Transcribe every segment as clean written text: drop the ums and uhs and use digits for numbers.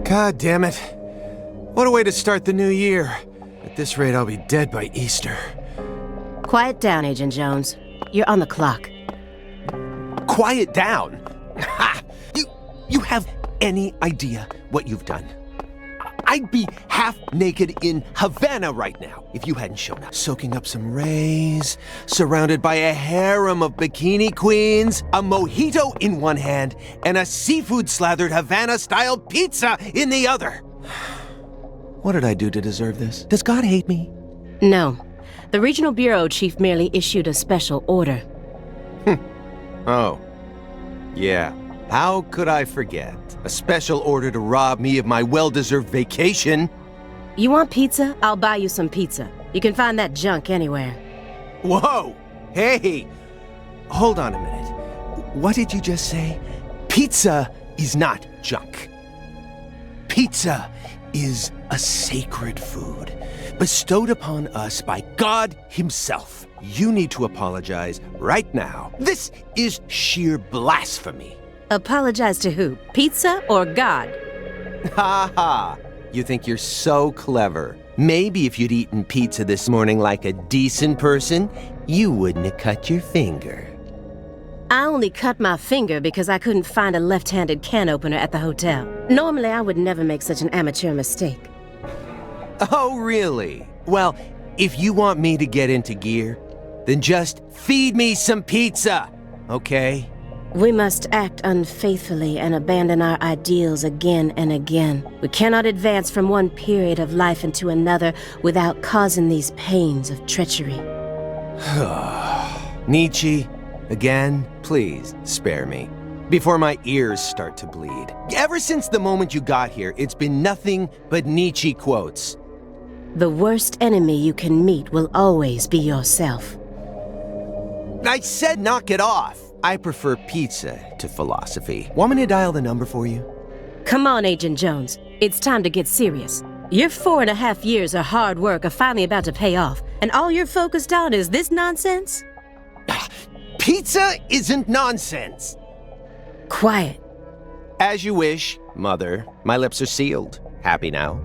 God damn it. What a way to start the new year. At this rate, I'll be dead by Easter. Quiet down, Agent Jones. You're on the clock. Quiet down? Ha! You have any idea what you've done? I'd be half naked in Havana right now if you hadn't shown up. Soaking up some rays, surrounded by a harem of bikini queens, a mojito in one hand, and a seafood-slathered Havana-style pizza in the other. What did I do to deserve this? Does God hate me? No. The Regional Bureau Chief merely issued a special order. Oh. Yeah. How could I forget? A special order to rob me of my well-deserved vacation. You want pizza? I'll buy you some pizza. You can find that junk anywhere. Whoa! Hey! Hold on a minute. What did you just say? Pizza is not junk. Pizza is a sacred food, bestowed upon us by God Himself. You need to apologize right now. This is sheer blasphemy. Apologize to who? Pizza or God? Ha ha! You think you're so clever. Maybe if you'd eaten pizza this morning like a decent person, you wouldn't have cut your finger. I only cut my finger because I couldn't find a left-handed can opener at the hotel. Normally, I would never make such an amateur mistake. Oh, really? Well, if you want me to get into gear, then just feed me some pizza, okay? We must act unfaithfully and abandon our ideals again and again. We cannot advance from one period of life into another without causing these pains of treachery. Nietzsche, again, please spare me, before my ears start to bleed. Ever since the moment you got here, it's been nothing but Nietzsche quotes. The worst enemy you can meet will always be yourself. I said knock it off. I prefer pizza to philosophy. Want me to dial the number for you? Come on, Agent Jones. It's time to get serious. Your 4.5 years of hard work are finally about to pay off, and all you're focused on is this nonsense? Pizza isn't nonsense. Quiet. As you wish, Mother. My lips are sealed. Happy now?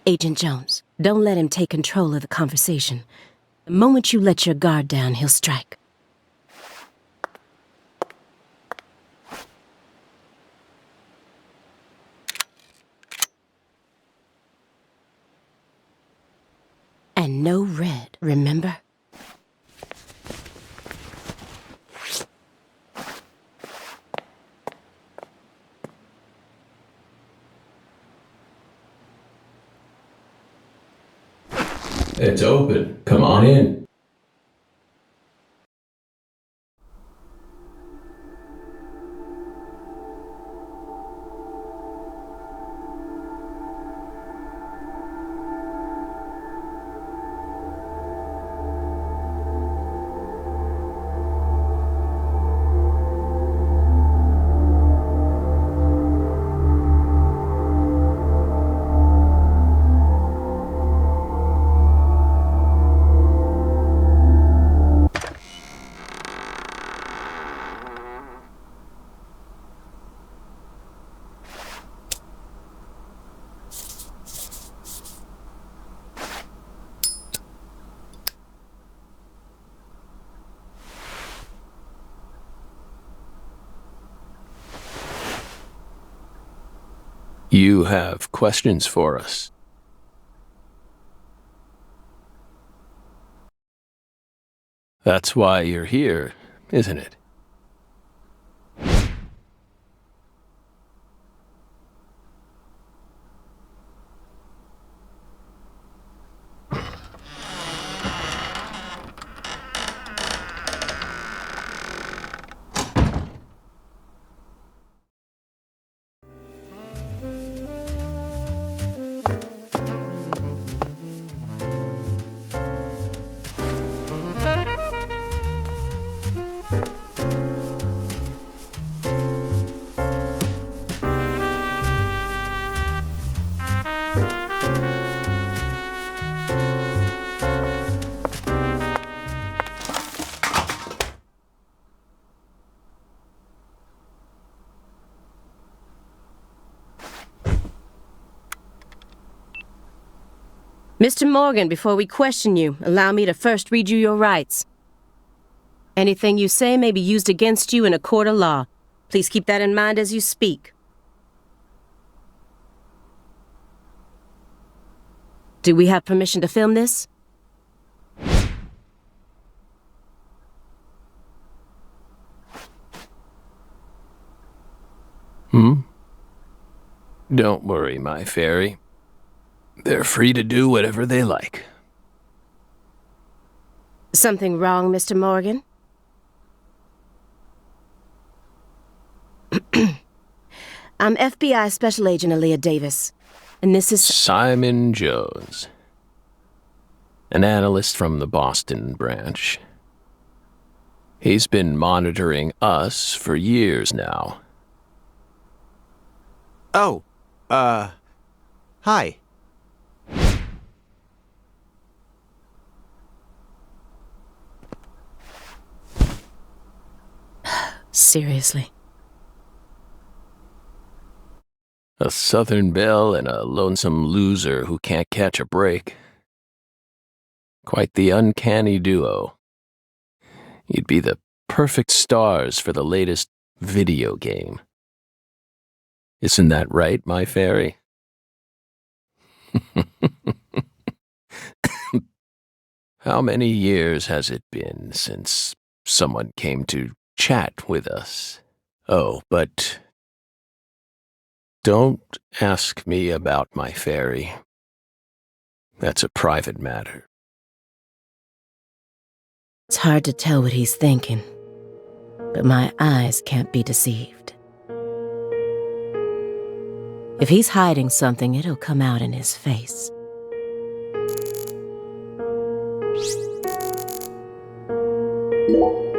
Agent Jones, don't let him take control of the conversation. The moment you let your guard down, he'll strike. And no red, remember? It's open. Come on in. You have questions for us? That's why you're here, isn't it? Mr. Morgan, before we question you, allow me to first read you your rights. Anything you say may be used against you in a court of law. Please keep that in mind as you speak. Do we have permission to film this? Don't worry, my fairy. They're free to do whatever they like. Something wrong, Mr. Morgan? I'm FBI Special Agent Aaliyah Davis, and this is... Simon Jones. An analyst from the Boston branch. He's been monitoring us for years now. Oh, hi. Seriously. A Southern belle and a lonesome loser who can't catch a break. Quite the uncanny duo. You'd be the perfect stars for the latest video game. Isn't that right, my fairy? How many years has it been since someone came to chat with us? Oh, but don't ask me about my fairy. That's a private matter. It's hard to tell what he's thinking, but my eyes can't be deceived. If he's hiding something, it'll come out in his face.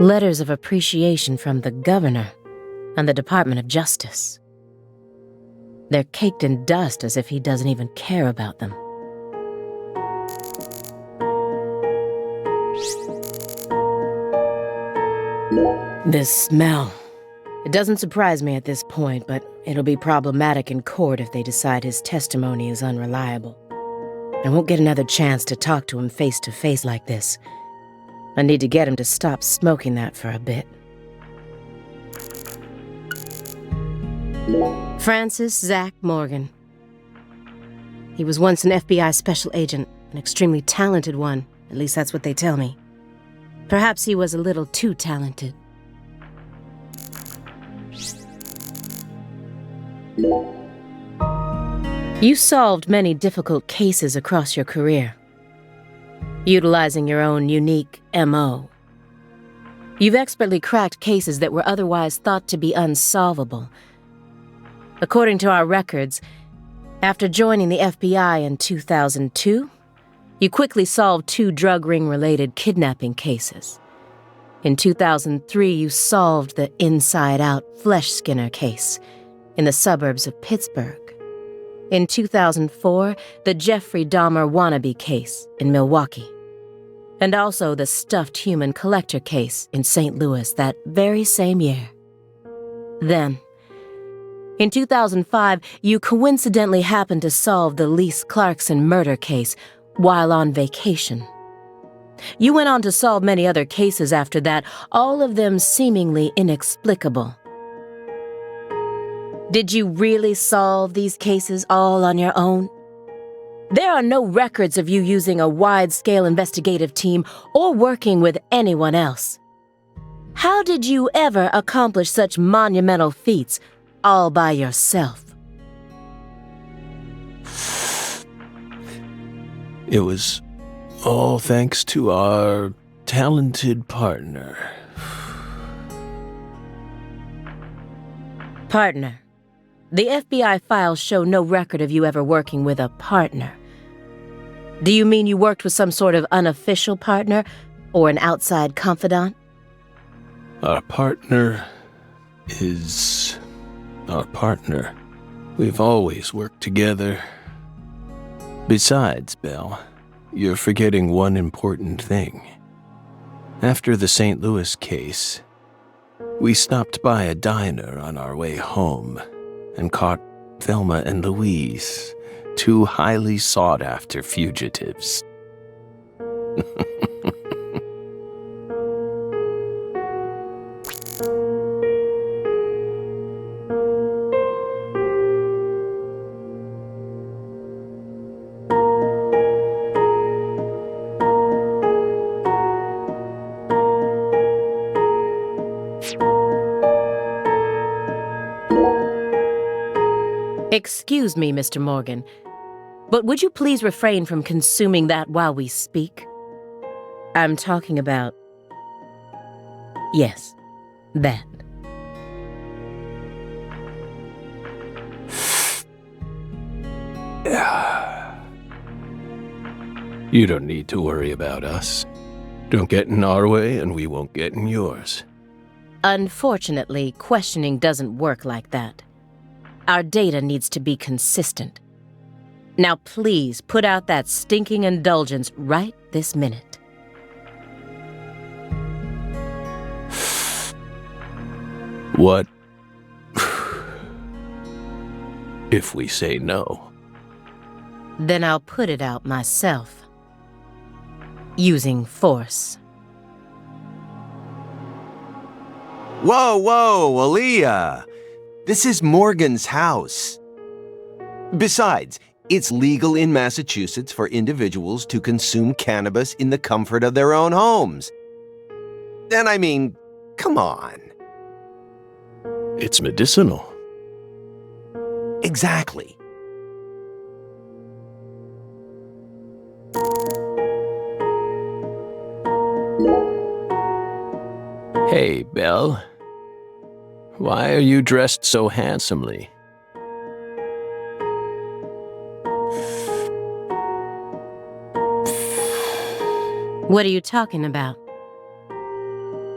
Letters of appreciation from the governor and the Department of Justice. They're caked in dust as if he doesn't even care about them. This smell. It doesn't surprise me at this point, but it'll be problematic in court if they decide his testimony is unreliable. I won't get another chance to talk to him face to face like this. I need to get him to stop smoking that for a bit. Francis Zach Morgan. He was once an FBI special agent, an extremely talented one. At least that's what they tell me. Perhaps he was a little too talented. You solved many difficult cases across your career, utilizing your own unique MO. You've expertly cracked cases that were otherwise thought to be unsolvable. According to our records, after joining the FBI in 2002, you quickly solved 2 drug ring-related kidnapping cases. In 2003, you solved the inside-out flesh skinner case in the suburbs of Pittsburgh. In 2004, the Jeffrey Dahmer wannabe case in Milwaukee. And also the stuffed human collector case in St. Louis that very same year. Then, in 2005, you coincidentally happened to solve the Lise Clarkson murder case while on vacation. You went on to solve many other cases after that, all of them seemingly inexplicable. Did you really solve these cases all on your own? There are no records of you using a wide-scale investigative team or working with anyone else. How did you ever accomplish such monumental feats all by yourself? It was all thanks to our talented partner. Partner. The FBI files show no record of you ever working with a partner. Do you mean you worked with some sort of unofficial partner or an outside confidant? Our partner is our partner. We've always worked together. Besides, Belle, you're forgetting one important thing. After the St. Louis case, we stopped by a diner on our way home and caught Thelma and Louise two highly sought-after fugitives. Excuse me, Mr. Morgan, but would you please refrain from consuming that while we speak? I'm talking about... yes, that. You don't need to worry about us. Don't get in our way and we won't get in yours. Unfortunately, questioning doesn't work like that. Our data needs to be consistent. Now please put out that stinking indulgence right this minute. What if we say no? Then I'll put it out myself. Using force. Whoa, whoa, Aaliyah! This is Morgan's house. Besides, it's legal in Massachusetts for individuals to consume cannabis in the comfort of their own homes. And I mean, come on. It's medicinal. Exactly. Hey, Belle. Why are you dressed so handsomely? What are you talking about?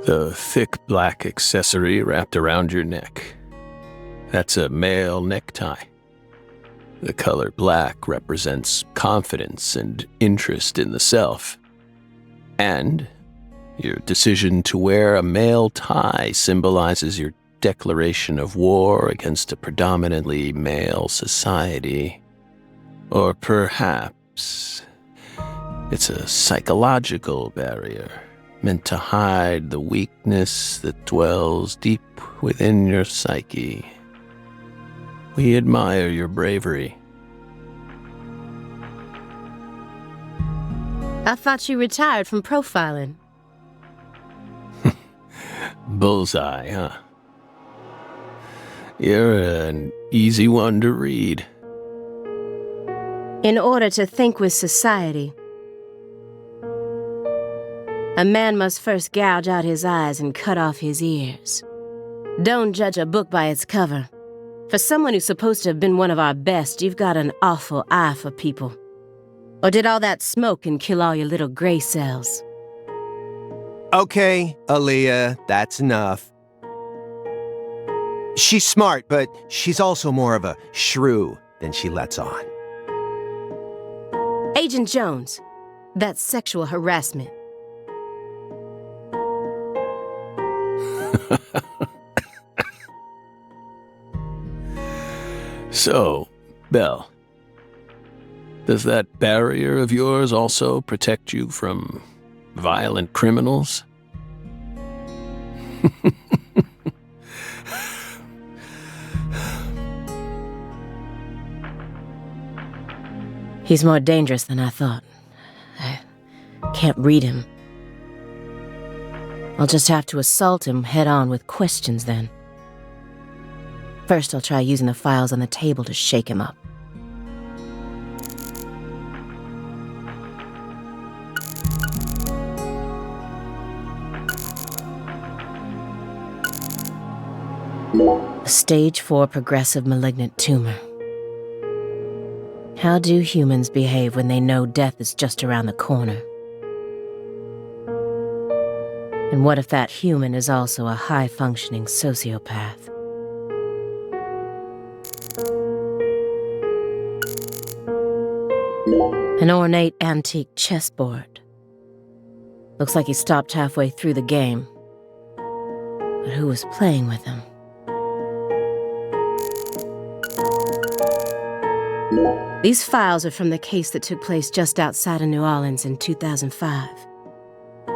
The thick black accessory wrapped around your neck. That's a male necktie. The color black represents confidence and interest in the self. And your decision to wear a male tie symbolizes your declaration of war against a predominantly male society. Or perhaps it's a psychological barrier meant to hide the weakness that dwells deep within your psyche. We admire your bravery. I thought you retired from profiling. Bullseye, huh? You're an easy one to read. In order to think with society, a man must first gouge out his eyes and cut off his ears. Don't judge a book by its cover. For someone who's supposed to have been one of our best, you've got an awful eye for people. Or did all that smoke and kill all your little gray cells? Okay, Aaliyah, that's enough. She's smart, but she's also more of a shrew than she lets on. Agent Jones, that's sexual harassment. So, Belle, does that barrier of yours also protect you from violent criminals? He's more dangerous than I thought. I can't read him. I'll just have to assault him head-on with questions then. First, I'll try using the files on the table to shake him up. A stage 4 progressive malignant tumor. How do humans behave when they know death is just around the corner? And what if that human is also a high-functioning sociopath? An ornate antique chessboard. Looks like he stopped halfway through the game. But who was playing with him? These files are from the case that took place just outside of New Orleans in 2005.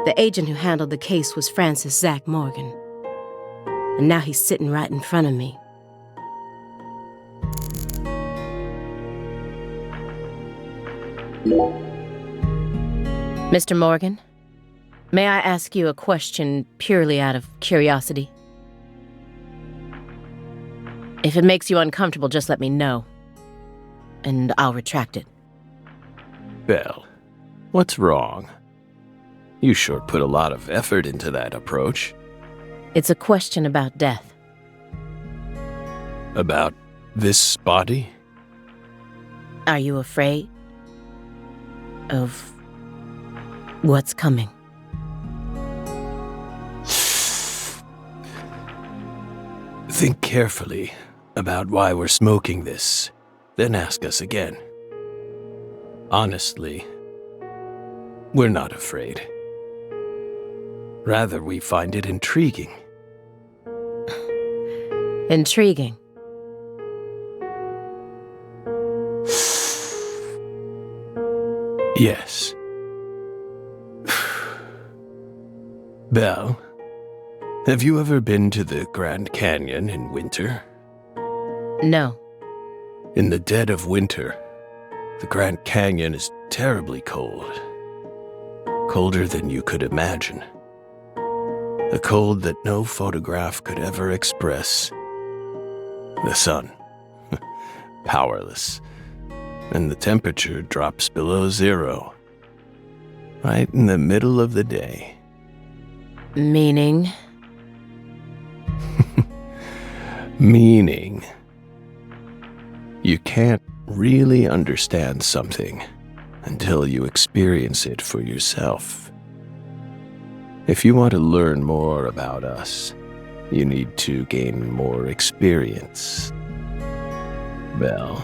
The agent who handled the case was Francis Zach Morgan. And now he's sitting right in front of me. Mr. Morgan, may I ask you a question purely out of curiosity? If it makes you uncomfortable, just let me know, and I'll retract it. Belle, what's wrong? You sure put a lot of effort into that approach. It's a question about death. About this body? Are you afraid of what's coming? Think carefully about why we're smoking this, then ask us again. Honestly, we're not afraid. Rather, we find it intriguing. Intriguing. Yes. Belle, have you ever been to the Grand Canyon in winter? No. In the dead of winter, the Grand Canyon is terribly cold. Colder than you could imagine. A cold that no photograph could ever express. The sun, powerless, and the temperature drops below zero, right in the middle of the day. Meaning? Meaning, you can't really understand something until you experience it for yourself. If you want to learn more about us, you need to gain more experience. Belle.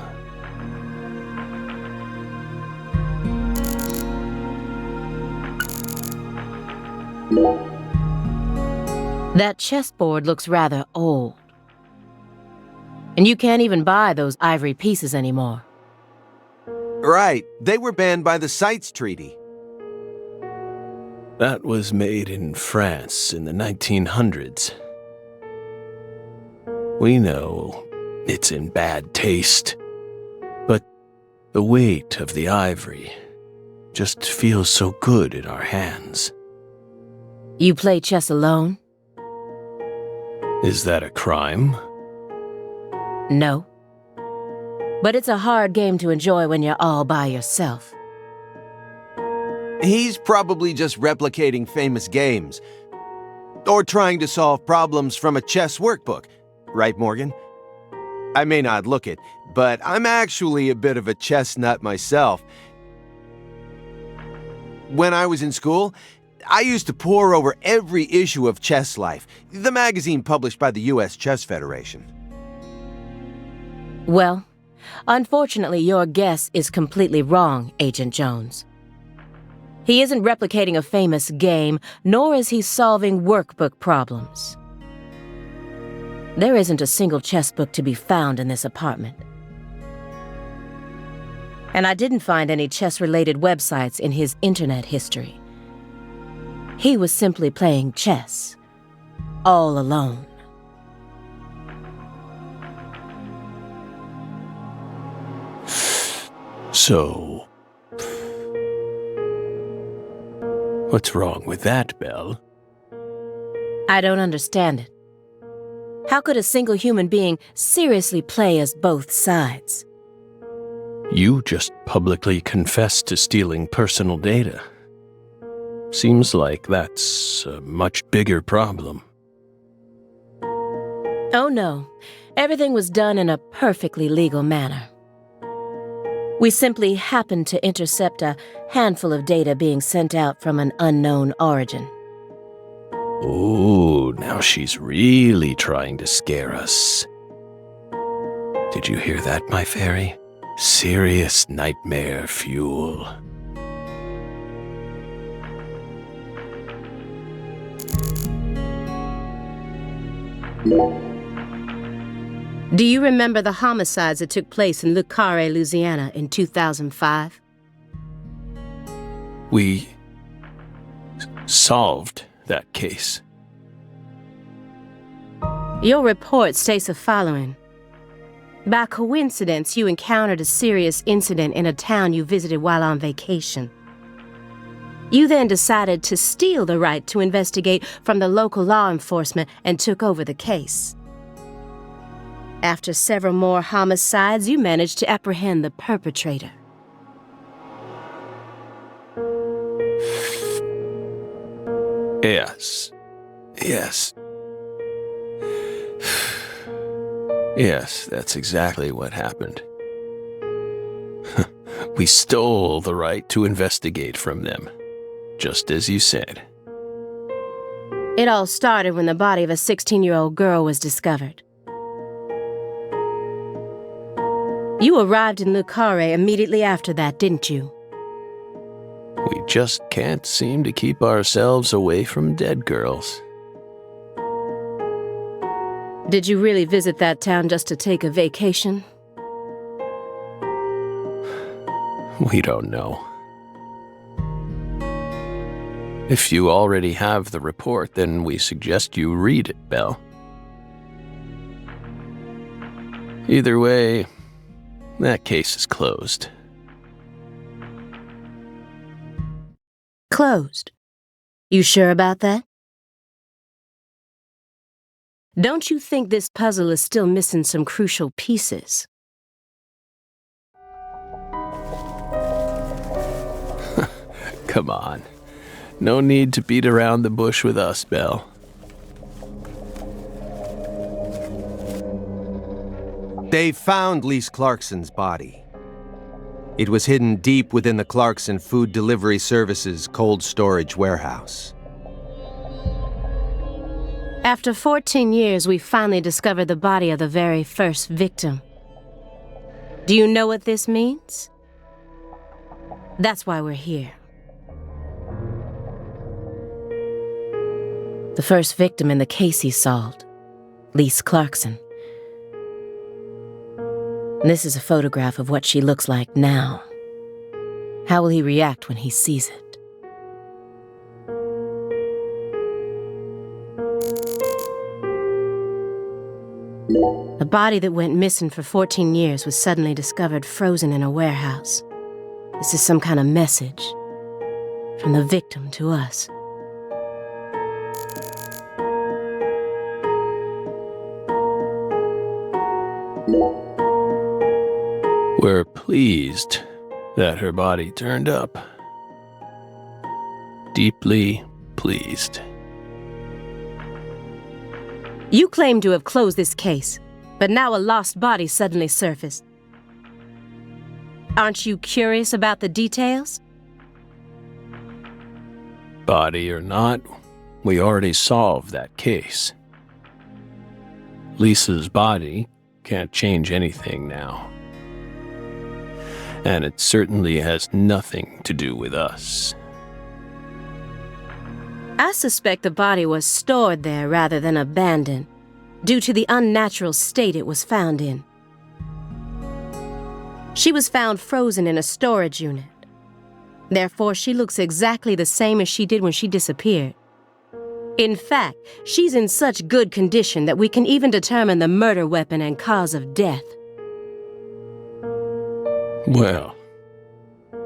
That chessboard looks rather old. And you can't even buy those ivory pieces anymore. Right. They were banned by the CITES Treaty. That was made in France in the 1900s. We know it's in bad taste, but the weight of the ivory just feels so good in our hands. You play chess alone? Is that a crime? No. But it's a hard game to enjoy when you're all by yourself. He's probably just replicating famous games. Or trying to solve problems from a chess workbook. Right, Morgan? I may not look it, but I'm actually a bit of a chess nut myself. When I was in school, I used to pore over every issue of Chess Life, the magazine published by the U.S. Chess Federation. Well, unfortunately, your guess is completely wrong, Agent Jones. He isn't replicating a famous game, nor is he solving workbook problems. There isn't a single chess book to be found in this apartment. And I didn't find any chess-related websites in his internet history. He was simply playing chess, all alone. So, what's wrong with that, Belle? I don't understand it. How could a single human being seriously play as both sides? You just publicly confessed to stealing personal data. Seems like that's a much bigger problem. Oh no, everything was done in a perfectly legal manner. We simply happened to intercept a handful of data being sent out from an unknown origin. Oh, now she's really trying to scare us. Did you hear that, my fairy? Serious nightmare fuel. Do you remember the homicides that took place in Carre, Louisiana in 2005? We solved that case. Your report states the following. By coincidence, you encountered a serious incident in a town you visited while on vacation. You then decided to steal the right to investigate from the local law enforcement and took over the case. After several more homicides, you managed to apprehend the perpetrator. Yes. Yes, that's exactly what happened. We stole the right to investigate from them, just as you said. It all started when the body of a 16-year-old girl was discovered. You arrived in Le Carre immediately after that, didn't you? We just can't seem to keep ourselves away from dead girls. Did you really visit that town just to take a vacation? We don't know. If you already have the report, then we suggest you read it, Belle. Either way, that case is closed. Closed. You sure about that? Don't you think this puzzle is still missing some crucial pieces? Come on. No need to beat around the bush with us, Belle. They found Lise Clarkson's body. It was hidden deep within the Clarkson Food Delivery Services cold storage warehouse. After 14 years, we finally discovered the body of the very first victim. Do you know what this means? That's why we're here. The first victim in the case he solved, Lise Clarkson. This is a photograph of what she looks like now. How will he react when he sees it? The body that went missing for 14 years was suddenly discovered frozen in a warehouse. This is some kind of message from the victim to us. We're pleased that her body turned up. Deeply pleased. You claim to have closed this case, but now a lost body suddenly surfaced. Aren't you curious about the details? Body or not, we already solved that case. Lisa's body can't change anything now. And it certainly has nothing to do with us. I suspect the body was stored there rather than abandoned, due to the unnatural state it was found in. She was found frozen in a storage unit. Therefore, she looks exactly the same as she did when she disappeared. In fact, she's in such good condition that we can even determine the murder weapon and cause of death. Well,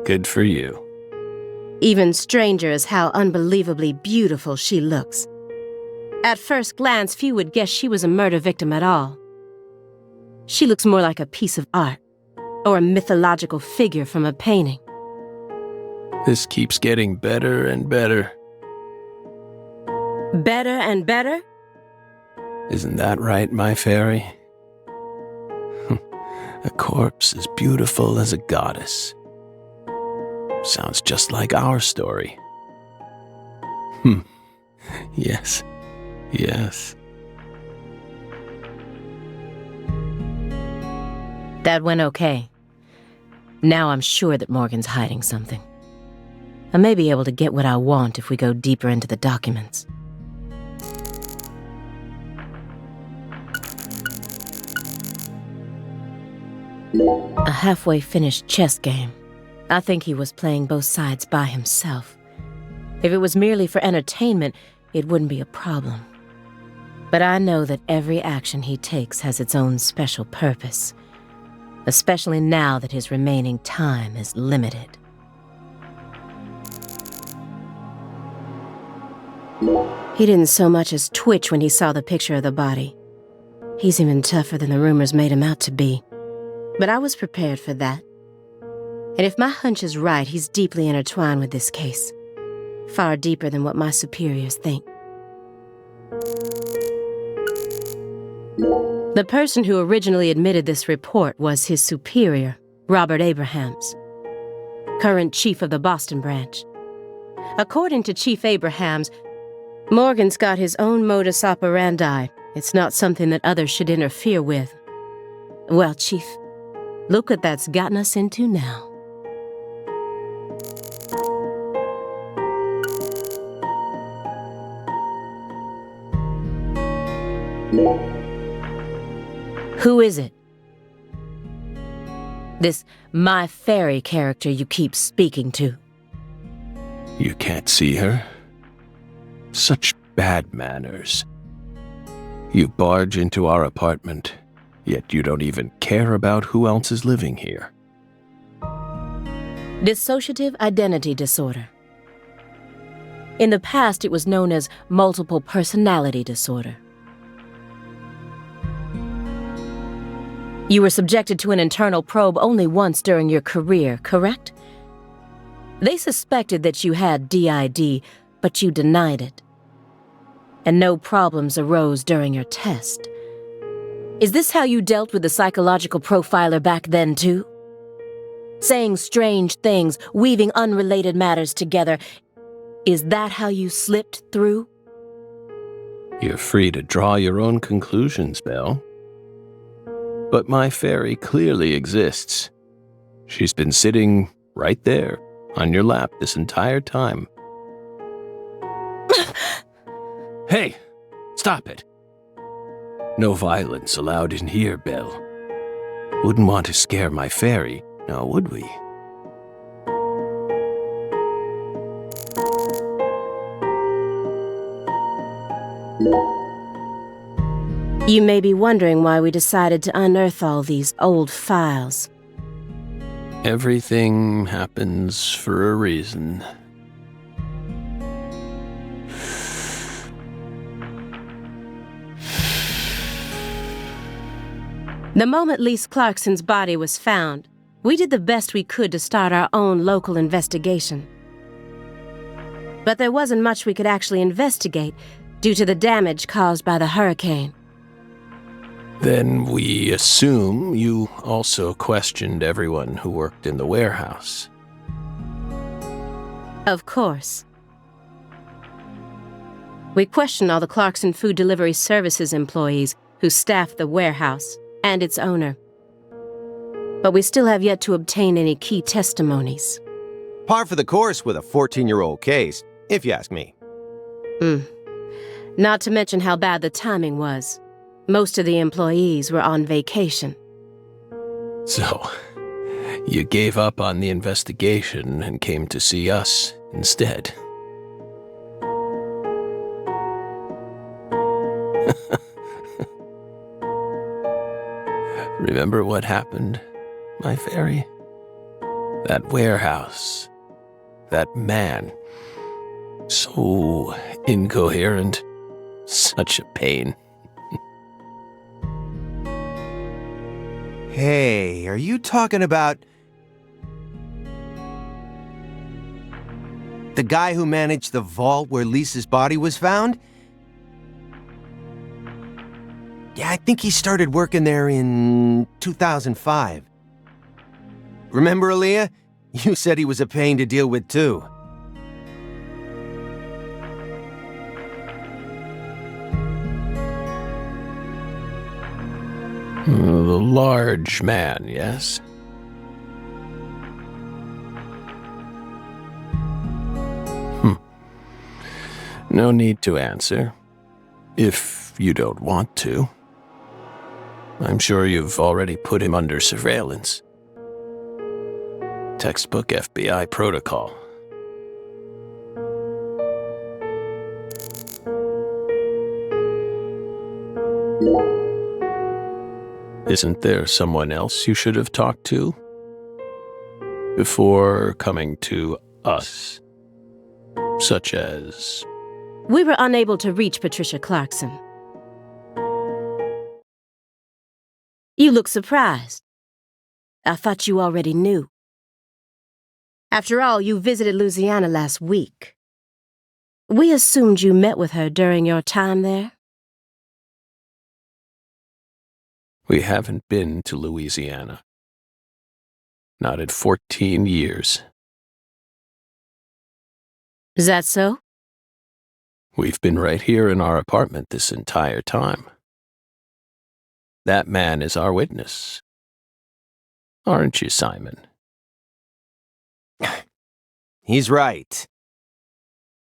good for you. Even stranger is how unbelievably beautiful she looks. At first glance, few would guess she was a murder victim at all. She looks more like a piece of art, or a mythological figure from a painting. This keeps getting better and better. Better and better? Isn't that right, my fairy? A corpse as beautiful as a goddess. Sounds just like our story. Yes. That went okay. Now I'm sure that Morgan's hiding something. I may be able to get what I want if we go deeper into the documents. A halfway finished chess game. I think he was playing both sides by himself. If it was merely for entertainment, it wouldn't be a problem. But I know that every action he takes has its own special purpose, especially now that his remaining time is limited. He didn't so much as twitch when he saw the picture of the body. He's even tougher than the rumors made him out to be. But I was prepared for that. And if my hunch is right, he's deeply intertwined with this case. Far deeper than what my superiors think. The person who originally admitted this report was his superior, Robert Abrahams, current chief of the Boston branch. According to Chief Abrahams, Morgan's got his own modus operandi. It's not something that others should interfere with. Well, Chief, look what that's gotten us into now. Who is it? This My Fairy character you keep speaking to. You can't see her? Such bad manners. You barge into our apartment, yet you don't even care about who else is living here. Dissociative identity disorder. In the past, it was known as multiple personality disorder. You were subjected to an internal probe only once during your career, correct? They suspected that you had DID, but you denied it. And no problems arose during your test. Is this how you dealt with the psychological profiler back then, too? Saying strange things, weaving unrelated matters together. Is that how you slipped through? You're free to draw your own conclusions, Belle. But my fairy clearly exists. She's been sitting right there, on your lap this entire time. Hey, stop it. No violence allowed in here, Belle. Wouldn't want to scare my fairy, now would we? You may be wondering why we decided to unearth all these old files. Everything happens for a reason. The moment Lise Clarkson's body was found, we did the best we could to start our own local investigation. But there wasn't much we could actually investigate due to the damage caused by the hurricane. Then we assume you also questioned everyone who worked in the warehouse. Of course. We questioned all the Clarkson Food Delivery Services employees who staffed the warehouse and its owner. But we still have yet to obtain any key testimonies. Par for the course with a 14-year-old case, if you ask me. Not to mention how bad the timing was. Most of the employees were on vacation. So, you gave up on the investigation and came to see us instead. Remember what happened, my fairy? That warehouse. That man. So incoherent. Such a pain. Hey, are you talking about the guy who managed the vault where Lisa's body was found? Yeah, I think he started working there in 2005. Remember, Aaliyah? You said he was a pain to deal with, too. The large man, yes? No need to answer, if you don't want to. I'm sure you've already put him under surveillance. Textbook FBI protocol. Isn't there someone else you should have talked to before coming to us? Such as... We were unable to reach Patricia Clarkson. You look surprised. I thought you already knew. After all, you visited Louisiana last week. We assumed you met with her during your time there. We haven't been to Louisiana. Not in 14 years. Is that so? We've been right here in our apartment this entire time. That man is our witness. Aren't you, Simon? He's right.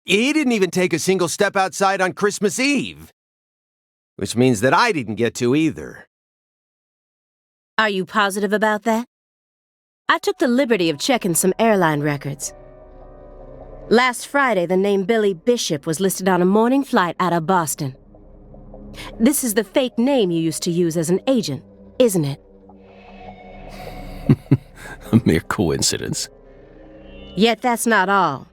He didn't even take a single step outside on Christmas Eve. Which means that I didn't get to either. Are you positive about that? I took the liberty of checking some airline records. Last Friday, the name Billy Bishop was listed on a morning flight out of Boston. This is the fake name you used to use as an agent, isn't it? A mere coincidence. Yet that's not all.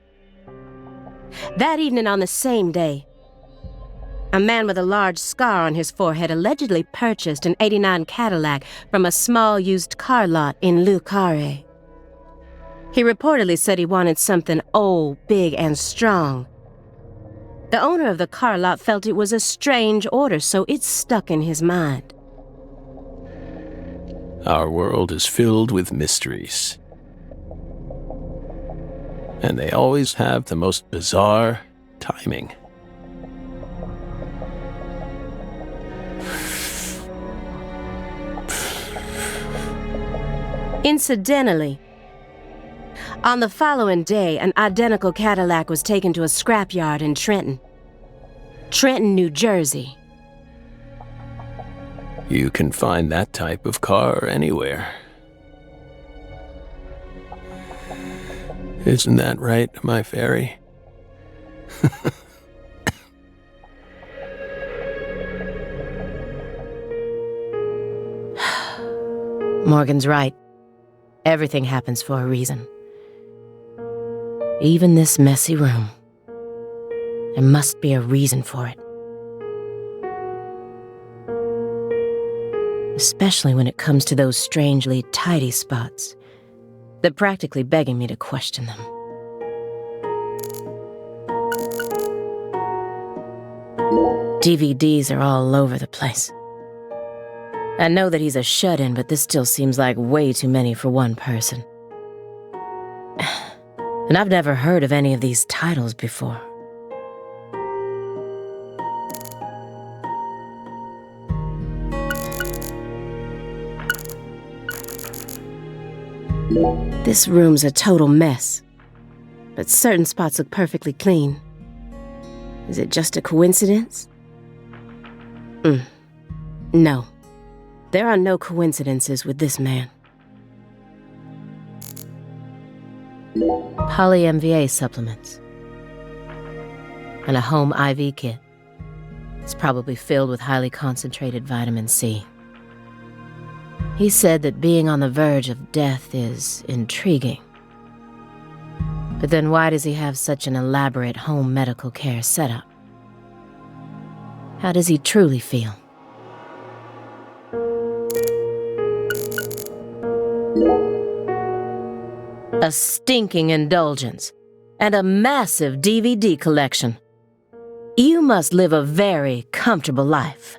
That evening on the same day, a man with a large scar on his forehead allegedly purchased an '89 Cadillac from a small used car lot in Carre. He reportedly said he wanted something old, big, and strong. The owner of the car lot felt it was a strange order, so it stuck in his mind. Our world is filled with mysteries. And they always have the most bizarre timing. Incidentally, on the following day, an identical Cadillac was taken to a scrapyard in Trenton, New Jersey. You can find that type of car anywhere. Isn't that right, my fairy? Morgan's right. Everything happens for a reason. Even this messy room. There must be a reason for it. Especially when it comes to those strangely tidy spots. They're practically begging me to question them. DVDs are all over the place. I know that he's a shut-in, but this still seems like way too many for one person. And I've never heard of any of these titles before. This room's a total mess, but certain spots look perfectly clean. Is it just a coincidence? No. There are no coincidences with this man. Poly-MVA supplements. And a home IV kit. It's probably filled with highly concentrated vitamin C. He said that being on the verge of death is intriguing. But then why does he have such an elaborate home medical care setup? How does he truly feel? A stinking indulgence, and a massive DVD collection. You must live a very comfortable life.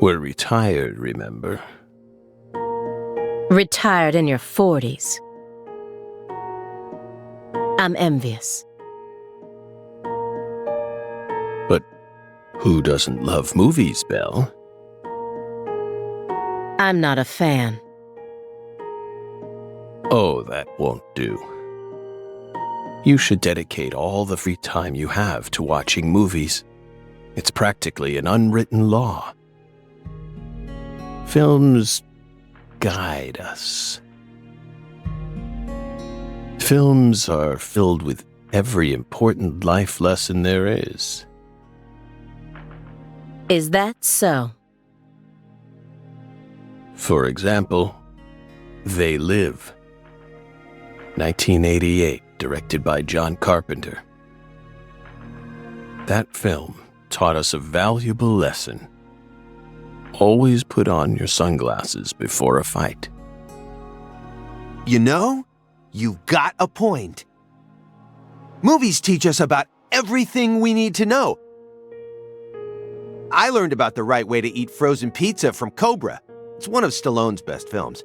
We're retired, remember? Retired in your 40s. I'm envious. But who doesn't love movies, Belle? I'm not a fan. Oh, that won't do. You should dedicate all the free time you have to watching movies. It's practically an unwritten law. Films guide us. Films are filled with every important life lesson there is. Is that so? For example, They Live. 1988, directed by John Carpenter. That film taught us a valuable lesson. Always put on your sunglasses before a fight. You know, you've got a point. Movies teach us about everything we need to know. I learned about the right way to eat frozen pizza from Cobra. It's one of Stallone's best films.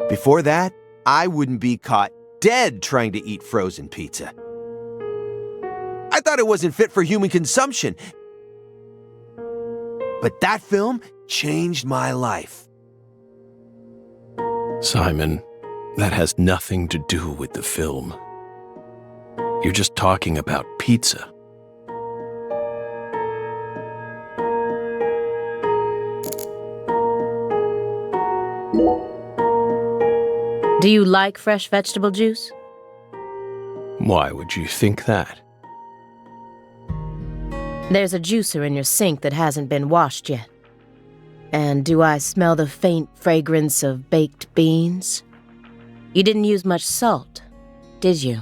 Before that, I wouldn't be caught dead trying to eat frozen pizza. I thought it wasn't fit for human consumption. But that film changed my life. Simon, that has nothing to do with the film. You're just talking about pizza. Do you like fresh vegetable juice? Why would you think that? There's a juicer in your sink that hasn't been washed yet. And do I smell the faint fragrance of baked beans? You didn't use much salt, did you?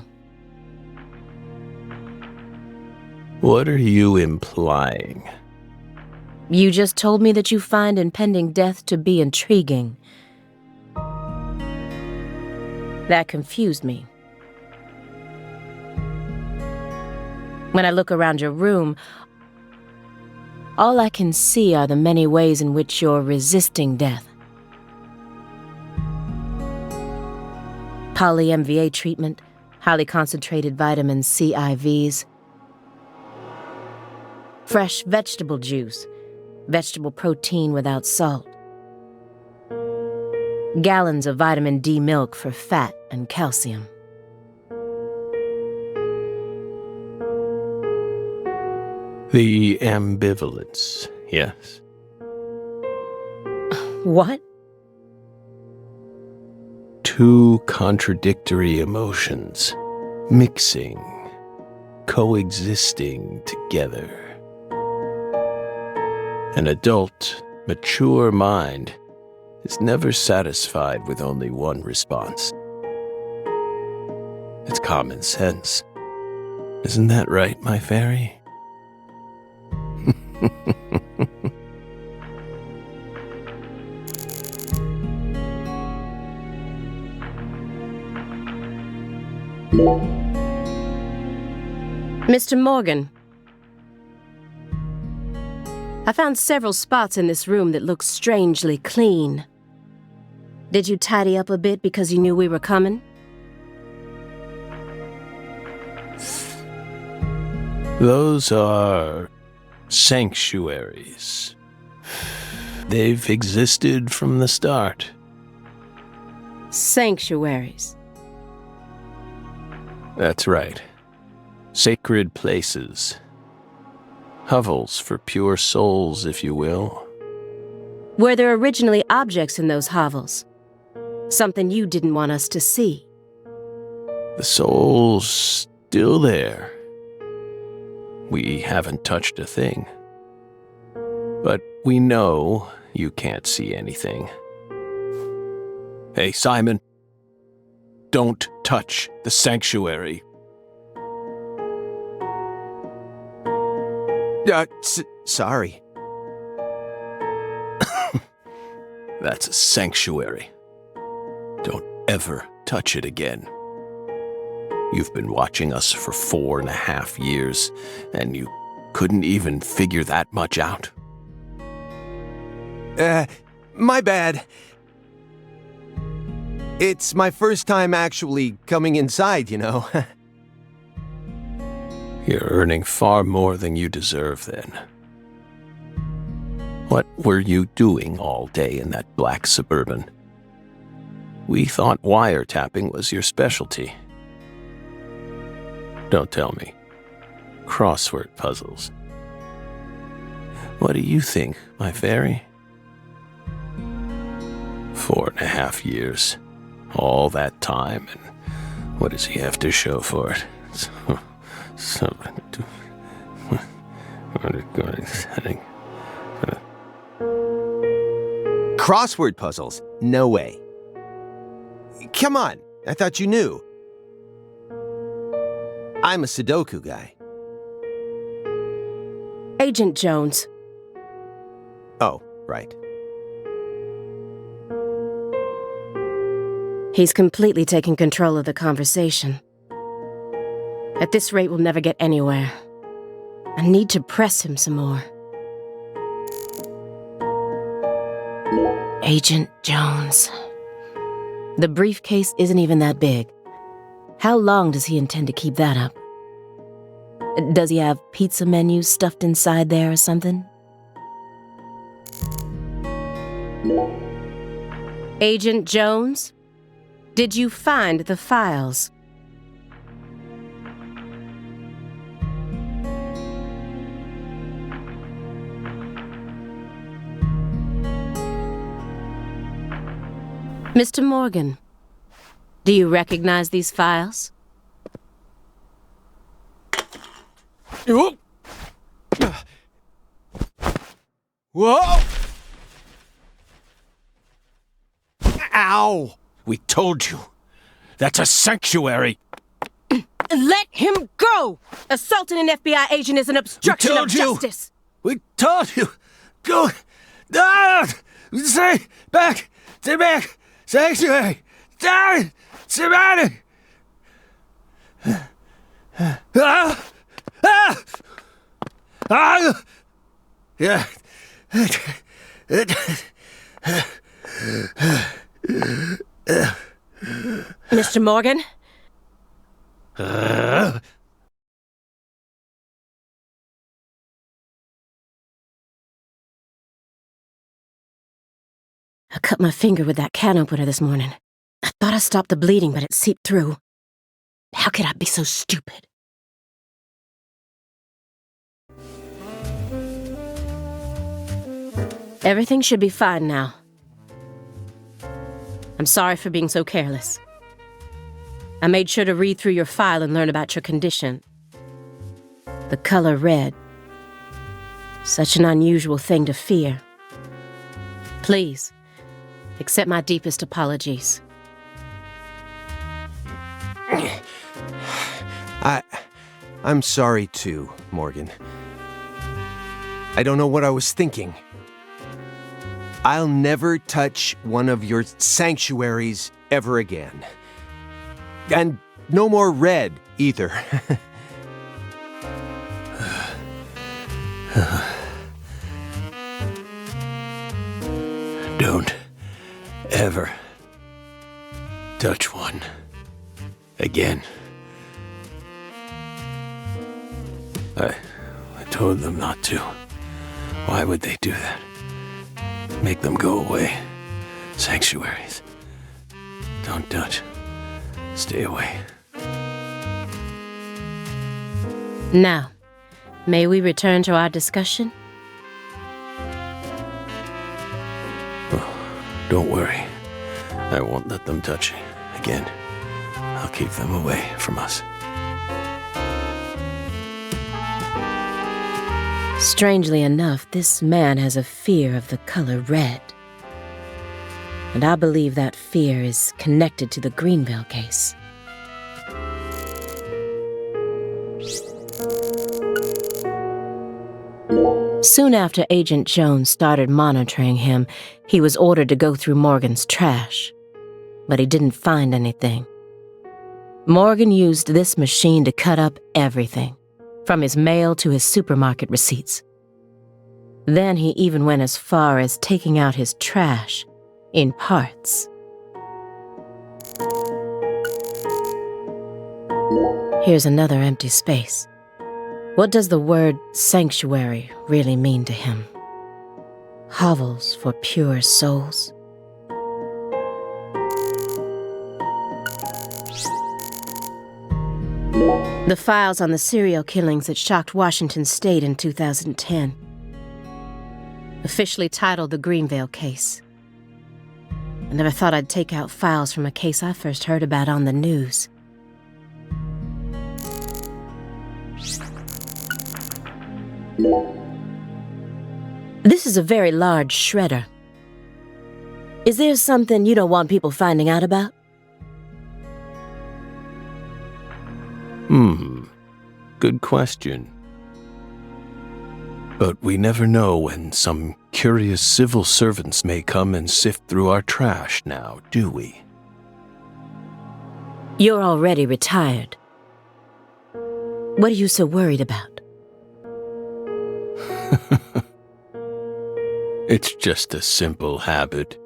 What are you implying? You just told me that you find impending death to be intriguing. That confused me. When I look around your room, all I can see are the many ways in which you're resisting death. Poly-MVA treatment, highly concentrated vitamin C IVs, fresh vegetable juice, vegetable protein without salt, gallons of vitamin D milk for fat and calcium. The ambivalence, yes. What? Two contradictory emotions, mixing, coexisting together. An adult, mature mind is never satisfied with only one response. It's common sense. Isn't that right, my fairy? Mr. Morgan, I found several spots in this room that look strangely clean. Did you tidy up a bit because you knew we were coming? Those are sanctuaries. They've existed from the start. Sanctuaries. That's right. Sacred places. Hovels for pure souls, if you will. Were there originally objects in those hovels? Something you didn't want us to see? The soul's still there. We haven't touched a thing. But we know you can't see anything. Hey, Simon. Don't touch the sanctuary. Sorry. That's a sanctuary. Don't ever touch it again. You've been watching us for 4.5 years, and you couldn't even figure that much out? My bad. It's my first time actually coming inside, you know. You're earning far more than you deserve, then. What were you doing all day in that black Suburban? We thought wiretapping was your specialty. Don't tell me. Crossword puzzles. What do you think, my fairy? 4.5 years. All that time, and what does he have to show for it? Crossword puzzles? No way. Come on, I thought you knew. I'm a Sudoku guy. Agent Jones. Oh, right. He's completely taking control of the conversation. At this rate, we'll never get anywhere. I need to press him some more. Agent Jones. The briefcase isn't even that big. How long does he intend to keep that up? Does he have pizza menus stuffed inside there or something? Agent Jones? Did you find the files? Mr. Morgan, do you recognize these files? Whoa! Ow! We told you. That's a sanctuary. Let him go! Assaulting an FBI agent is an obstruction of justice. We told you. Go. Ah! Stay back. Stay back. Sanctuary. Down. Somebody. Ah! Ah! Ah! Yeah. Mr. Morgan? I cut my finger with that can opener this morning. I thought I stopped the bleeding, but it seeped through. How could I be so stupid? Everything should be fine now. I'm sorry for being so careless. I made sure to read through your file and learn about your condition. The color red. Such an unusual thing to fear. Please, accept my deepest apologies. I'm sorry too, Morgan. I don't know what I was thinking. I'll never touch one of your sanctuaries ever again. And no more red, either. Don't ever touch one again. I told them not to. Why would they do that? Make them go away. Sanctuaries. Don't touch. Stay away. Now, may we return to our discussion? Don't worry. I won't let them touch you again. I'll keep them away from us. Strangely enough, this man has a fear of the color red. And I believe that fear is connected to the Greenville case. Soon after Agent Jones started monitoring him, he was ordered to go through Morgan's trash. But he didn't find anything. Morgan used this machine to cut up everything, from his mail to his supermarket receipts. Then he even went as far as taking out his trash in parts. Here's another empty space. What does the word sanctuary really mean to him? Hovels for pure souls? The files on the serial killings that shocked Washington State in 2010. Officially titled the Greenvale Case. I never thought I'd take out files from a case I first heard about on the news. This is a very large shredder. Is there something you don't want people finding out about? Good question. But we never know when some curious civil servants may come and sift through our trash now, do we? You're already retired. What are you so worried about? It's just a simple habit.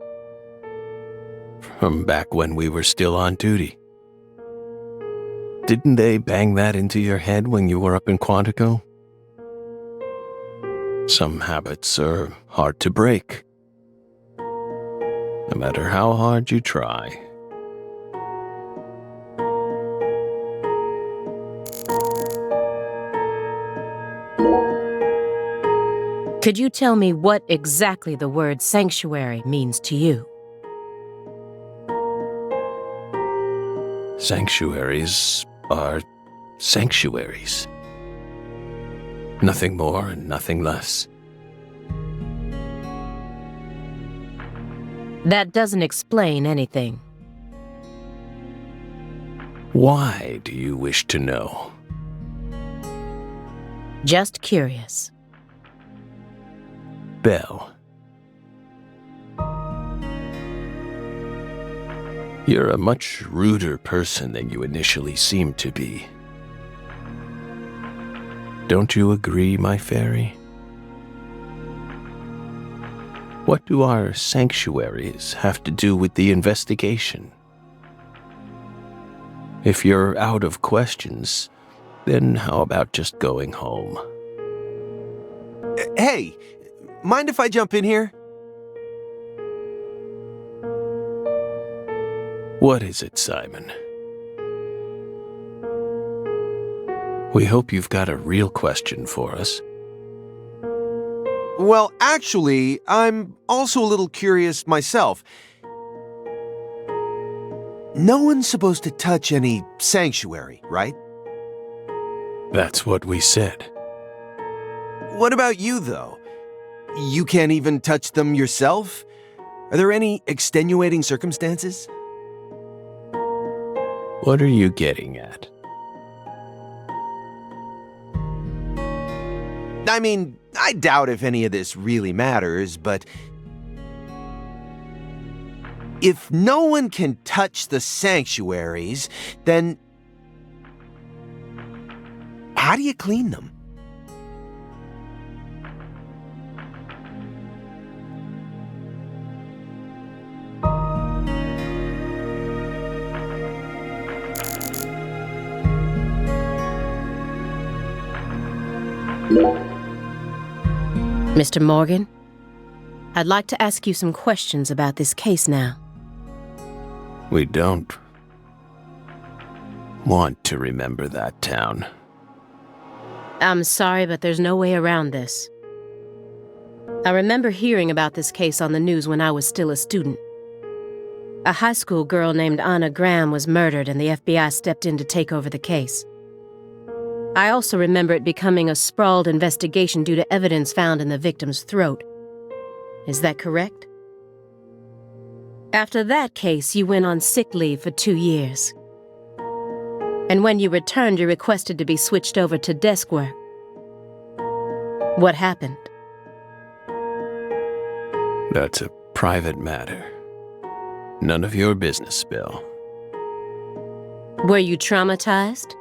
From back when we were still on duty. Didn't they bang that into your head when you were up in Quantico? Some habits are hard to break, no matter how hard you try. Could you tell me what exactly the word sanctuary means to you? Sanctuaries are sanctuaries. Nothing more and nothing less. That doesn't explain anything. Why do you wish to know? Just curious. Belle. You're a much ruder person than you initially seemed to be. Don't you agree, my fairy? What do our sanctuaries have to do with the investigation? If you're out of questions, then how about just going home? Hey, mind if I jump in here? What is it, Simon? We hope you've got a real question for us. Well, actually, I'm also a little curious myself. No one's supposed to touch any sanctuary, right? That's what we said. What about you, though? You can't even touch them yourself? Are there any extenuating circumstances? What are you getting at? I mean, I doubt if any of this really matters, but if no one can touch the sanctuaries, then how do you clean them? Mr. Morgan, I'd like to ask you some questions about this case now. We don't want to remember that town. I'm sorry, but there's no way around this. I remember hearing about this case on the news when I was still a student. A high school girl named Anna Graham was murdered and the FBI stepped in to take over the case. I also remember it becoming a sprawled investigation due to evidence found in the victim's throat. Is that correct? After that case, you went on sick leave for 2 years. And when you returned, you requested to be switched over to desk work. What happened? That's a private matter. None of your business, Bill. Were you traumatized?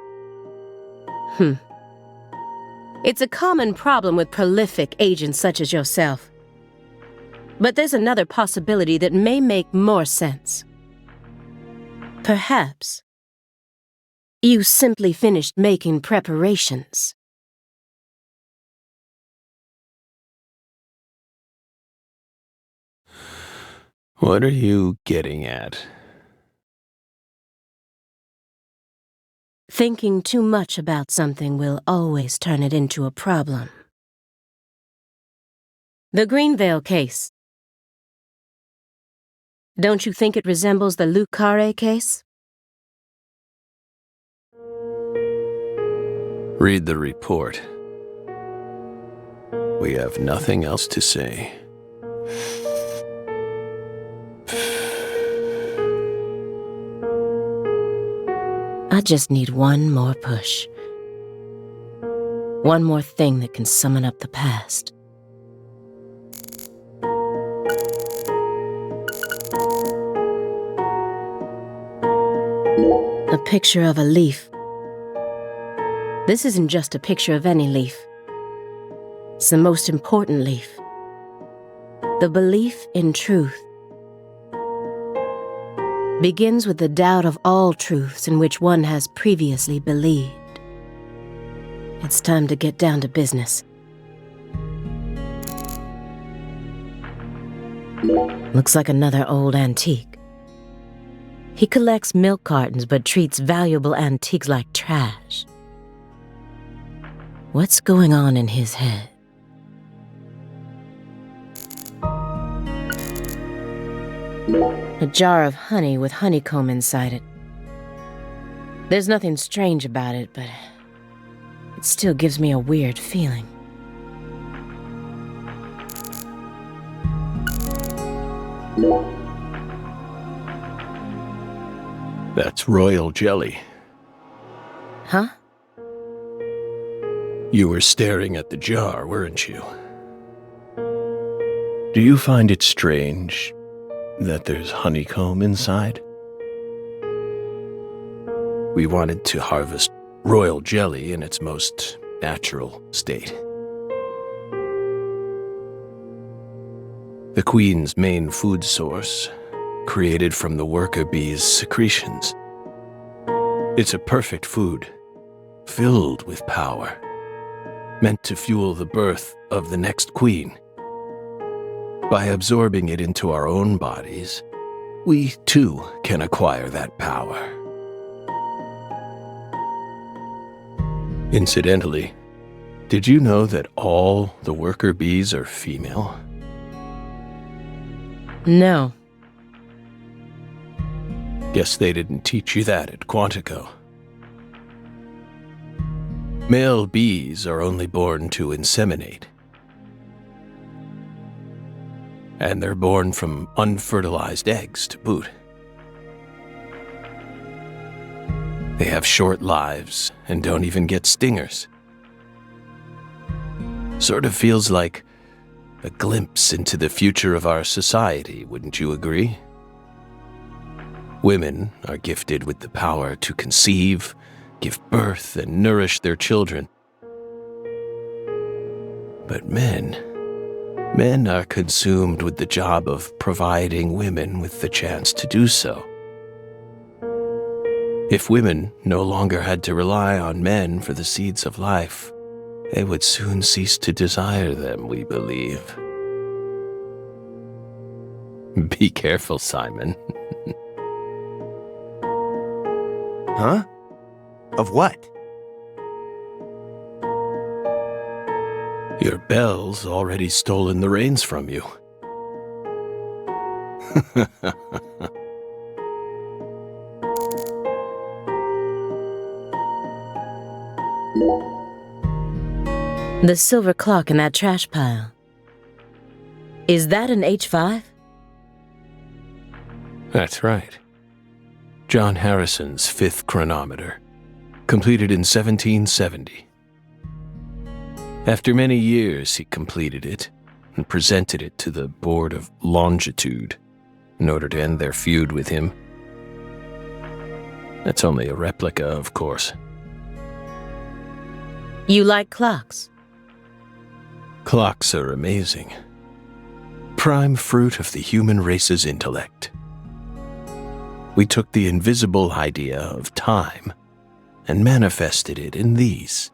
It's a common problem with prolific agents such as yourself. But there's another possibility that may make more sense. Perhaps you simply finished making preparations. What are you getting at? Thinking too much about something will always turn it into a problem. The Greenvale case. Don't you think it resembles the Carre case? Read the report. We have nothing else to say. I just need one more push. One more thing that can summon up the past. A picture of a leaf. This isn't just a picture of any leaf. It's the most important leaf. The belief in truth begins with the doubt of all truths in which one has previously believed. It's time to get down to business. Looks like another old antique. He collects milk cartons but treats valuable antiques like trash. What's going on in his head? A jar of honey with honeycomb inside it. There's nothing strange about it, but it still gives me a weird feeling. That's royal jelly. Huh? You were staring at the jar, weren't you? Do you find it strange that there's honeycomb inside? We wanted to harvest royal jelly in its most natural state. The queen's main food source, created from the worker bee's secretions. It's a perfect food, filled with power, meant to fuel the birth of the next queen. By absorbing it into our own bodies, we too can acquire that power. Incidentally, did you know that all the worker bees are female? No. Guess they didn't teach you that at Quantico. Male bees are only born to inseminate. And they're born from unfertilized eggs to boot. They have short lives and don't even get stingers. Sort of feels like a glimpse into the future of our society, wouldn't you agree? Women are gifted with the power to conceive, give birth, and nourish their children. But men are consumed with the job of providing women with the chance to do so. If women no longer had to rely on men for the seeds of life, they would soon cease to desire them, we believe. Be careful, Simon. Huh? Of what? Your bell's already stolen the reins from you. The silver clock in that trash pile. Is that an H5? That's right. John Harrison's 5th chronometer, completed in 1770. After many years, he completed it and presented it to the Board of Longitude in order to end their feud with him. That's only a replica, of course. You like clocks? Clocks are amazing. Prime fruit of the human race's intellect. We took the invisible idea of time and manifested it in these.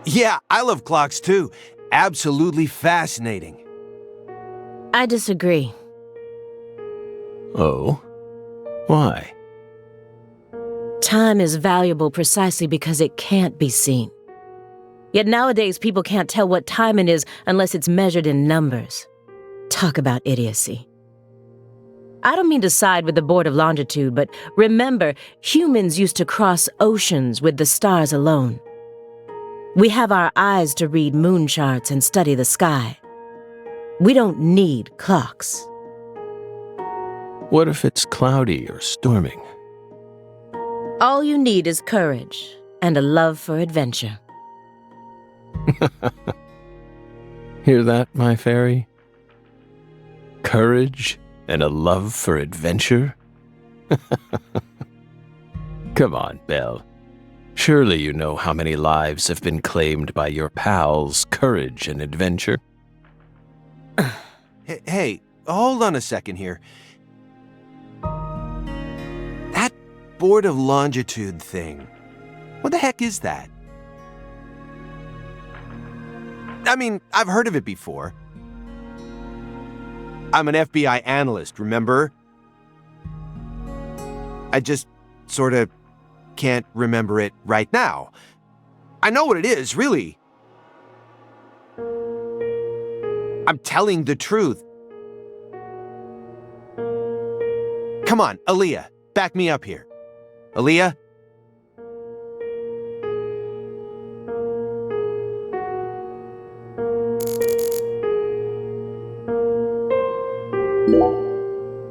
Yeah, I love clocks too. Absolutely fascinating. I disagree. Oh? Why? Time is valuable precisely because it can't be seen. Yet nowadays, people can't tell what time it is unless it's measured in numbers. Talk about idiocy. I don't mean to side with the Board of Longitude, but remember, humans used to cross oceans with the stars alone. We have our eyes to read moon charts and study the sky. We don't need clocks. What if it's cloudy or storming? All you need is courage and a love for adventure. Hear that, my fairy? Courage and a love for adventure? Come on, Belle. Surely you know how many lives have been claimed by your pals' courage and adventure. Hey, hold on a second here. That Board of Longitude thing, what the heck is that? I mean, I've heard of it before. I'm an FBI analyst, remember? I just sort of can't remember it right now. I know what it is, really. I'm telling the truth. Come on, Aaliyah, back me up here. Aaliyah?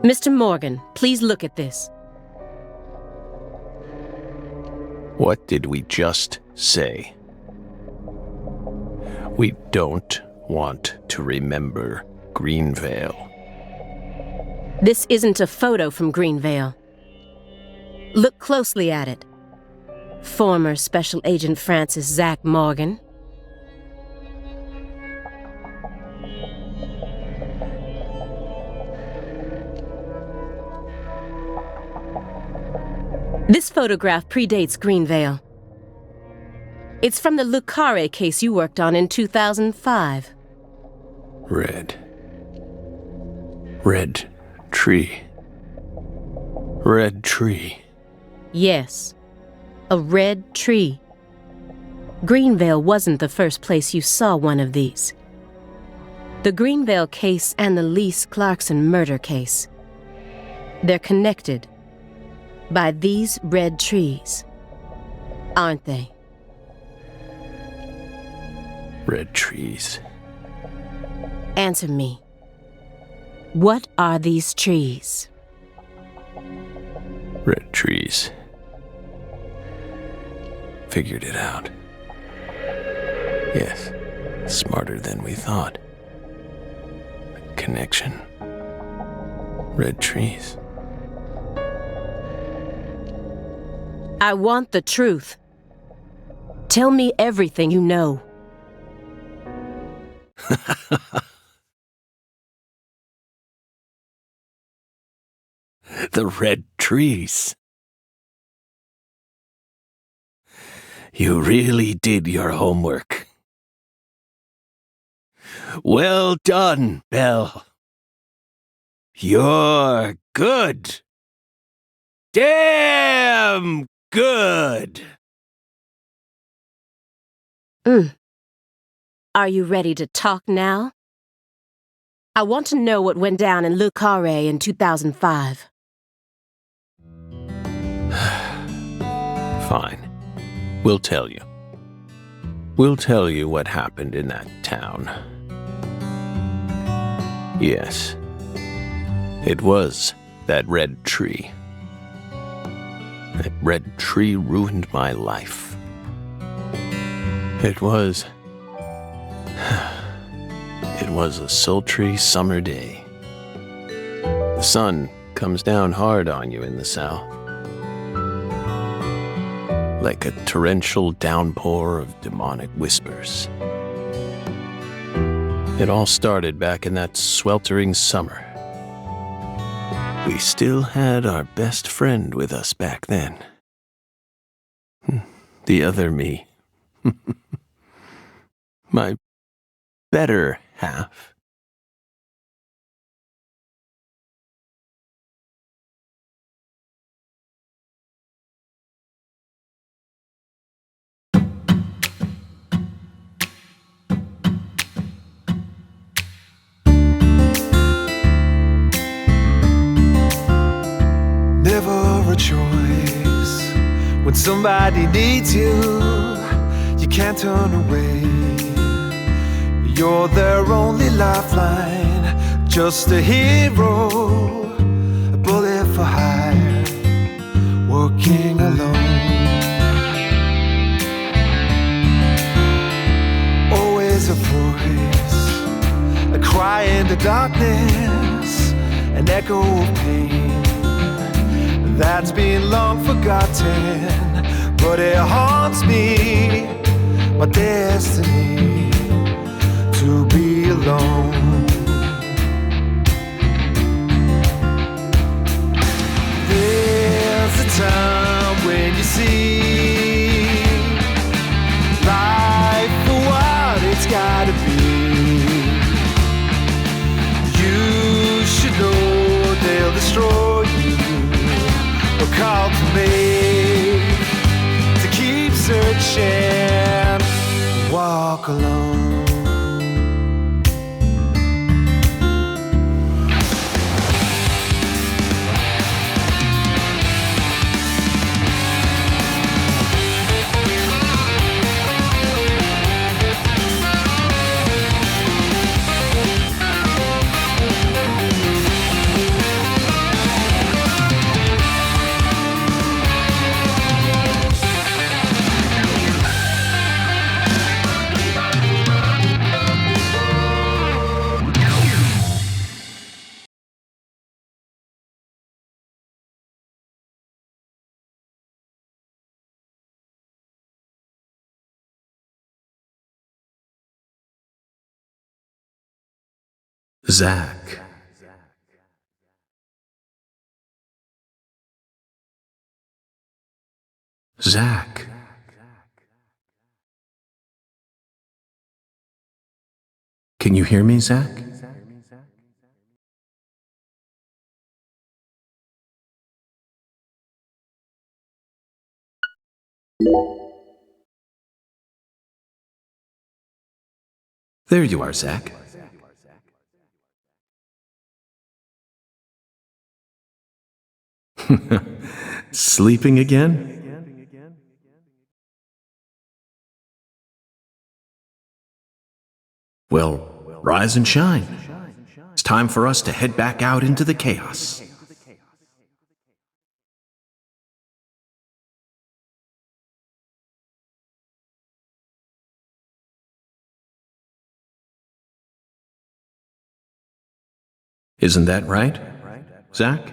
Mr. Morgan, please look at this. What did we just say? We don't want to remember Greenvale. This isn't a photo from Greenvale. Look closely at it. Former Special Agent Francis Zach Morgan. This photograph predates Greenvale. It's from the Carre case you worked on in 2005. Red tree. Red tree. Yes, a red tree. Greenvale wasn't the first place you saw one of these. The Greenvale case and the Lise Clarkson murder case. They're connected by these red trees, aren't they? Red trees. Answer me. What are these trees? Red trees. Figured it out. Yes, smarter than we thought. Connection. Red trees. I want the truth. Tell me everything you know. The red trees. You really did your homework. Well done, Belle. You're good. Damn good. Are you ready to talk now? I want to know what went down in Le Carre in 2005. Fine. We'll tell you. We'll tell you what happened in that town. Yes. It was that red tree. That red tree ruined my life. It was a sultry summer day. The sun comes down hard on you in the south. Like a torrential downpour of demonic whispers. It all started back in that sweltering summer. We still had our best friend with us back then. The other me. My better half. choice. When somebody needs you, you can't turn away. You're their only lifeline, just a hero, a bullet for hire, working alone. Always a voice, a cry in the darkness, an echo of pain that's been long forgotten, but it haunts me, my destiny to be alone. There's a time when you see life for what it's gotta be. You should know they'll destroy you. A call to make, to keep searching, walk alone. Zach. Zach. Can you hear me, Zach? There you are, Zach. Sleeping again? Well, rise and shine. It's time for us to head back out into the chaos. Isn't that right, Zach?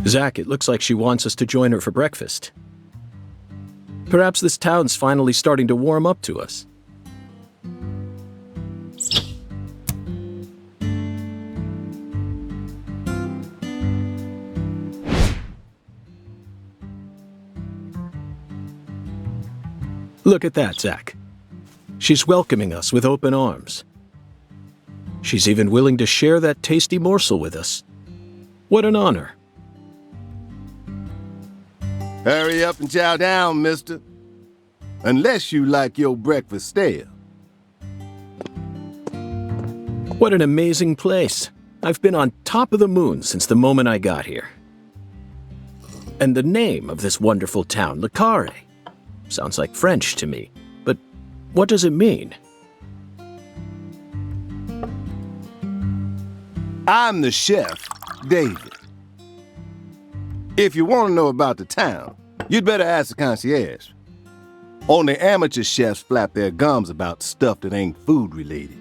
Zach, it looks like she wants us to join her for breakfast. Perhaps this town's finally starting to warm up to us. Look at that, Zach. She's welcoming us with open arms. She's even willing to share that tasty morsel with us. What an honor. Hurry up and chow down, mister. Unless you like your breakfast stale. What an amazing place. I've been on top of the moon since the moment I got here. And the name of this wonderful town, Carre, sounds like French to me. But what does it mean? I'm the chef, David. If you want to know about the town, you'd better ask the concierge. Only amateur chefs flap their gums about stuff that ain't food-related.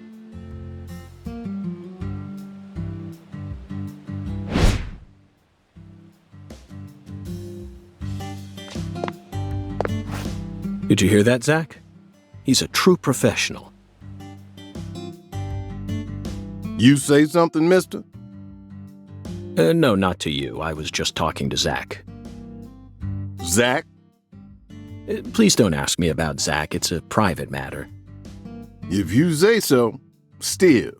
Did you hear that, Zach? He's a true professional. You say something, mister? No, not to you. I was just talking to Zach. Zach? Please don't ask me about Zach. It's a private matter. If you say so, still.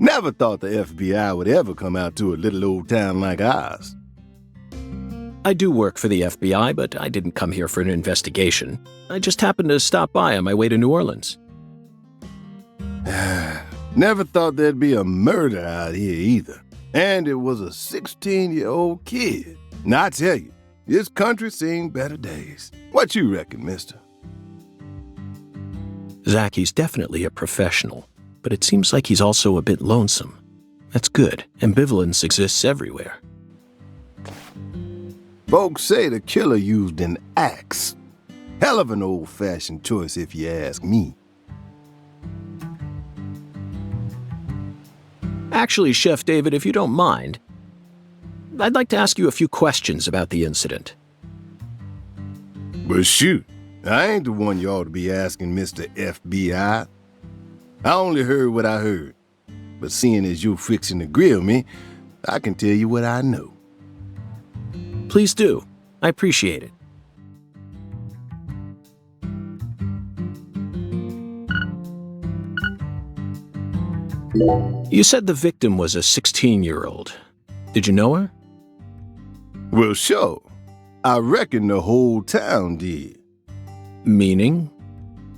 Never thought the FBI would ever come out to a little old town like ours. I do work for the FBI, but I didn't come here for an investigation. I just happened to stop by on my way to New Orleans. Never thought there'd be a murder out here either. And it was a 16-year-old kid. Now I tell you, this country's seen better days. What you reckon, mister? Zach, he's definitely a professional, but it seems like he's also a bit lonesome. That's good. Ambivalence exists everywhere. Folks say the killer used an axe. Hell of an old-fashioned choice if you ask me. Actually, Chef David, if you don't mind, I'd like to ask you a few questions about the incident. But shoot, I ain't the one you ought to be asking, Mr. FBI. I only heard what I heard. But seeing as you're fixing to grill me, I can tell you what I know. Please do. I appreciate it. You said the victim was a 16-year-old. Did you know her? Well, sure. I reckon the whole town did. Meaning?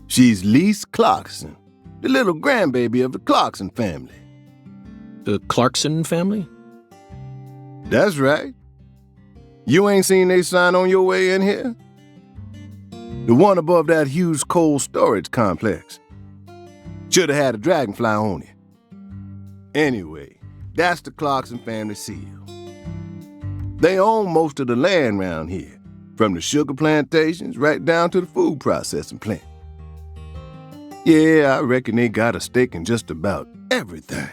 She's Lise Clarkson, the little grandbaby of the Clarkson family. The Clarkson family? That's right. You ain't seen they sign on your way in here? The one above that huge cold storage complex. Should have had a dragonfly on it. Anyway, that's the Clarkson family seal. They own most of the land around here, from the sugar plantations right down to the food processing plant. Yeah, I reckon they got a stake in just about everything.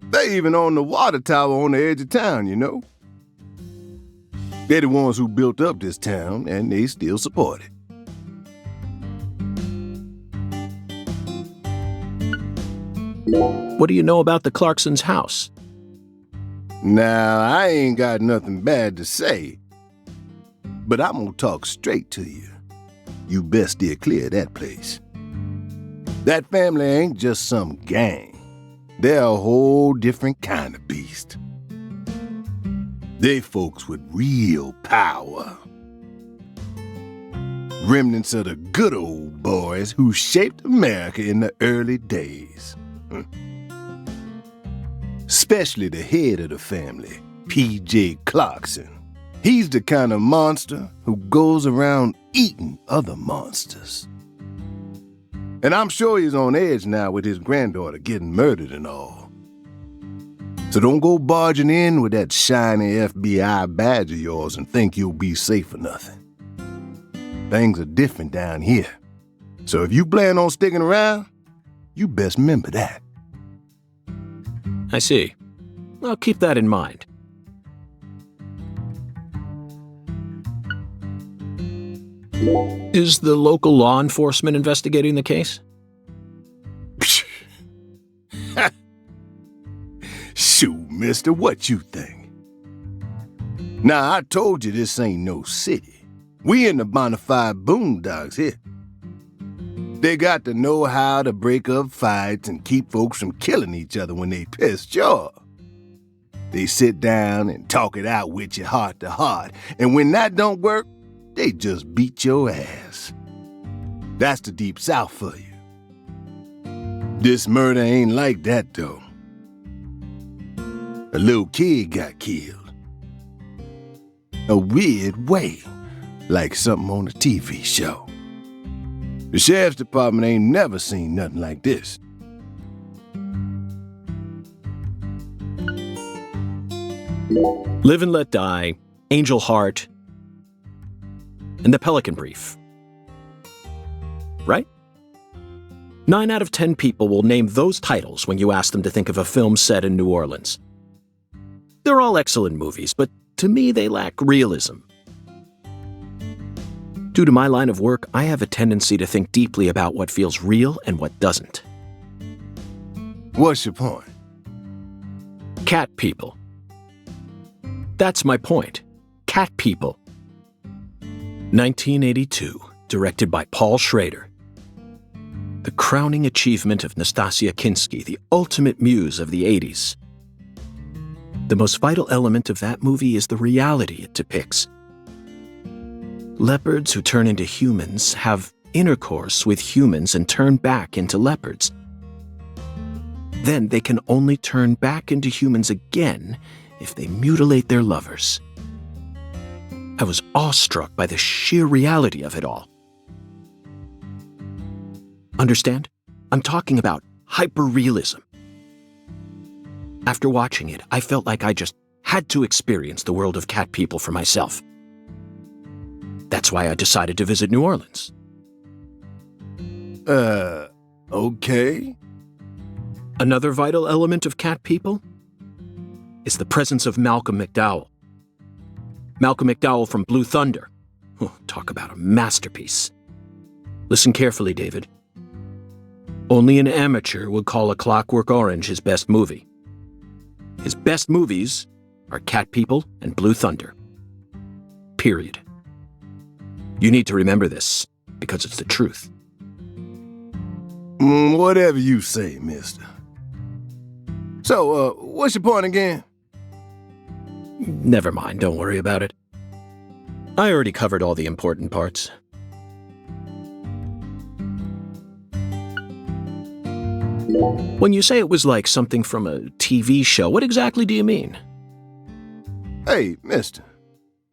They even own the water tower on the edge of town, you know. They're the ones who built up this town, and they still support it. What do you know about the Clarksons' house? Now, I ain't got nothing bad to say, but I'm gonna talk straight to you. You best steer clear of that place. That family ain't just some gang. They're a whole different kind of beast. They folks with real power. Remnants of the good old boys who shaped America in the early days. Especially the head of the family, P.J. Clarkson. He's the kind of monster who goes around eating other monsters. And I'm sure he's on edge now with his granddaughter getting murdered and all. So don't go barging in with that shiny FBI badge of yours and think you'll be safe for nothing. Things are different down here. So if you plan on sticking around, you best remember that. I see. I'll keep that in mind. Is the local law enforcement investigating the case? Shoot, mister, what you think? Now, I told you this ain't no city. We in the bonafide boondocks here. They got to know how to break up fights and keep folks from killing each other when they pissed you off. They sit down and talk it out with you heart to heart, and when that don't work, they just beat your ass. That's the Deep South for you. This murder ain't like that, though. A little kid got killed. A weird way, like something on a TV show. The sheriff's department ain't never seen nothing like this. Live and Let Die, Angel Heart, and The Pelican Brief. Right? 9 out of 10 people will name those titles when you ask them to think of a film set in New Orleans. They're all excellent movies, but to me they lack realism. Due to my line of work, I have a tendency to think deeply about what feels real and what doesn't. What's your point? Cat people. That's my point. Cat people. 1982, directed by Paul Schrader. The crowning achievement of Nastasia Kinski, the ultimate muse of the 80s. The most vital element of that movie is the reality it depicts. Leopards who turn into humans have intercourse with humans and turn back into leopards. Then they can only turn back into humans again if they mutilate their lovers. I was awestruck by the sheer reality of it all. Understand? I'm talking about hyper-realism. After watching it, I felt like I just had to experience the world of cat people for myself. That's why I decided to visit New Orleans. Okay. Another vital element of cat people is the presence of Malcolm McDowell. Malcolm McDowell from Blue Thunder. Oh, talk about a masterpiece. Listen carefully, David. Only an amateur would call A Clockwork Orange his best movie. His best movies are Cat People and Blue Thunder. Period. You need to remember this, because it's the truth. Whatever you say, mister. So, what's your point again? Never mind, don't worry about it. I already covered all the important parts. When you say it was like something from a TV show, what exactly do you mean? Hey, mister.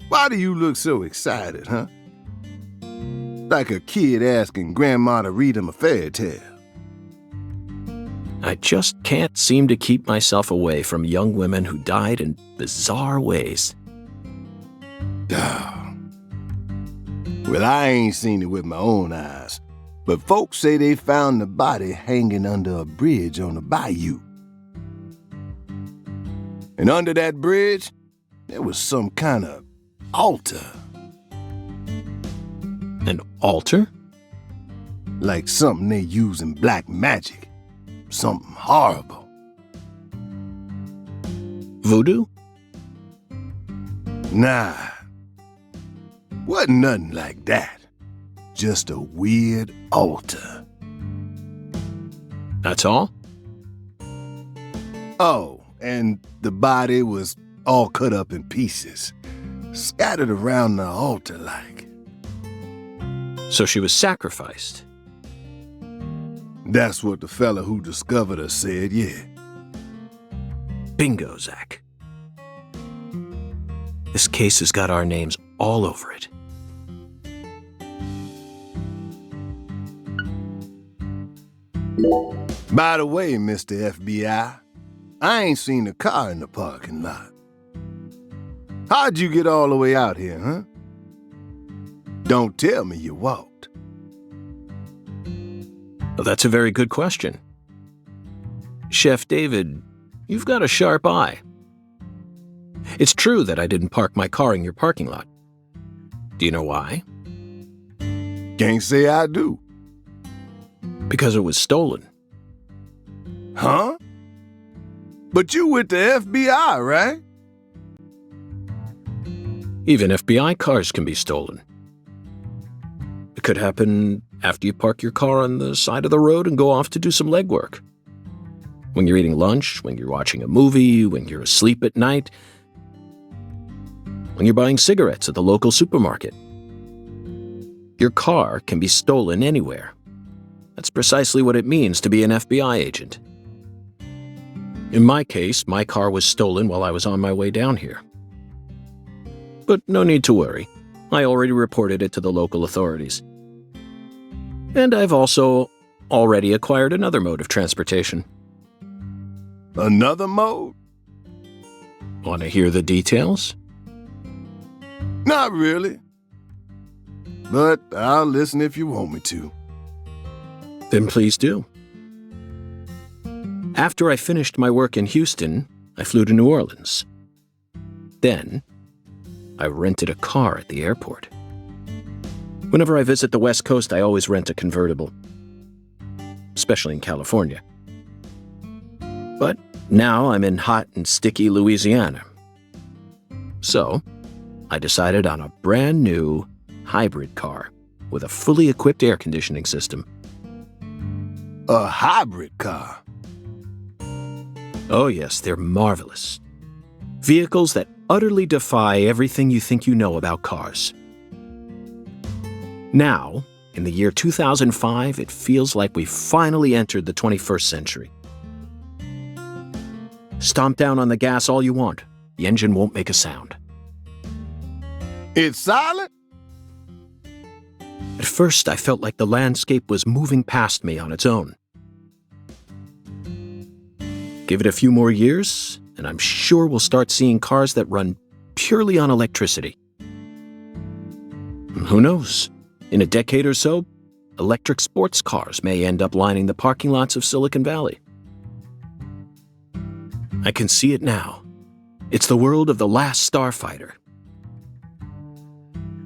Why do you look so excited, huh? Like a kid asking Grandma to read him a fairy tale. I just can't seem to keep myself away from young women who died in bizarre ways. Well, I ain't seen it with my own eyes, but folks say they found the body hanging under a bridge on the bayou. And under that bridge, there was some kind of altar. An altar? Like something they use in black magic. Something horrible. Voodoo? Nah. Wasn't nothing like that. Just a weird altar. That's all? Oh, and the body was all cut up in pieces, scattered around the altar like. So she was sacrificed. That's what the fella who discovered her said, yeah. Bingo, Zach. This case has got our names all over it. By the way, Mr. FBI, I ain't seen a car in the parking lot. How'd you get all the way out here, huh? Don't tell me you walked. Well, that's a very good question. Chef David, you've got a sharp eye. It's true that I didn't park my car in your parking lot. Do you know why? Can't say I do. Because it was stolen. Huh? But you with the FBI, right? Even FBI cars can be stolen. It could happen after you park your car on the side of the road and go off to do some legwork. When you're eating lunch, when you're watching a movie, when you're asleep at night, when you're buying cigarettes at the local supermarket. Your car can be stolen anywhere. That's precisely what it means to be an FBI agent. In my case, my car was stolen while I was on my way down here. But no need to worry. I already reported it to the local authorities. And I've also already acquired another mode of transportation. Another mode? Want to hear the details? Not really. But I'll listen if you want me to. Then please do. After I finished my work in Houston, I flew to New Orleans. Then, I rented a car at the airport. Whenever I visit the West Coast, I always rent a convertible, especially in California. But now I'm in hot and sticky Louisiana. So, I decided on a brand new hybrid car with a fully equipped air conditioning system. A hybrid car? Oh yes, they're marvelous. Vehicles that utterly defy everything you think you know about cars. Now, in the year 2005, it feels like we've finally entered the 21st century. Stomp down on the gas all you want. The engine won't make a sound. It's silent? At first, I felt like the landscape was moving past me on its own. Give it a few more years, and I'm sure we'll start seeing cars that run purely on electricity. Who knows? In a decade or so, electric sports cars may end up lining the parking lots of Silicon Valley. I can see it now. It's the world of The Last Starfighter.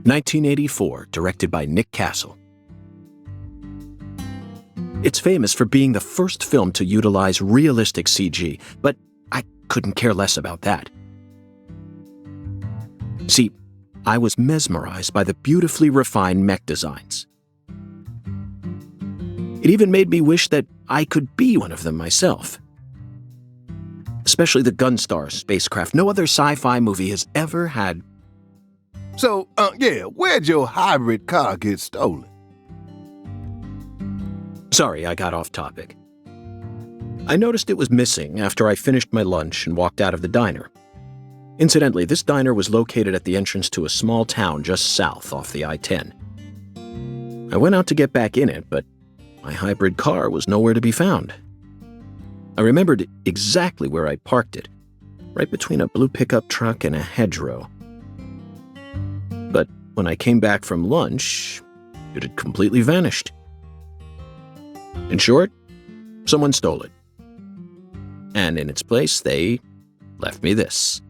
1984, directed by Nick Castle. It's famous for being the first film to utilize realistic CG, but I couldn't care less about that. See, I was mesmerized by the beautifully refined mech designs. It even made me wish that I could be one of them myself. Especially the Gunstar spacecraft. No other sci-fi movie has ever had. So, where'd your hybrid car get stolen? Sorry, I got off topic. I noticed it was missing after I finished my lunch and walked out of the diner. Incidentally, this diner was located at the entrance to a small town just south off the I-10. I went out to get back in it, but my hybrid car was nowhere to be found. I remembered exactly where I parked it, right between a blue pickup truck and a hedgerow. But when I came back from lunch, it had completely vanished. In short, someone stole it. And in its place, they left me this.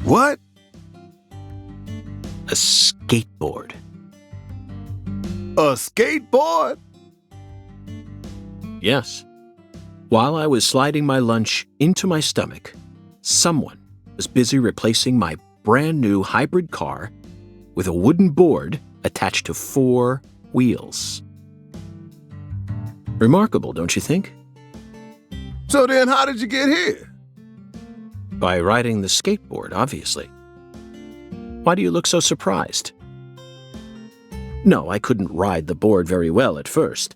What? A skateboard. A skateboard? Yes. While I was sliding my lunch into my stomach, someone was busy replacing my brand new hybrid car with a wooden board attached to 4 wheels. Remarkable, don't you think? So then how did you get here? By riding the skateboard, obviously. Why do you look so surprised? No, I couldn't ride the board very well at first.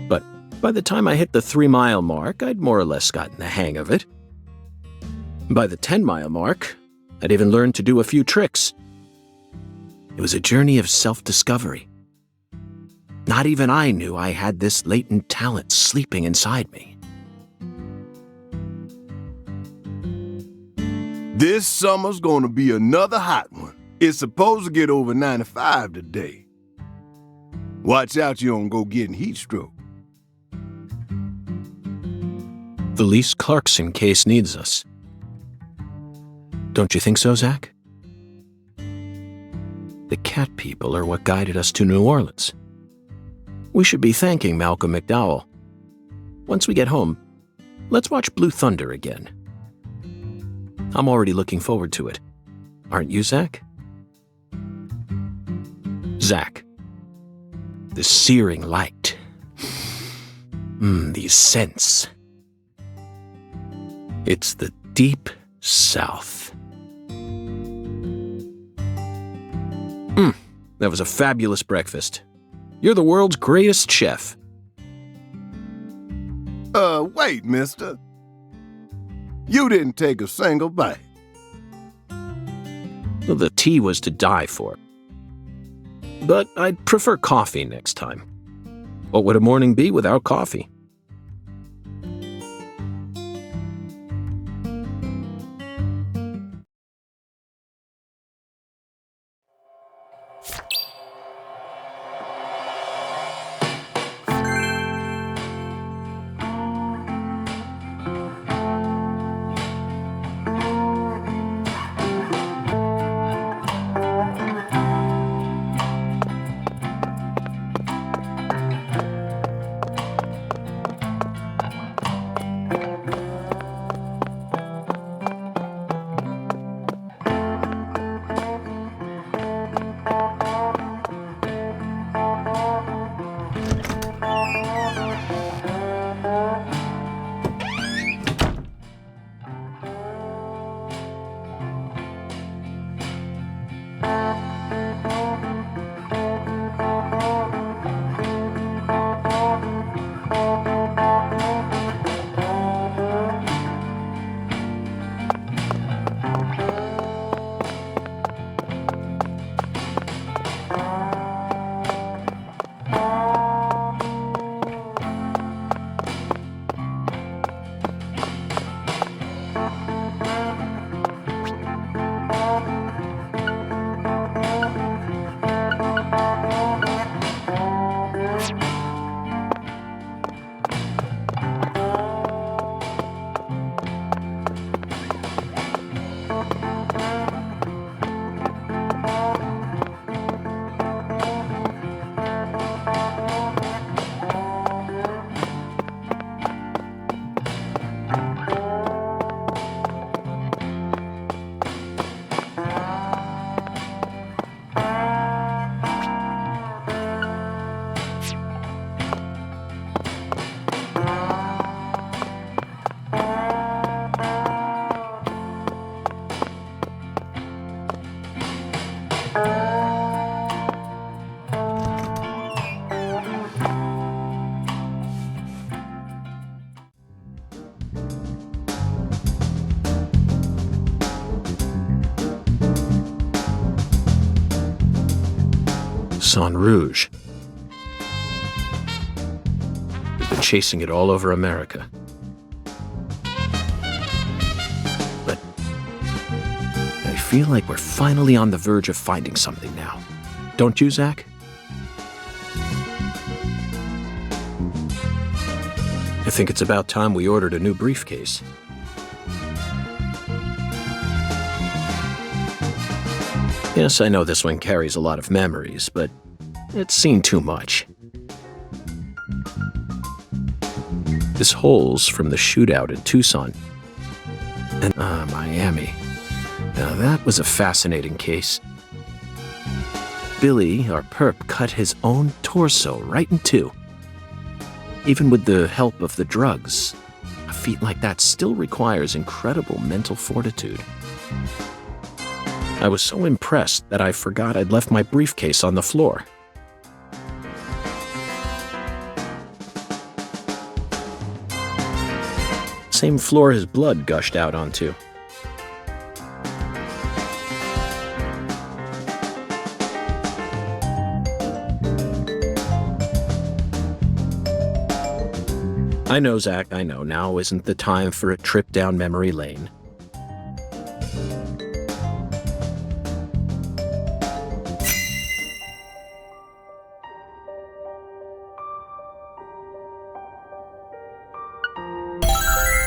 But by the time I hit the 3-mile mark, I'd more or less gotten the hang of it. By the 10-mile mark, I'd even learned to do a few tricks. It was a journey of self-discovery. Not even I knew I had this latent talent sleeping inside me. This summer's gonna be another hot one. It's supposed to get over 95 today. Watch out you don't go getting heat stroke. The Lise Clarkson case needs us. Don't you think so, Zach? The cat people are what guided us to New Orleans. We should be thanking Malcolm McDowell. Once we get home, let's watch Blue Thunder again. I'm already looking forward to it. Aren't you, Zach? Zach. The searing light. These scents. It's the deep South. That was a fabulous breakfast. You're the world's greatest chef. Wait, mister. You didn't take a single bite. Well, the tea was to die for. But I'd prefer coffee next time. What would a morning be without coffee? Sang Rouge. We've been chasing it all over America. But I feel like we're finally on the verge of finding something now. Don't you, Zach? I think it's about time we ordered a new briefcase. Yes, I know this one carries a lot of memories, but it's seen too much. This hole's from the shootout in Tucson. And, Miami. Now that was a fascinating case. Billy, our perp, cut his own torso right in two. Even with the help of the drugs, a feat like that still requires incredible mental fortitude. I was so impressed that I forgot I'd left my briefcase on the floor. Same floor his blood gushed out onto. I know, Zach, I know. Now isn't the time for a trip down memory lane.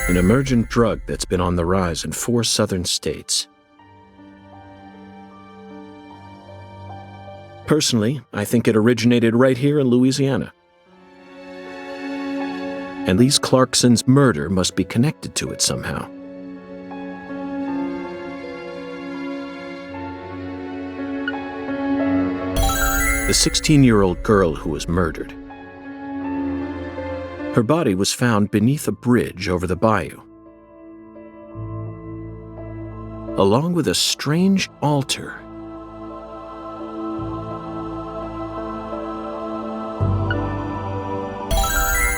An emergent drug that's been on the rise in 4 southern states. Personally, I think it originated right here in Louisiana. And Lee Clarkson's murder must be connected to it somehow. The 16-year-old girl who was murdered. Her body was found beneath a bridge over the bayou, along with a strange altar.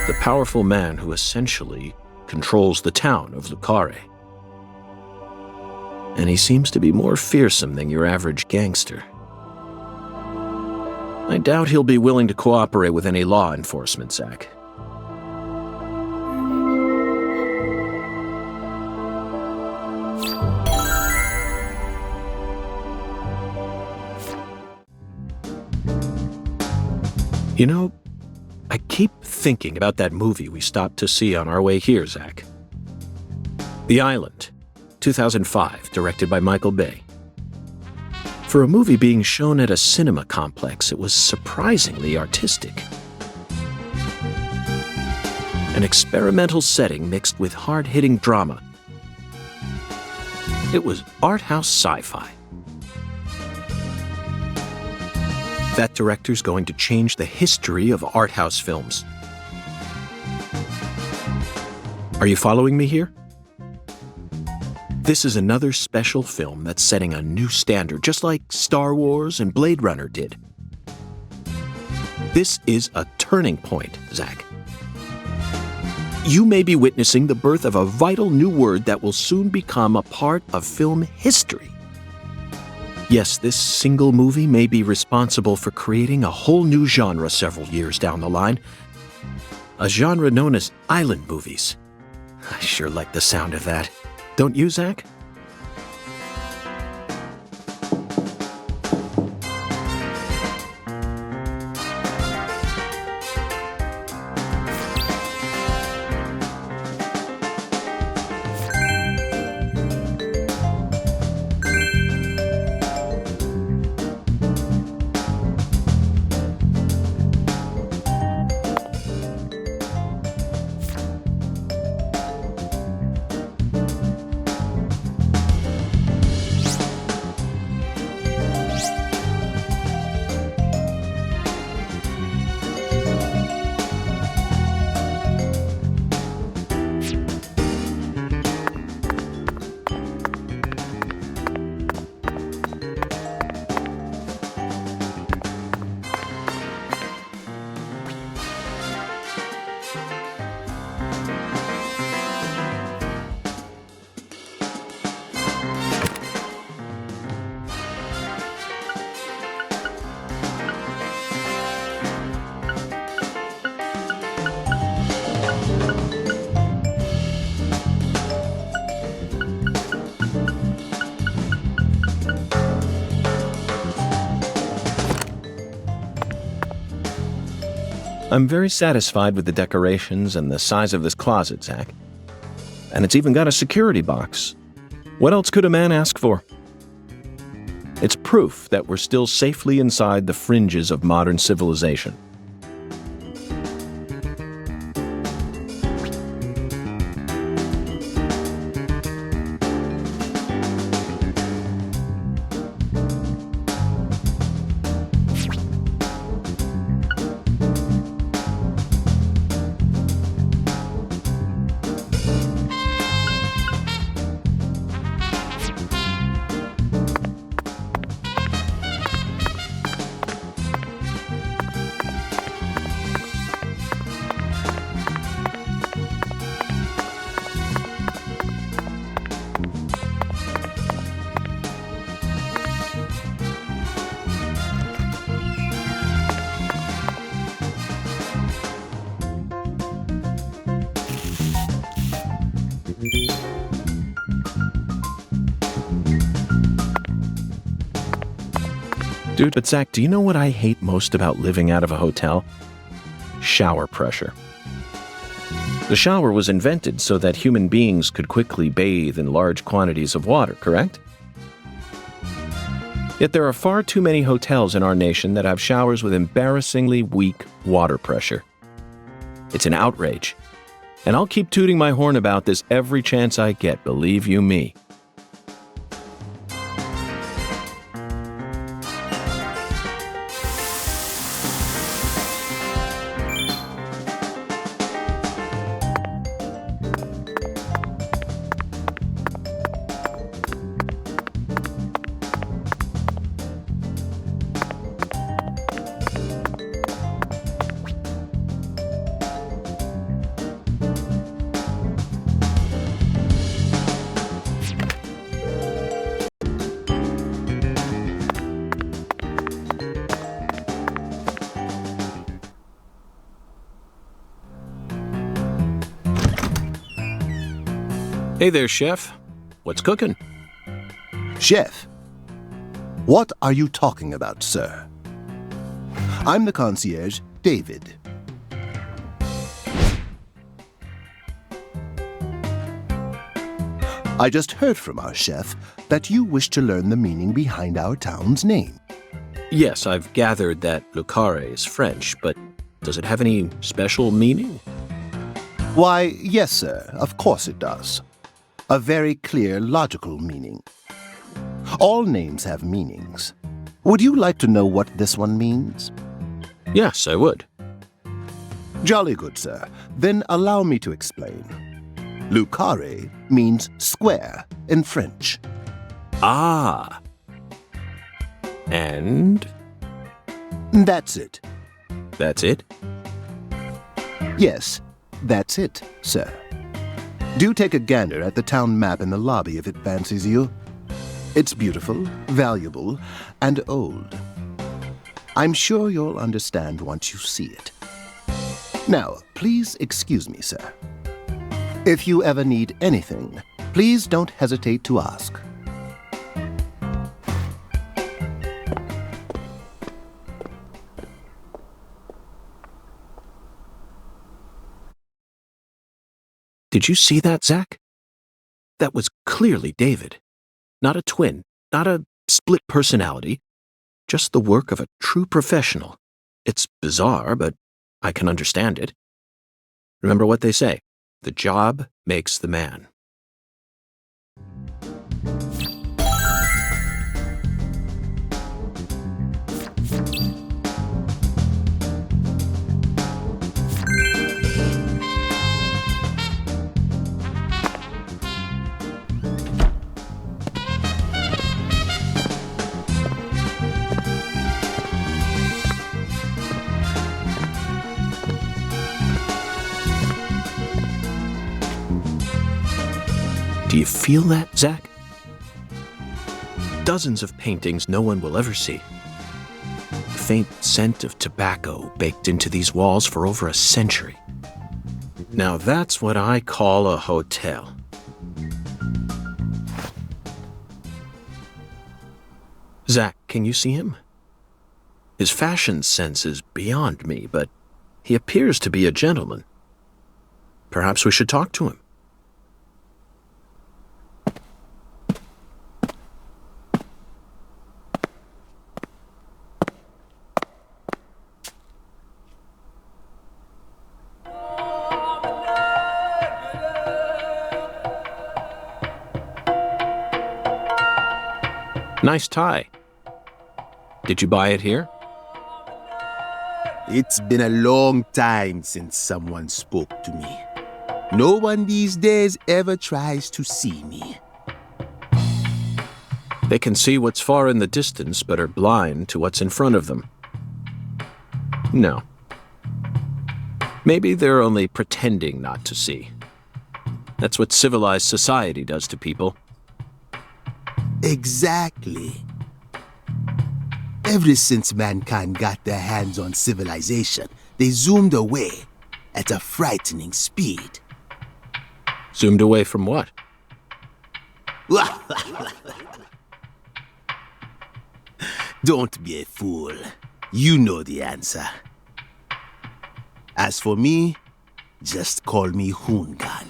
The powerful man who essentially controls the town of Carre. And he seems to be more fearsome than your average gangster. I doubt he'll be willing to cooperate with any law enforcement, Zach. You know, I keep thinking about that movie we stopped to see on our way here, Zach. The Island, 2005, directed by Michael Bay. For a movie being shown at a cinema complex, it was surprisingly artistic. An experimental setting mixed with hard-hitting drama. It was art house sci-fi. That director's going to change the history of art house films. Are you following me here? This is another special film that's setting a new standard, just like Star Wars and Blade Runner did. This is a turning point, Zach. You may be witnessing the birth of a vital new word that will soon become a part of film history. Yes, this single movie may be responsible for creating a whole new genre several years down the line. A genre known as island movies. I sure like the sound of that. Don't you, Zach? I'm very satisfied with the decorations and the size of this closet, Zach. And it's even got a security box. What else could a man ask for? It's proof that we're still safely inside the fringes of modern civilization. Dude, but Zach, do you know what I hate most about living out of a hotel? Shower pressure. The shower was invented so that human beings could quickly bathe in large quantities of water, correct? Yet there are far too many hotels in our nation that have showers with embarrassingly weak water pressure. It's an outrage. And I'll keep tooting my horn about this every chance I get, believe you me. Hey there, Chef. What's cooking? Chef, what are you talking about, sir? I'm the concierge, David. I just heard from our chef that you wish to learn the meaning behind our town's name. Yes, I've gathered that Le Carre is French, but does it have any special meaning? Why, yes, sir, of course it does. A very clear, logical meaning. All names have meanings. Would you like to know what this one means? Yes, I would. Jolly good, sir. Then allow me to explain. Le Carre means square in French. Ah. And? That's it. That's it? Yes, that's it, sir. Do take a gander at the town map in the lobby if it fancies you. It's beautiful, valuable, and old. I'm sure you'll understand once you see it. Now, please excuse me, sir. If you ever need anything, please don't hesitate to ask. Did you see that, Zach? That was clearly David. Not a twin, not a split personality, just the work of a true professional. It's bizarre, but I can understand it. Remember what they say, the job makes the man. Do you feel that, Zach? Dozens of paintings no one will ever see. The faint scent of tobacco baked into these walls for over a century. Now that's what I call a hotel. Zach, can you see him? His fashion sense is beyond me, but He appears to be a gentleman. Perhaps we should talk to him. Nice tie. Did you buy it here? It's been a long time since someone spoke to me. No one these days ever tries to see me. They can see what's far in the distance, but are blind to what's in front of them. No. Maybe they're only pretending not to see. That's what civilized society does to people. Exactly. Ever since mankind got their hands on civilization, they zoomed away at a frightening speed. Zoomed away from what? Don't be a fool. You know the answer. As for me, just call me Hoongan.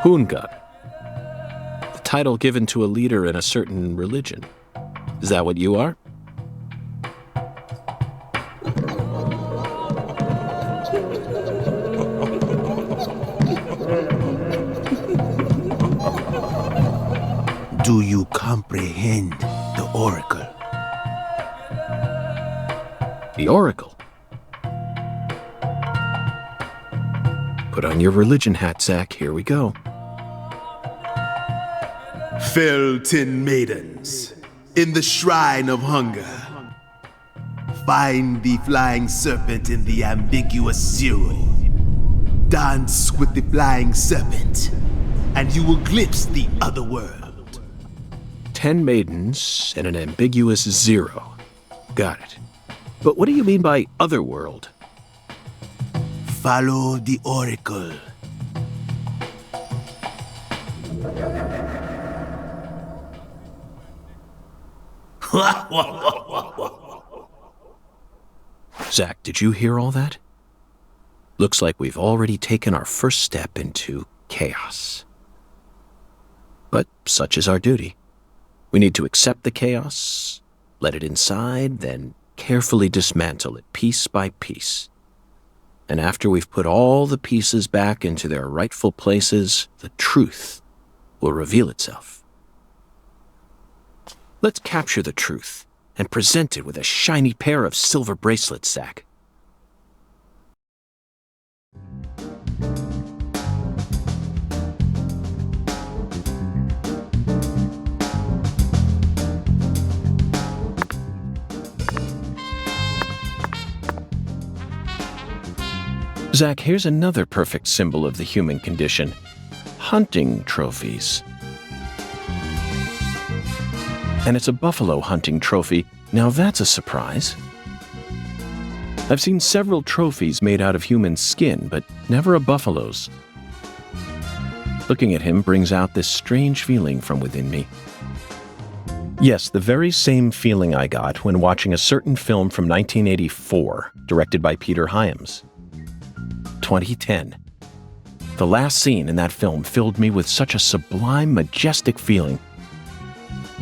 Hoongan. The title given to a leader in a certain religion. Is that what you are? Do you comprehend the Oracle? The Oracle? Put on your religion hat, Zach. Here we go. Fell 10 maidens in the shrine of hunger. Find the flying serpent in the ambiguous zero. Dance with the flying serpent, and you will glimpse the other world. 10 maidens and an ambiguous zero. Got it. But what do you mean by other world? Follow the Oracle. Zach, did you hear all that? Looks like we've already taken our first step into chaos. But such is our duty. We need to accept the chaos, let it inside, then carefully dismantle it piece by piece. And after we've put all the pieces back into their rightful places, the truth will reveal itself. Let's capture the truth and present it with a shiny pair of silver bracelets, Zach. Zach, here's another perfect symbol of the human condition. Hunting trophies. And it's a buffalo hunting trophy. Now that's a surprise. I've seen several trophies made out of human skin, but never a buffalo's. Looking at him brings out this strange feeling from within me. Yes, the very same feeling I got when watching a certain film from 1984, directed by Peter Hyams. 2010. The last scene in that film filled me with such a sublime, majestic feeling.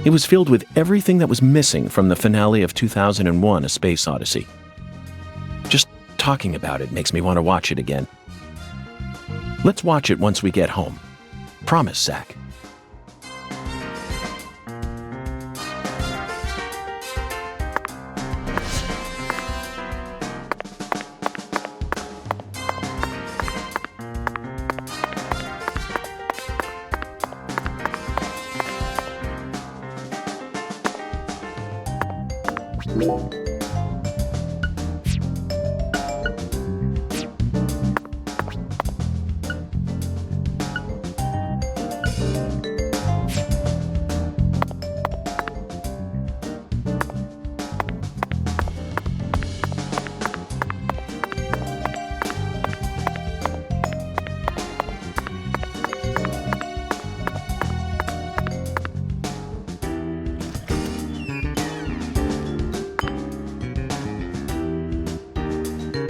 It was filled with everything that was missing from the finale of 2001: A Space Odyssey. Just talking about it makes me want to watch it again. Let's watch it once we get home. Promise, Zach.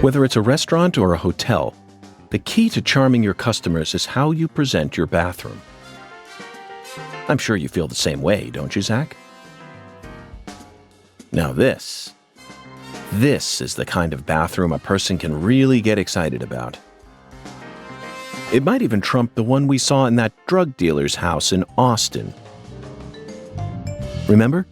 Whether it's a restaurant or a hotel, the key to charming your customers is how you present your bathroom. I'm sure you feel the same way, don't you, Zach? Now this is the kind of bathroom a person can really get excited about. It might even trump the one we saw in that drug dealer's house in Austin. Remember?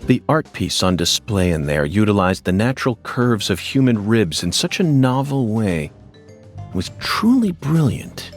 The art piece on display in there utilized the natural curves of human ribs in such a novel way. It was truly brilliant.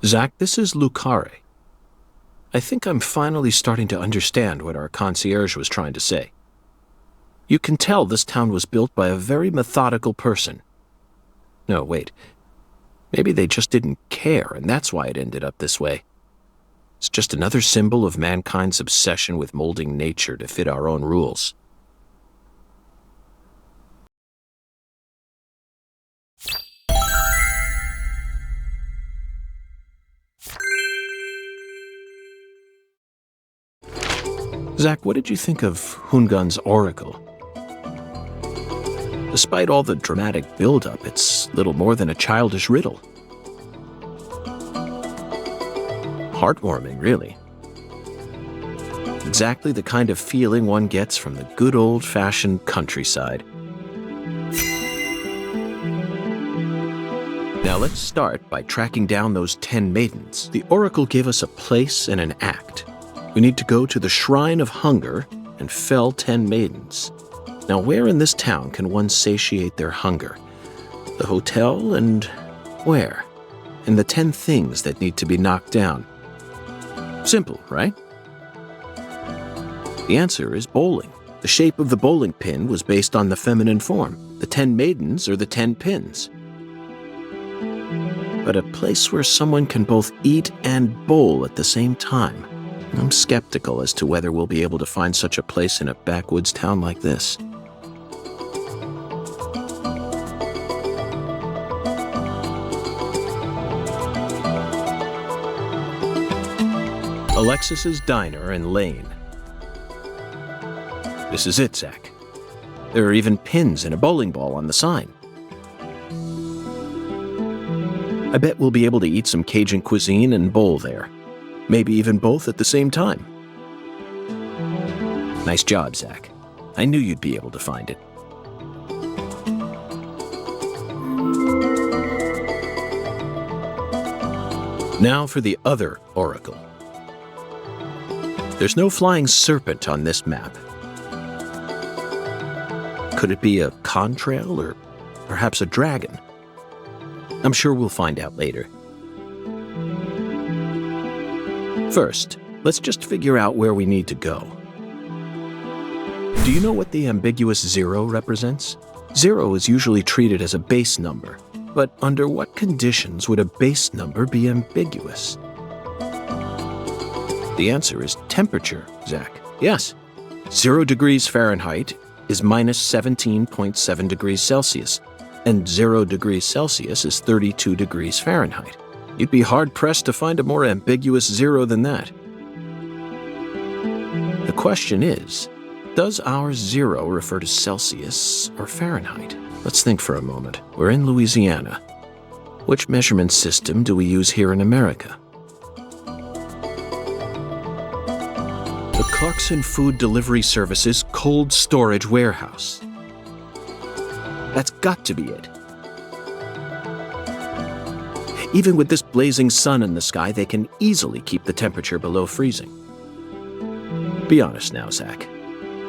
Zach, this is Carre. I think I'm finally starting to understand what our concierge was trying to say. You can tell this town was built by a very methodical person. No, wait. Maybe they just didn't care, and that's why it ended up this way. It's just another symbol of mankind's obsession with molding nature to fit our own rules. Zach, what did you think of Hungun's oracle? Despite all the dramatic build-up, it's little more than a childish riddle. Heartwarming, really. Exactly the kind of feeling one gets from the good old-fashioned countryside. Now let's start by tracking down those 10 maidens. The oracle gave us a place and an act. We need to go to the Shrine of Hunger and fell 10 maidens. Now, where in this town can one satiate their hunger? The hotel and where? And the 10 things that need to be knocked down. Simple, right? The answer is bowling. The shape of the bowling pin was based on the feminine form. The 10 maidens are the 10 pins. But a place where someone can both eat and bowl at the same time. I'm skeptical as to whether we'll be able to find such a place in a backwoods town like this. Alexis's Diner and Lane. This is it, Zach. There are even pins and a bowling ball on the sign. I bet we'll be able to eat some Cajun cuisine and bowl there. Maybe even both at the same time. Nice job, Zach. I knew you'd be able to find it. Now for the other oracle. There's no flying serpent on this map. Could it be a contrail or perhaps a dragon? I'm sure we'll find out later. First, let's just figure out where we need to go. Do you know what the ambiguous 0 represents? 0 is usually treated as a base number, but under what conditions would a base number be ambiguous? The answer is temperature, Zach. Yes, 0 degrees Fahrenheit is minus 17.7 degrees Celsius, and 0 degrees Celsius is 32 degrees Fahrenheit. You'd be hard-pressed to find a more ambiguous 0 than that. The question is, does our 0 refer to Celsius or Fahrenheit? Let's think for a moment. We're in Louisiana. Which measurement system do we use here in America? The Clarkson Food Delivery Services Cold Storage Warehouse. That's got to be it. Even with this blazing sun in the sky, they can easily keep the temperature below freezing. Be honest now, Zach.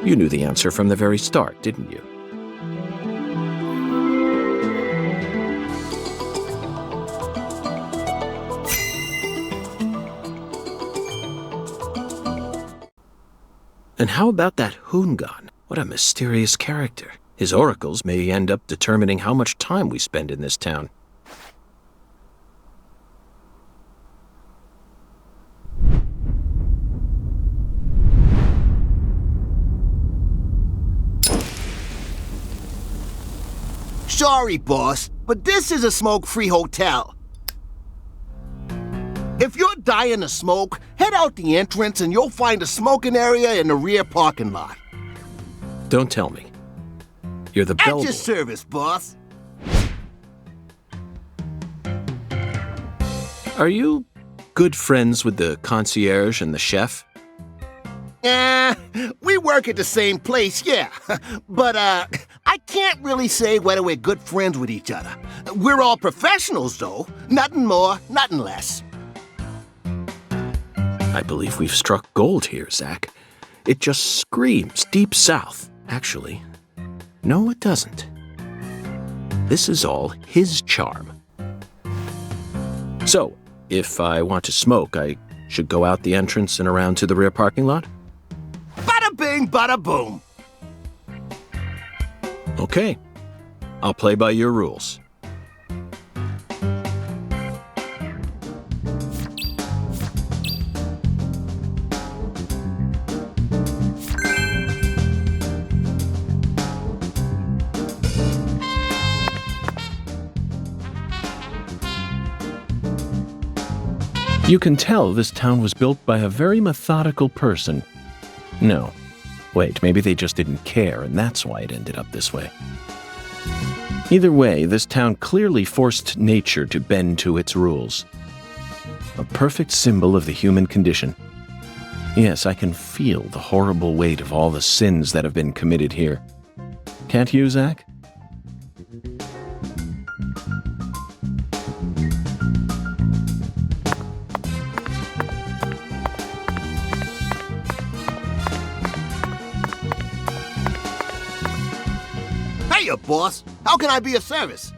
You knew the answer from the very start, didn't you? And how about that Hoongan? What a mysterious character. His oracles may end up determining how much time we spend in this town. Sorry, boss, but this is a smoke-free hotel. If you're dying to smoke, head out the entrance and you'll find a smoking area in the rear parking lot. Don't tell me. You're the At bellboy. your service, boss. Are you good friends with the concierge and the chef? We work at the same place, yeah. But, I can't really say whether we're good friends with each other. We're all professionals, though. Nothing more, nothing less. I believe we've struck gold here, Zach. It just screams Deep South, actually. No, it doesn't. This is all his charm. So, if I want to smoke, I should go out the entrance and around to the rear parking lot? Bada bing, bada boom. Okay. I'll play by your rules. You can tell this town was built by a very methodical person. No. Wait, maybe they just didn't care, and that's why it ended up this way. Either way, this town clearly forced nature to bend to its rules. A perfect symbol of the human condition. Yes, I can feel the horrible weight of all the sins that have been committed here. Can't you, Zach? Hiya, boss. How can I be of service?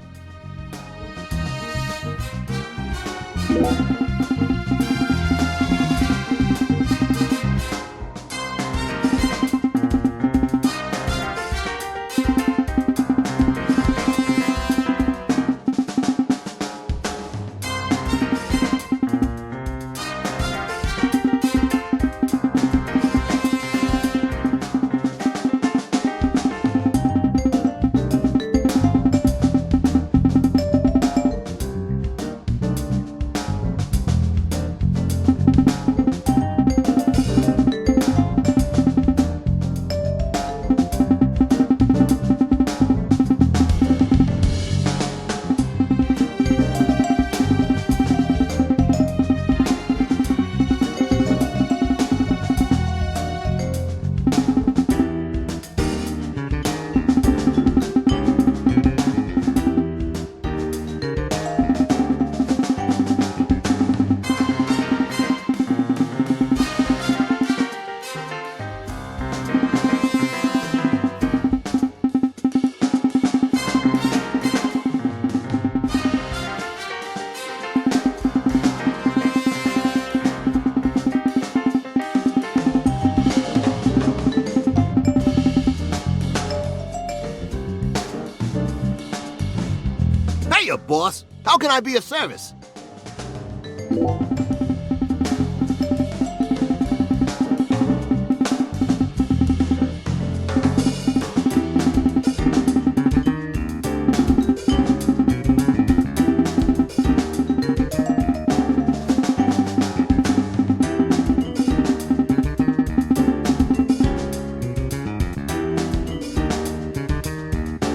Hiya, boss. How can I be of service?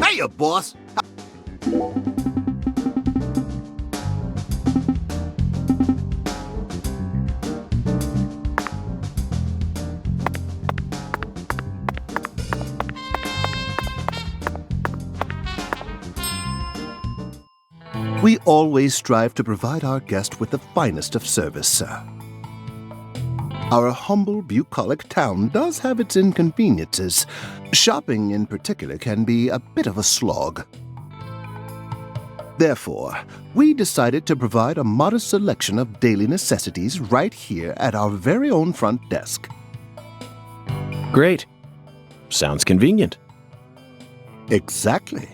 Hiya, boss. We always strive to provide our guest with the finest of service, sir. Our humble, bucolic town does have its inconveniences. Shopping, in particular, can be a bit of a slog. Therefore, we decided to provide a modest selection of daily necessities right here at our very own front desk. Great. Sounds convenient. Exactly.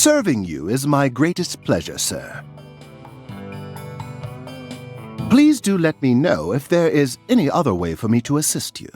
Serving you is my greatest pleasure, sir. Please do let me know if there is any other way for me to assist you.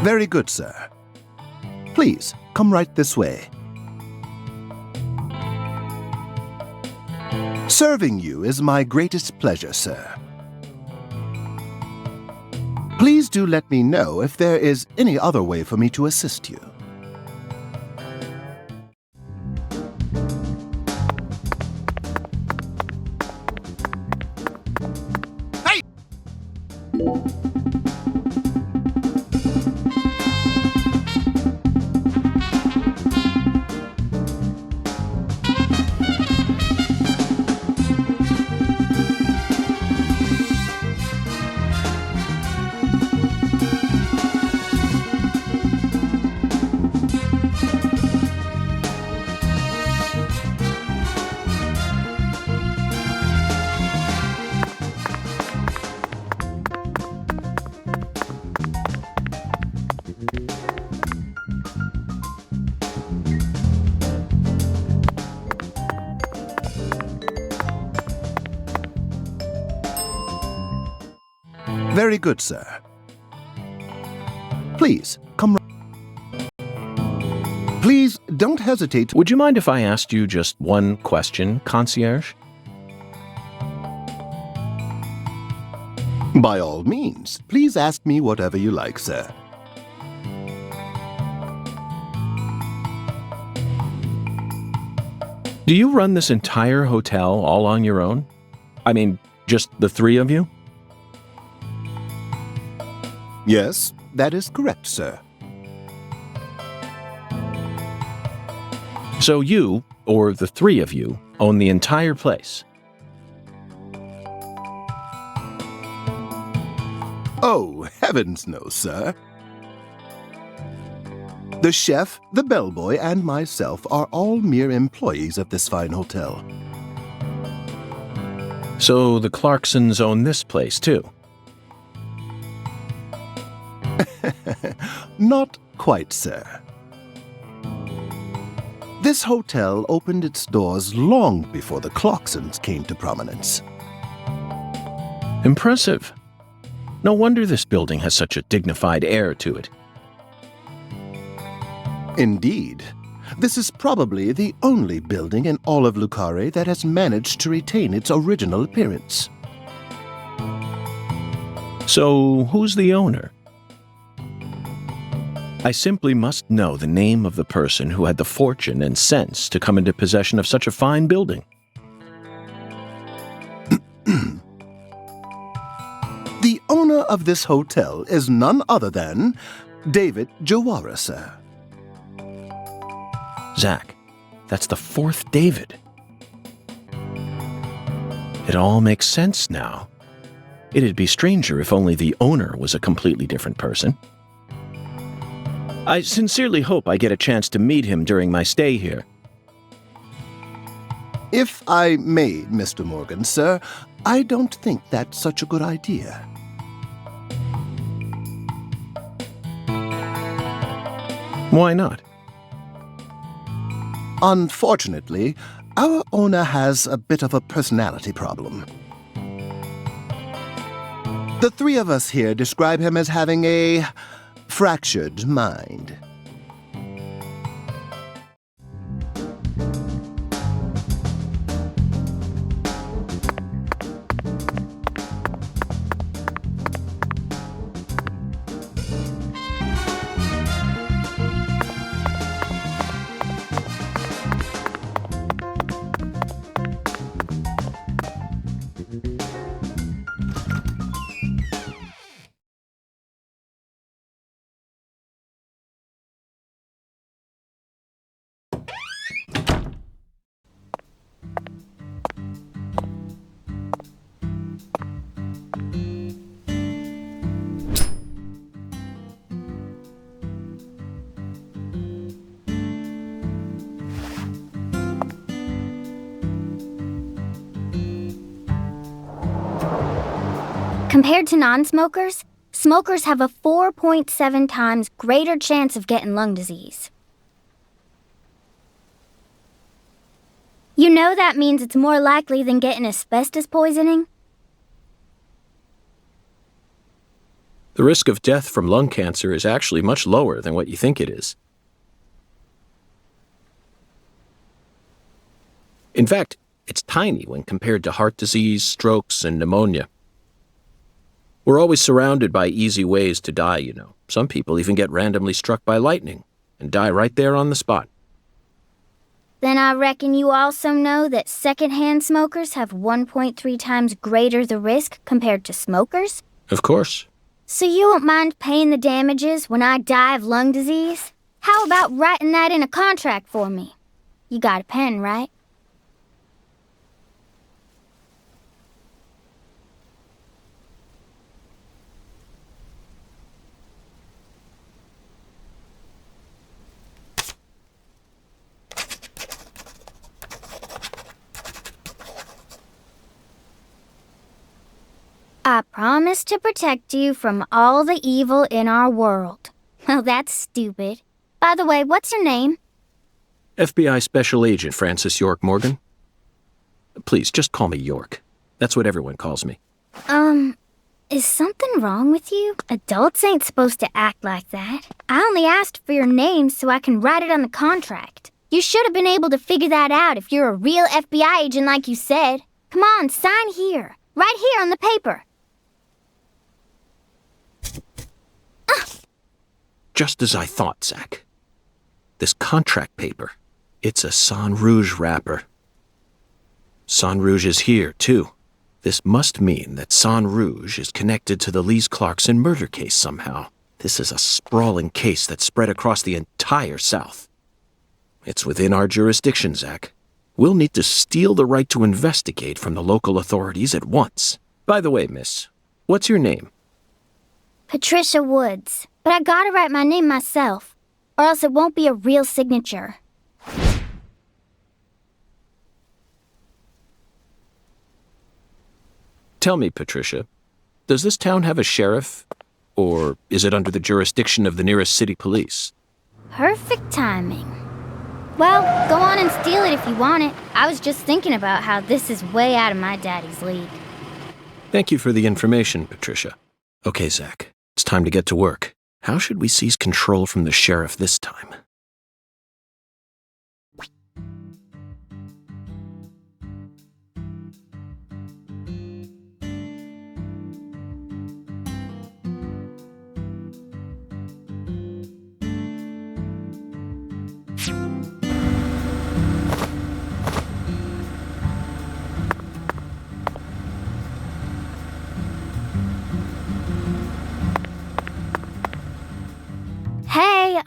Very good, sir. Please, come right this way. Serving you is my greatest pleasure, sir. Please do let me know if there is any other way for me to assist you. Hey! Very good, sir. Please, come Please don't hesitate. Would you mind if I asked you just one question, concierge? By all means, please ask me whatever you like, sir. Do you run this entire hotel all on your own? I mean, just the three of you? Yes, that is correct, sir. So you, or the three of you, own the entire place? Oh, heavens no, sir. The chef, the bellboy, and myself are all mere employees of this fine hotel. So the Clarksons own this place, too? Not quite, sir. This hotel opened its doors long before the Clarksons came to prominence. Impressive. No wonder this building has such a dignified air to it. Indeed. This is probably the only building in all of Carre that has managed to retain its original appearance. So, who's the owner? I simply must know the name of the person who had the fortune and sense to come into possession of such a fine building. The owner of this hotel is none other than David Jawara, sir. Zach, that's the fourth David. It all makes sense now. It'd be stranger if only the owner was a completely different person. I sincerely hope I get a chance to meet him during my stay here. If I may, Mr. Morgan, sir, I don't think that's such a good idea. Why not? Unfortunately, our owner has a bit of a personality problem. The three of us here describe him as having a fractured mind. Compared to non-smokers, smokers have a 4.7 times greater chance of getting lung disease. You know that means it's more likely than getting asbestos poisoning? The risk of death from lung cancer is actually much lower than what you think it is. In fact, it's tiny when compared to heart disease, strokes, and pneumonia. We're always surrounded by easy ways to die, you know. Some people even get randomly struck by lightning and die right there on the spot. Then I reckon you also know that secondhand smokers have 1.3 times greater the risk compared to smokers? Of course. So you won't mind paying the damages when I die of lung disease? How about writing that in a contract for me? You got a pen, right? I promise to protect you from all the evil in our world. Well, that's stupid. By the way, what's your name? FBI Special Agent Francis York Morgan. Please, just call me York. That's what everyone calls me. Is something wrong with you? Adults ain't supposed to act like that. I only asked for your name so I can write it on the contract. You should have been able to figure that out if you're a real FBI agent like you said. Come on, sign here. Right here on the paper. Just as I thought, Zach. This contract paper, it's a Sang Rouge wrapper. Sang Rouge is here, too. This must mean that Sang Rouge is connected to the Lise Clarkson murder case somehow. This is a sprawling case that spread across the entire South. It's within our jurisdiction, Zach. We'll need to steal the right to investigate from the local authorities at once. By the way, miss, what's your name? Patricia Woods. But I gotta write my name myself, or else it won't be a real signature. Tell me, Patricia, does this town have a sheriff, or is it under the jurisdiction of the nearest city police? Perfect timing. Well, go on and steal it if you want it. I was just thinking about how this is way out of my daddy's league. Thank you for the information, Patricia. Okay, Zach, it's time to get to work. How should we seize control from the sheriff this time? Hey,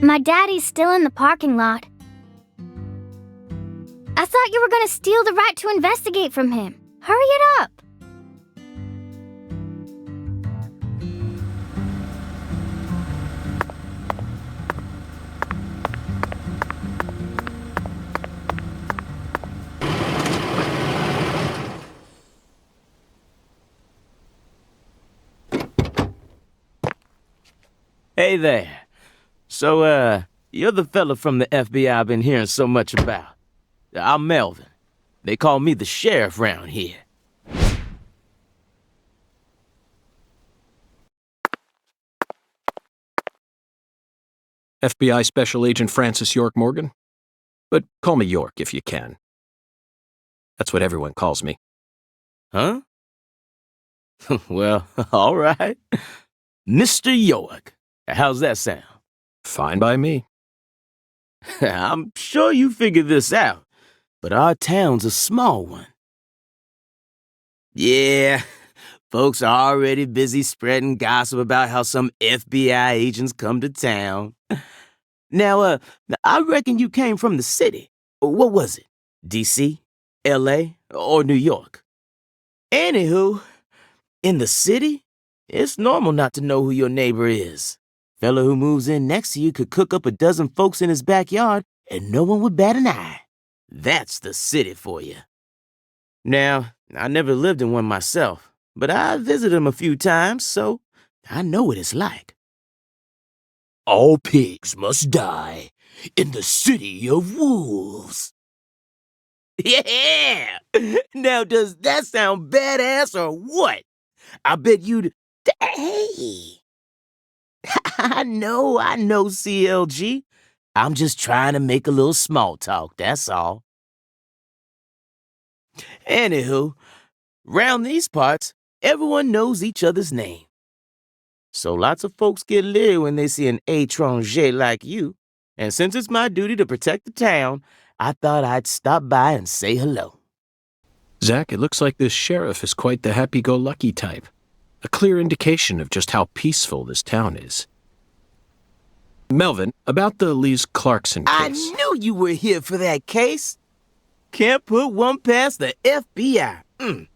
my daddy's still in the parking lot. I thought you were gonna steal the right to investigate from him. Hurry it up. Hey there. So, you're the fella from the FBI I've been hearing so much about. I'm Melvin. They call me the sheriff round here. FBI Special Agent Francis York Morgan? But call me York if you can. That's what everyone calls me. Huh? Well, all right. Mr. York. How's that sound? Fine by me. I'm sure you figured this out, but our town's a small one. Yeah, folks are already busy spreading gossip about how some FBI agents come to town. Now, I reckon you came from the city. What was it? D.C., L.A., or New York? Anywho, in the city, it's normal not to know who your neighbor is. Fella who moves in next to you could cook up a dozen folks in his backyard and no one would bat an eye. That's the city for you. Now, I never lived in one myself, but I visited them a few times, so I know what it's like. All pigs must die in the city of wolves. Yeah! Now, does that sound badass or what? I bet you'd... Hey! I know, CLG. I'm just trying to make a little small talk, that's all. Anywho, round these parts, everyone knows each other's name. So lots of folks get leery when they see an étranger like you. And since it's my duty to protect the town, I thought I'd stop by and say hello. Zach, it looks like this sheriff is quite the happy-go-lucky type. A clear indication of just how peaceful this town is. Melvin, about the Lise Clarkson case. I knew you were here for that case. Can't put one past the FBI.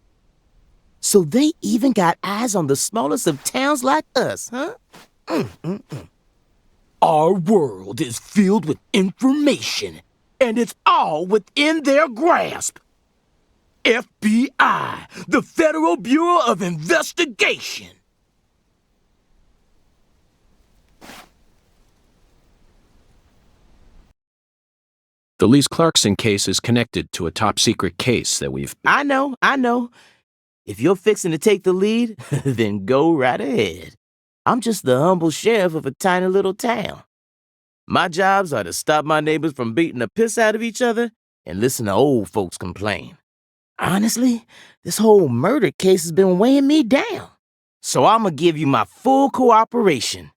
So they even got eyes on the smallest of towns like us, huh? Our world is filled with information, and it's all within their grasp. FBI, the Federal Bureau of Investigation. The Lise Clarkson case is connected to a top-secret case that we've... I know. If you're fixing to take the lead, then go right ahead. I'm just the humble sheriff of a tiny little town. My jobs are to stop my neighbors from beating the piss out of each other and listen to old folks complain. Honestly, this whole murder case has been weighing me down. So I'm gonna give you my full cooperation,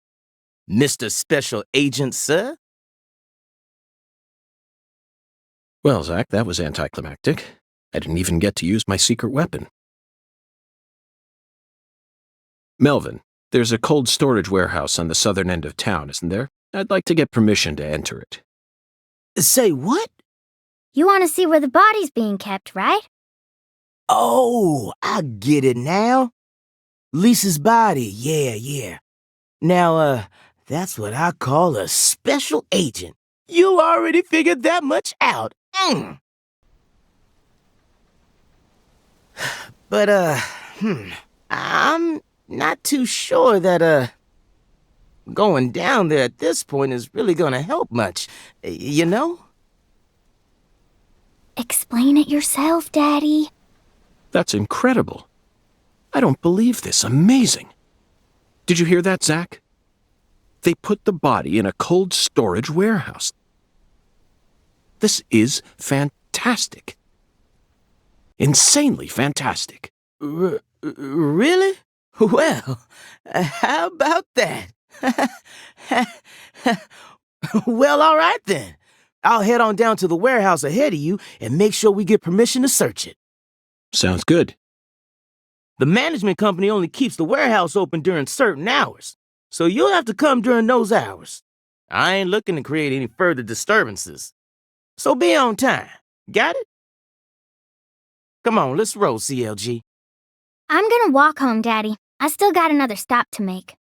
Mr. Special Agent, sir. Well, Zach, that was anticlimactic. I didn't even get to use my secret weapon. Melvin, there's a cold storage warehouse on the southern end of town, isn't there? I'd like to get permission to enter it. Say what? You want to see where the body's being kept, right? Oh, I get it now. Lisa's body, yeah. Now, that's what I call a special agent. You already figured that much out. But, I'm not too sure that, going down there at this point is really gonna help much, you know? Explain it yourself, Daddy. That's incredible. I don't believe this. Amazing. Did you hear that, Zach? They put the body in a cold storage warehouse. This is fantastic. Insanely fantastic. Really? Well, how about that? Well, all right then. I'll head on down to the warehouse ahead of you and make sure we get permission to search it. Sounds good. The management company only keeps the warehouse open during certain hours, so you'll have to come during those hours. I ain't looking to create any further disturbances. So be on time. Got it? Come on, let's roll, CLG. I'm gonna walk home, Daddy. I still got another stop to make.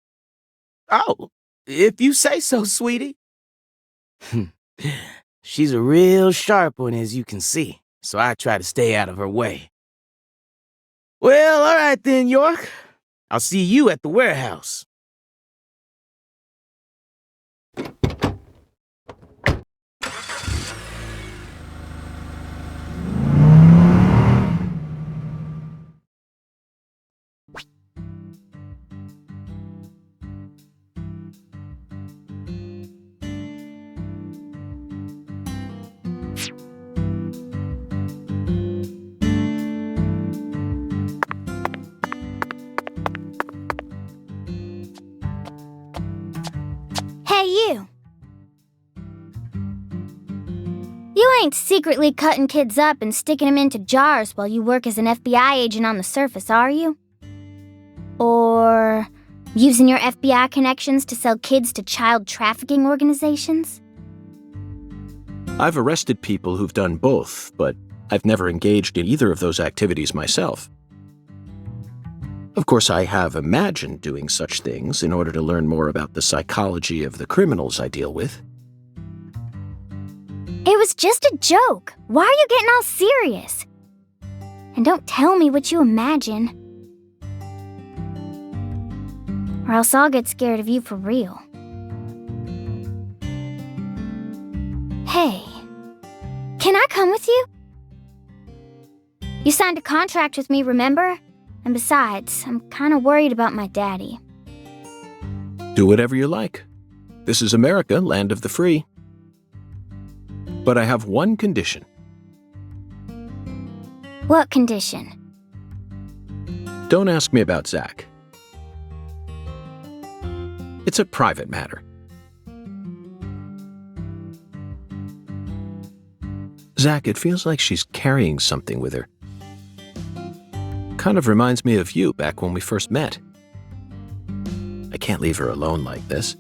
Oh, if you say so, sweetie. She's a real sharp one, as you can see, so I try to stay out of her way. Well, all right then, York. I'll see you at the warehouse. Hey, you. You ain't secretly cutting kids up and sticking them into jars while you work as an FBI agent on the surface, are you? Or using your FBI connections to sell kids to child trafficking organizations? I've arrested people who've done both, but I've never engaged in either of those activities myself. Of course, I have imagined doing such things in order to learn more about the psychology of the criminals I deal with. It was just a joke. Why are you getting all serious? And don't tell me what you imagine. Or else I'll get scared of you for real. Hey, can I come with you? You signed a contract with me, remember? And besides, I'm kind of worried about my daddy. Do whatever you like. This is America, land of the free. But I have one condition. What condition? Don't ask me about Zach. It's a private matter. Zach, it feels like she's carrying something with her. Kind of reminds me of you back when we first met. I can't leave her alone like this.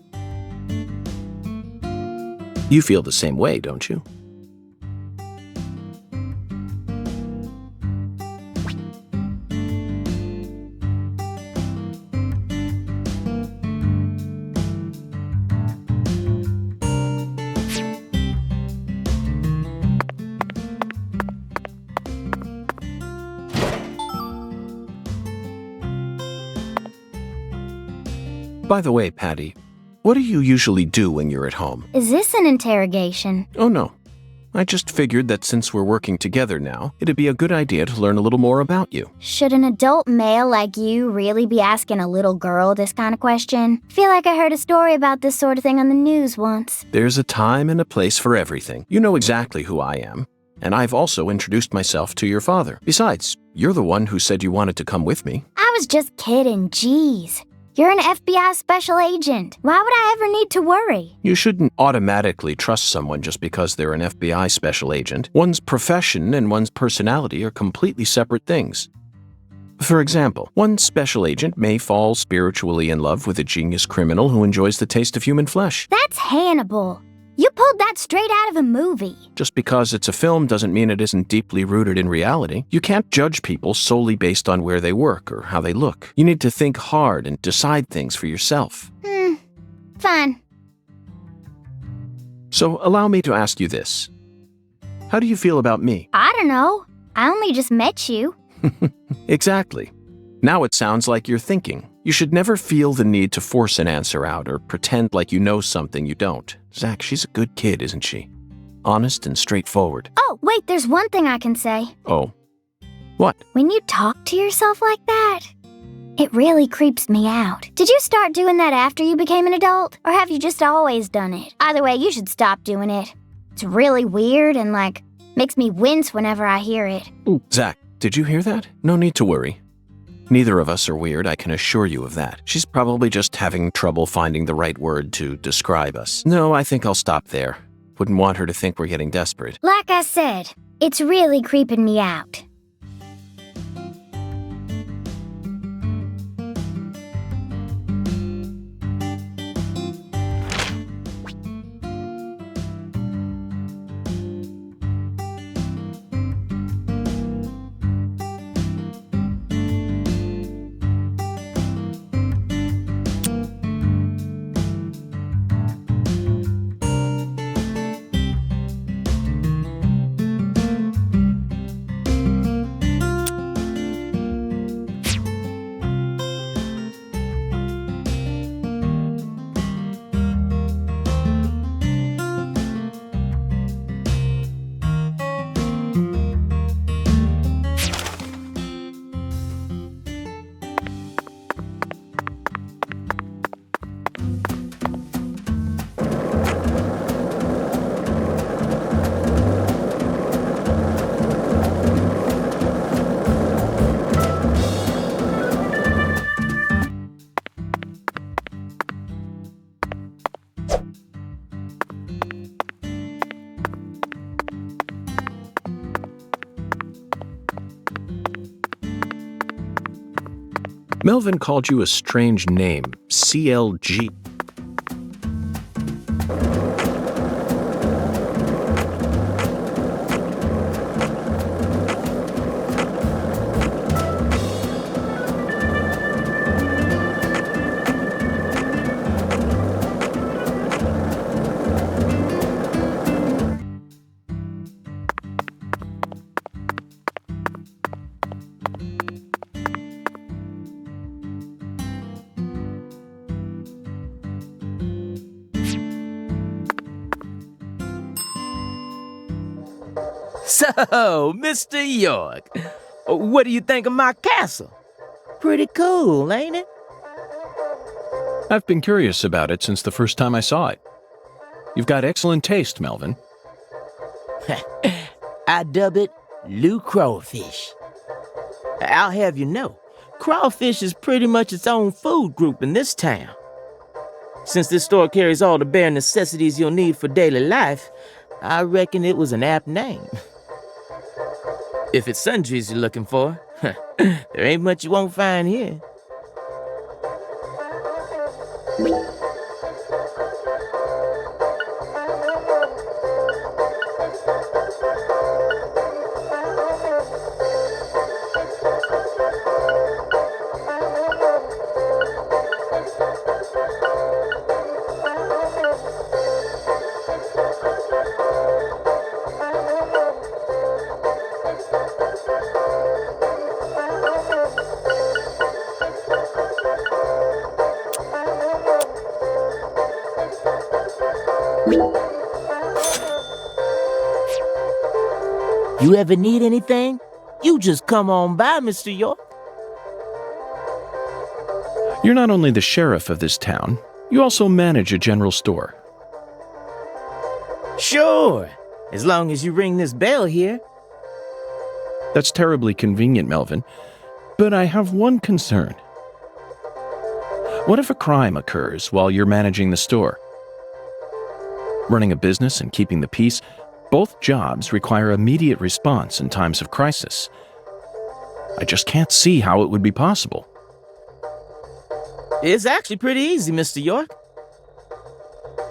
You feel the same way, don't you? By the way, Patty, what do you usually do when you're at home? Is this an interrogation? Oh, no. I just figured that since we're working together now, it'd be a good idea to learn a little more about you. Should an adult male like you really be asking a little girl this kind of question? I feel like I heard a story about this sort of thing on the news once. There's a time and a place for everything. You know exactly who I am. And I've also introduced myself to your father. Besides, you're the one who said you wanted to come with me. I was just kidding, jeez. You're an FBI special agent. Why would I ever need to worry? You shouldn't automatically trust someone just because they're an FBI special agent. One's profession and one's personality are completely separate things. For example, one special agent may fall spiritually in love with a genius criminal who enjoys the taste of human flesh. That's Hannibal. You pulled that straight out of a movie. Just because it's a film doesn't mean it isn't deeply rooted in reality. You can't judge people solely based on where they work or how they look. You need to think hard and decide things for yourself. Fine. So allow me to ask you this. How do you feel about me? I don't know. I only just met you. Exactly. Now it sounds like you're thinking. You should never feel the need to force an answer out or pretend like you know something you don't. Zach, she's a good kid, isn't she? Honest and straightforward. Oh, wait, there's one thing I can say. Oh. What? When you talk to yourself like that, it really creeps me out. Did you start doing that after you became an adult? Or have you just always done it? Either way, you should stop doing it. It's really weird and, makes me wince whenever I hear it. Ooh. Zach, did you hear that? No need to worry. Neither of us are weird, I can assure you of that. She's probably just having trouble finding the right word to describe us. No, I think I'll stop there. Wouldn't want her to think we're getting desperate. Like I said, it's really creeping me out. Melvin called you a strange name, CLG. So, Mr. York, what do you think of my castle? Pretty cool, ain't it? I've been curious about it since the first time I saw it. You've got excellent taste, Melvin. I dub it Lou Crawfish. I'll have you know, crawfish is pretty much its own food group in this town. Since this store carries all the bare necessities you'll need for daily life, I reckon it was an apt name. If it's sundries you're looking for, there ain't much you won't find here. You ever need anything? You just come on by, Mr. York. You're not only the sheriff of this town, you also manage a general store. Sure, as long as you ring this bell here. That's terribly convenient, Melvin. But I have one concern. What if a crime occurs while you're managing the store? Running a business and keeping the peace, both jobs require immediate response in times of crisis. I just can't see how it would be possible. It's actually pretty easy, Mr. York.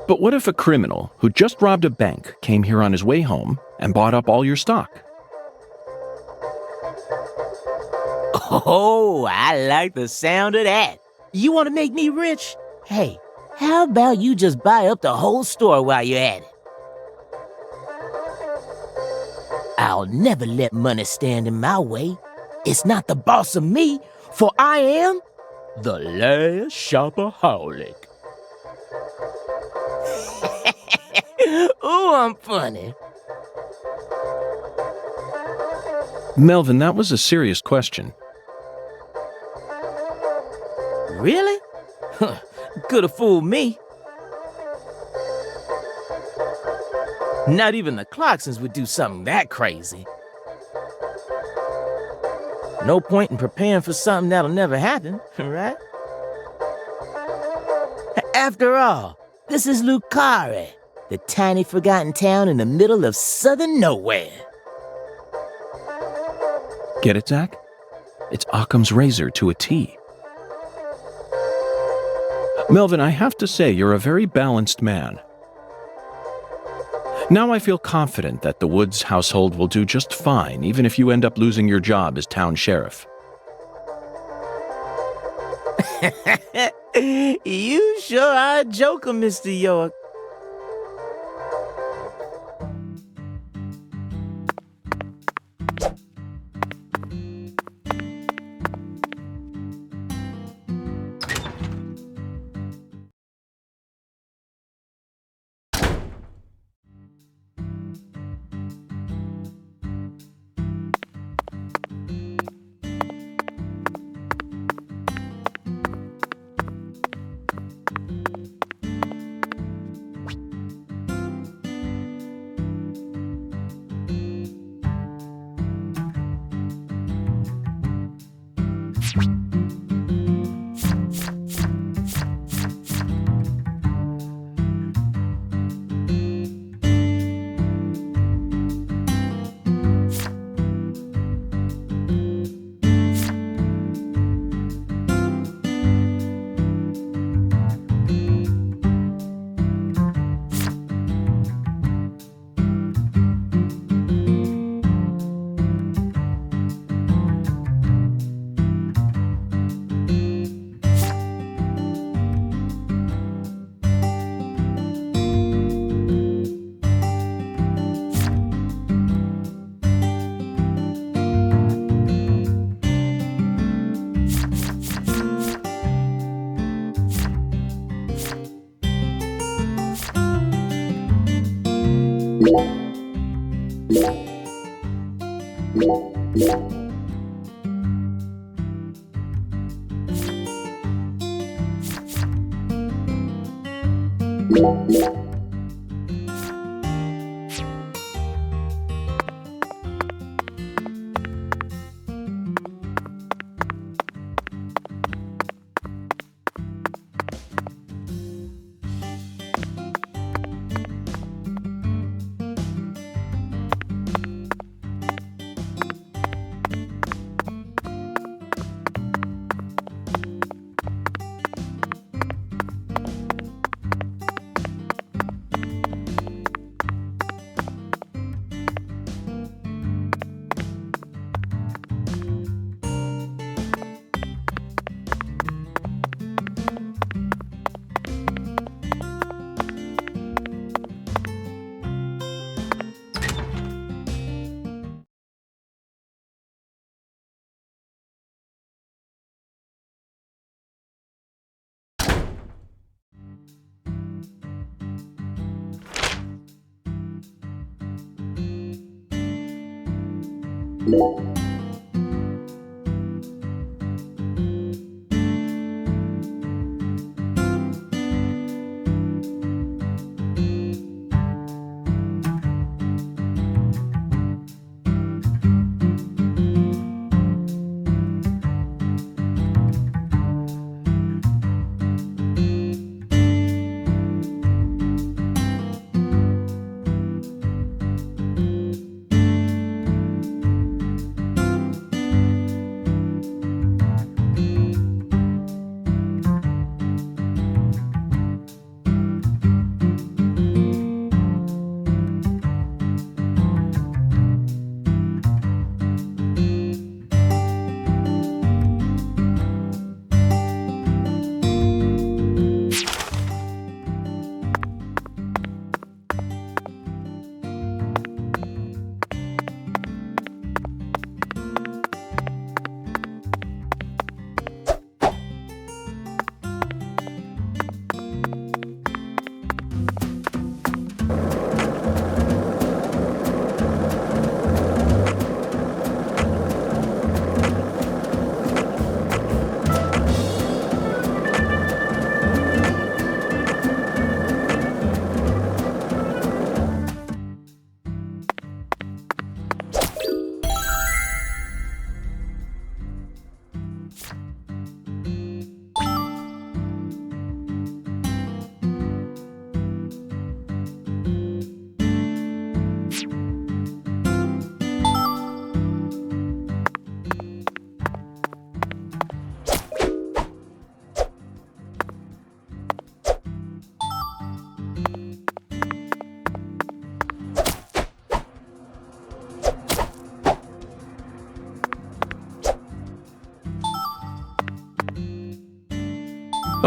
But what if a criminal who just robbed a bank came here on his way home and bought up all your stock? Oh, I like the sound of that. You want to make me rich? Hey, how about you just buy up the whole store while you're at it? I'll never let money stand in my way. It's not the boss of me, for I am the last shopaholic. Ooh, I'm funny. Melvin, that was a serious question. Really? Could have fooled me. Not even the Clarksons would do something that crazy. No point in preparing for something that'll never happen, right? After all, this is Carre, the tiny forgotten town in the middle of southern nowhere. Get it, Zach? It's Occam's razor to a T. Melvin, I have to say you're a very balanced man. Now I feel confident that the Woods household will do just fine, even if you end up losing your job as town sheriff. You sure are a joker, Mr. York.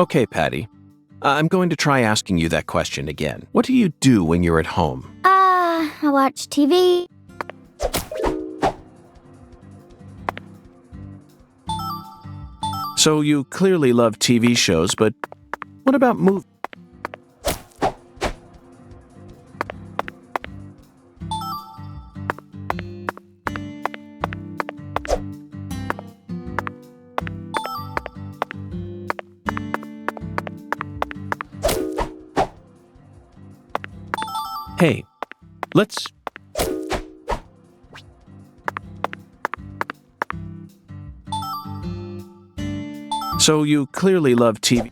Okay, Patty. I'm going to try asking you that question again. What do you do when you're at home? I watch TV. So you clearly love TV shows, but what about movies? Hey, let's... So you clearly love TV.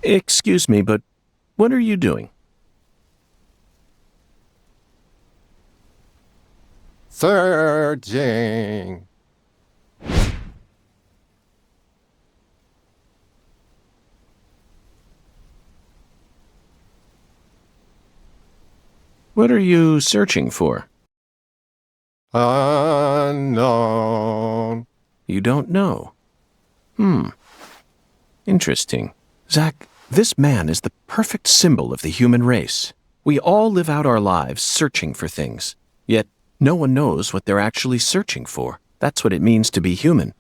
Excuse me, but what are you doing? Searching. What are you searching for? Unknown. You don't know. Interesting. Zach, this man is the perfect symbol of the human race. We all live out our lives searching for things, yet no one knows what they're actually searching for. That's what it means to be human.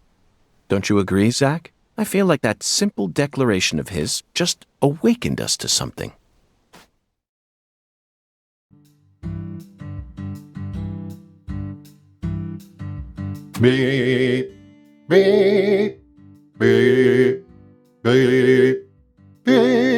Don't you agree, Zach? I feel like that simple declaration of his just awakened us to something. Beep, beep, beep, beep, beep.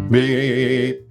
Beep.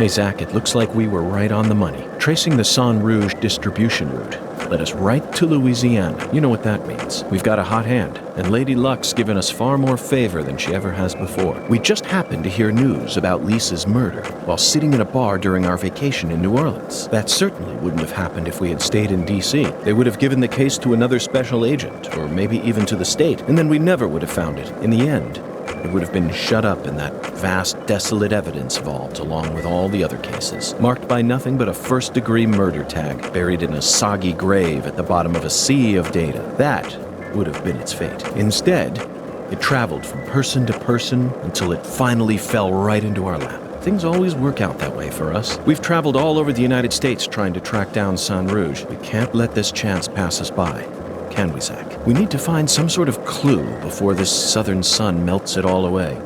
Hey, Zach, it looks like we were right on the money. Tracing the San Rouge distribution route led us right to Louisiana. You know what that means. We've got a hot hand, and Lady Luck's given us far more favor than she ever has before. We just happened to hear news about Lisa's murder while sitting in a bar during our vacation in New Orleans. That certainly wouldn't have happened if we had stayed in D.C. They would have given the case to another special agent, or maybe even to the state, and then we never would have found it. In the end, it would have been shut up in that vast, desolate evidence vault along with all the other cases, marked by nothing but a first-degree murder tag buried in a soggy grave at the bottom of a sea of data. That would have been its fate. Instead, it traveled from person to person until it finally fell right into our lap. Things always work out that way for us. We've traveled all over the United States trying to track down San Rouge. We can't let this chance pass us by. Can we, Zach? We need to find some sort of clue before this southern sun melts it all away.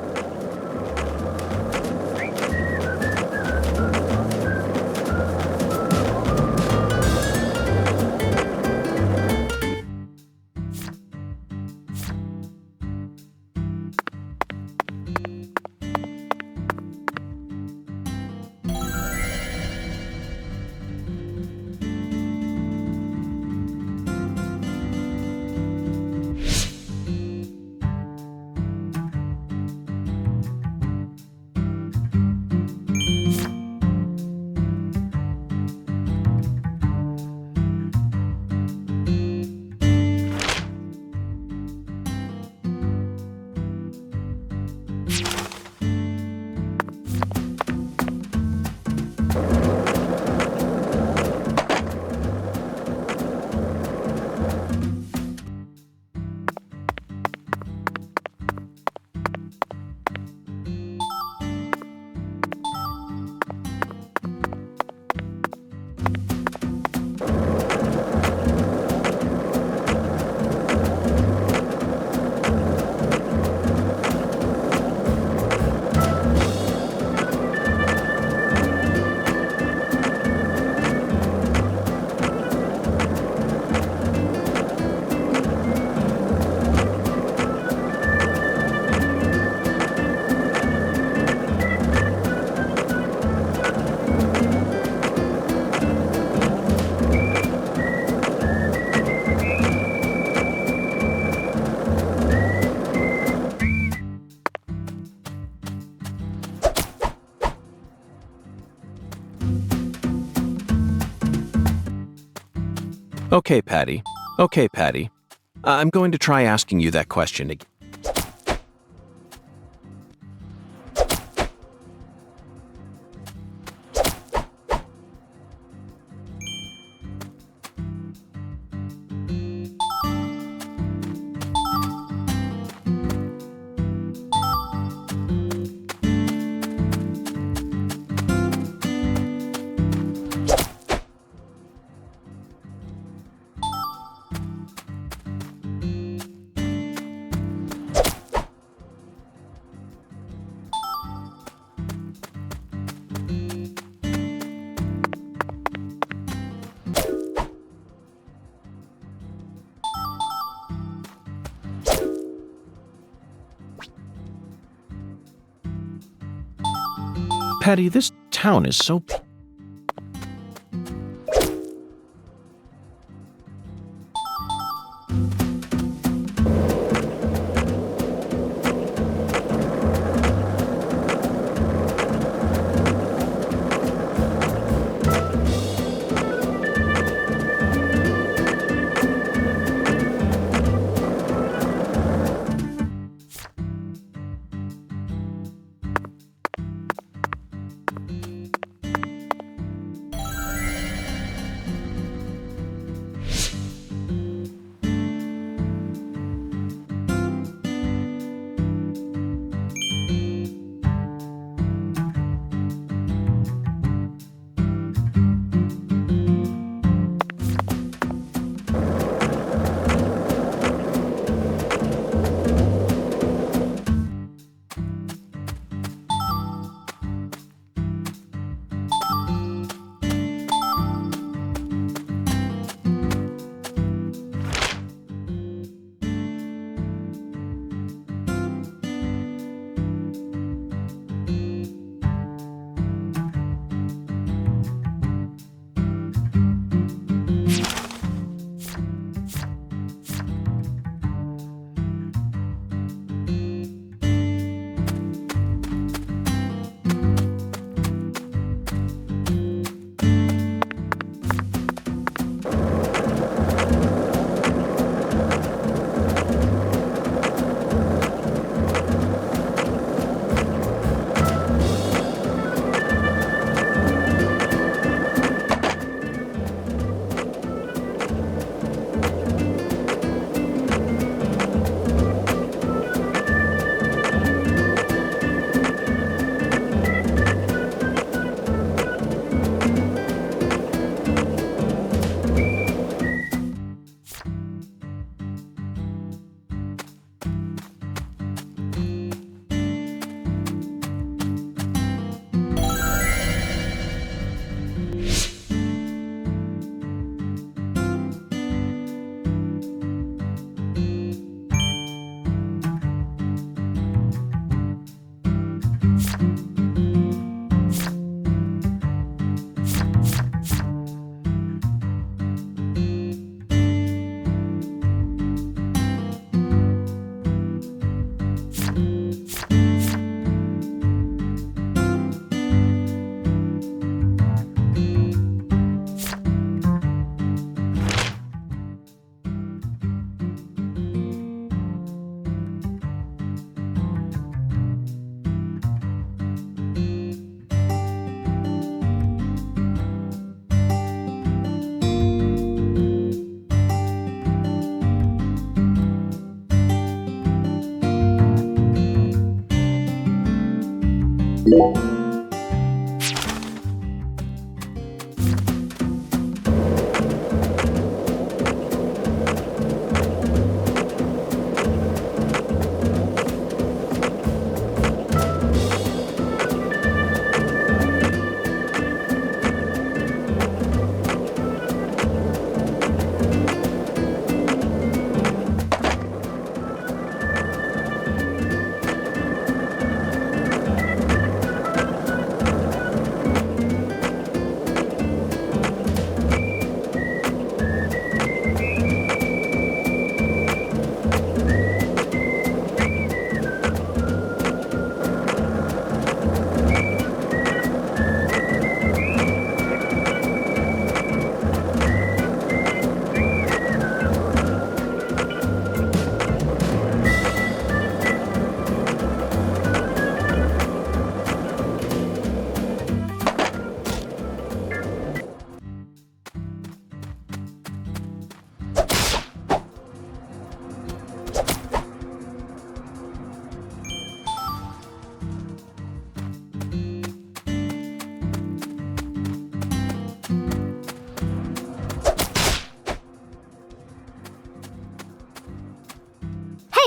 Okay, Patty. I'm going to try asking you that question again. Patty, this town is so...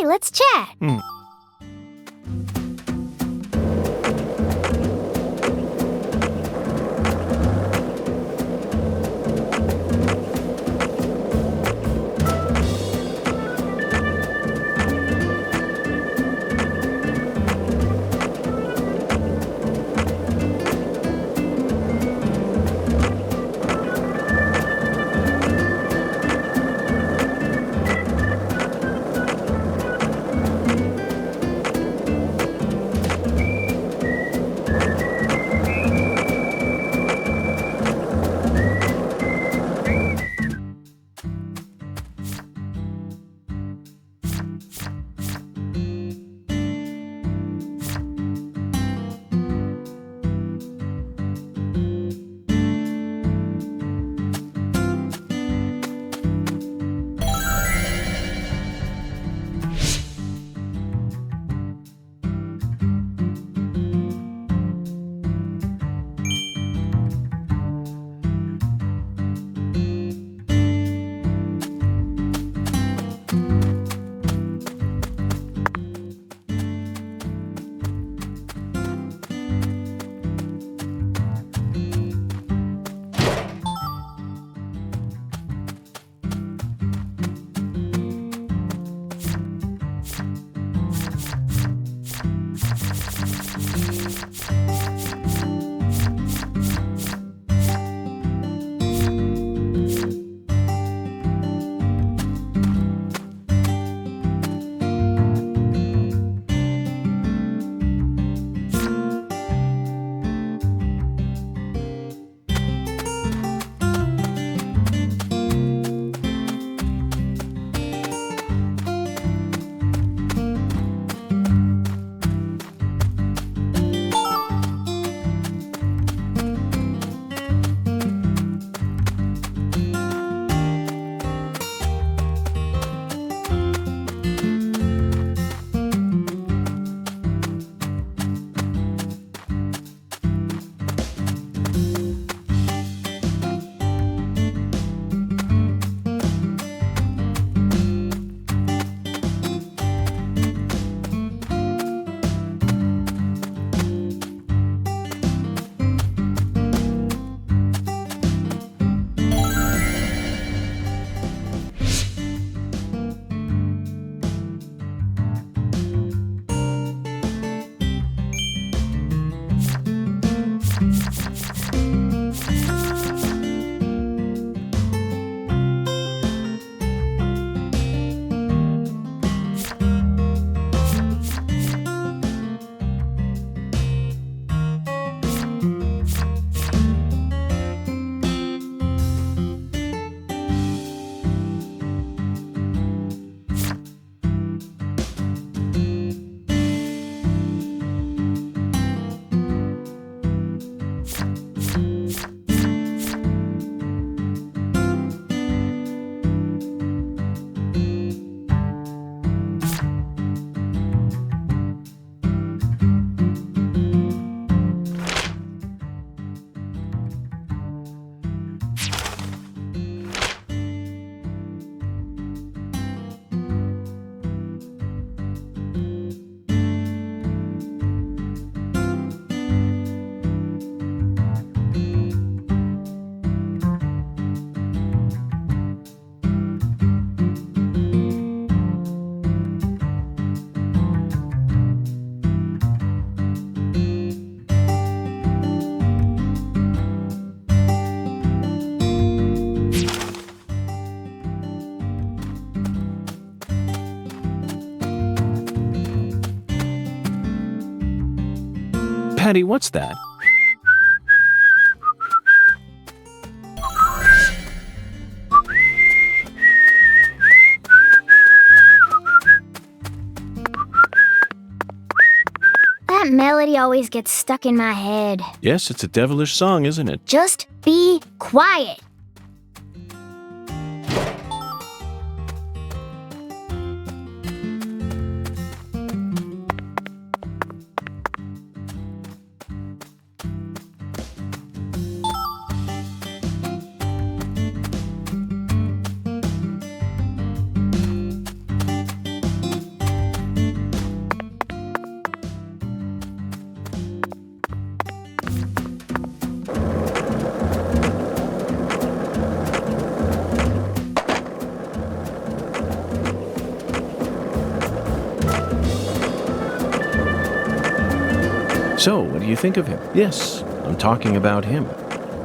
Hey, let's chat. Patty, what's that? That melody always gets stuck in my head. Yes, it's a devilish song, isn't it? Just be quiet. So, what do you think of him? Yes, I'm talking about him.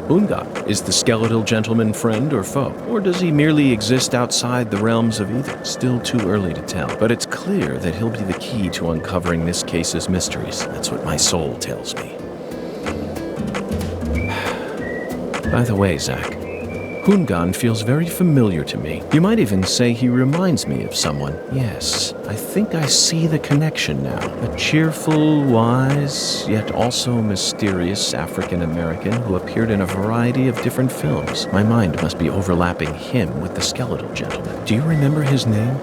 Unga, is the skeletal gentleman friend or foe? Or does he merely exist outside the realms of either? Still too early to tell, but it's clear that he'll be the key to uncovering this case's mysteries. That's what my soul tells me. By the way, Zach, Hungan feels very familiar to me. You might even say he reminds me of someone. Yes, I think I see the connection now. A cheerful, wise, yet also mysterious African-American who appeared in a variety of different films. My mind must be overlapping him with the skeletal gentleman. Do you remember his name?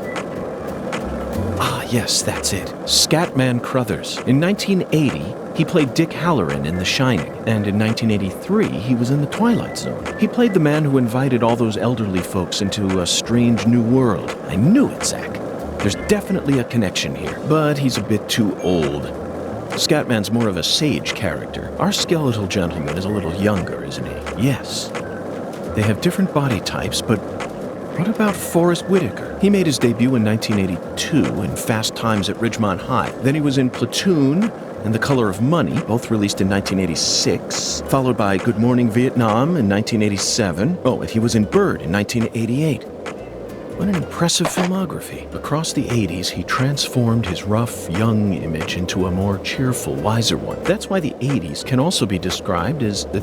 Ah, yes, that's it. Scatman Crothers. In 1980, he played Dick Halloran in The Shining, and in 1983, he was in The Twilight Zone. He played the man who invited all those elderly folks into a strange new world. I knew it, Zach. There's definitely a connection here, but he's a bit too old. Scatman's more of a sage character. Our skeletal gentleman is a little younger, isn't he? Yes. They have different body types, but what about Forrest Whitaker? He made his debut in 1982 in Fast Times at Ridgemont High. Then he was in Platoon and The Color of Money, both released in 1986, followed by Good Morning Vietnam in 1987. Oh, and he was in Bird in 1988. What an impressive filmography. Across the 80s, he transformed his rough, young image into a more cheerful, wiser one. That's why the 80s can also be described as the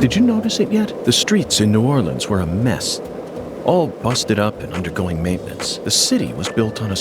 Did you notice it yet? The streets in New Orleans were a mess, all busted up and undergoing maintenance. The city was built on a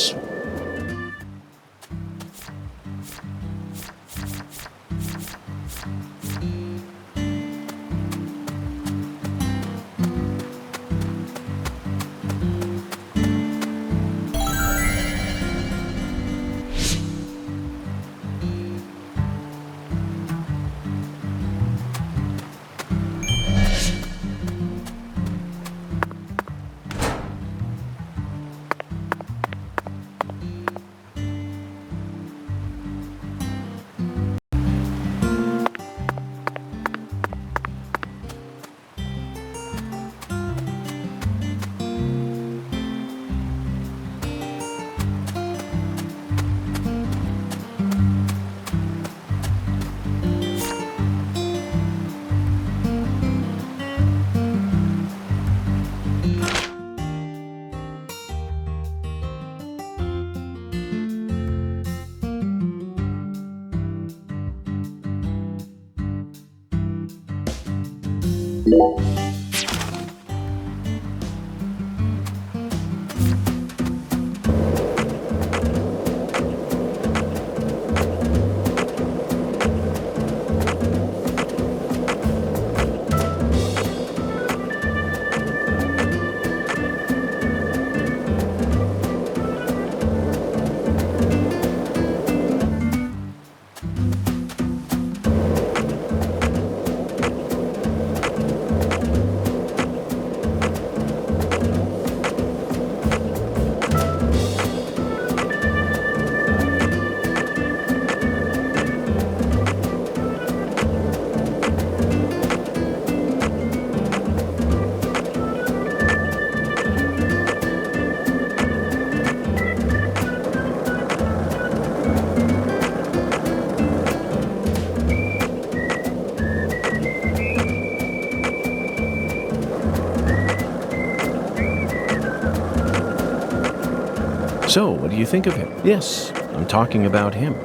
So, what do you think of him? Yes, I'm talking about him.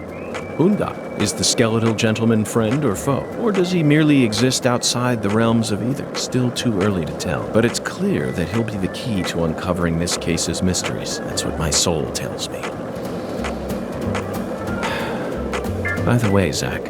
Hunga. Is the skeletal gentleman friend or foe? Or does he merely exist outside the realms of either? Still too early to tell. But it's clear that he'll be the key to uncovering this case's mysteries. That's what my soul tells me. By the way, Zach,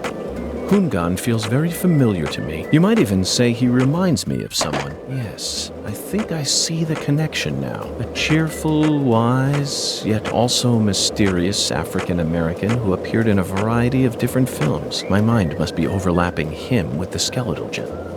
Hungan feels very familiar to me. You might even say he reminds me of someone. Yes, I think I see the connection now. A cheerful, wise, yet also mysterious African-American who appeared in a variety of different films. My mind must be overlapping him with the skeletal gentleman.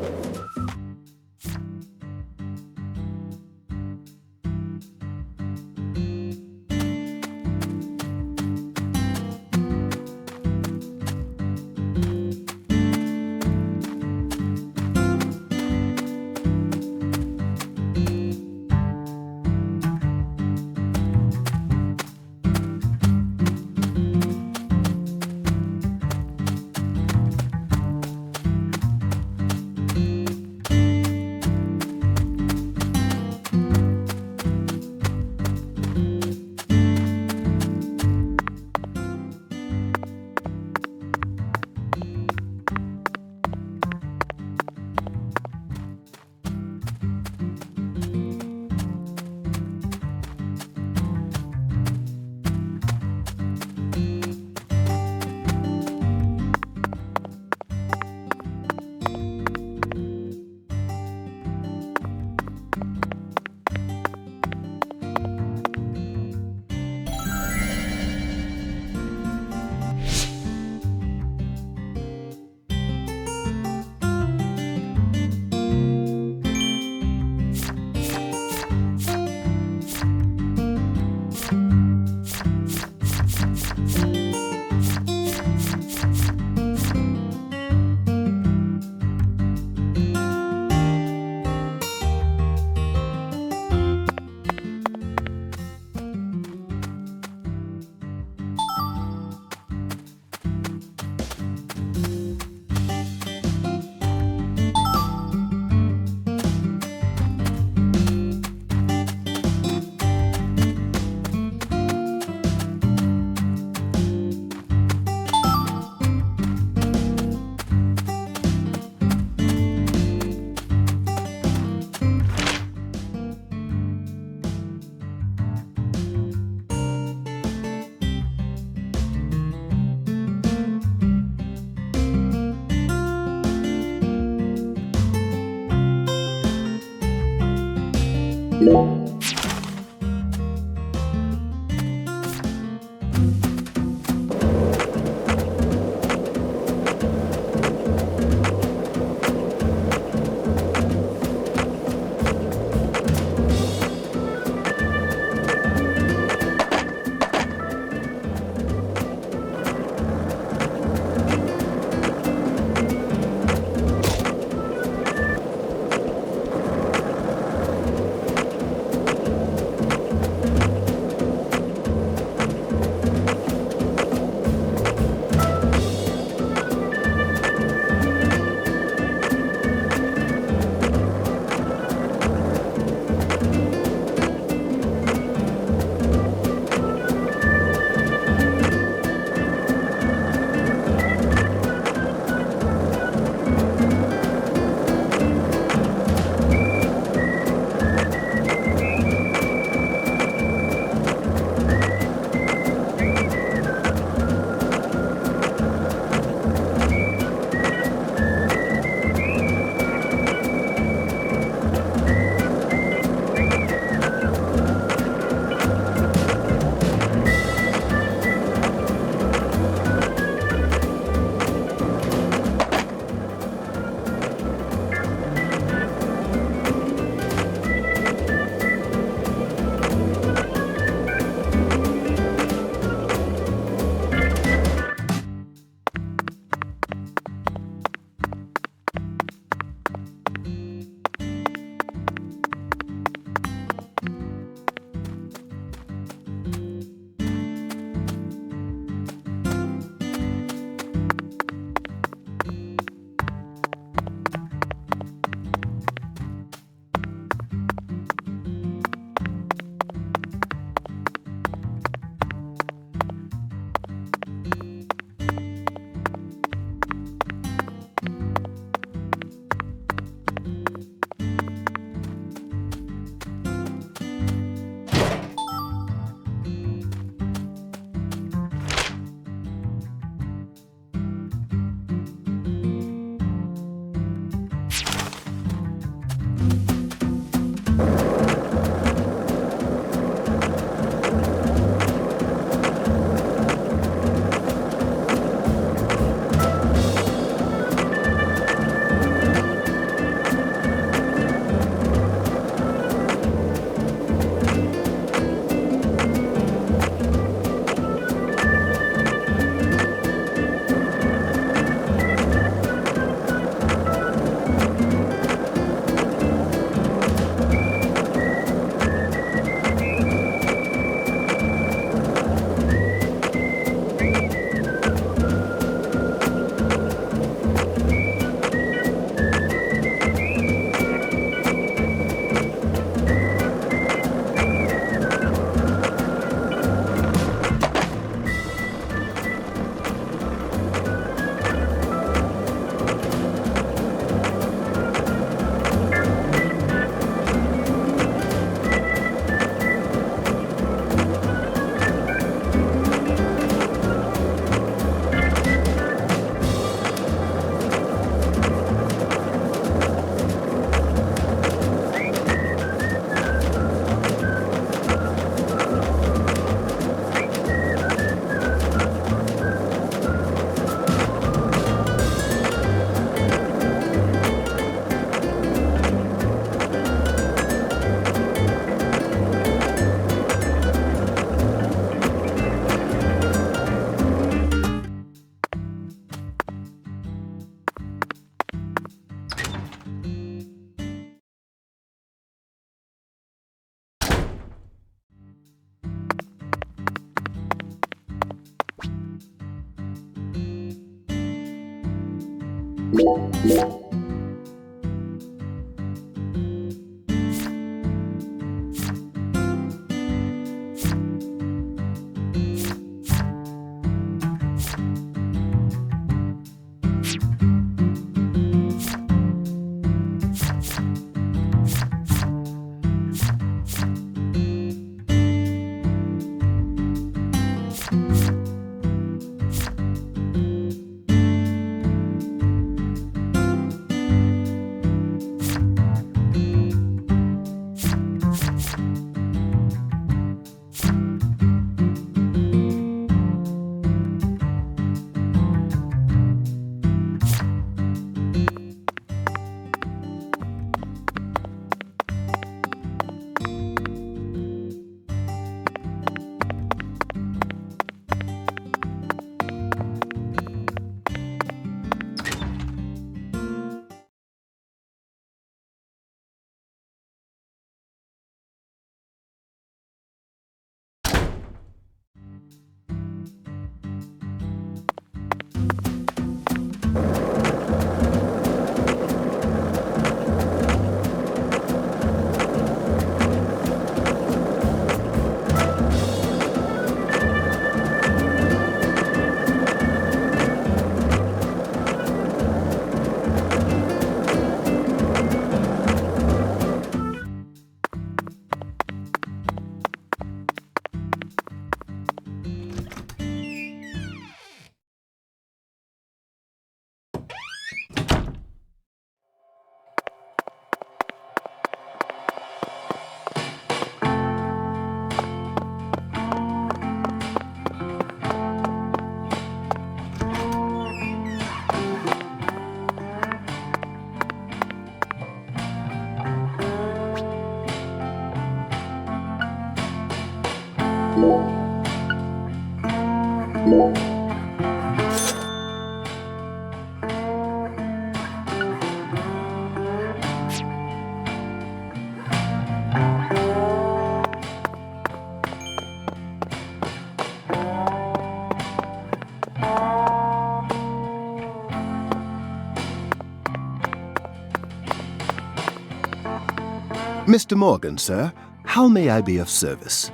Mr. Morgan, sir, how may I be of service?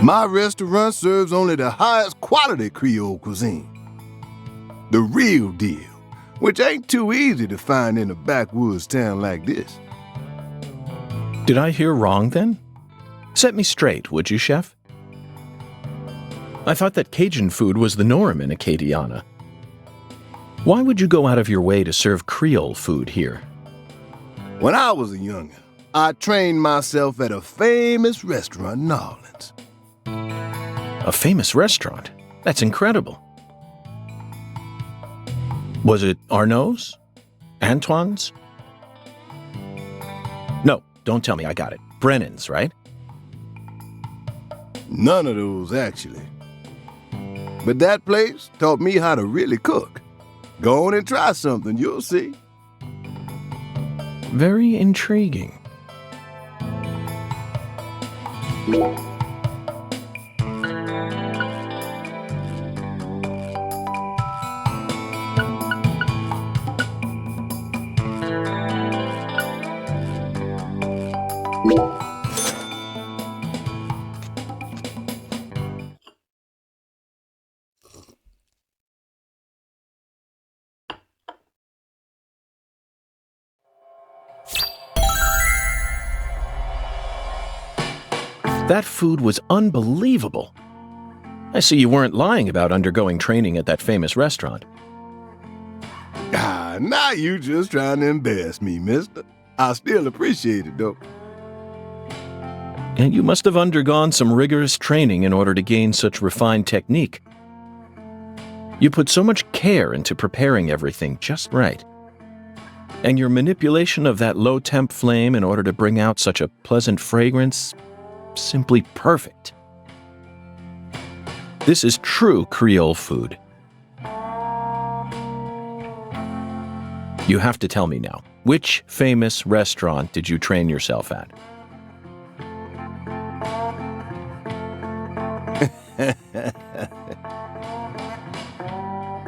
My restaurant serves only the highest quality Creole cuisine. The real deal, which ain't too easy to find in a backwoods town like this. Did I hear wrong then? Set me straight, would you, Chef? I thought that Cajun food was the norm in Acadiana. Why would you go out of your way to serve Creole food here? When I was a youngin', I trained myself at a famous restaurant in New Orleans. A famous restaurant? That's incredible. Was it Arnaud's? Antoine's? No, don't tell me, I got it. Brennan's, right? None of those, actually. But that place taught me how to really cook. Go on and try something, you'll see. Very intriguing. That food was unbelievable. I see you weren't lying about undergoing training at that famous restaurant. Now you just trying to embarrass me, mister. I still appreciate it, though. And you must have undergone some rigorous training in order to gain such refined technique. You put so much care into preparing everything just right. And your manipulation of that low-temp flame in order to bring out such a pleasant fragrance, simply perfect. This is true Creole food. You have to tell me now, which famous restaurant did you train yourself at?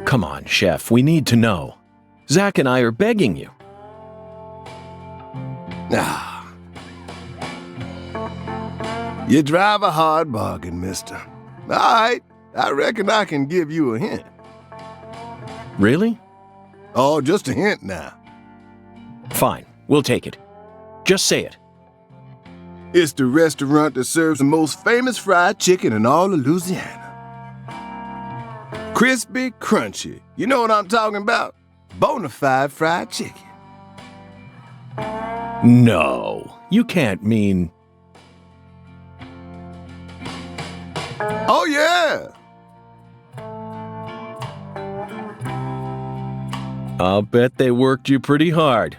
Come on, Chef, we need to know. Zach and I are begging you. You drive a hard bargain, mister. All right, I reckon I can give you a hint. Really? Oh, just a hint now. Fine, we'll take it. Just say it. It's the restaurant that serves the most famous fried chicken in all of Louisiana. Crispy, crunchy. You know what I'm talking about? Bonafide fried chicken. No, you can't mean... Oh, yeah. I'll bet they worked you pretty hard.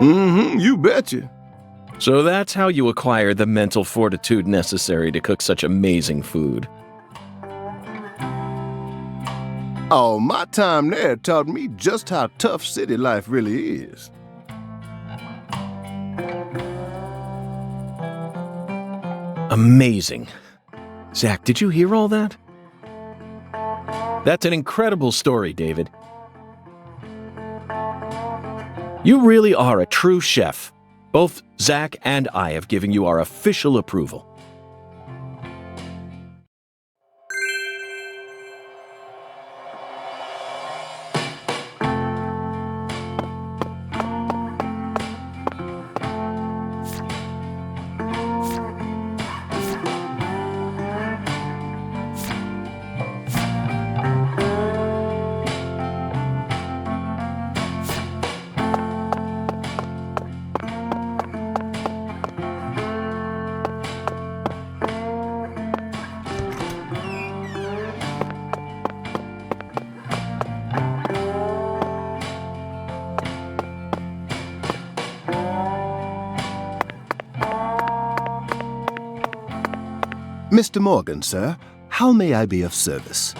You betcha. So that's how you acquire the mental fortitude necessary to cook such amazing food. Oh, my time there taught me just how tough city life really is. Amazing. Zach, did you hear all that? That's an incredible story, David. You really are a true chef. Both Zach and I have given you our official approval. Mr. Morgan, sir, how may I be of service?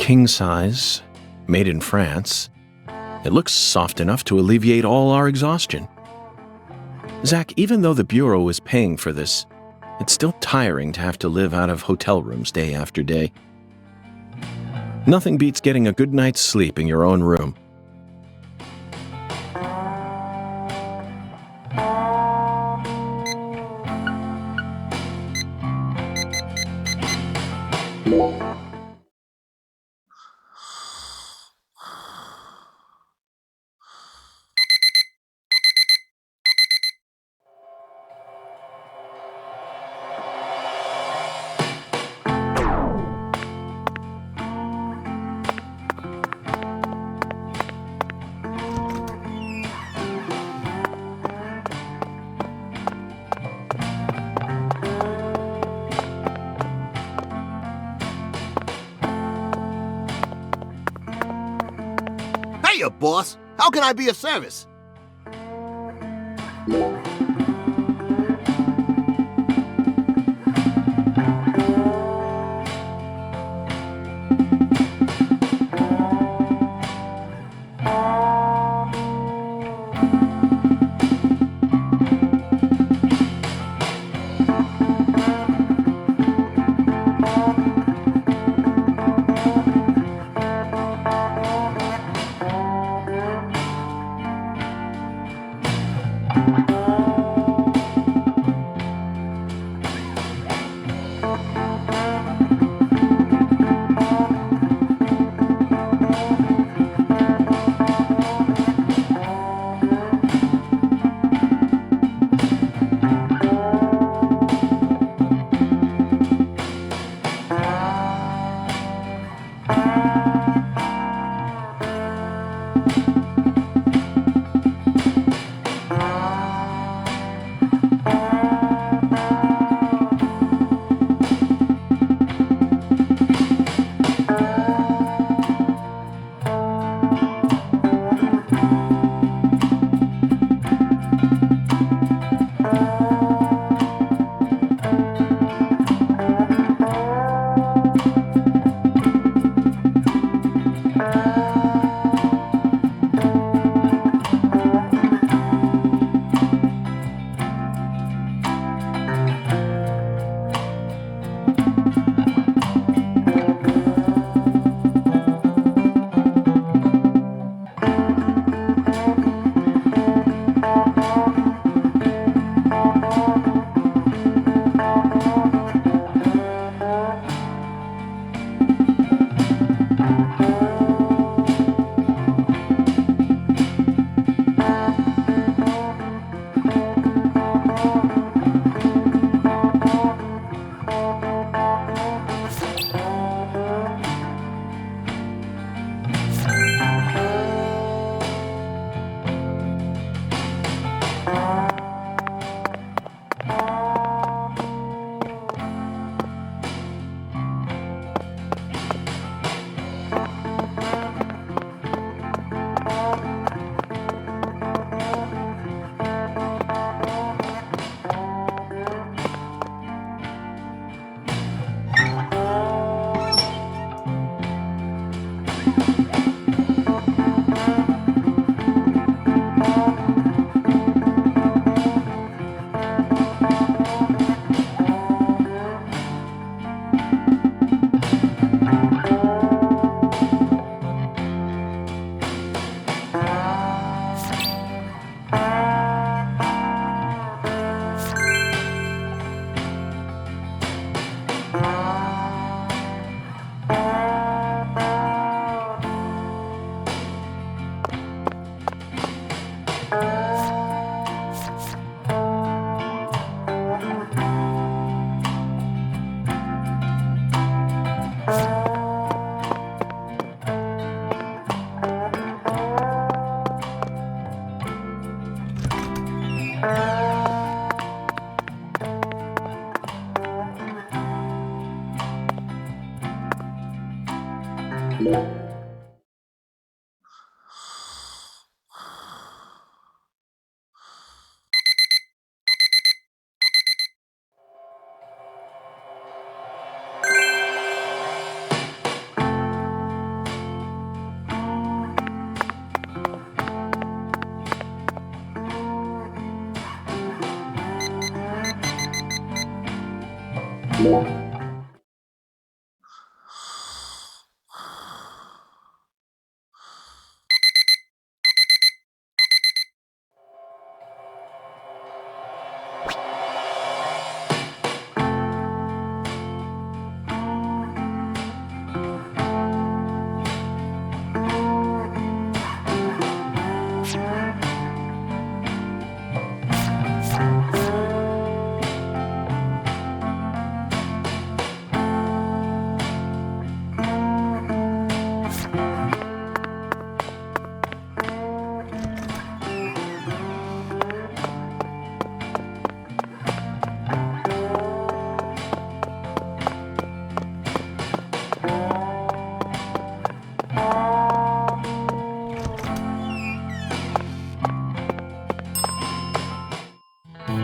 king size, made in France. It looks soft enough to alleviate all our exhaustion. Zach, even though the Bureau is paying for this, it's still tiring to have to live out of hotel rooms day after day. Nothing beats getting a good night's sleep in your own room. Hiya, boss. How can I be of service?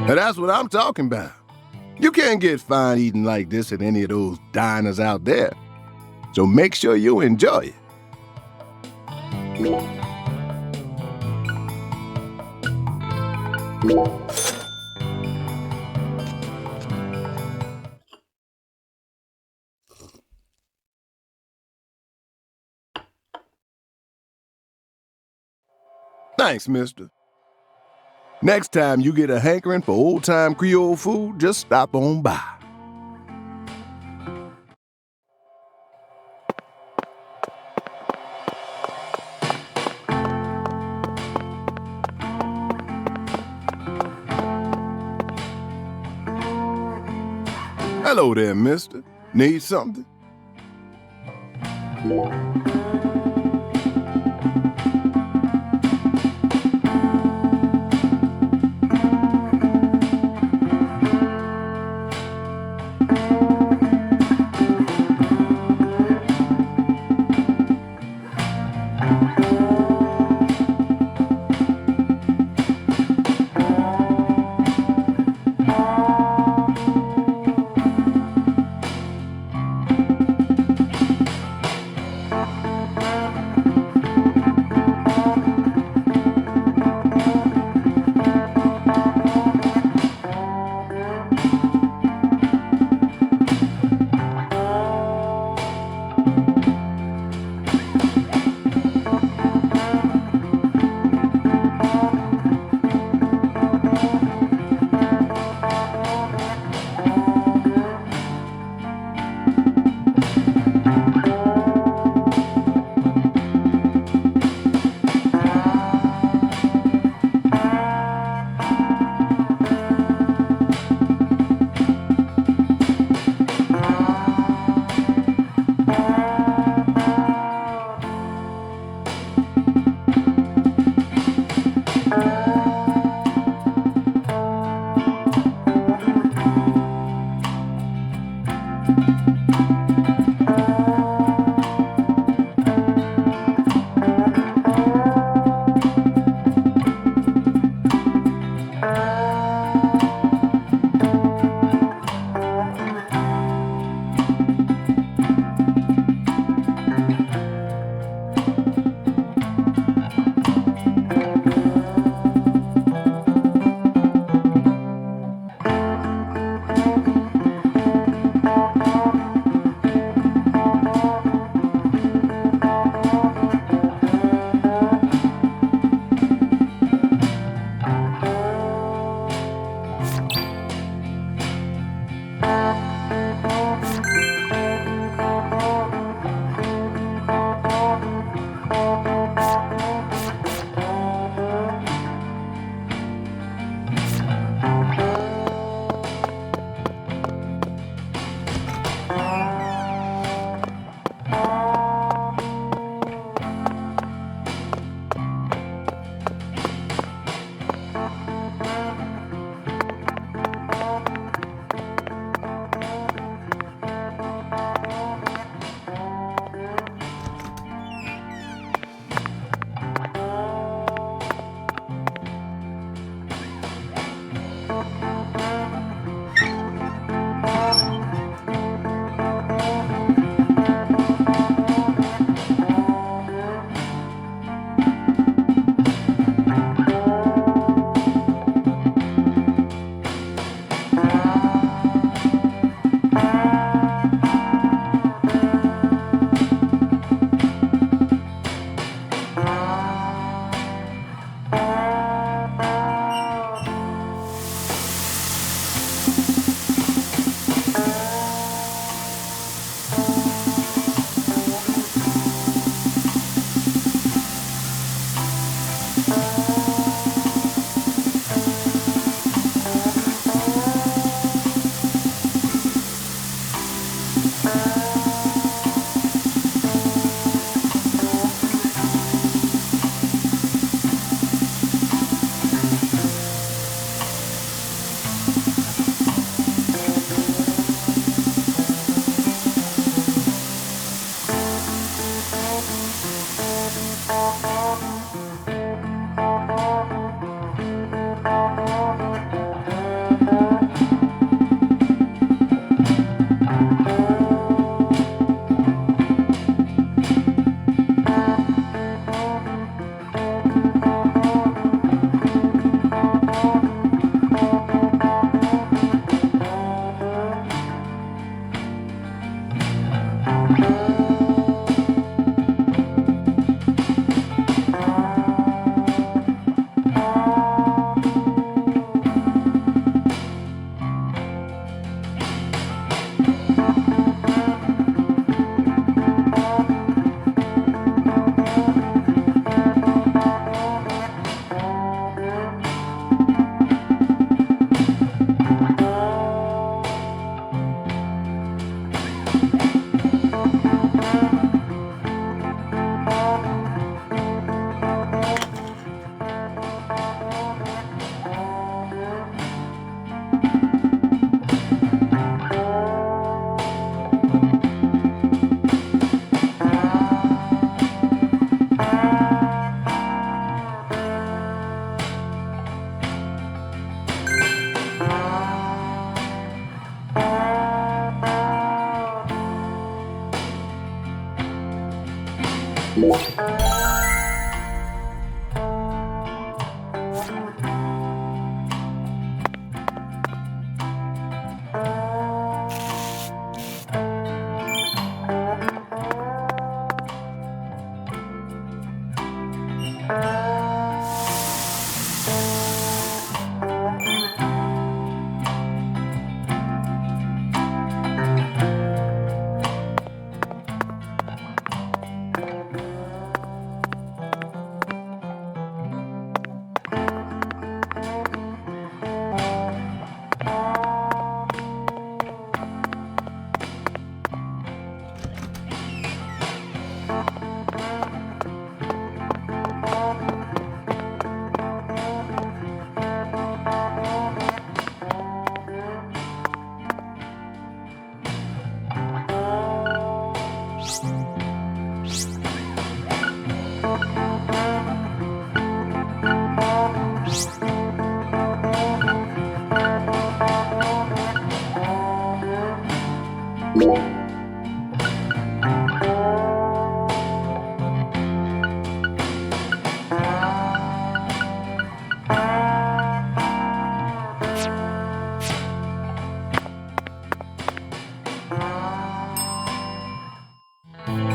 Now that's what I'm talking about. You can't get fine eating like this at any of those diners out there. So make sure you enjoy it. Thanks, mister. Next time you get a hankering for old-time Creole food, just stop on by. Hello there, mister. Need something?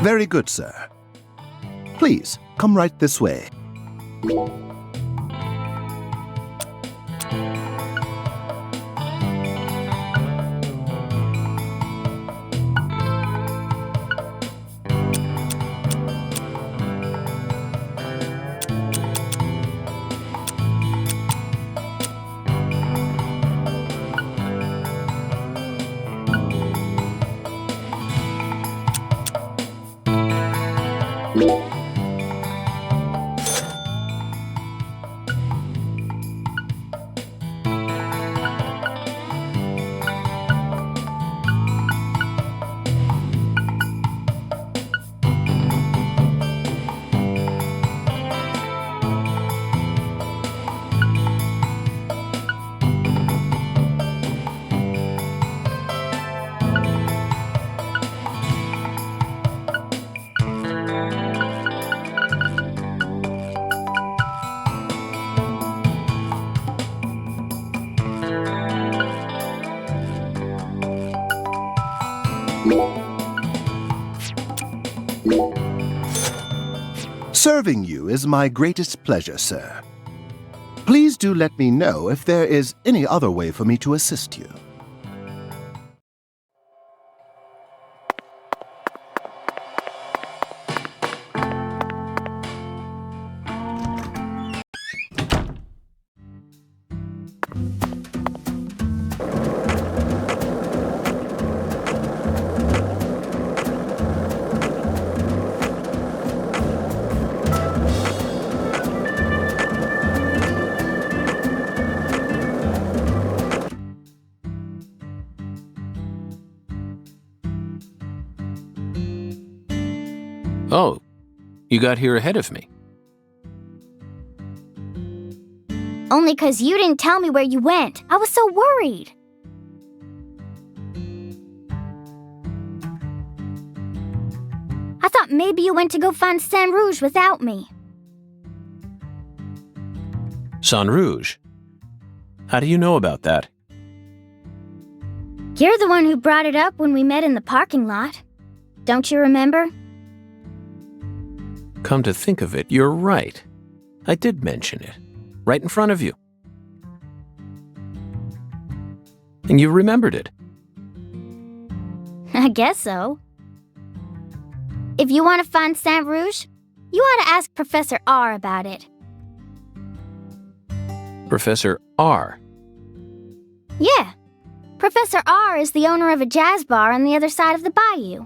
Very good, sir. Please, come right this way. Serving you is my greatest pleasure, sir. Please do let me know if there is any other way for me to assist you. Oh, you got here ahead of me. Only 'cause you didn't tell me where you went. I was so worried. I thought maybe you went to go find Saint Rouge without me. Saint Rouge? How do you know about that? You're the one who brought it up when we met in the parking lot. Don't you remember? Come to think of it, you're right. I did mention it. Right in front of you. And you remembered it. I guess so. If you want to find Saint Rouge, you ought to ask Professor R about it. Professor R? Yeah. Professor R is the owner of a jazz bar on the other side of the bayou.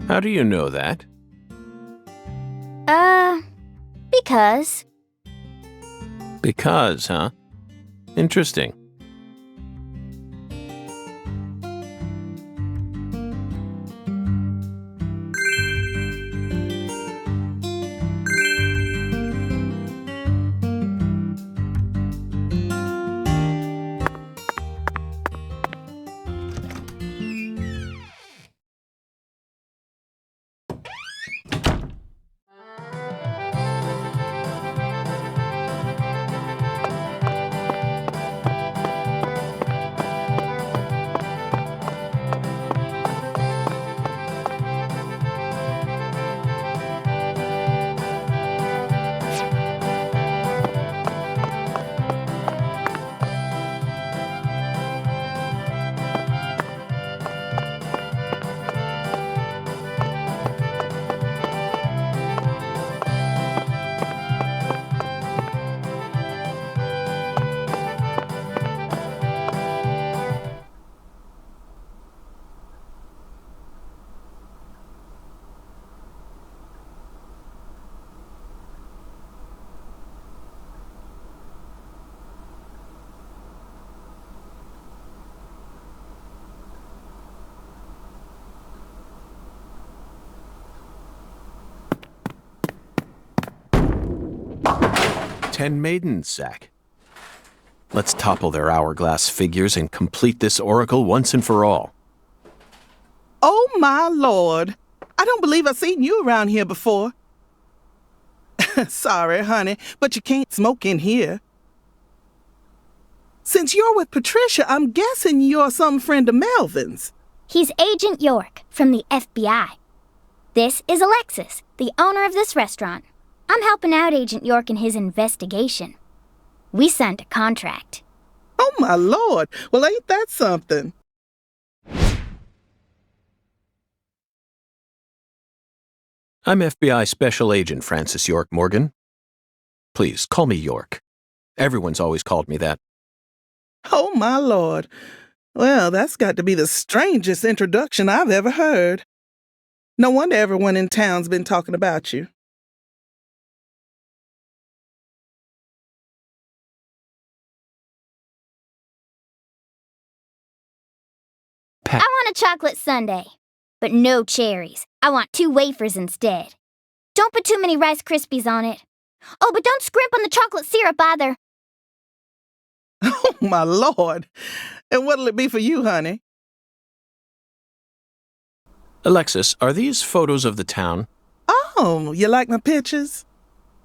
How do you know that? Because. Because, huh? Interesting. "10 maidens, Zach. Let's topple their hourglass figures and complete this oracle once and for all." Oh, my Lord. I don't believe I've seen you around here before. Sorry, honey, but you can't smoke in here. Since you're with Patricia, I'm guessing you're some friend of Melvin's. He's Agent York from the FBI. This is Alexis, the owner of this restaurant. I'm helping out Agent York in his investigation. We signed a contract. Oh, my Lord. Well, ain't that something? I'm FBI Special Agent Francis York Morgan. Please, call me York. Everyone's always called me that. Oh, my Lord. Well, that's got to be the strangest introduction I've ever heard. No wonder everyone in town's been talking about you. I want a chocolate sundae, but no cherries. I want 2 wafers instead. Don't put too many Rice Krispies on it. Oh, but don't scrimp on the chocolate syrup either. Oh, my Lord. And what'll it be for you, honey? Alexis, are these photos of the town? Oh, you like my pictures?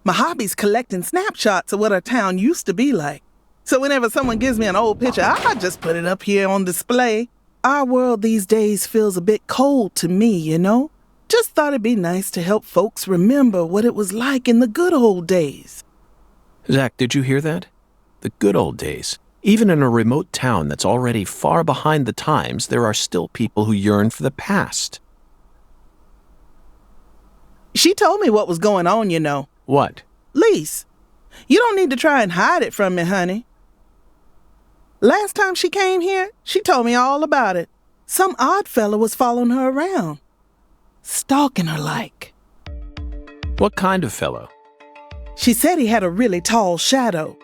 My hobby's collecting snapshots of what our town used to be like. So whenever someone gives me an old picture, I just put it up here on display. Our world these days feels a bit cold to me, you know? Just thought it'd be nice to help folks remember what it was like in the good old days. Zach, did you hear that? The good old days. Even in a remote town that's already far behind the times, there are still people who yearn for the past. She told me what was going on, you know. What? Lise, you don't need to try and hide it from me, honey. Last time she came here, she told me all about it. Some odd fella was following her around. Stalking her like. What kind of fellow? She said he had a really tall shadow.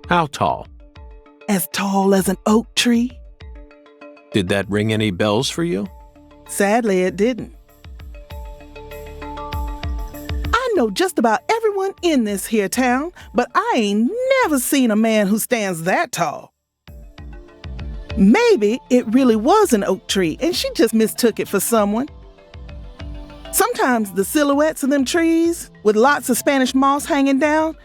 How tall? As tall as an oak tree. Did that ring any bells for you? Sadly, it didn't. I know just about everyone in this here town, but I ain't never seen a man who stands that tall. Maybe it really was an oak tree and she just mistook it for someone. Sometimes the silhouettes of them trees, with lots of Spanish moss hanging down,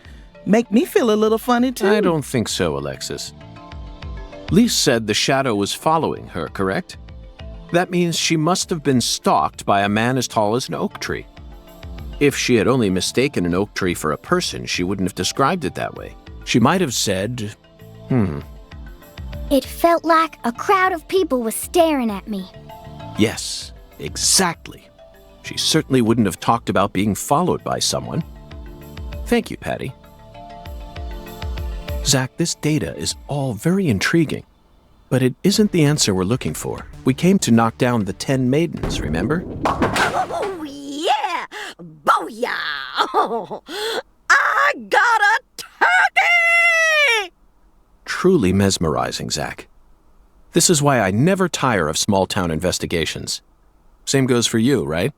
make me feel a little funny too. I don't think so, Alexis. Lise said the shadow was following her, correct? That means she must have been stalked by a man as tall as an oak tree. If she had only mistaken an oak tree for a person, she wouldn't have described it that way. She might have said, It felt like a crowd of people was staring at me. Yes, exactly. She certainly wouldn't have talked about being followed by someone. Thank you, Patty. Zach, this data is all very intriguing, but it isn't the answer we're looking for. We came to knock down the 10 maidens, remember? Oh, yeah! Booyah! Oh, I got a turkey! truly mesmerizing, Zach. This is why I never tire of small-town investigations. Same goes for you, right?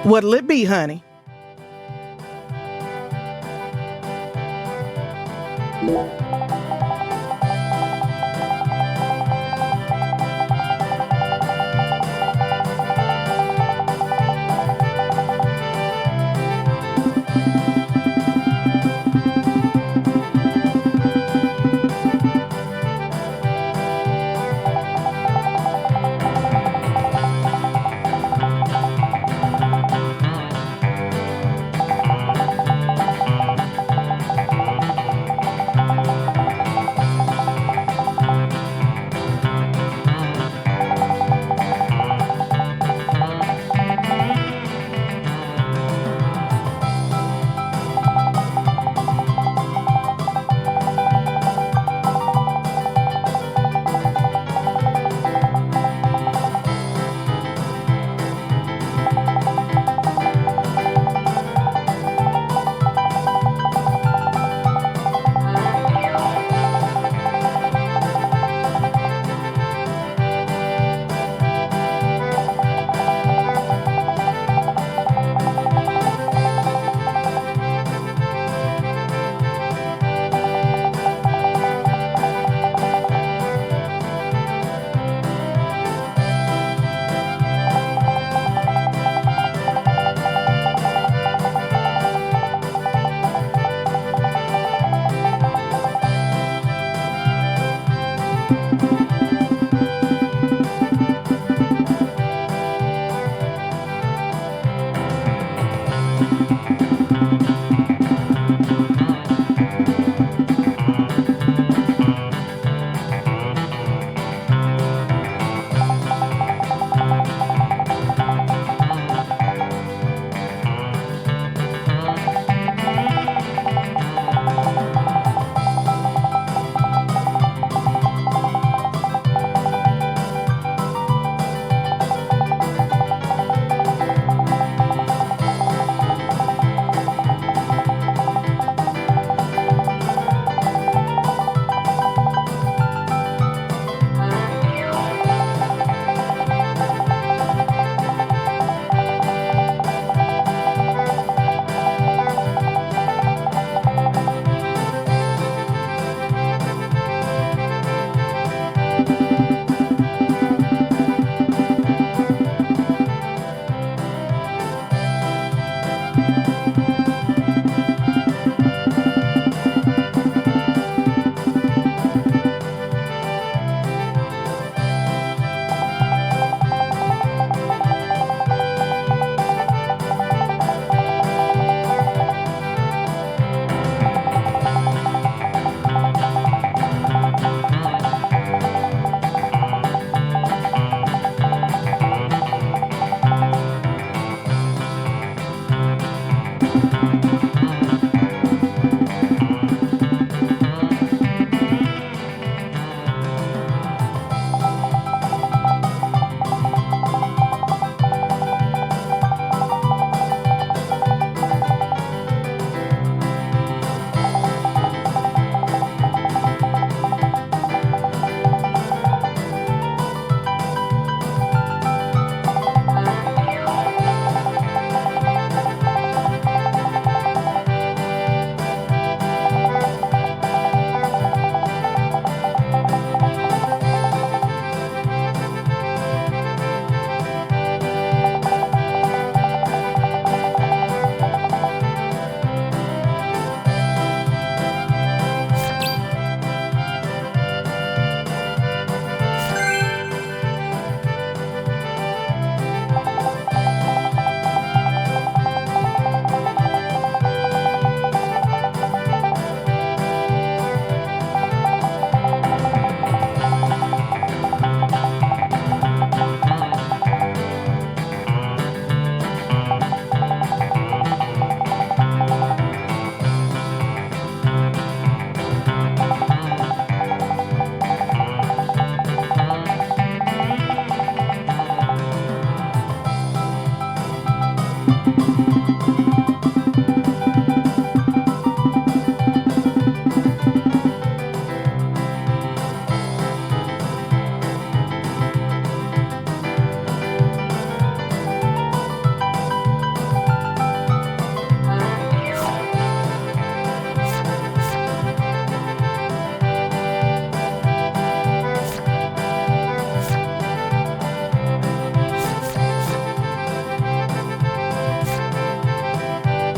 What'll it be, honey?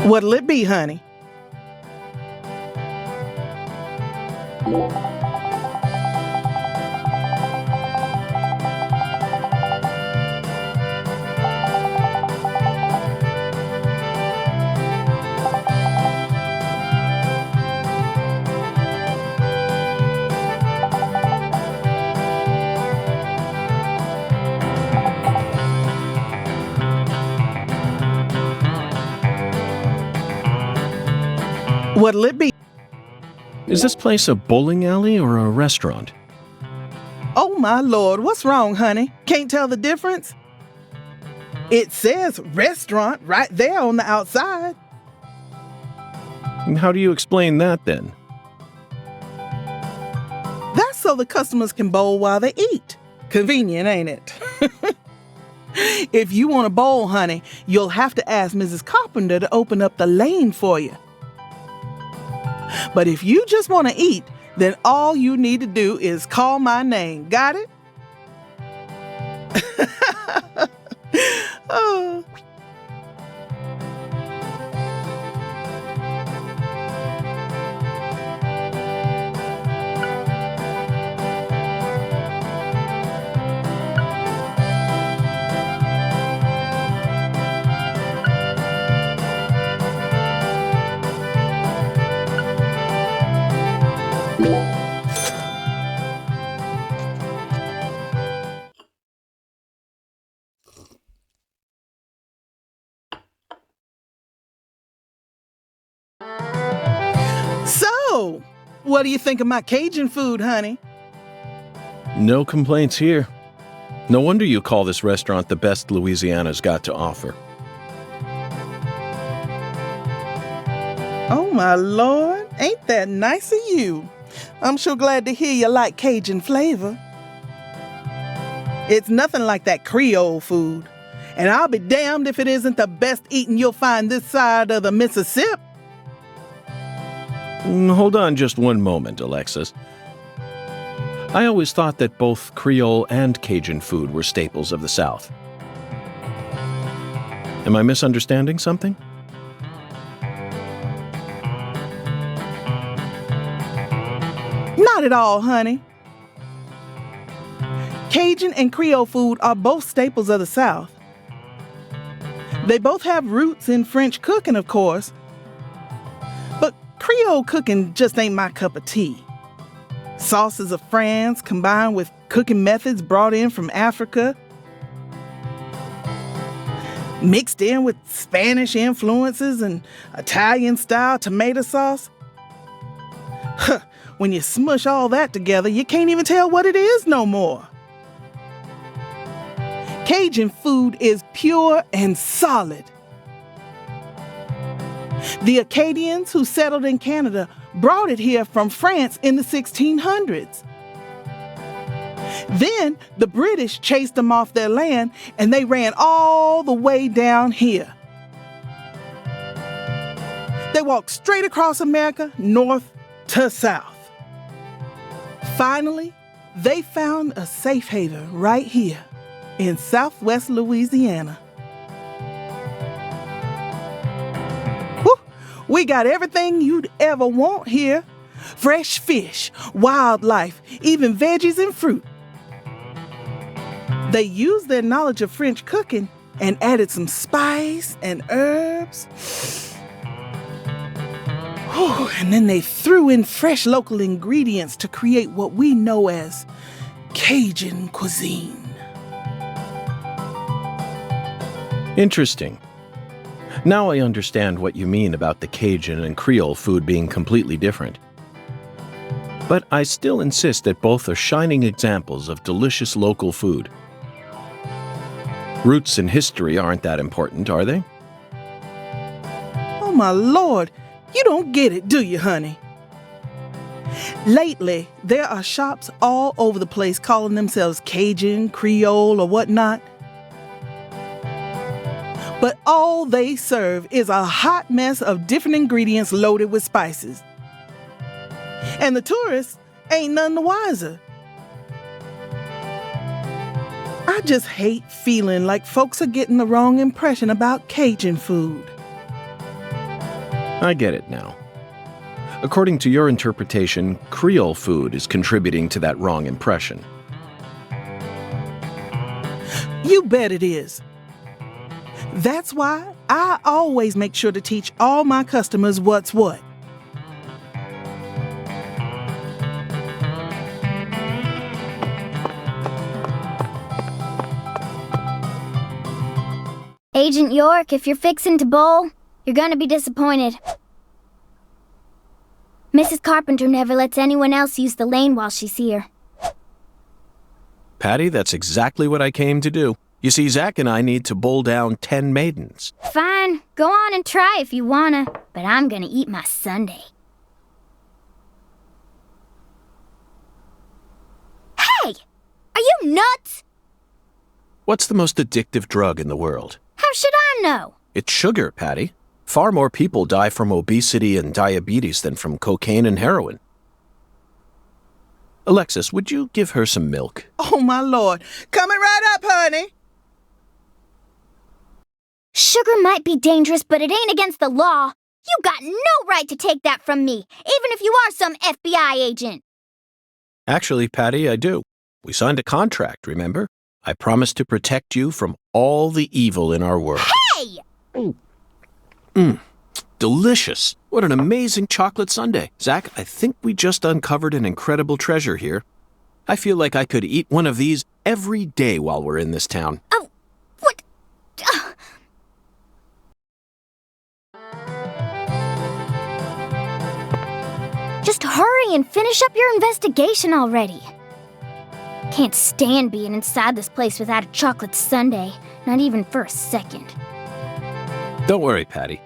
What'll it be, honey? What'll it be? Is this place a bowling alley or a restaurant? Oh my Lord, what's wrong, honey? Can't tell the difference? It says restaurant right there on the outside. And how do you explain that then? That's so the customers can bowl while they eat. Convenient, ain't it? If you want to bowl, honey, you'll have to ask Mrs. Carpenter to open up the lane for you. But if you just want to eat, then all you need to do is call my name. Got it? Oh. So, what do you think of my Cajun food, honey? No complaints here. No wonder you call this restaurant the best Louisiana's got to offer. Oh my Lord, ain't that nice of you? I'm sure glad to hear you like Cajun flavor. It's nothing like that Creole food. And I'll be damned if it isn't the best eating you'll find this side of the Mississippi. Hold on just one moment, Alexis. I always thought that both Creole and Cajun food were staples of the South. Am I misunderstanding something? Not at all, honey. Cajun and Creole food are both staples of the South. They both have roots in French cooking, of course. But Creole cooking just ain't my cup of tea. Sauces of France combined with cooking methods brought in from Africa, mixed in with Spanish influences and Italian-style tomato sauce. When you smush all that together, you can't even tell what it is no more. Cajun food is pure and solid. The Acadians who settled in Canada brought it here from France in the 1600s. Then the British chased them off their land and they ran all the way down here. They walked straight across America, north to south. Finally, they found a safe haven right here in southwest Louisiana. Whew, we got everything you'd ever want here. Fresh fish, wildlife, even veggies and fruit. They used their knowledge of French cooking and added some spice and herbs. And then they threw in fresh local ingredients to create what we know as Cajun cuisine. Interesting. Now I understand what you mean about the Cajun and Creole food being completely different. But I still insist that both are shining examples of delicious local food. Roots and history aren't that important, are they? Oh my Lord, you don't get it, do you, honey? Lately, there are shops all over the place calling themselves Cajun, Creole, or whatnot. But all they serve is a hot mess of different ingredients loaded with spices. And the tourists ain't none the wiser. I just hate feeling like folks are getting the wrong impression about Cajun food. I get it now. According to your interpretation, Creole food is contributing to that wrong impression. You bet it is. That's why I always make sure to teach all my customers what's what. Agent York, if you're fixing to bowl, you're gonna be disappointed. Mrs. Carpenter never lets anyone else use the lane while she's here. Patty, that's exactly what I came to do. You see, Zach and I need to bowl down 10 maidens. Fine, go on and try if you wanna, but I'm gonna eat my sundae. Hey! Are you nuts? What's the most addictive drug in the world? How should I know? It's sugar, Patty. Far more people die from obesity and diabetes than from cocaine and heroin. Alexis, would you give her some milk? Oh, my Lord. Coming right up, honey. Sugar might be dangerous, but it ain't against the law. You got no right to take that from me, even if you are some FBI agent. Actually, Patty, I do. We signed a contract, remember? I promised to protect you from all the evil in our world. Hey! Delicious. What an amazing chocolate sundae. Zach, I think we just uncovered an incredible treasure here. I feel like I could eat one of these every day while we're in this town. Oh, what? Just hurry and finish up your investigation already. Can't stand being inside this place without a chocolate sundae, not even for a second. Don't worry, Patty.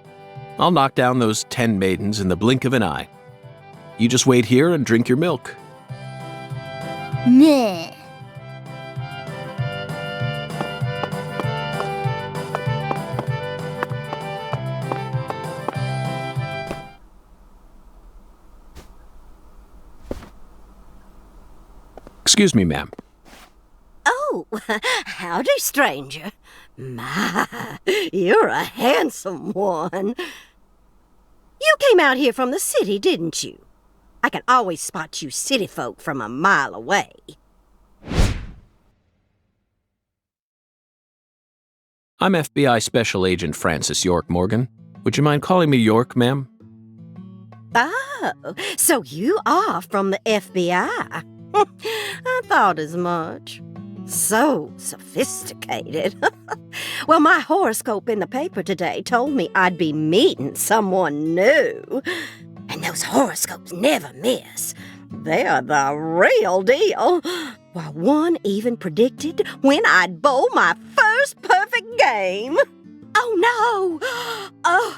I'll knock down those 10 maidens in the blink of an eye. You just wait here and drink your milk. Meh. Excuse me, ma'am. Oh, howdy, stranger. My, you're a handsome one. You came out here from the city, didn't you? I can always spot you city folk from a mile away. I'm FBI Special Agent Francis York Morgan. Would you mind calling me York, ma'am? Oh, so you are from the FBI. I thought as much. So sophisticated. Well, my horoscope in the paper today told me I'd be meeting someone new. And those horoscopes never miss. They're the real deal. Well, one even predicted when I'd bowl my first perfect game. Oh, no. Oh,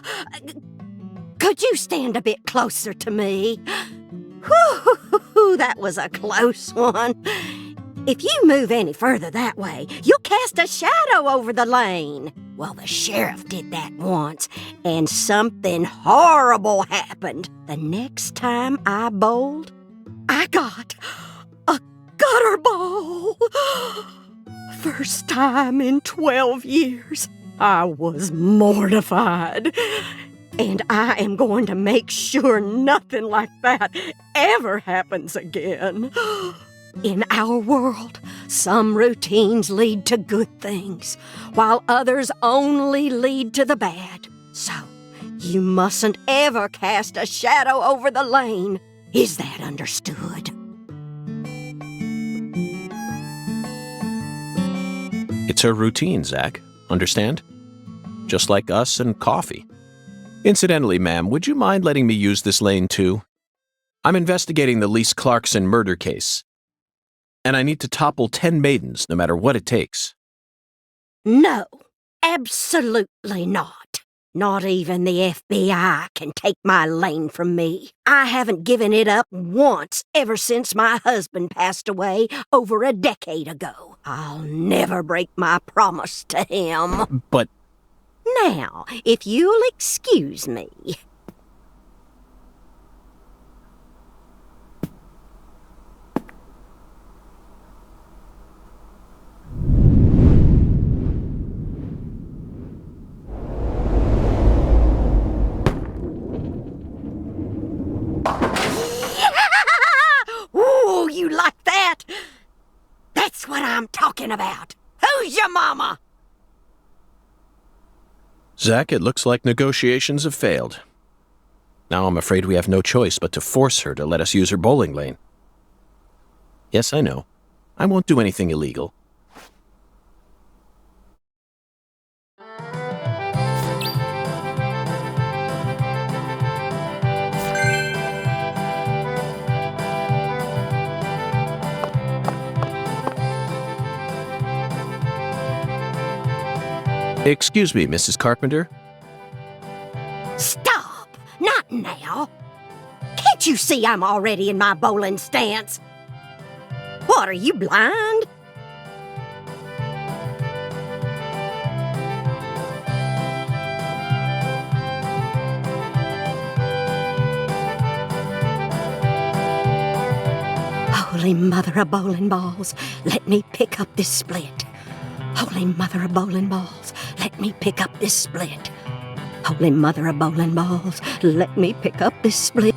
could you stand a bit closer to me? Whew, that was a close one. If you move any further that way, you'll cast a shadow over the lane. Well, the sheriff did that once, and something horrible happened. The next time I bowled, I got a gutter ball. First time in 12 years. I was mortified. And I am going to make sure nothing like that ever happens again. In our world, some routines lead to good things, while others only lead to the bad. So, you mustn't ever cast a shadow over the lane. Is that understood? It's her routine, Zach. Understand? Just like us and coffee. Incidentally, ma'am, would you mind letting me use this lane too? I'm investigating the Lise Clarkson murder case. And I need to topple 10 maidens, no matter what it takes. No, absolutely not. Not even the FBI can take my lane from me. I haven't given it up once ever since my husband passed away over a decade ago. I'll never break my promise to him. But... Now, if you'll excuse me... talking about? Who's your mama? Zach, it looks like negotiations have failed. Now I'm afraid we have no choice but to force her to let us use her bowling lane. Yes, I know. I won't do anything illegal. Excuse me, Mrs. Carpenter. Stop! Not now! Can't you see I'm already in my bowling stance? What, are you blind? Holy mother of bowling balls, let me pick up this split. Holy mother of bowling balls, let me pick up this split. Holy mother of bowling balls, let me pick up this split.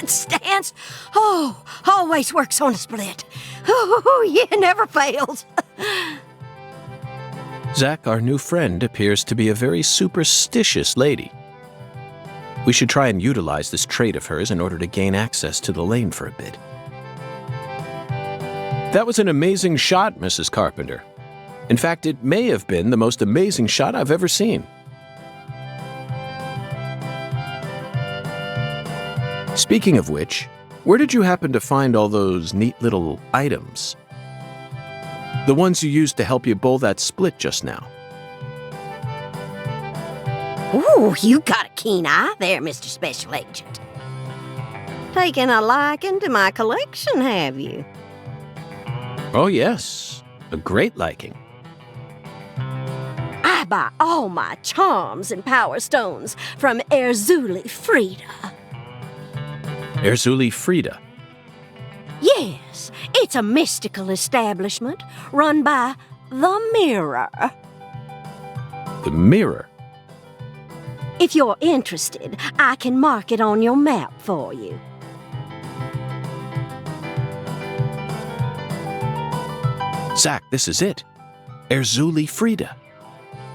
Stance. Oh, always works on a split. Oh, yeah, never fails. Zach, our new friend, appears to be a very superstitious lady. We should try and utilize this trait of hers in order to gain access to the lane for a bit. That was an amazing shot, Mrs. Carpenter. In fact, it may have been the most amazing shot I've ever seen. Speaking of which, where did you happen to find all those neat little items? The ones you used to help you bowl that split just now. Ooh, you got a keen eye there, Mr. Special Agent. Taking a liking to my collection, have you? Oh yes, a great liking. I buy all my charms and power stones from Erzuli Frida. Erzuli Frida. Yes, it's a mystical establishment run by the Mirror. The Mirror? If you're interested, I can mark it on your map for you. Zach, this is it. Erzuli Frida.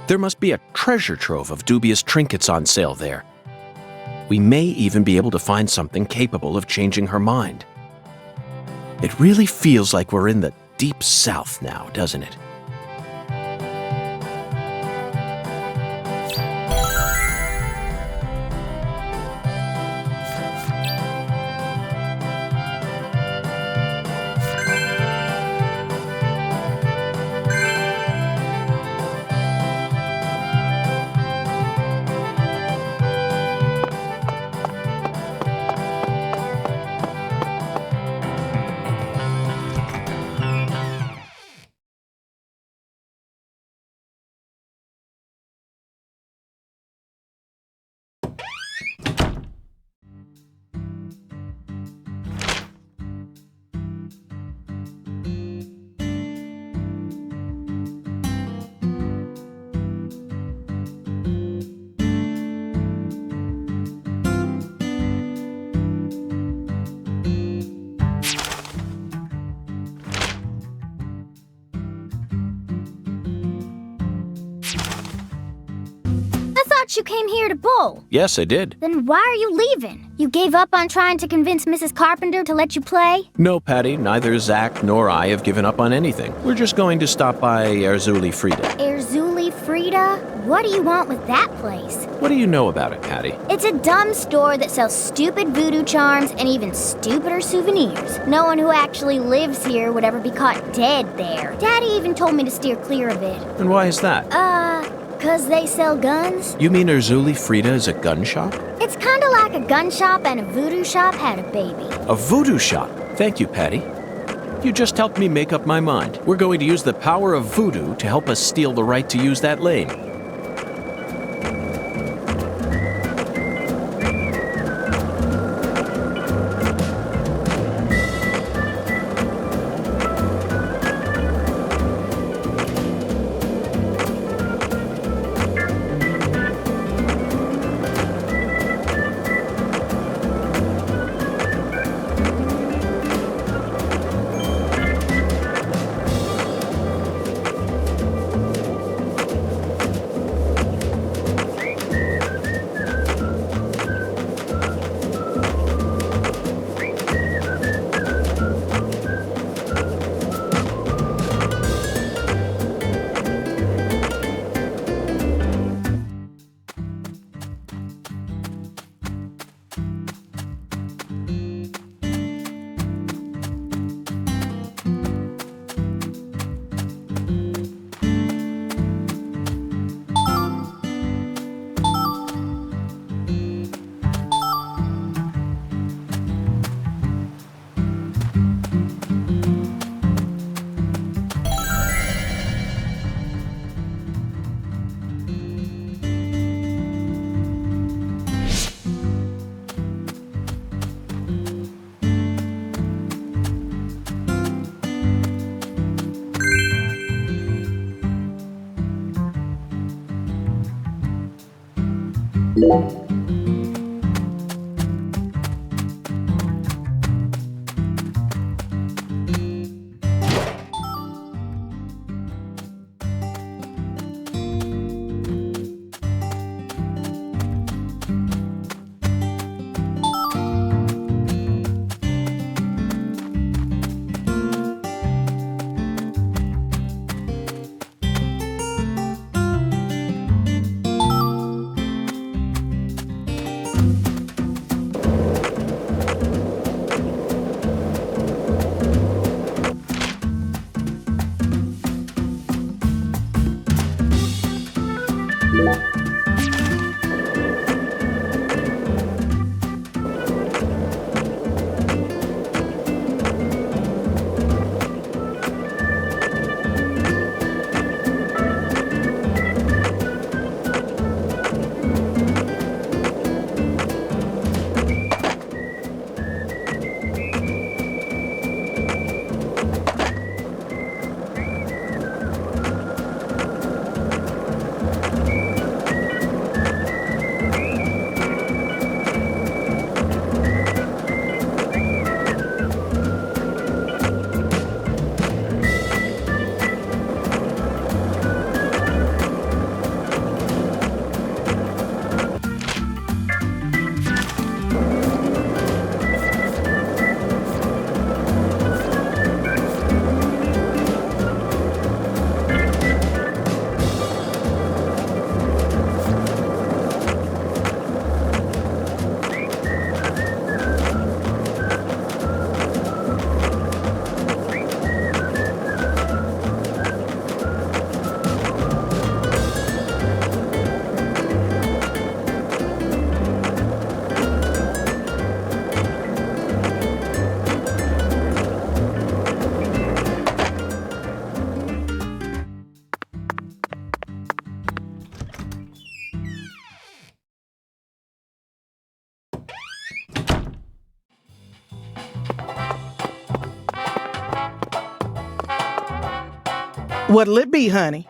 There must be a treasure trove of dubious trinkets on sale there. We may even be able to find something capable of changing her mind. It really feels like we're in the deep south now, doesn't it? You came here to bowl. Yes, I did. Then why are you leaving? You gave up on trying to convince Mrs. Carpenter to let you play? No, Patty, neither Zach nor I have given up on anything. We're just going to stop by Erzuli Frida. Erzuli Frida? What do you want with that place? What do you know about it, Patty? It's a dumb store that sells stupid voodoo charms and even stupider souvenirs. No one who actually lives here would ever be caught dead there. Daddy even told me to steer clear of it. And why is that? 'Cause they sell guns? You mean Erzuli Frida is a gun shop? It's kinda like a gun shop and a voodoo shop had a baby. A voodoo shop? Thank you, Patty. You just helped me make up my mind. We're going to use the power of voodoo to help us steal the right to use that lane. What'll it be, honey?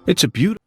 It's a beautiful...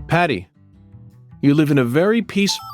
Patty, you live in a very peaceful...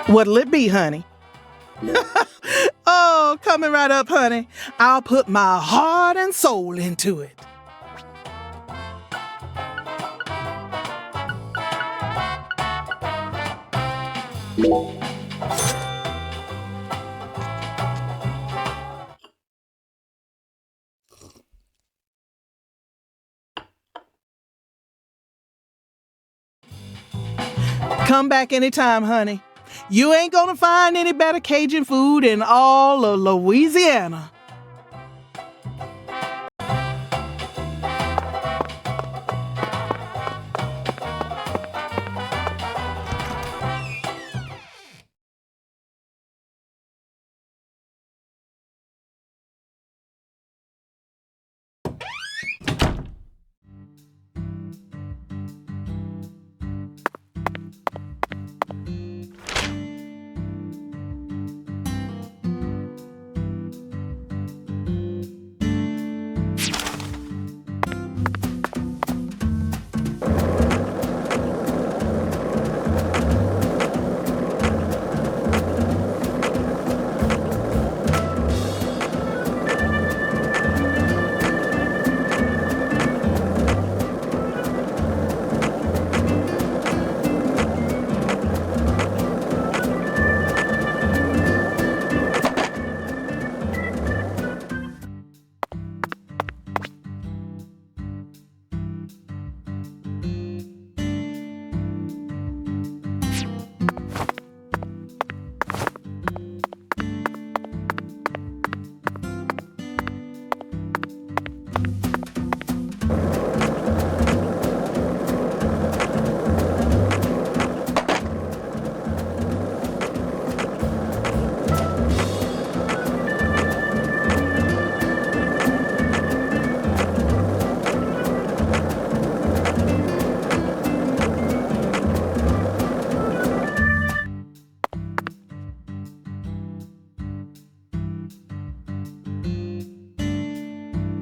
What'll it be, honey? Oh, coming right up, honey. I'll put my heart and soul into it. Come back anytime, honey. You ain't gonna find any better Cajun food in all of Louisiana.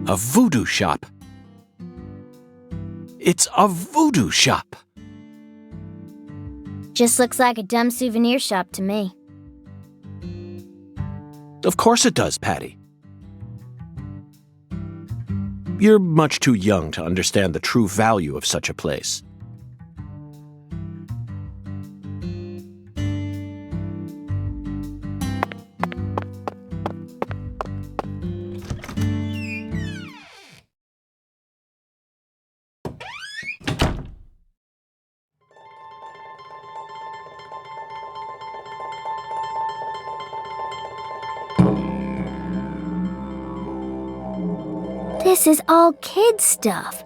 A voodoo shop. It's a voodoo shop. Just looks like a dumb souvenir shop to me. Of course it does, Patty. You're much too young to understand the true value of such a place. This is all kid stuff.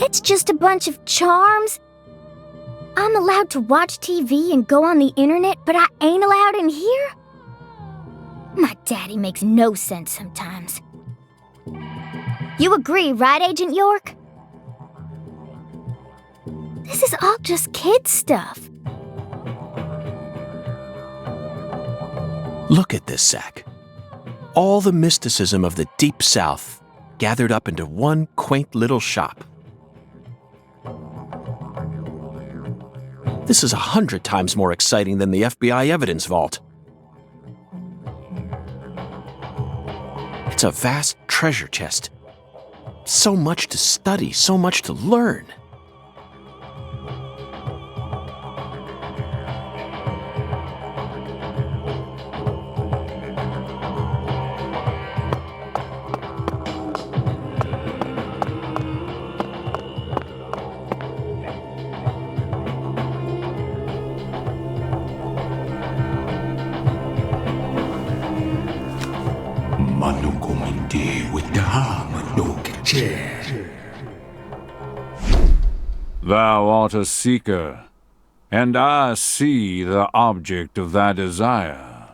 It's just a bunch of charms. I'm allowed to watch TV and go on the internet, but I ain't allowed in here? My daddy makes no sense sometimes. You agree, right, Agent York? This is all just kid stuff. Look at this, Zach. All the mysticism of the Deep South gathered up into one quaint little shop. This is 100 times more exciting than the FBI evidence vault. It's a vast treasure chest. So much to study, so much to learn. Thou art a seeker, and I see the object of thy desire.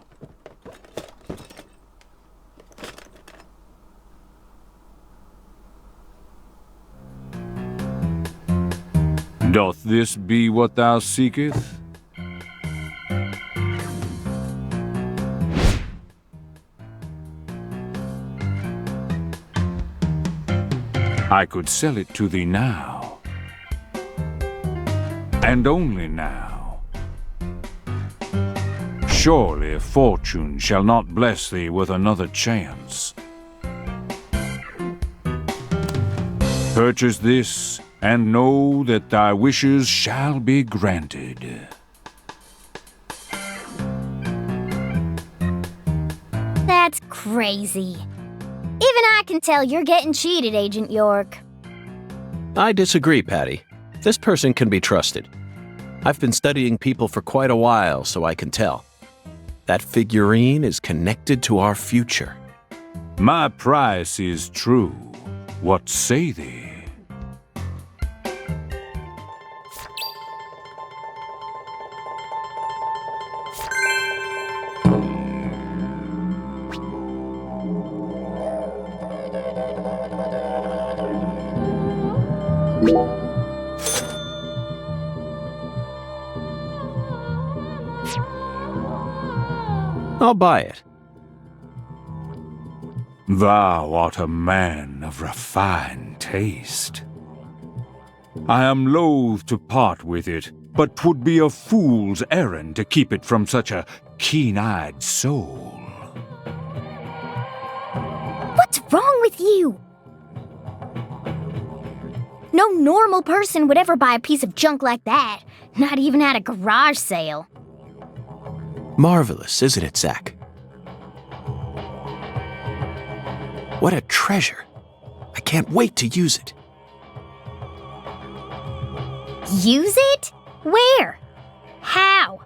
Doth this be what thou seekest? I could sell it to thee now, and only now. Surely fortune shall not bless thee with another chance. Purchase this, and know that thy wishes shall be granted. That's crazy. Even I can tell you're getting cheated, Agent York. I disagree, Patty. This person can be trusted. I've been studying people for quite a while, so I can tell. That figurine is connected to our future. My price is true. What say thee? I'll buy it. Thou art a man of refined taste. I am loath to part with it, but 'twould be a fool's errand to keep it from such a keen-eyed soul. What's wrong with you? No normal person would ever buy a piece of junk like that, not even at a garage sale. Marvelous, isn't it, Zach? What a treasure. I can't wait to use it. Use it? Where? How?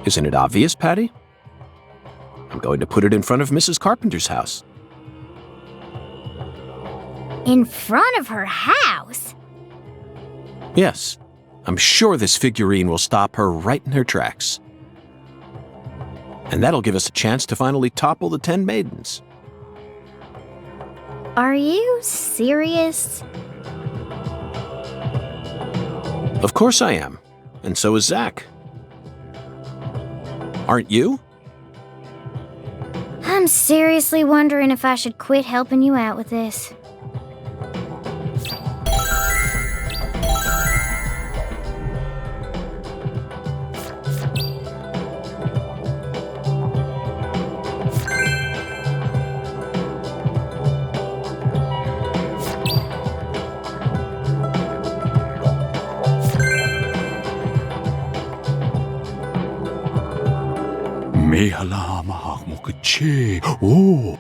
Isn't it obvious, Patty? I'm going to put it in front of Mrs. Carpenter's house. In front of her house? Yes. I'm sure this figurine will stop her right in her tracks. And that'll give us a chance to finally topple the 10 maidens. Are you serious? Of course I am. And so is Zach. Aren't you? I'm seriously wondering if I should quit helping you out with this. Oh.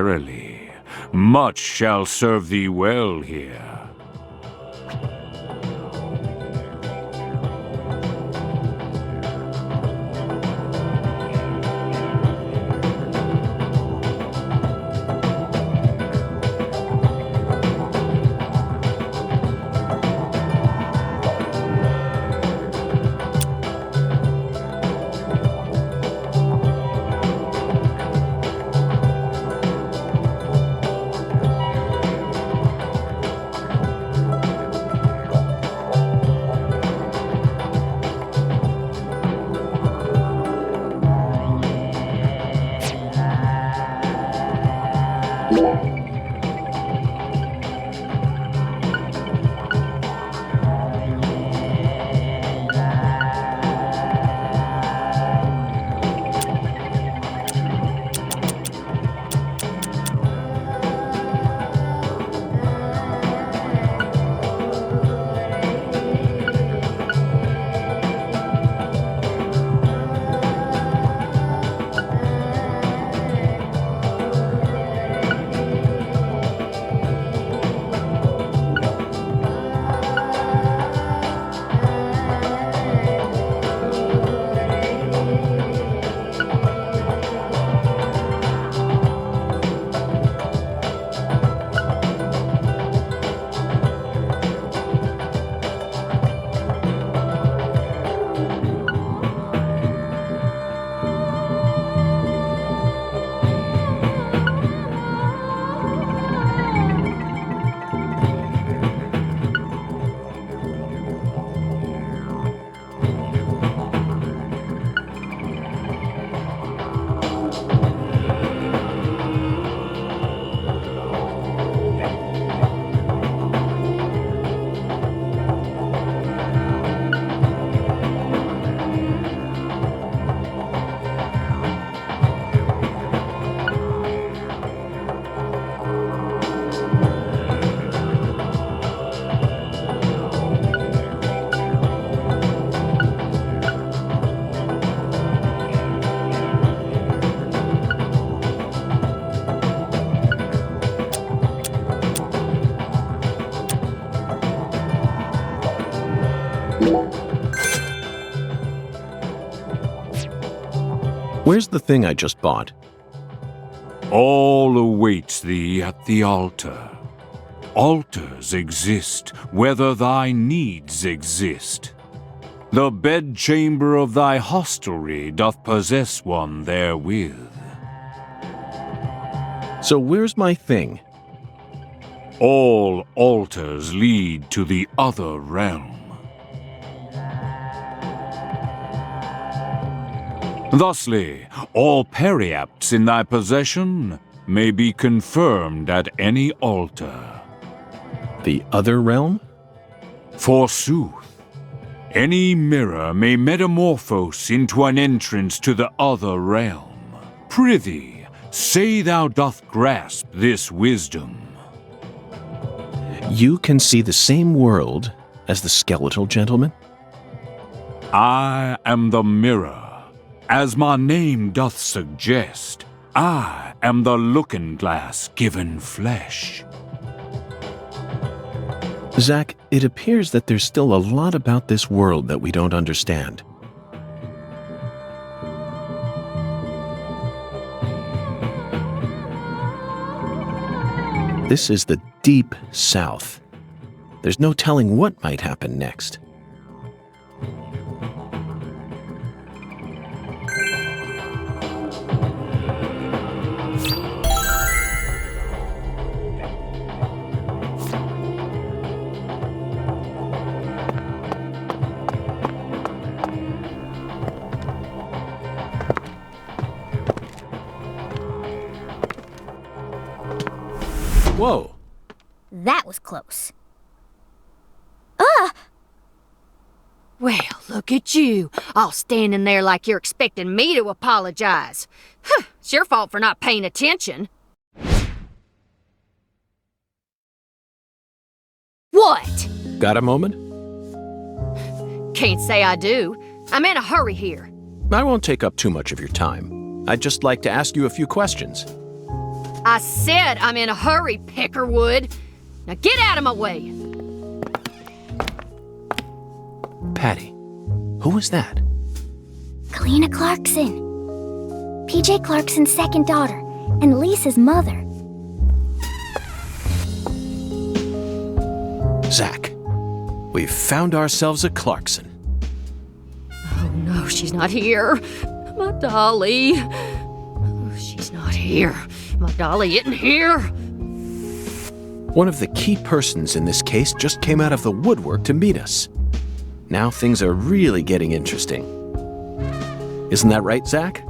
Verily, much shall serve thee well here. Where's the thing I just bought? All awaits thee at the altar. Altars exist, whether thy needs exist. The bedchamber of thy hostelry doth possess one therewith. So where's my thing? All altars lead to the other realm. Thusly, all periapts in thy possession may be confirmed at any altar. The other realm? Forsooth, any mirror may metamorphose into an entrance to the other realm. Prithee, say thou doth grasp this wisdom. You can see the same world as the skeletal gentleman? I am the mirror. As my name doth suggest, I am the looking-glass given flesh. Zack, it appears that there's still a lot about this world that we don't understand. This is the deep south. There's no telling what might happen next. Whoa. That was close. Well, look at you, all standing there like you're expecting me to apologize. It's your fault for not paying attention. What? Got a moment? Can't say I do. I'm in a hurry here. I won't take up too much of your time. I'd just like to ask you a few questions. I said I'm in a hurry, Peckerwood. Now get out of my way. Patty, who was that? Kalina Clarkson. PJ Clarkson's second daughter, and Lisa's mother. Zach, we've found ourselves a Clarkson. Oh no, she's not here. My dolly. Oh, she's not here. My dolly isn't here. One of the key persons in this case just came out of the woodwork to meet us. Now things are really getting interesting. Isn't that right, Zach?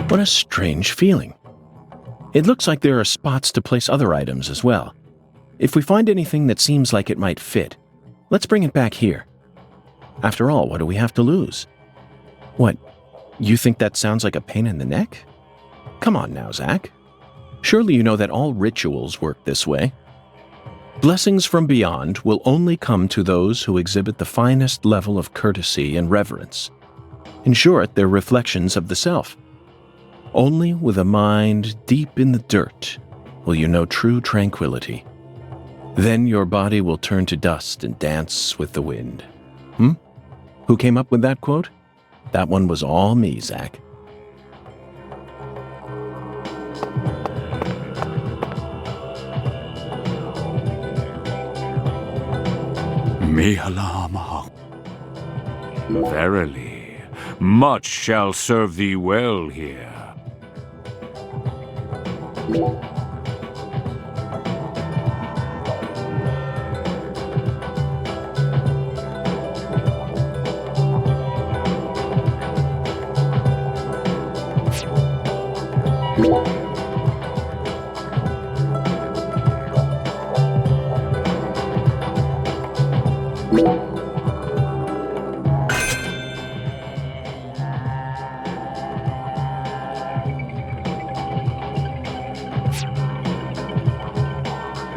What a strange feeling. It looks like there are spots to place other items as well. If we find anything that seems like it might fit, let's bring it back here. After all, what do we have to lose? What, you think that sounds like a pain in the neck? Come on now, Zach. Surely you know that all rituals work this way. Blessings from beyond will only come to those who exhibit the finest level of courtesy and reverence. In short, they're reflections of the self. Only with a mind deep in the dirt will you know true tranquility. Then your body will turn to dust and dance with the wind. Who came up with that quote? That one was all me, Zach. Mihalama. Verily, much shall serve thee well here.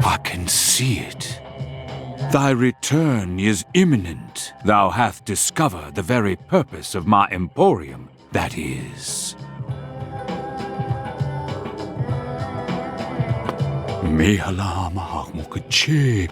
I can see it. Thy return is imminent. Thou hast discovered the very purpose of my emporium, that is. Mihala mahakmukachi.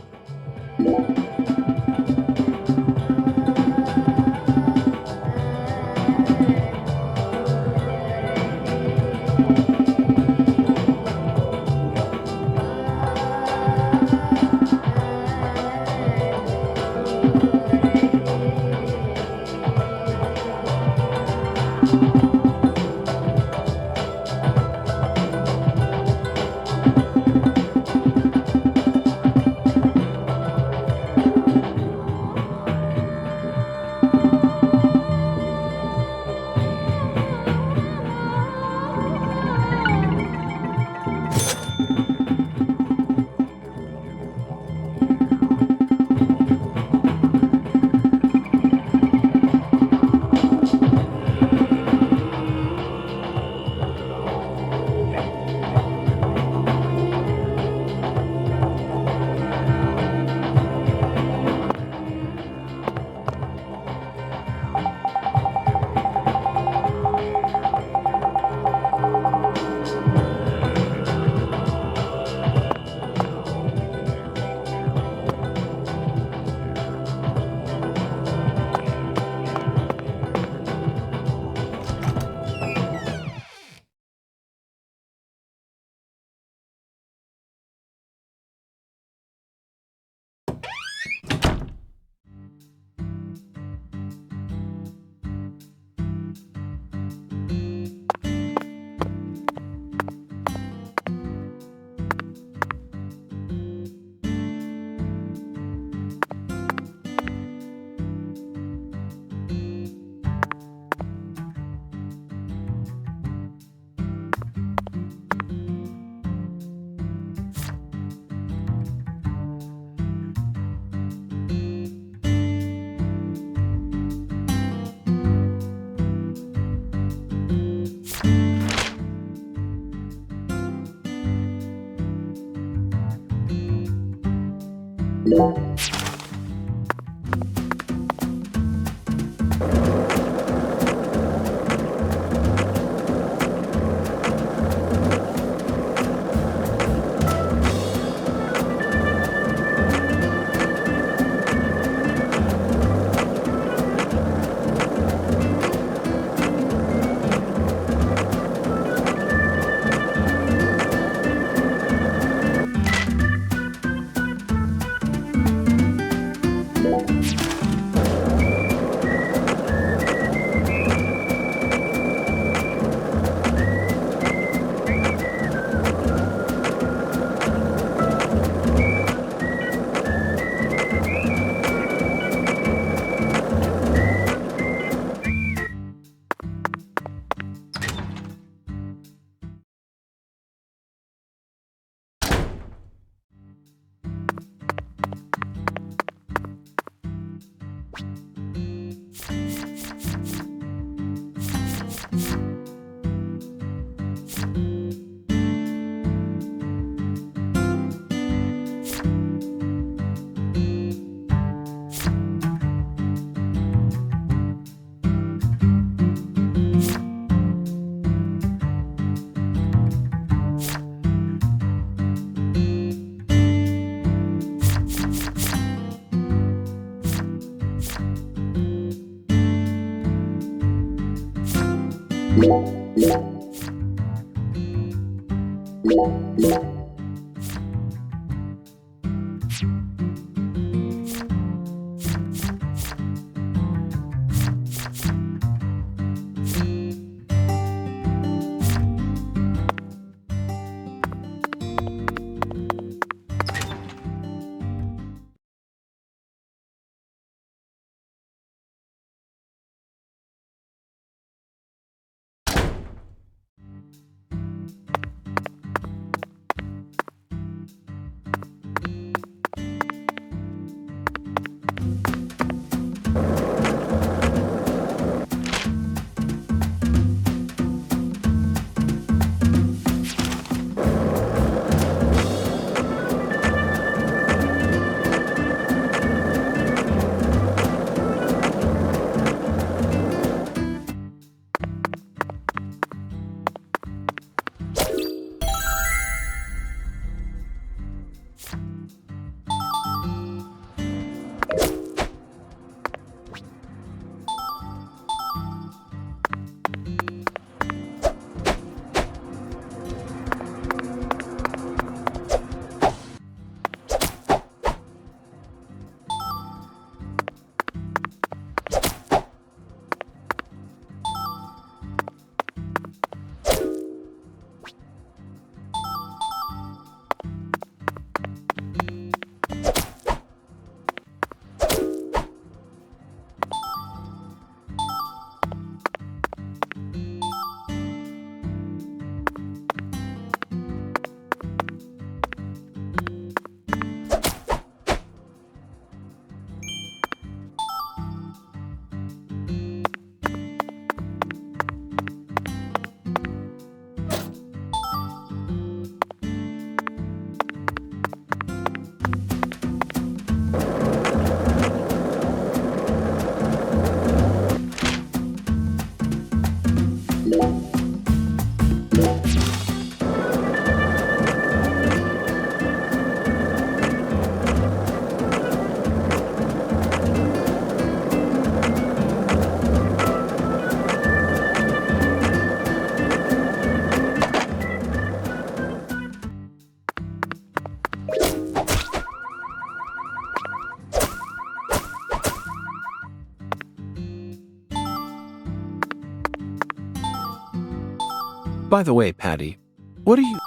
By the way, Patty, what are you...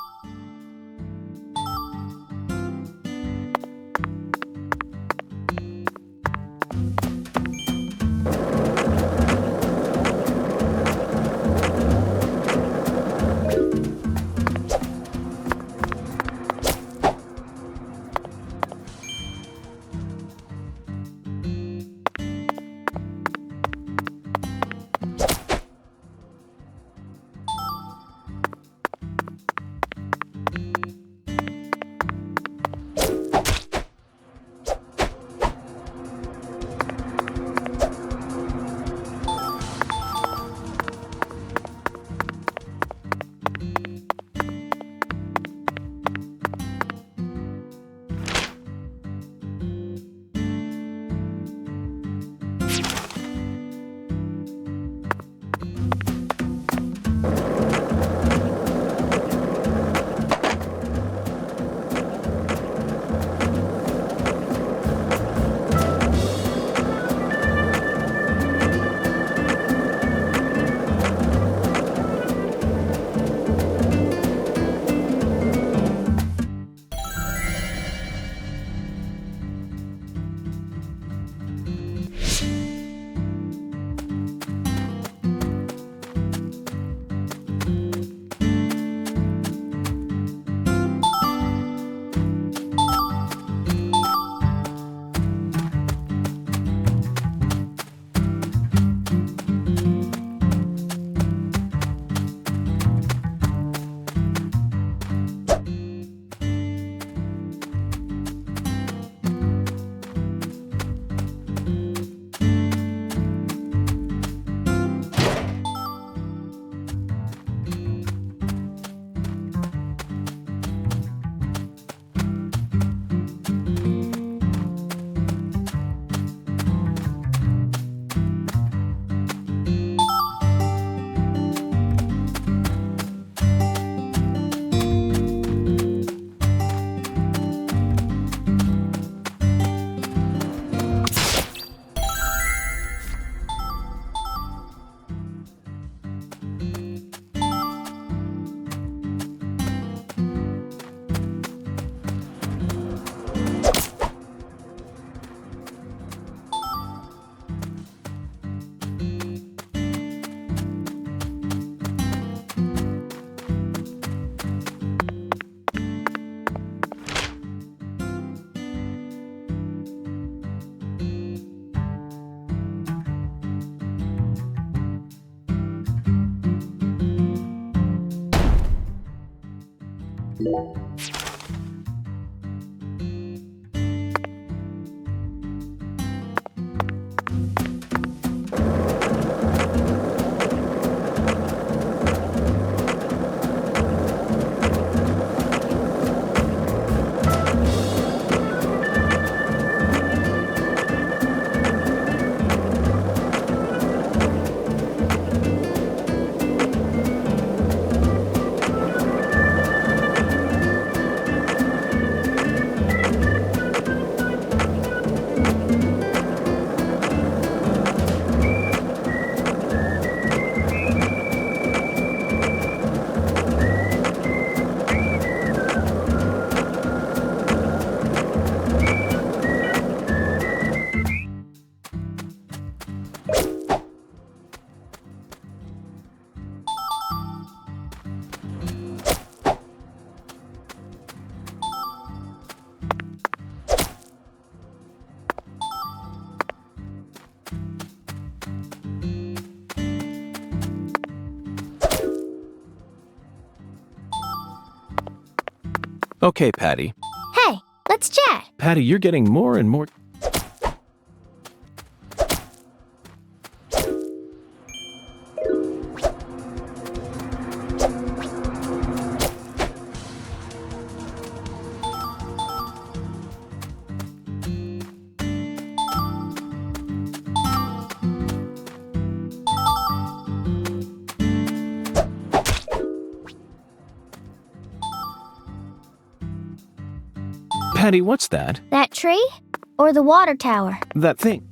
Okay, Patty. Hey, let's chat. Patty, you're getting more and more... Patty, what's that? That tree? Or the water tower? That thing.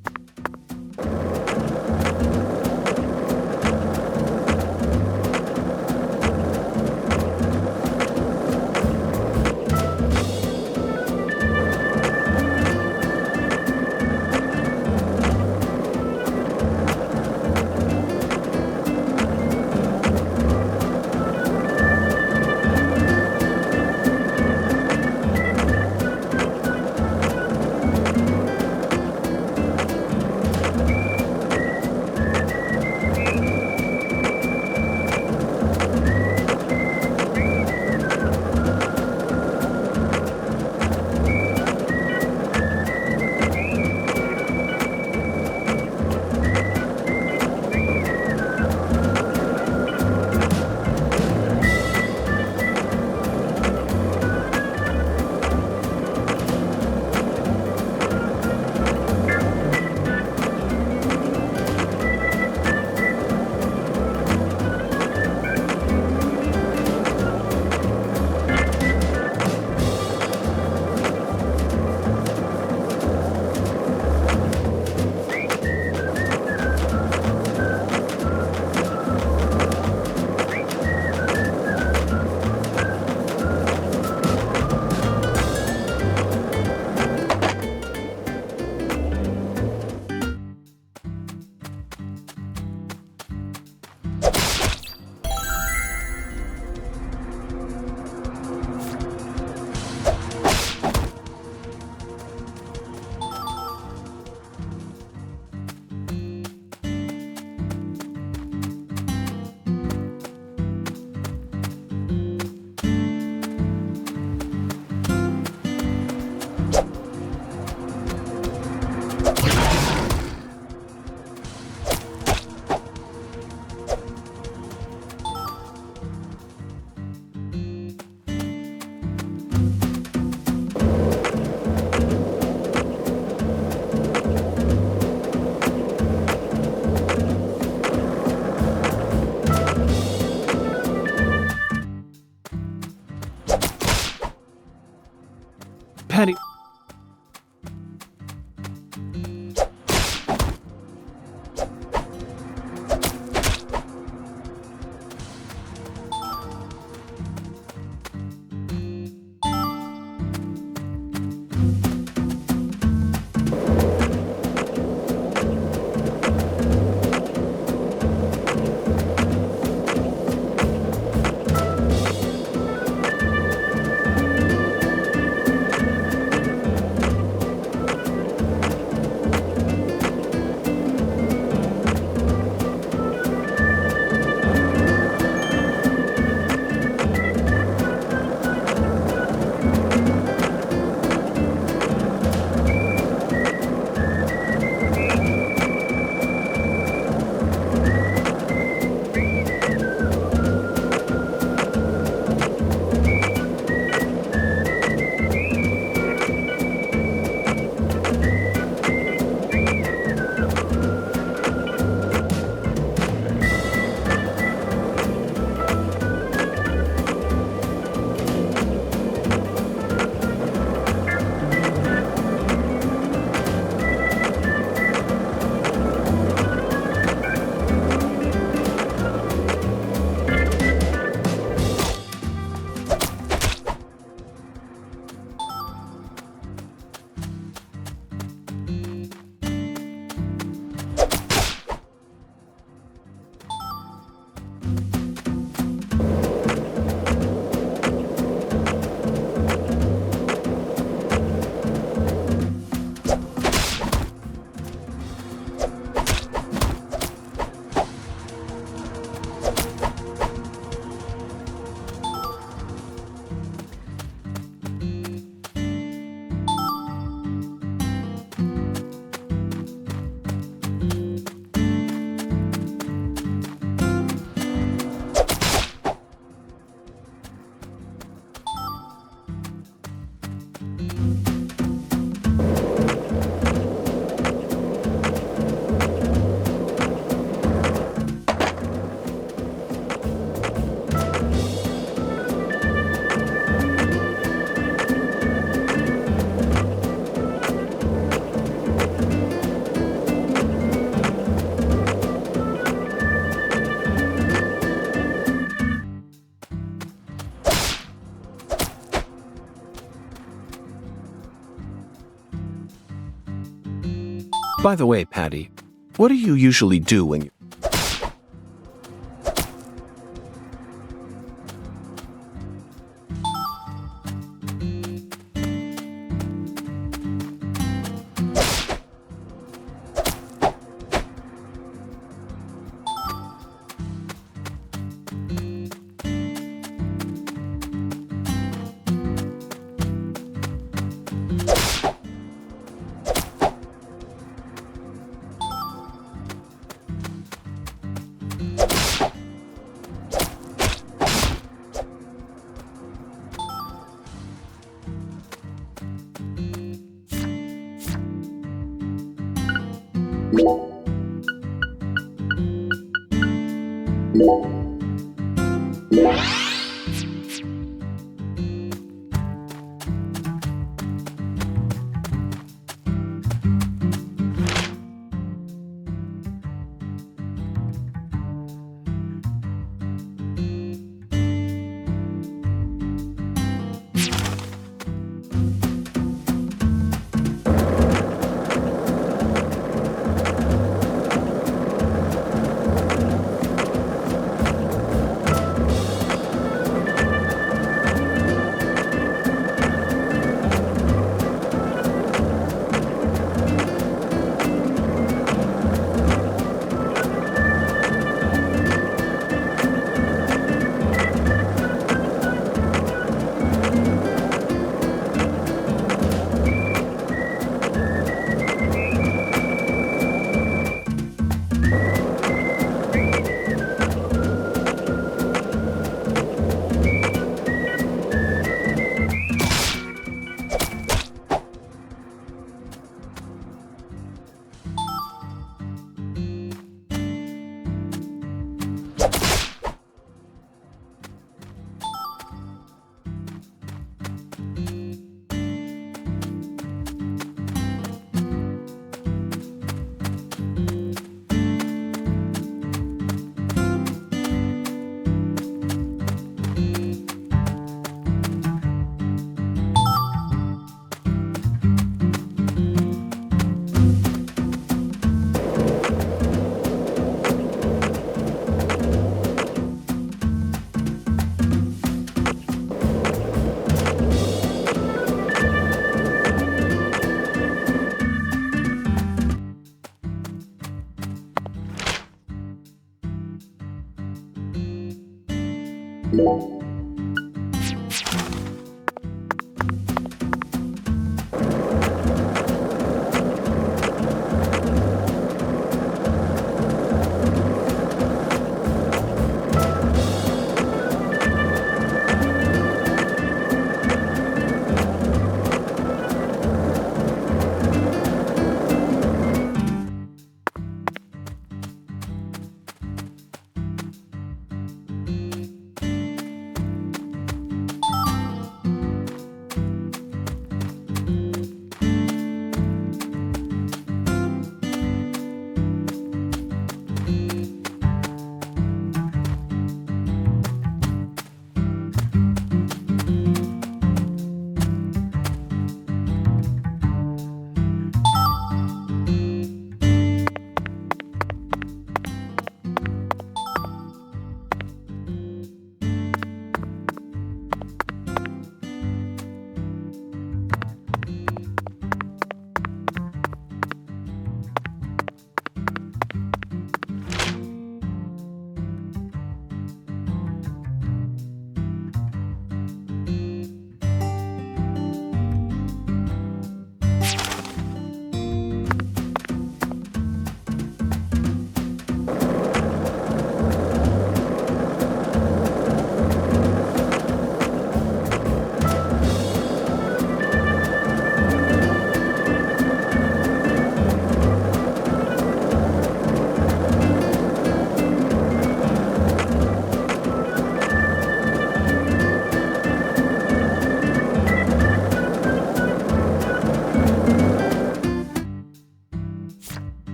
Patty... By the way, Patty, what do you usually do when you...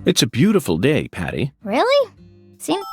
It's a beautiful day, Patty. Really? Seems...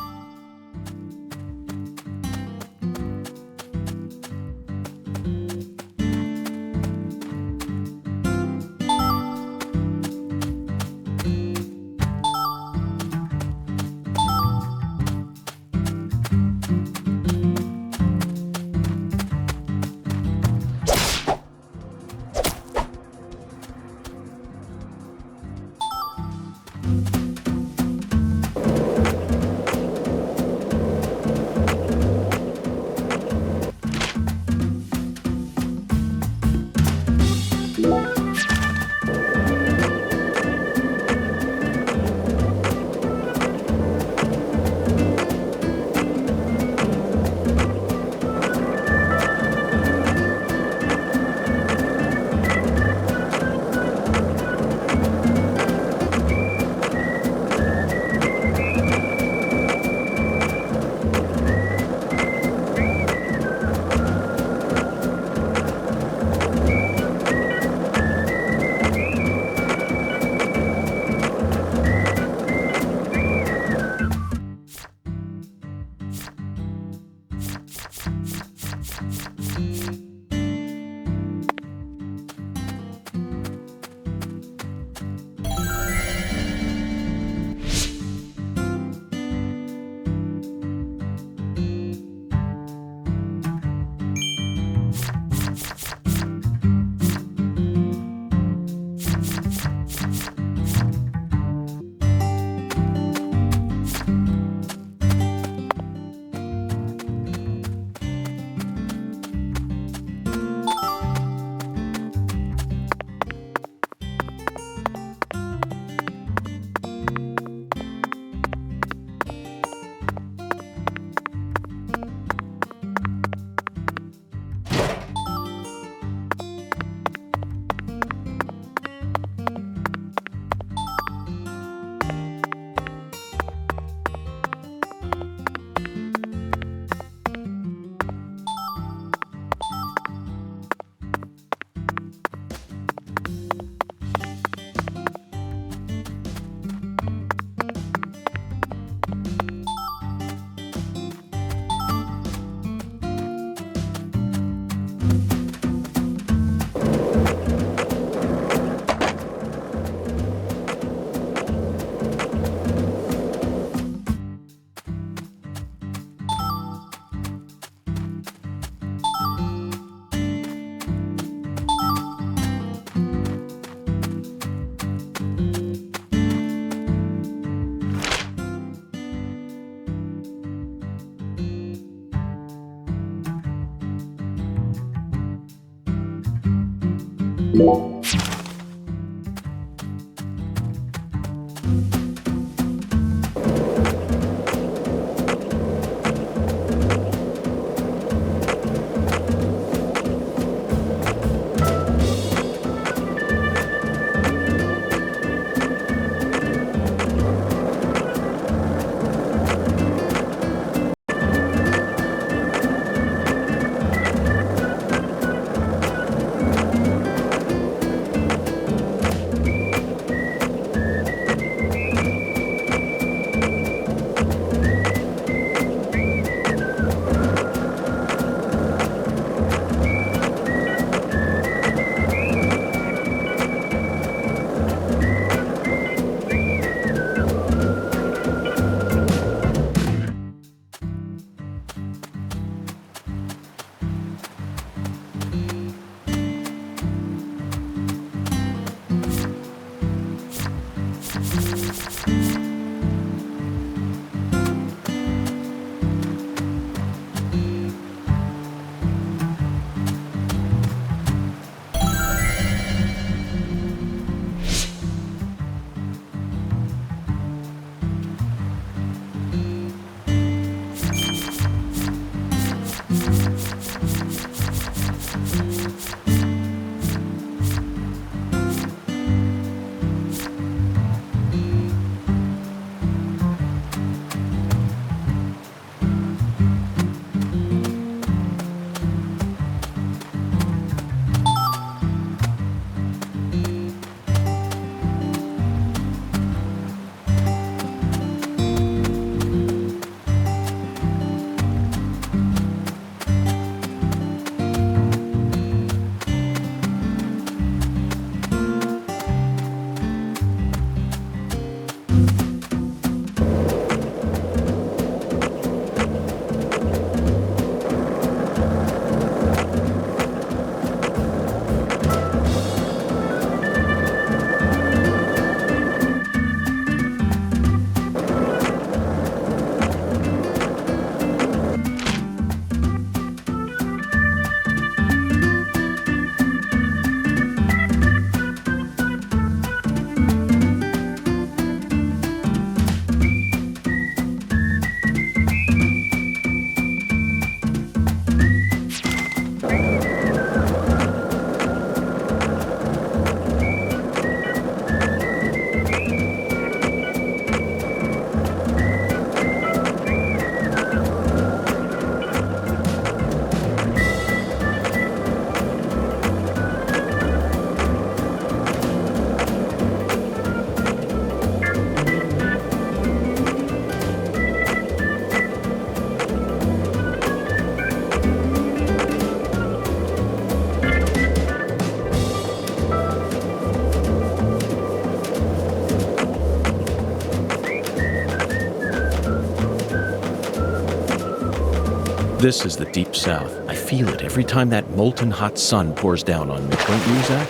This is the Deep South. I feel it every time that molten hot sun pours down on me. Don't you, Zach?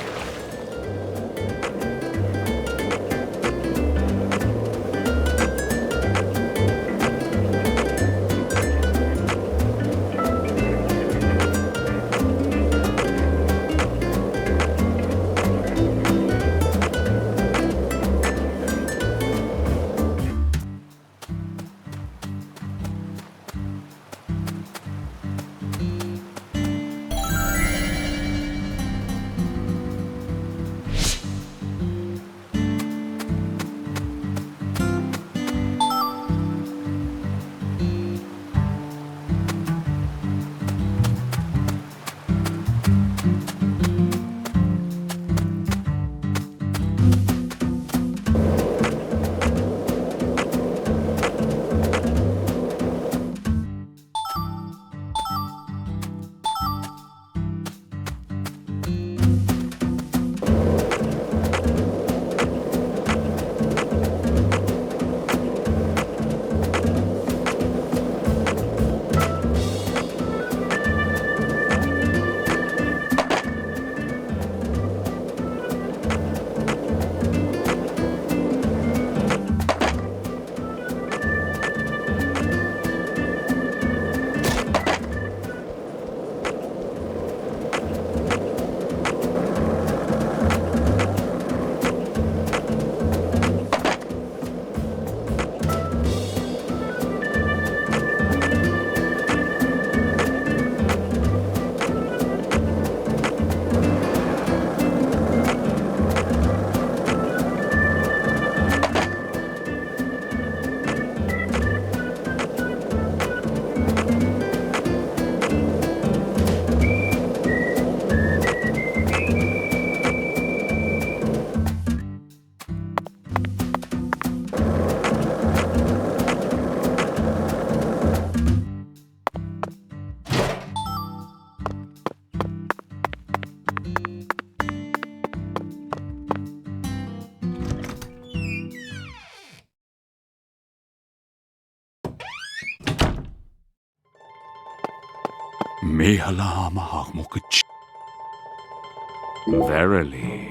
Verily.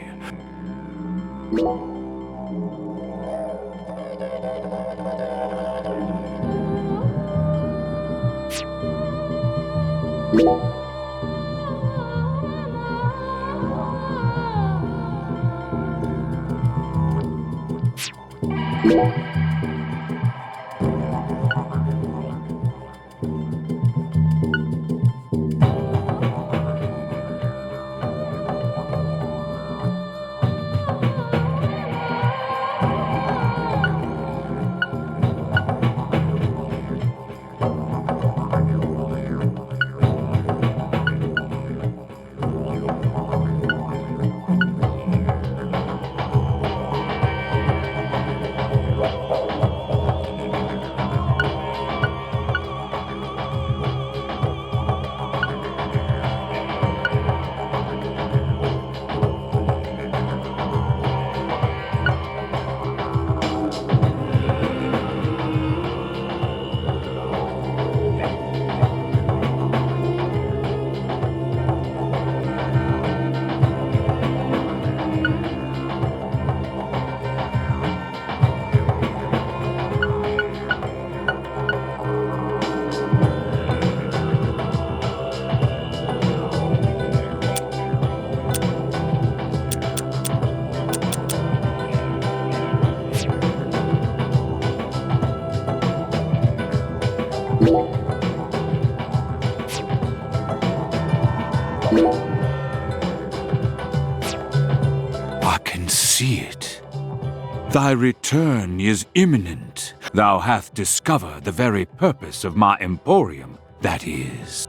I can see it. Thy return is imminent. Thou hast discovered the very purpose of my emporium, that is.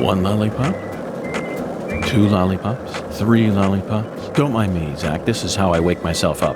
1 lollipop? 2 lollipops? 3 lollipops? Don't mind me, Zach. This is how I wake myself up.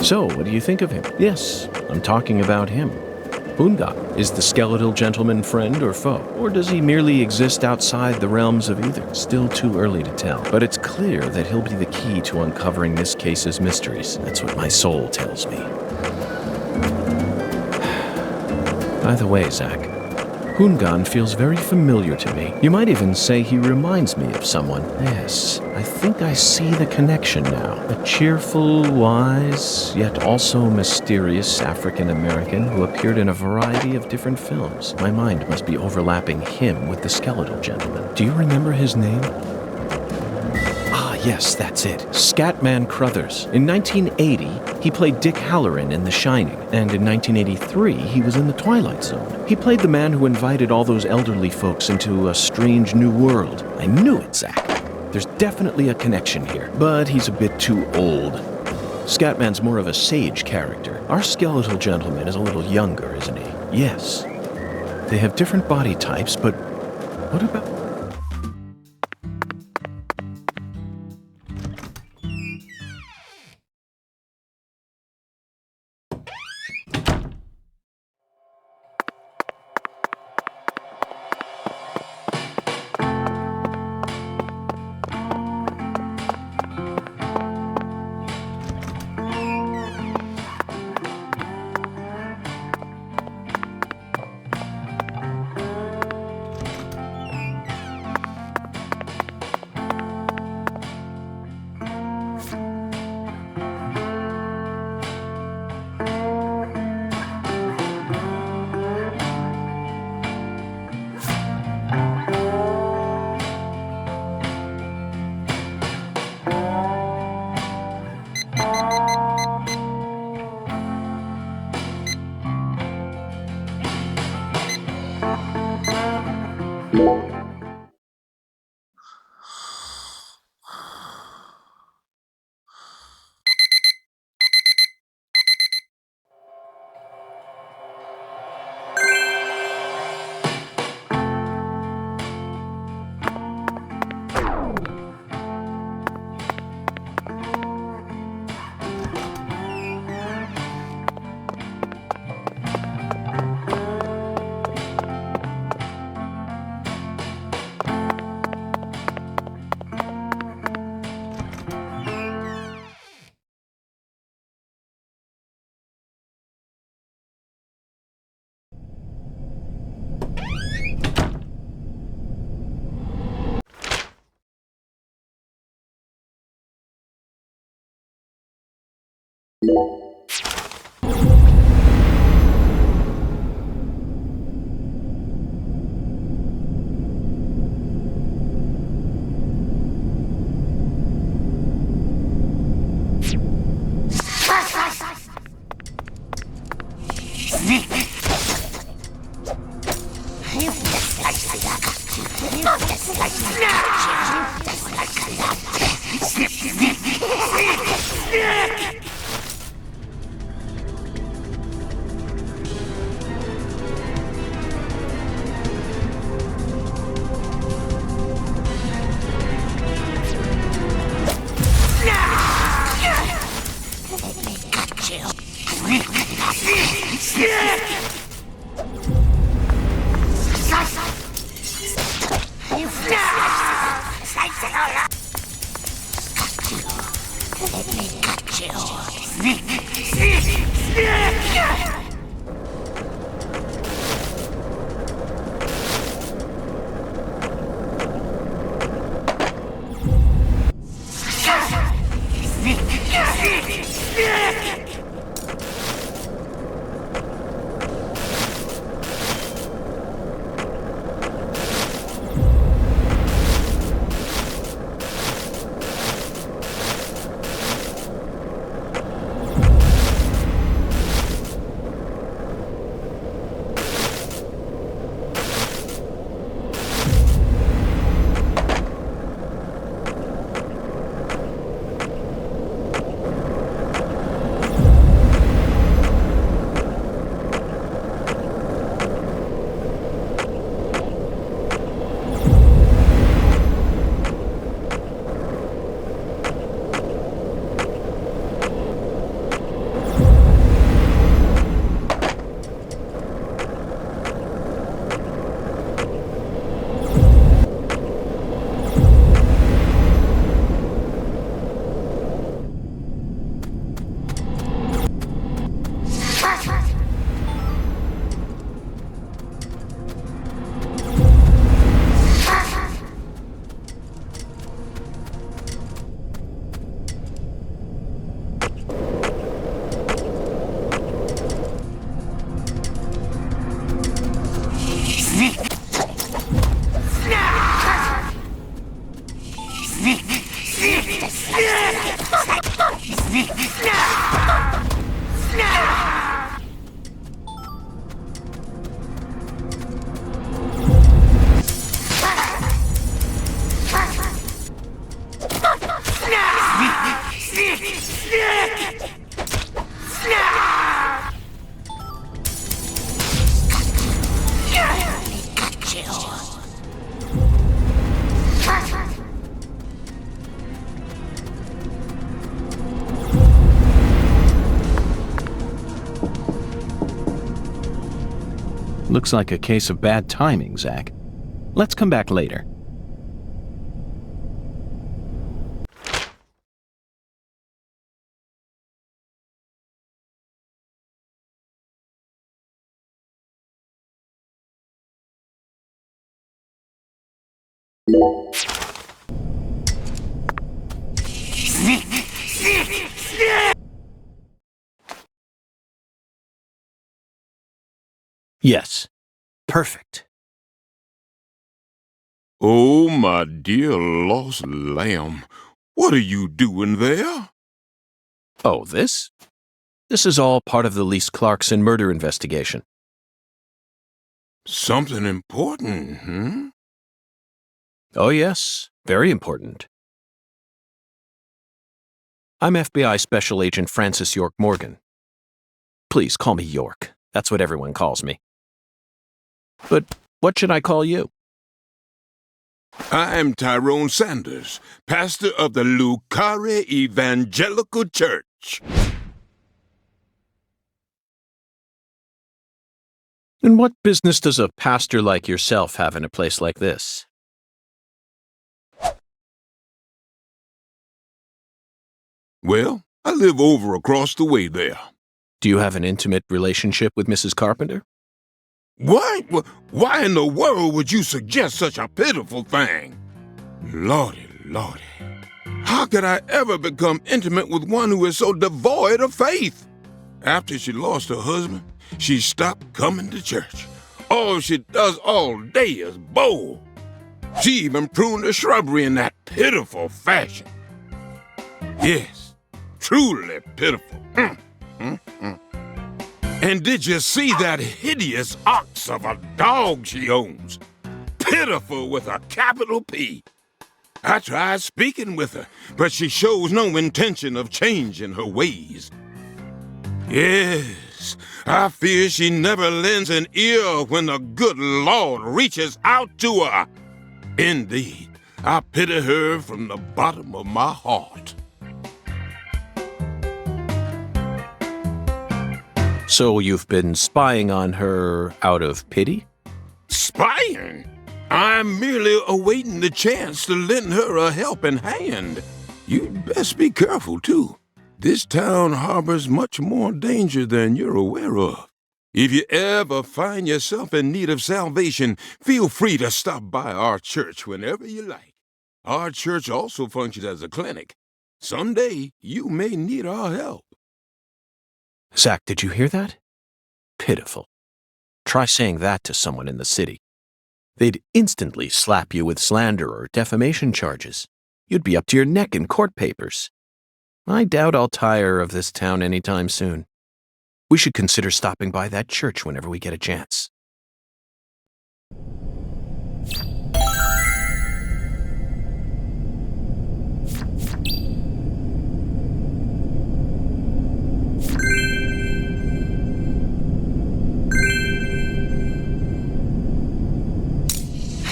So, what do you think of him? Yes, I'm talking about him. Boonga. Is the skeletal gentleman friend or foe? Or does he merely exist outside the realms of either? Still too early to tell. But it's clear that he'll be the key to uncovering this case's mysteries. That's what my soul tells me. By the way, Zach, Hungan feels very familiar to me. You might even say he reminds me of someone. Yes, I think I see the connection now. A cheerful, wise, yet also mysterious African-American who appeared in a variety of different films. My mind must be overlapping him with the skeletal gentleman. Do you remember his name? Ah, yes, that's it. Scatman Crothers. In 1980, he played Dick Halloran in The Shining, and in 1983, he was in The Twilight Zone. He played the man who invited all those elderly folks into a strange new world. I knew it, Zach. There's definitely a connection here, but he's a bit too old. Scatman's more of a sage character. Our skeletal gentleman is a little younger, isn't he? Yes. They have different body types, but what about... Let me cut you. Looks like a case of bad timing, Zach. Let's come back later. Yes. Perfect. Oh, my dear lost lamb, what are you doing there? Oh, this? This is all part of the Lise Clarkson murder investigation. Something important, hmm? Oh, yes. Very important. I'm FBI Special Agent Francis York Morgan. Please call me York. That's what everyone calls me. But what should I call you? I'm Tyrone Sanders, pastor of the Carre Evangelical Church. And what business does a pastor like yourself have in a place like this? Well, I live over across the way there. Do you have an intimate relationship with Mrs. Carpenter? Why in the world would you suggest such a pitiful thing? Lordy, Lordy. How could I ever become intimate with one who is so devoid of faith? After she lost her husband, she stopped coming to church. All she does all day is bowl. She even pruned the shrubbery in that pitiful fashion. Yes, truly pitiful. And did you see that hideous ox of a dog she owns? Pitiful with a capital P. I tried speaking with her, but she shows no intention of changing her ways. Yes, I fear she never lends an ear when the good Lord reaches out to her. Indeed, I pity her from the bottom of my heart. So you've been spying on her out of pity? Spying? I'm merely awaiting the chance to lend her a helping hand. You'd best be careful, too. This town harbors much more danger than you're aware of. If you ever find yourself in need of salvation, feel free to stop by our church whenever you like. Our church also functions as a clinic. Someday, you may need our help. Zach, did you hear that? Pitiful. Try saying that to someone in the city. They'd instantly slap you with slander or defamation charges. You'd be up to your neck in court papers. I doubt I'll tire of this town anytime soon. We should consider stopping by that church whenever we get a chance.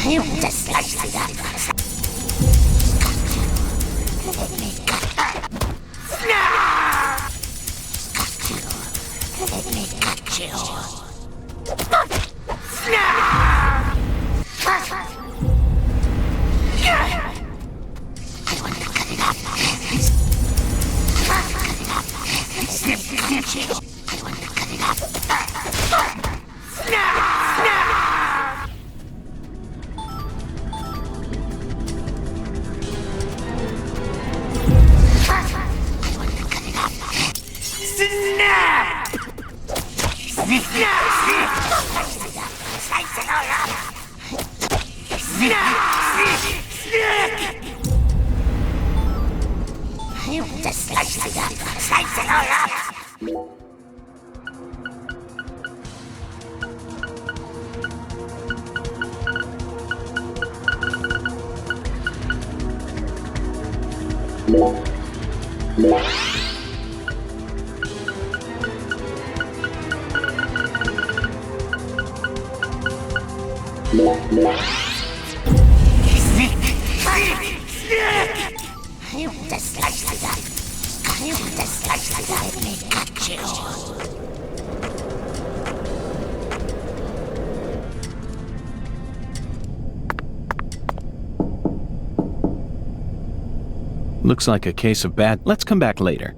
You just slice it up. Let me cut you. I want to cut it up. Cut it up. Snip, snip you. I want to cut it up. Snap! Snap! I want to slice you up. I want to slice you up. Let me cut you. Looks like a case of bad. Let's come back later.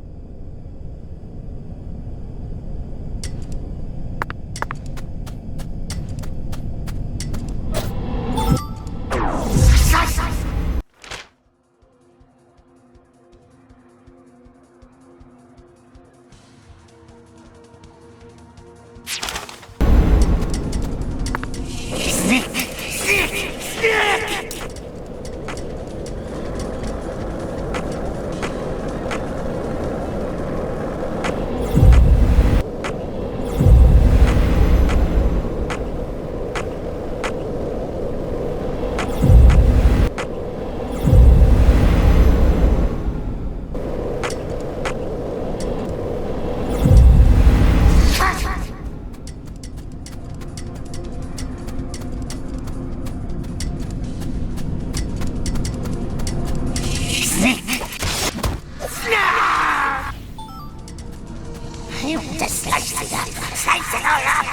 I want to slice you up. Slice it all up.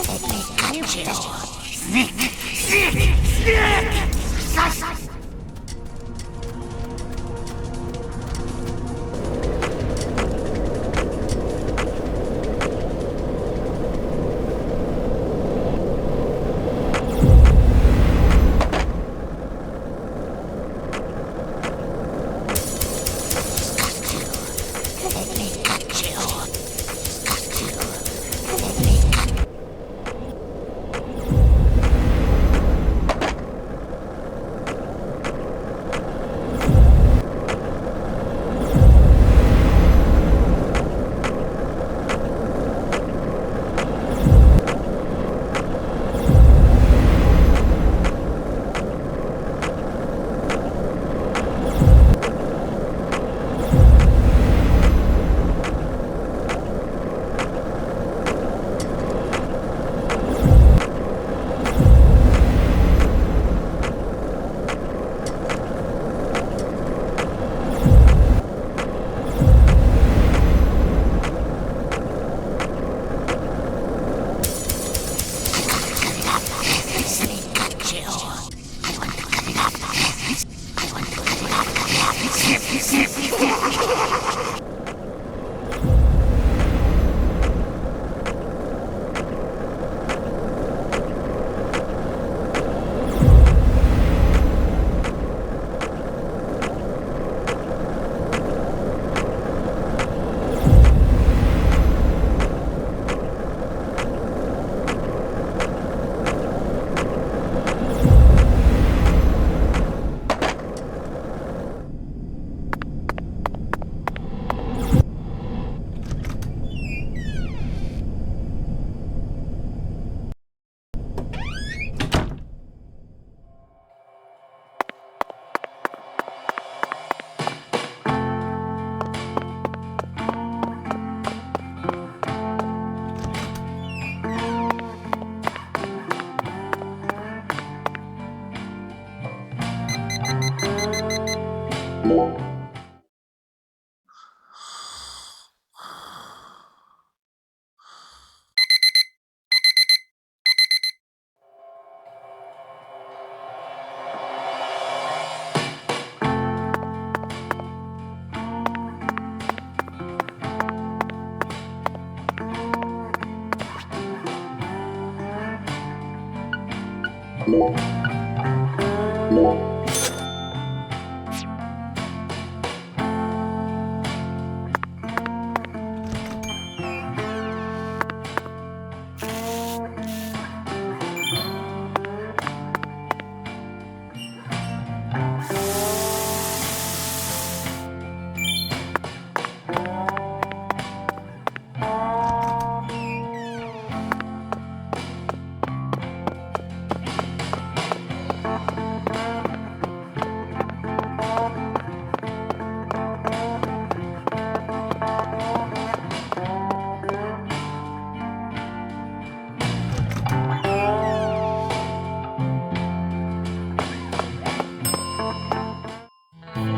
Let me cut you. Snick, snick, snick. Slice.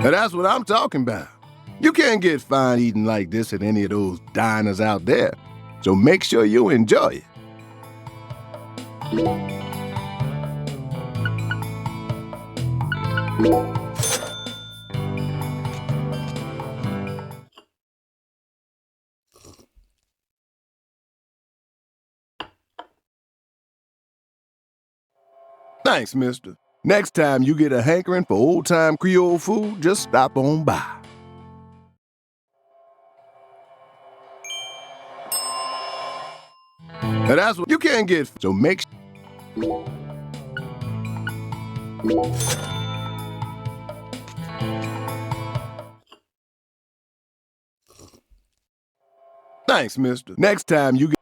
Now that's what I'm talking about. You can't get fine eating like this at any of those diners out there, so make sure you enjoy it. Thanks, mister. Next time you get a hankering for old-time Creole food, just stop on by. Now that's what you can't get, so make sure. Thanks, mister. Next time you get.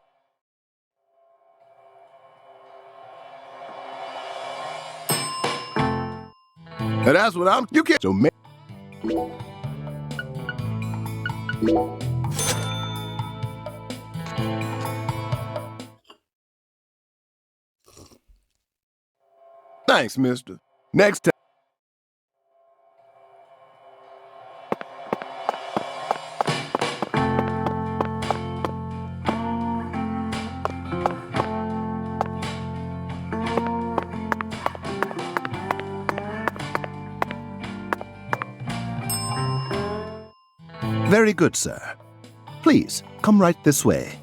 Now that's what I'm. You can't. So make. Thanks, mister. Next time. Very good, sir. Please, come right this way.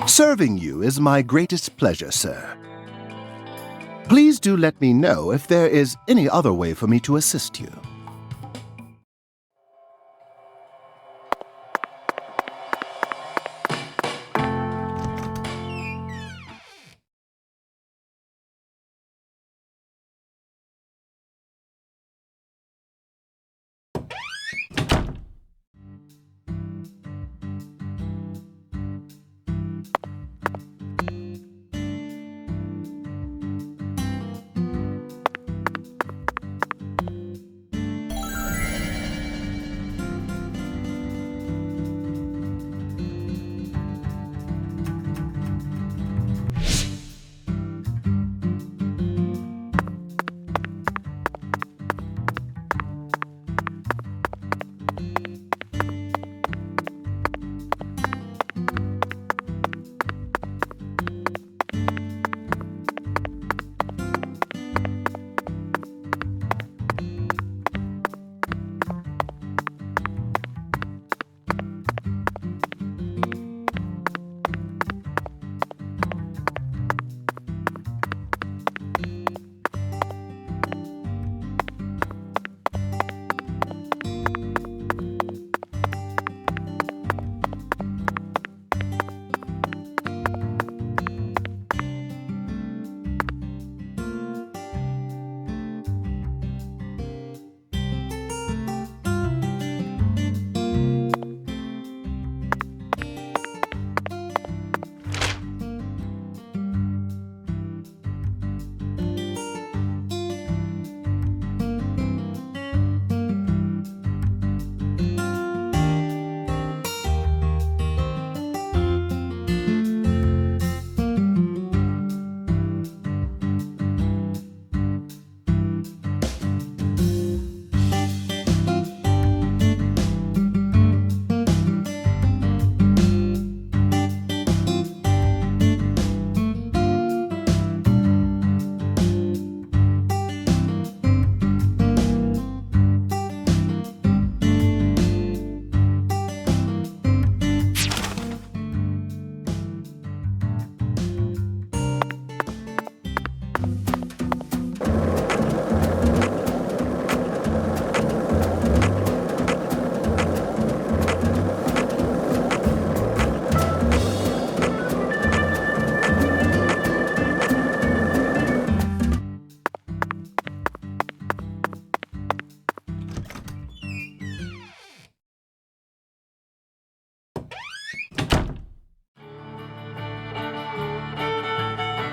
Serving you is my greatest pleasure, sir. Please do let me know if there is any other way for me to assist you.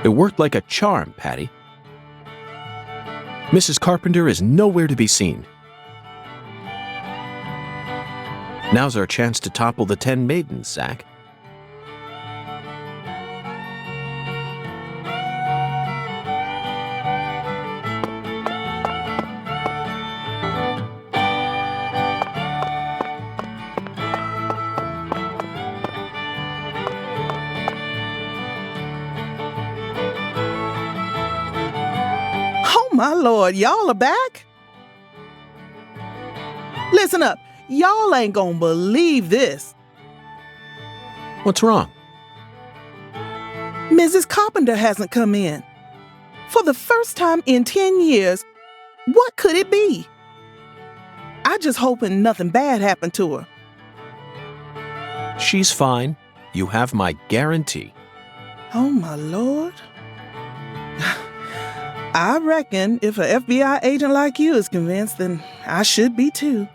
It worked like a charm, Patty. Mrs. Carpenter is nowhere to be seen. Now's our chance to topple the 10 maidens, Zach. My Lord, y'all are back? Listen up, y'all ain't gonna believe this. What's wrong? Mrs. Carpenter hasn't come in. For the first time in 10 years, what could it be? I just hoping nothing bad happened to her. She's fine. You have my guarantee. Oh, my Lord. I reckon if an FBI agent like you is convinced, then I should be too.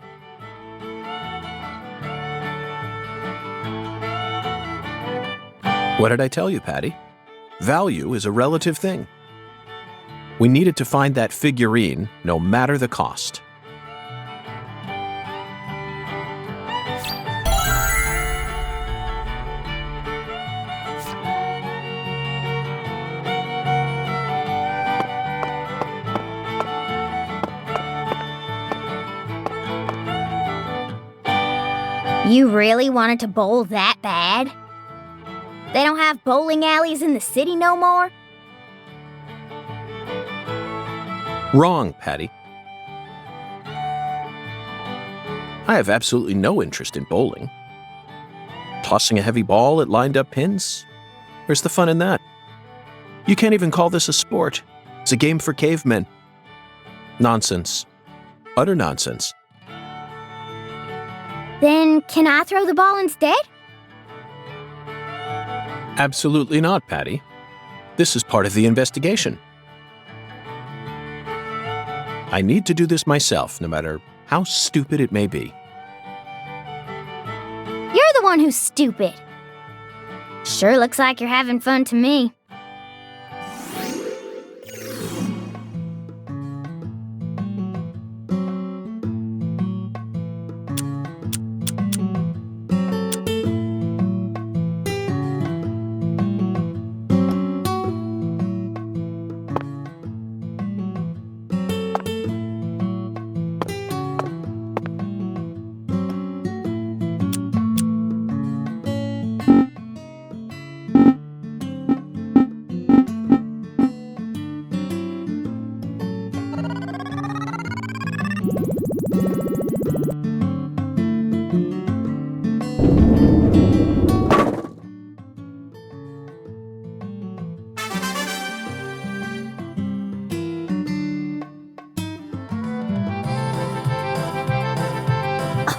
What did I tell you, Patty? Value is a relative thing. We needed to find that figurine, no matter the cost. You really wanted to bowl that bad? They don't have bowling alleys in the city no more? Wrong, Patty. I have absolutely no interest in bowling. Tossing a heavy ball at lined-up pins? Where's the fun in that? You can't even call this a sport. It's a game for cavemen. Nonsense. Utter nonsense. Then can I throw the ball instead? Absolutely not, Patty. This is part of the investigation. I need to do this myself, no matter how stupid it may be. You're the one who's stupid. Sure looks like you're having fun to me.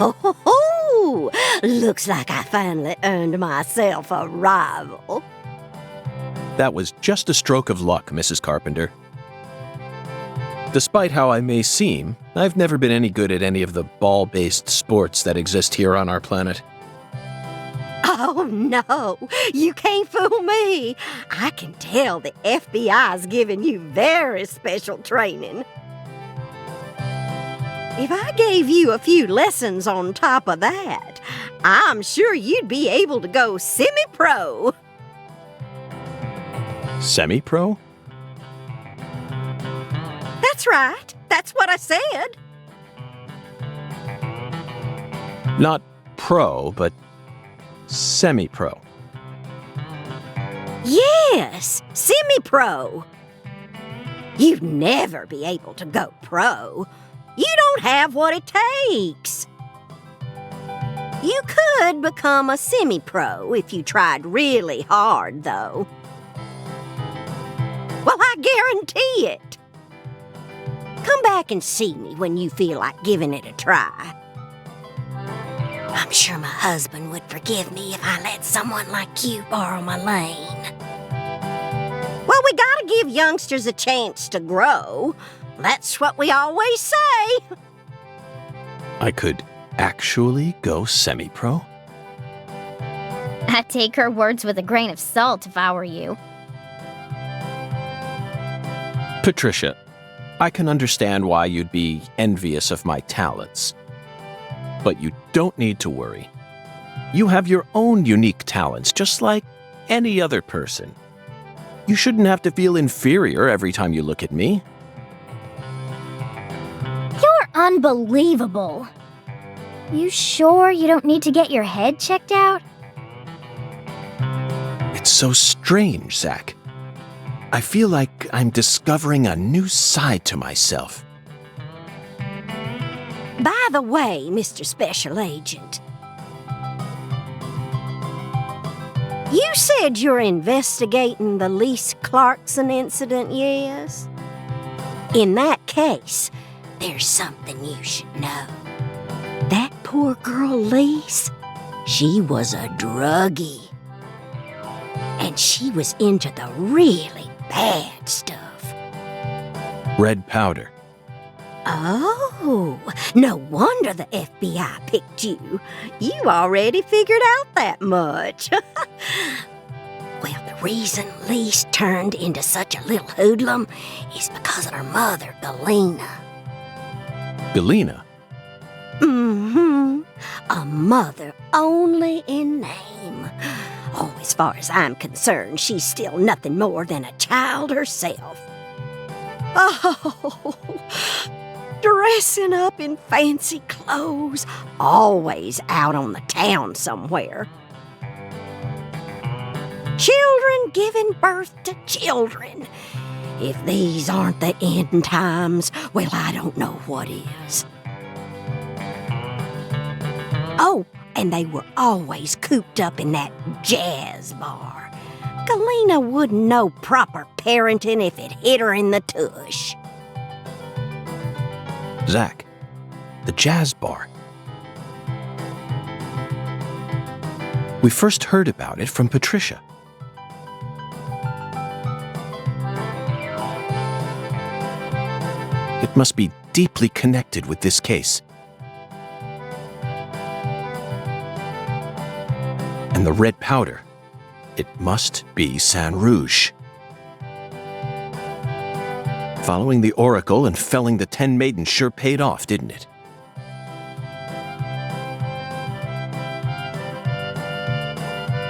Oh, looks like I finally earned myself a rival. That was just a stroke of luck, Mrs. Carpenter. Despite how I may seem, I've never been any good at any of the ball-based sports that exist here on our planet. Oh, no, you can't fool me. I can tell the FBI's giving you very special training. If I gave you a few lessons on top of that, I'm sure you'd be able to go semi-pro. Semi-pro? That's right. That's what I said. Not pro, but semi-pro. Yes, semi-pro. You'd never be able to go pro. You don't have what it takes. You could become a semi-pro if you tried really hard, though. Well, I guarantee it. Come back and see me when you feel like giving it a try. I'm sure my husband would forgive me if I let someone like you borrow my lane. Well, we gotta give youngsters a chance to grow. That's what we always say. I could actually go semi-pro? I'd take her words with a grain of salt if I were you. Patricia, I can understand why you'd be envious of my talents. But you don't need to worry. You have your own unique talents, just like any other person. You shouldn't have to feel inferior every time you look at me. You're unbelievable. You sure you don't need to get your head checked out? It's so strange, Zach. I feel like I'm discovering a new side to myself. By the way, Mr. Special Agent, you said you're investigating the Lise Clarkson incident, yes? In that case, there's something you should know. That poor girl, Lise, she was a druggie. And she was into the really bad stuff. Red powder. Oh, no wonder the FBI picked you. You already figured out that much. Well, the reason Lise turned into such a little hoodlum is because of her mother, Galena. Galena? Mm-hmm. A mother only in name. Oh, as far as I'm concerned, she's still nothing more than a child herself. Oh, dressing up in fancy clothes, always out on the town somewhere. Children giving birth to children. If these aren't the end times, well, I don't know what is. Oh, and they were always cooped up in that jazz bar. Galena wouldn't know proper parenting if it hit her in the tush. Zach, the jazz bar. We first heard about it from Patricia. It must be deeply connected with this case. And the red powder, it must be Saint Rouge. Following the Oracle and felling the 10 maidens sure paid off, didn't it?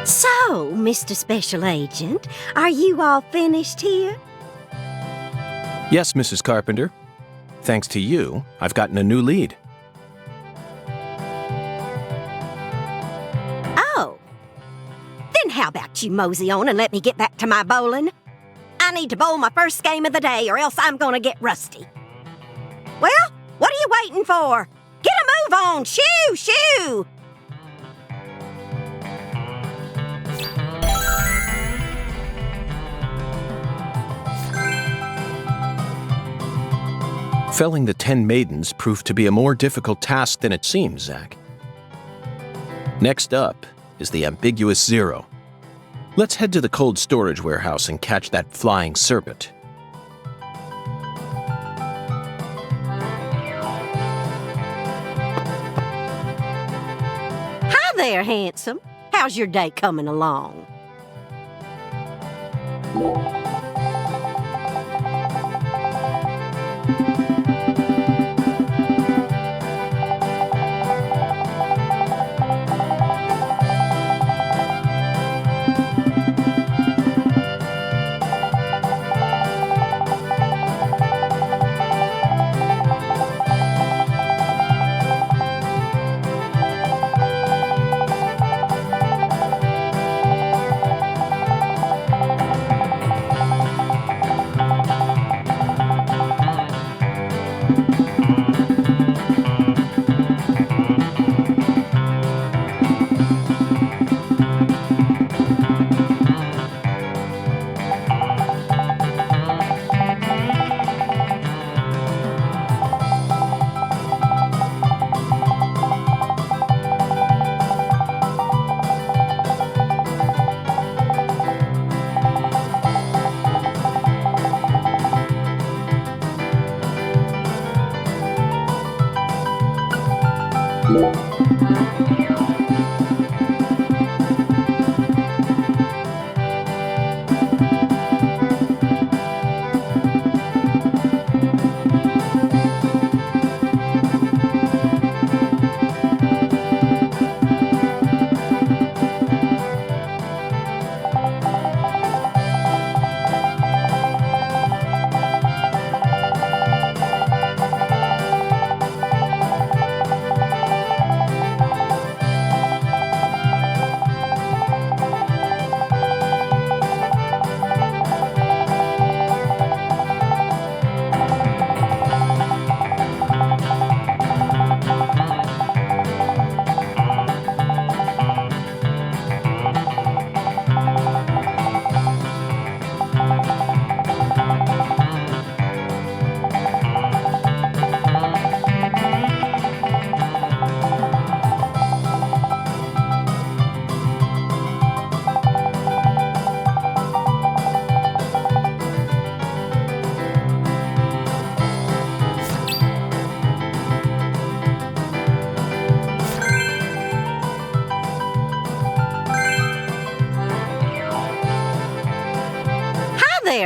So, Mr. Special Agent, are you all finished here? Yes, Mrs. Carpenter. Thanks to you, I've gotten a new lead. Oh. Then how about you mosey on and let me get back to my bowling? I need to bowl my first game of the day or else I'm gonna get rusty. Well, what are you waiting for? Get a move on! Shoo! Shoo! Felling the 10 maidens proved to be a more difficult task than it seems, Zach. Next up is the ambiguous Zero. Let's head to the cold storage warehouse and catch that flying serpent. Hi there, handsome. How's your day coming along?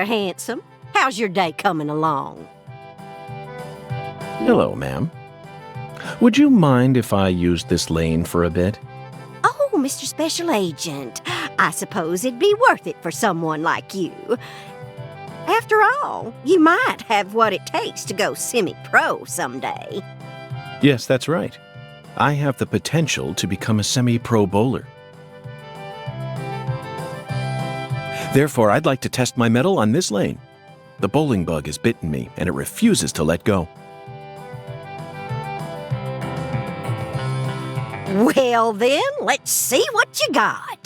there, handsome. How's your day coming along? Hello, ma'am. Would you mind if I used this lane for a bit? Oh, Mr. Special Agent, I suppose it'd be worth it for someone like you. After all, you might have what it takes to go semi-pro someday. Yes, that's right. I have the potential to become a semi-pro bowler. Therefore, I'd like to test my mettle on this lane. The bowling bug has bitten me, and it refuses to let go. Well then, let's see what you got.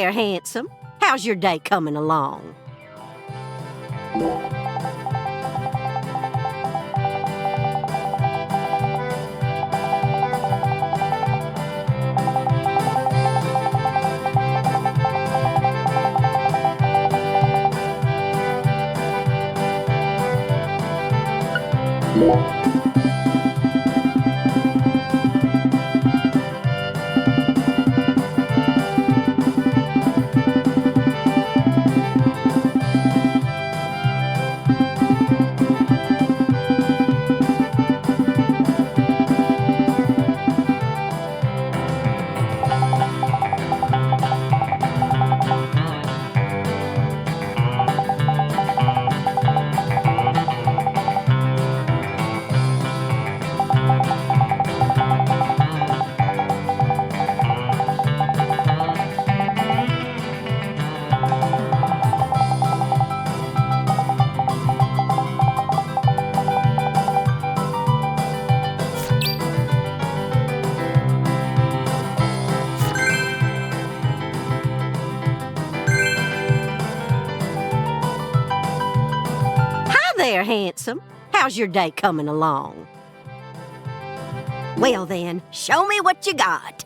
there, handsome. How's your day coming along? there, handsome. How's your day coming along? Well then, show me what you got.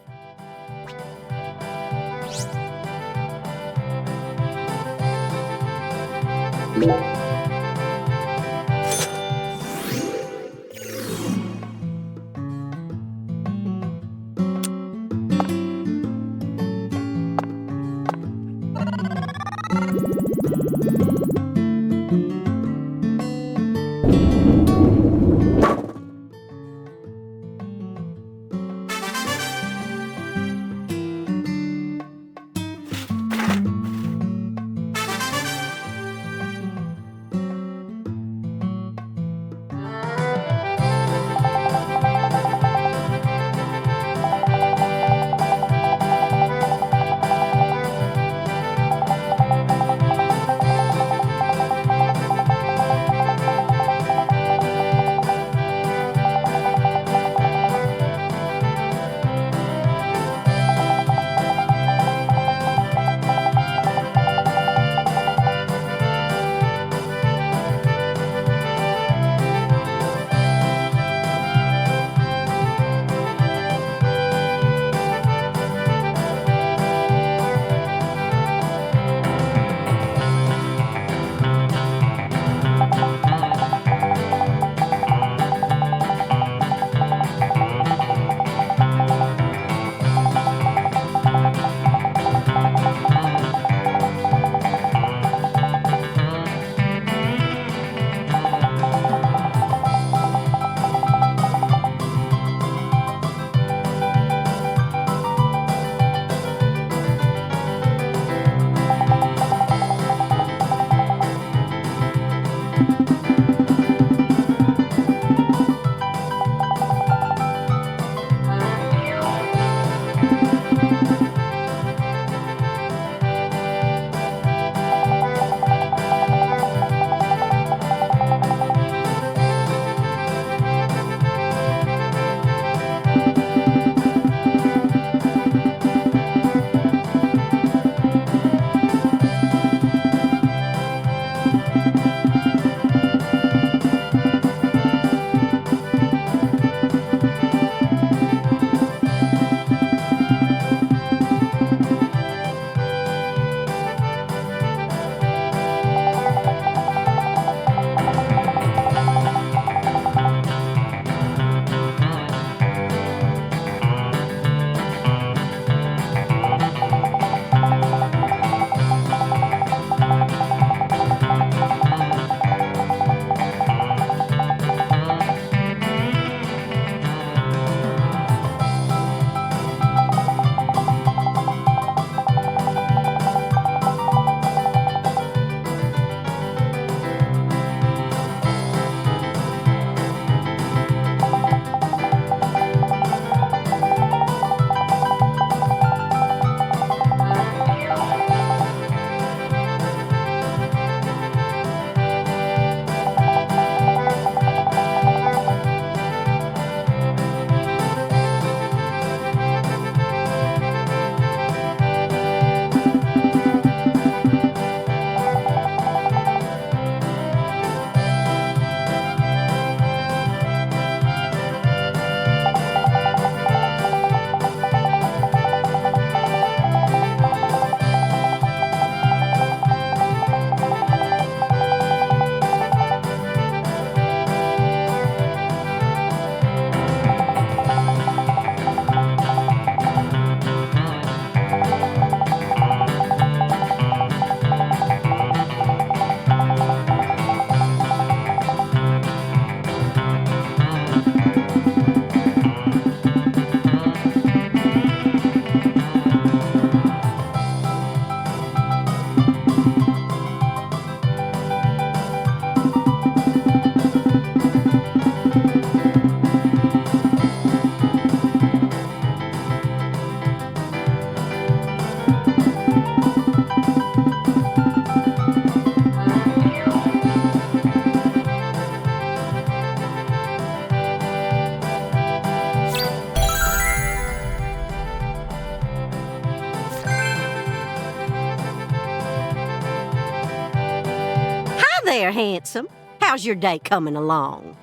there, handsome. How's your day coming along?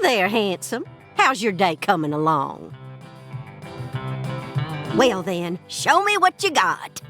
There, handsome. How's your day coming along? Well then, show me what you got.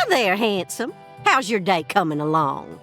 Hi there, handsome. How's your day coming along?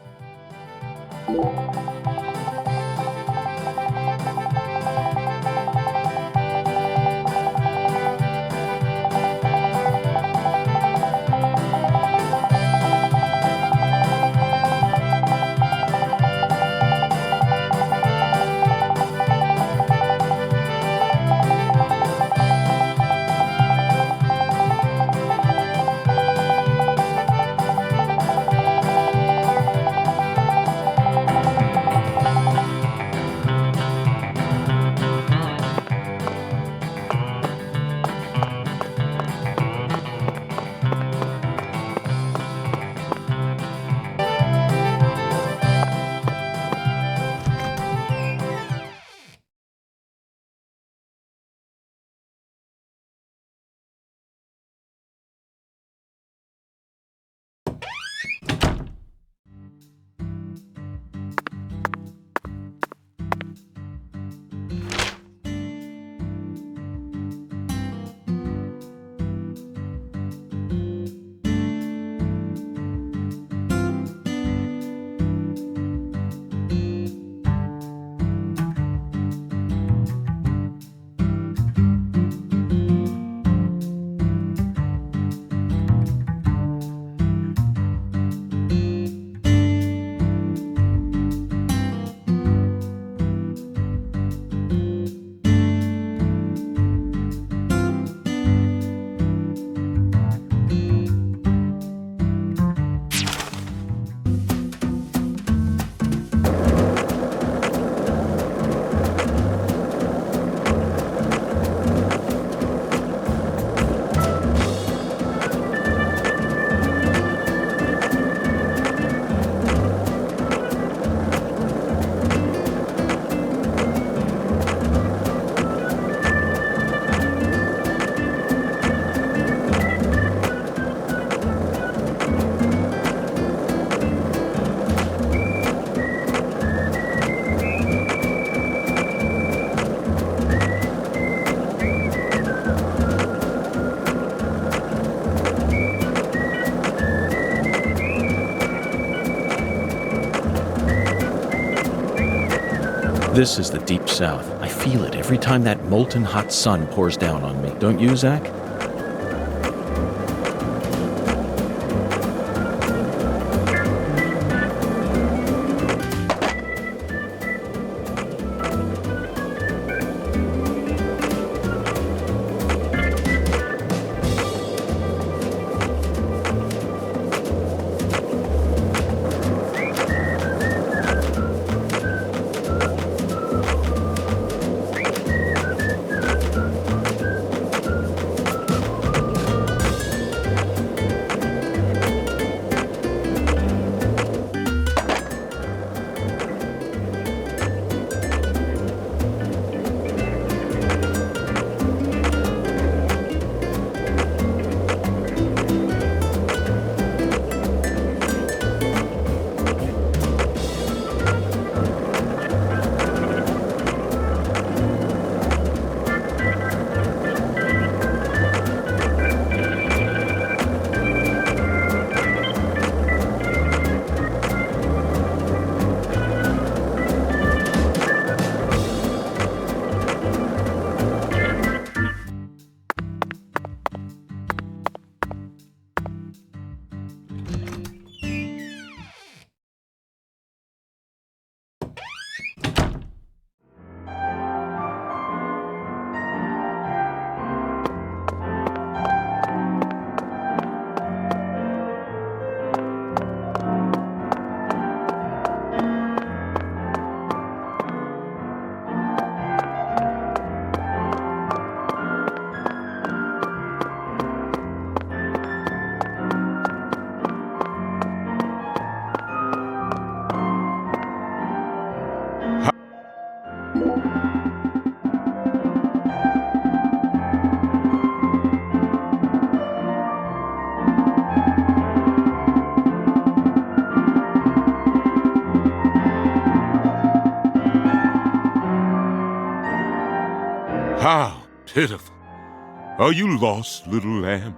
This is the Deep South. I feel it every time that molten hot sun pours down on me. Don't you, Zach? How pitiful. Are you lost, little lamb?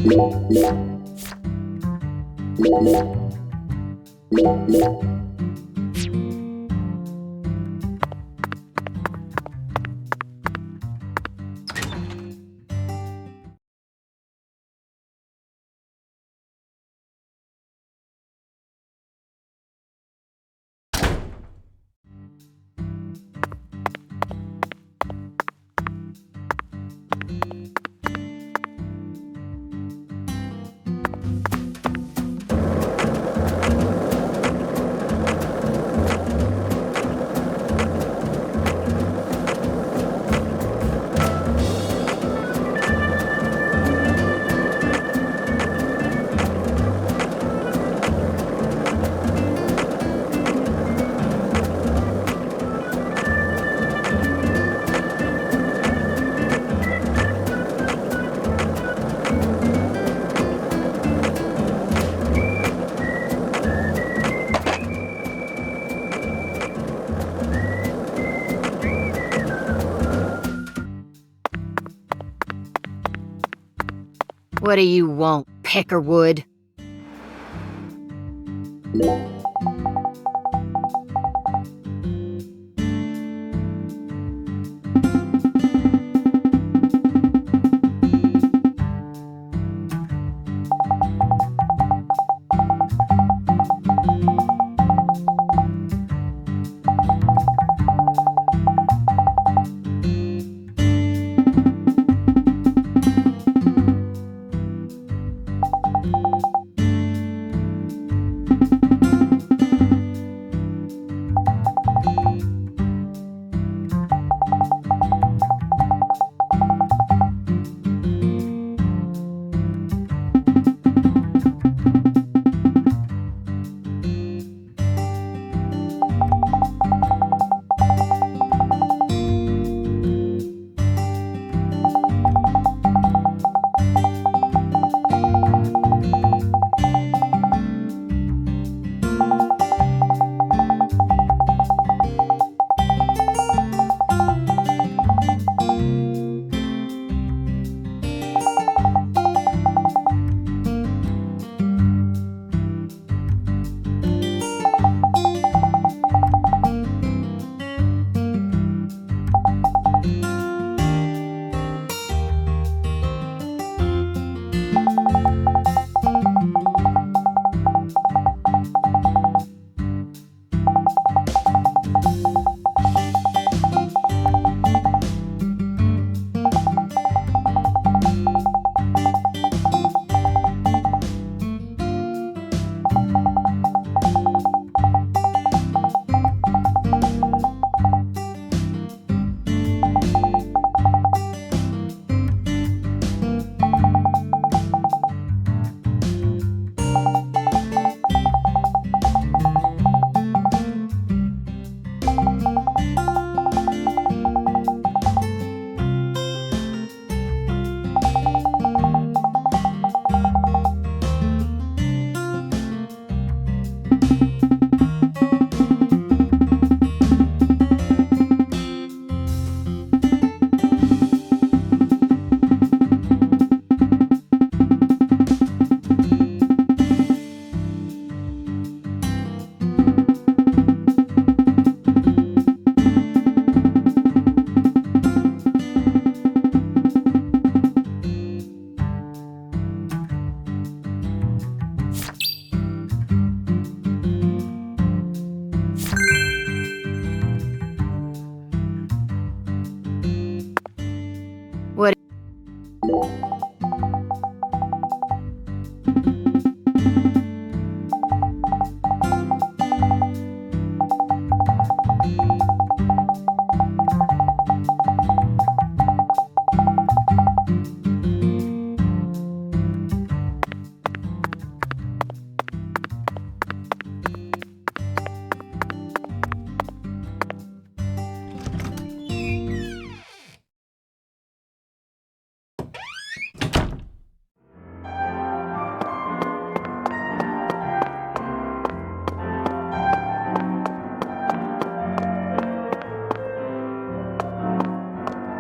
What do you want, Peckerwood?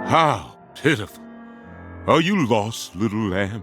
How pitiful. Are you lost, little lamb?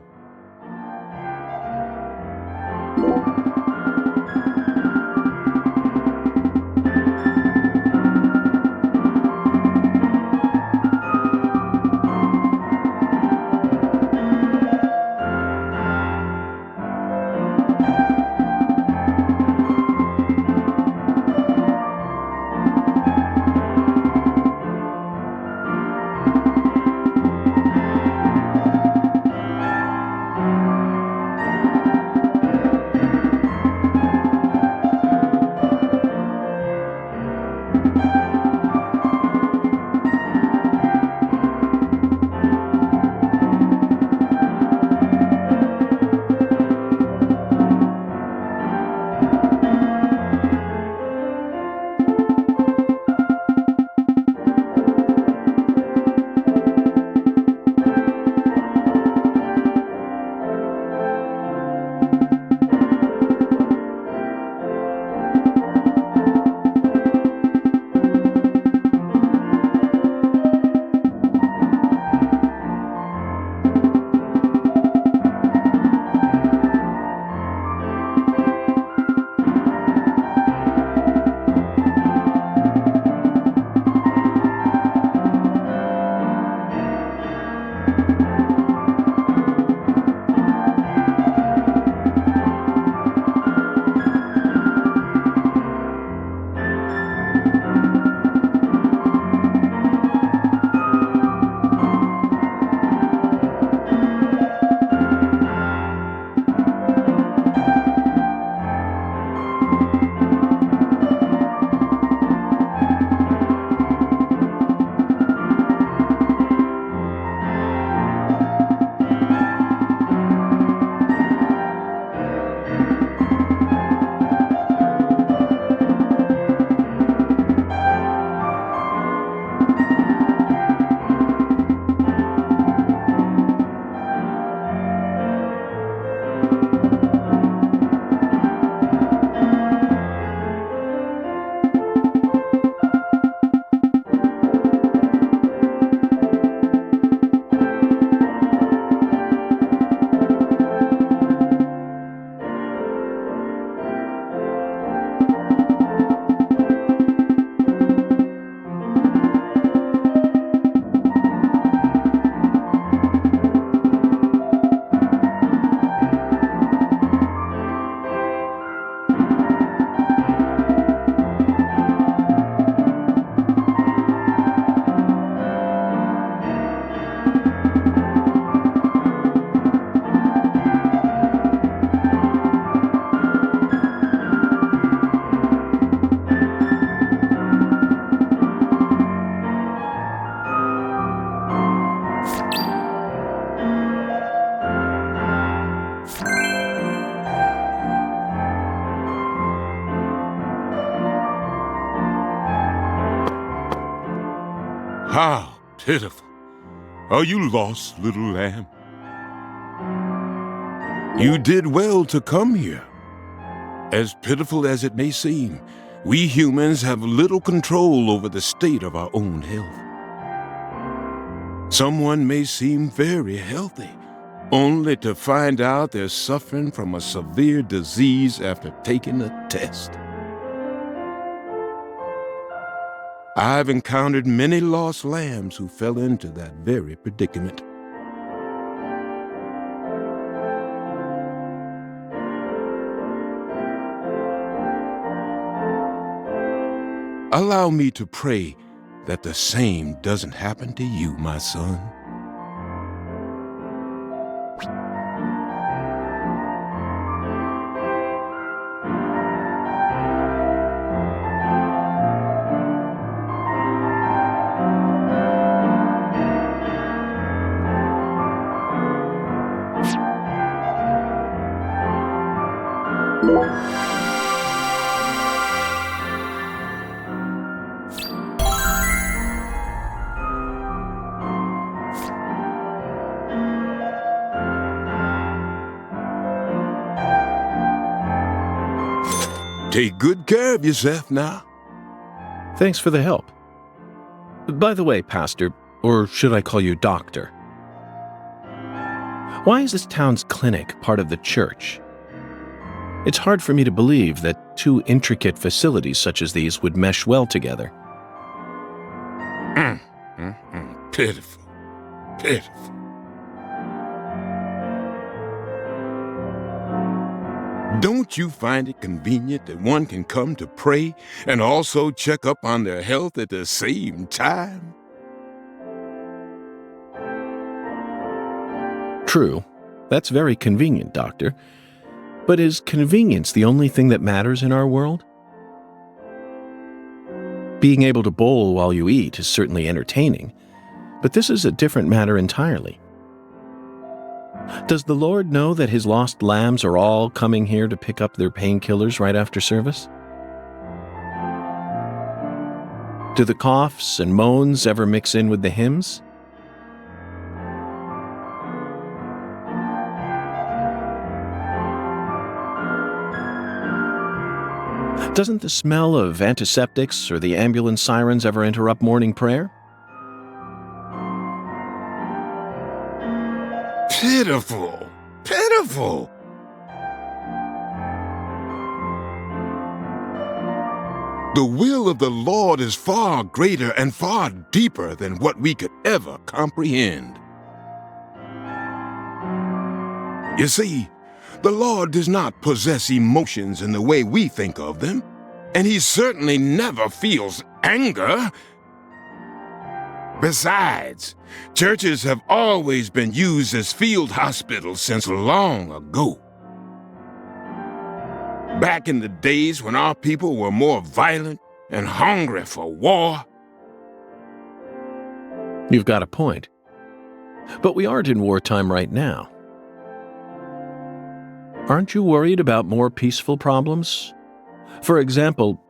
How pitiful. Are you lost, little lamb? You did well to come here. As pitiful as it may seem, we humans have little control over the state of our own health. Someone may seem very healthy, only to find out they're suffering from a severe disease after taking a test. I've encountered many lost lambs who fell into that very predicament. Allow me to pray that the same doesn't happen to you, my son. Take good care of yourself now. Thanks for the help. By the way, Pastor, or should I call you Doctor? Why is this town's clinic part of the church? It's hard for me to believe that two intricate facilities such as these would mesh well together. Pitiful. Pitiful. Don't you find it convenient that one can come to pray and also check up on their health at the same time? True. That's very convenient, Doctor. But is convenience the only thing that matters in our world? Being able to bowl while you eat is certainly entertaining, but this is a different matter entirely. Does the Lord know that his lost lambs are all coming here to pick up their painkillers right after service? Do the coughs and moans ever mix in with the hymns? Doesn't the smell of antiseptics or the ambulance sirens ever interrupt morning prayer? Pitiful. Pitiful. The will of the Lord is far greater and far deeper than what we could ever comprehend. You see, the Lord does not possess emotions in the way we think of them, and he certainly never feels anger. Besides, churches have always been used as field hospitals since long ago. Back in the days when our people were more violent and hungry for war. You've got a point. But we aren't in wartime right now. Aren't you worried about more peaceful problems? For example,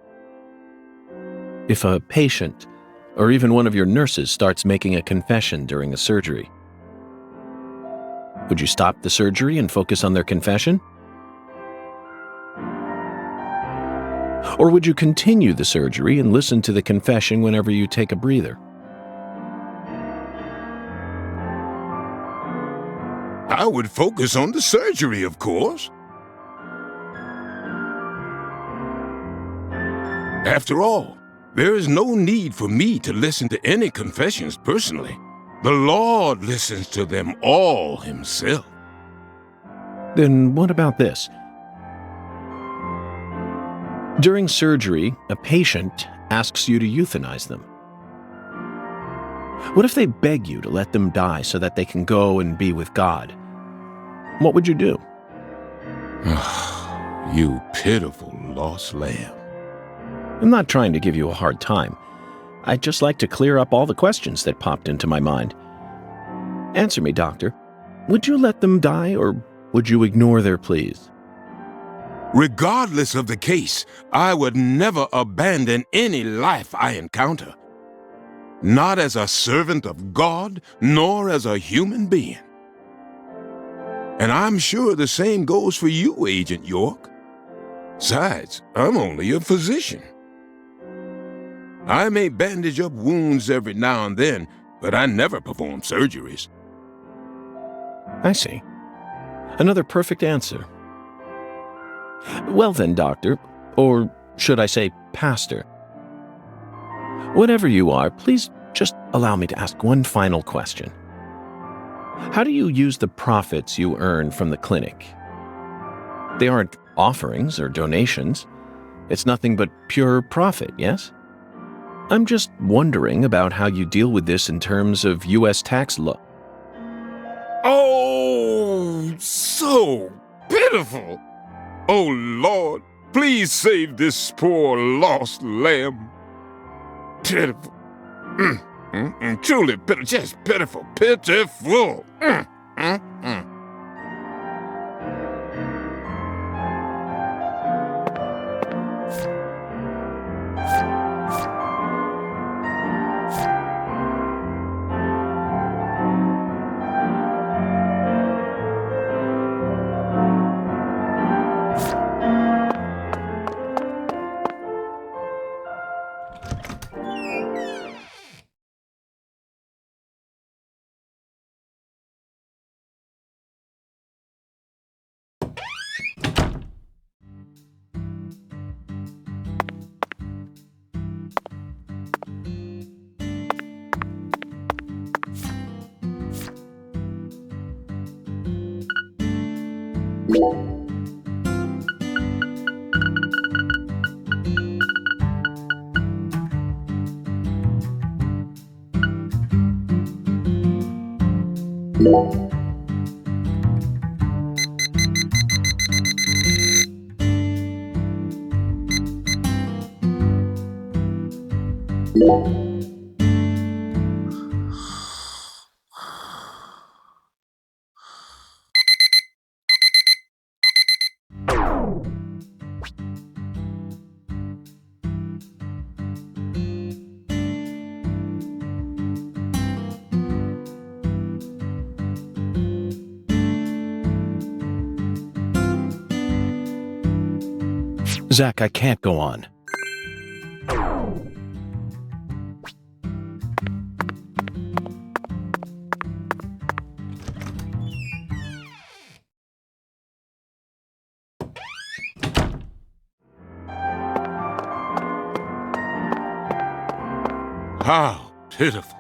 if a patient or even one of your nurses starts making a confession during a surgery, would you stop the surgery and focus on their confession? Or would you continue the surgery and listen to the confession whenever you take a breather? I would focus on the surgery, of course. After all, there is no need for me to listen to any confessions personally. The Lord listens to them all himself. Then what about this? During surgery, a patient asks you to euthanize them. What if they beg you to let them die so that they can go and be with God? What would you do? You pitiful lost lamb. I'm not trying to give you a hard time. I'd just like to clear up all the questions that popped into my mind. Answer me, Doctor. Would you let them die, or would you ignore their pleas? Regardless of the case, I would never abandon any life I encounter. not as a servant of God, nor as a human being. And I'm sure the same goes for you, Agent York. Besides, I'm only a physician. I may bandage up wounds every now and then, but I never perform surgeries. I see. Another perfect answer. Well then, Doctor, or should I say Pastor, whatever you are, please just allow me to ask one final question. How do you use the profits you earn from the clinic? They aren't offerings or donations. It's nothing but pure profit, yes? I'm just wondering about how you deal with this in terms of U.S. tax law. Oh, so pitiful! Oh, Lord, please save this poor lost lamb. Pitiful. Truly pitiful, just pitiful, pitiful. Zach, I can't go on. How pitiful.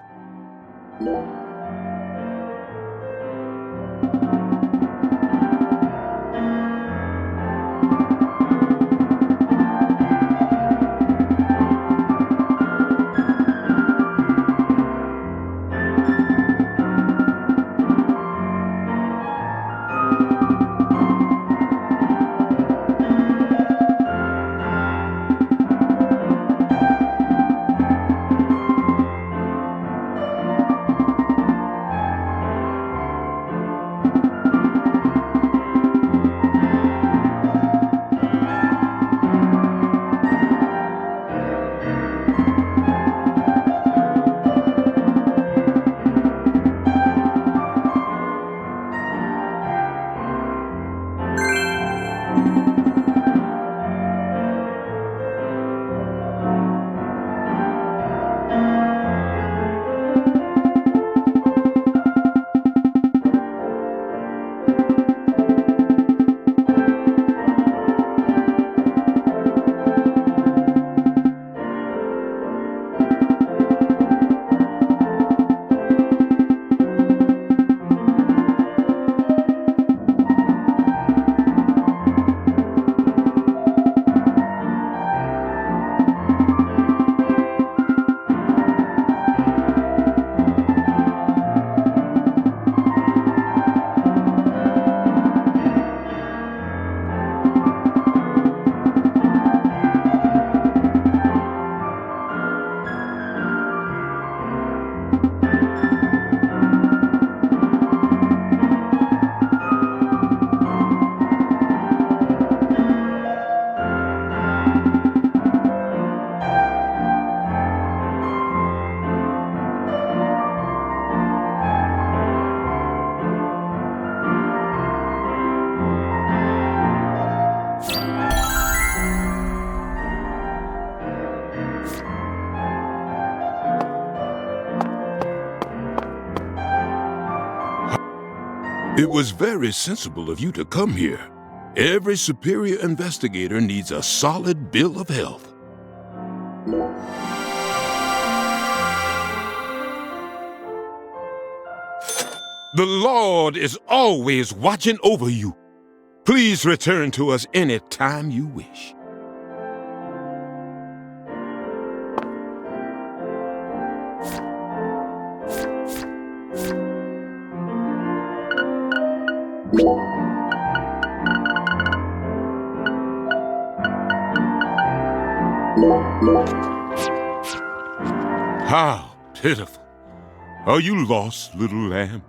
It was very sensible of you to come here. Every superior investigator needs a solid bill of health. The Lord is always watching over you. Please return to us any time you wish. How pitiful. Are you lost, little lamb?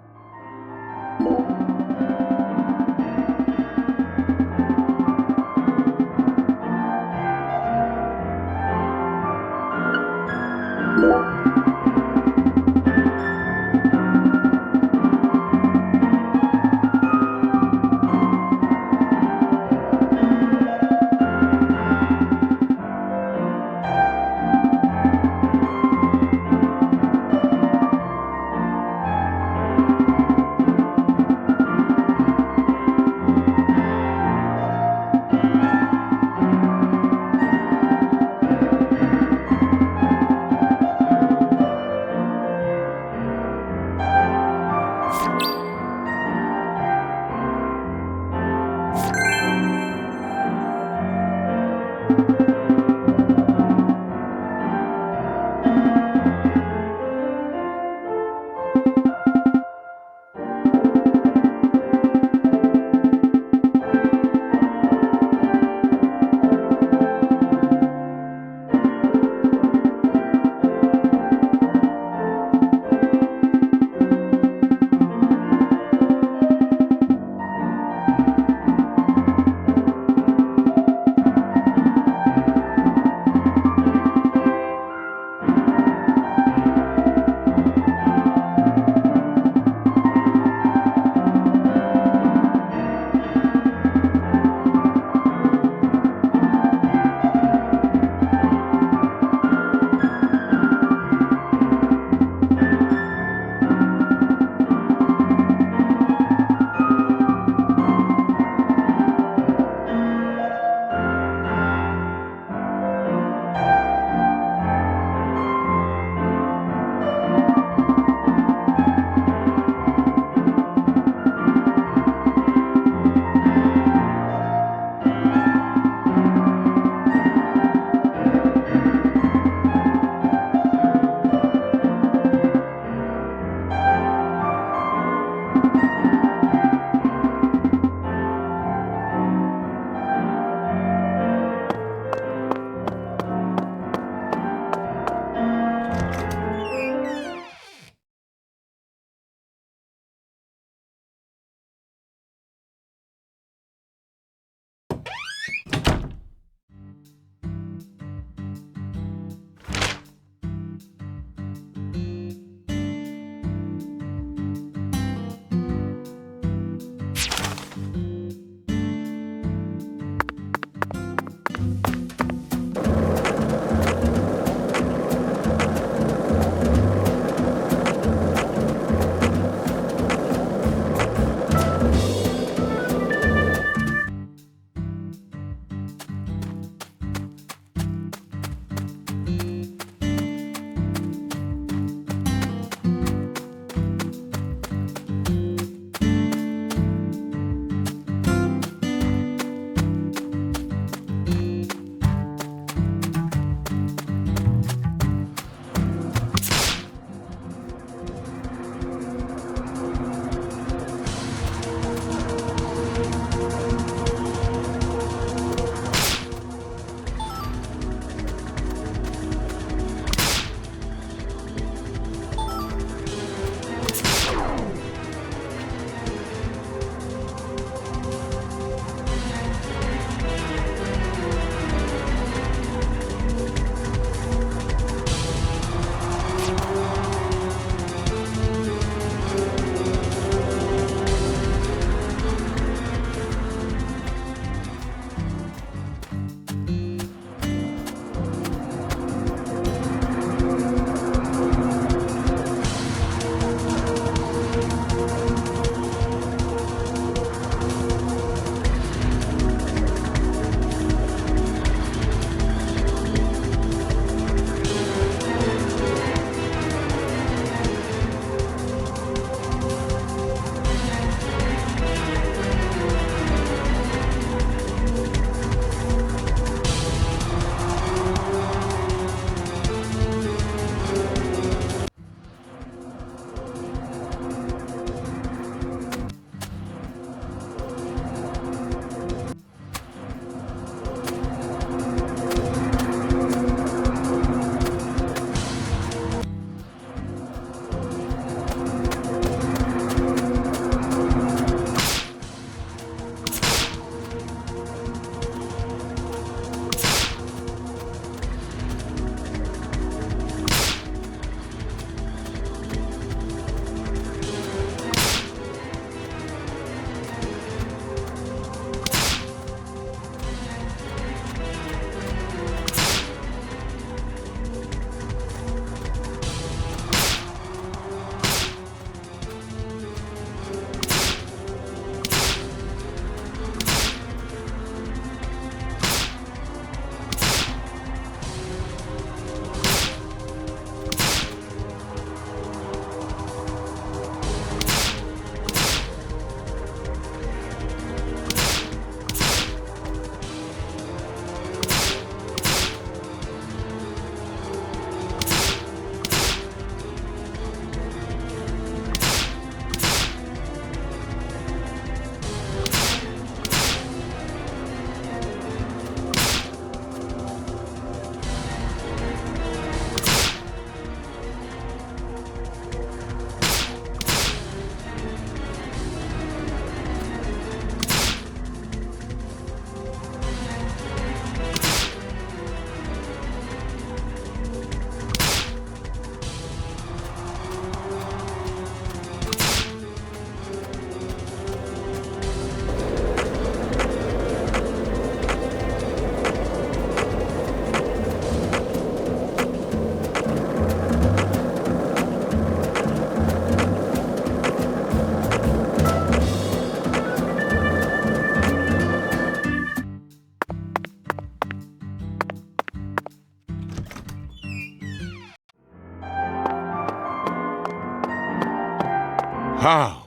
How?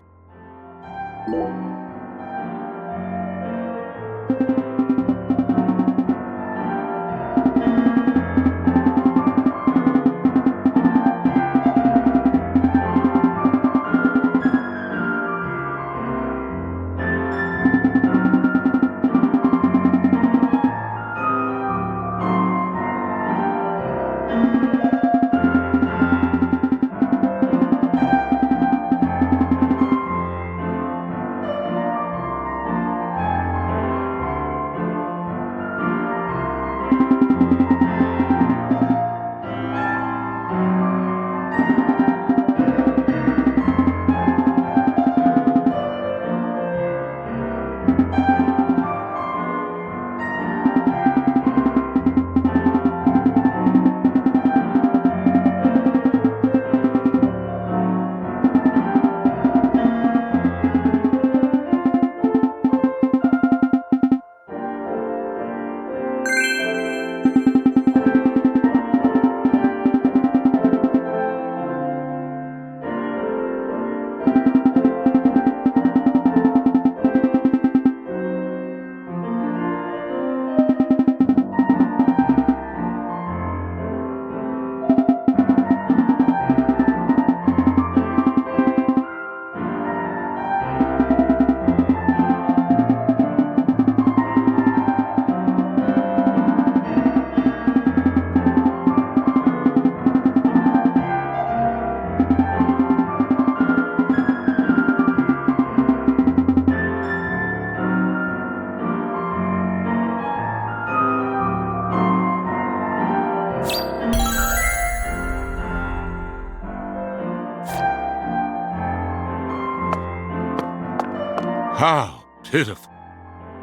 How pitiful.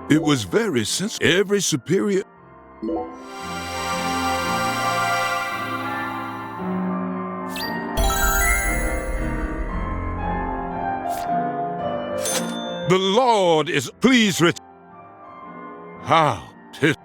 It was very sensible. Every superior... The Lord is pleased with... How pitiful.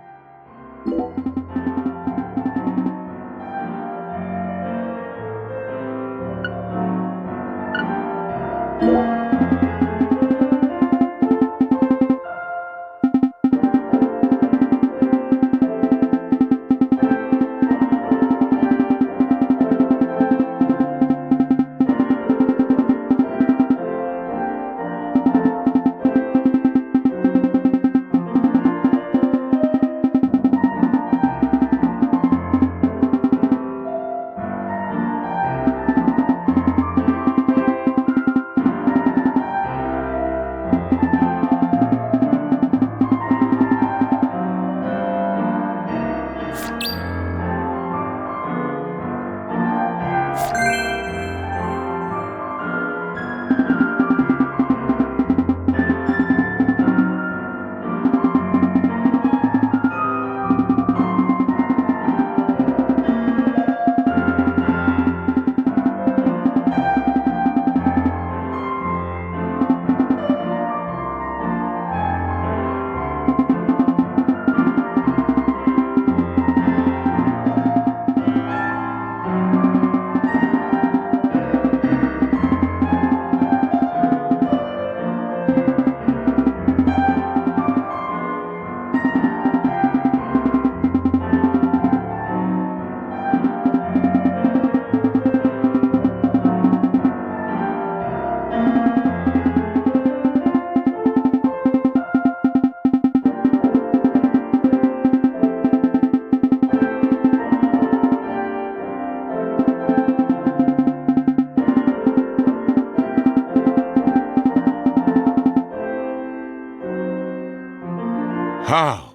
How?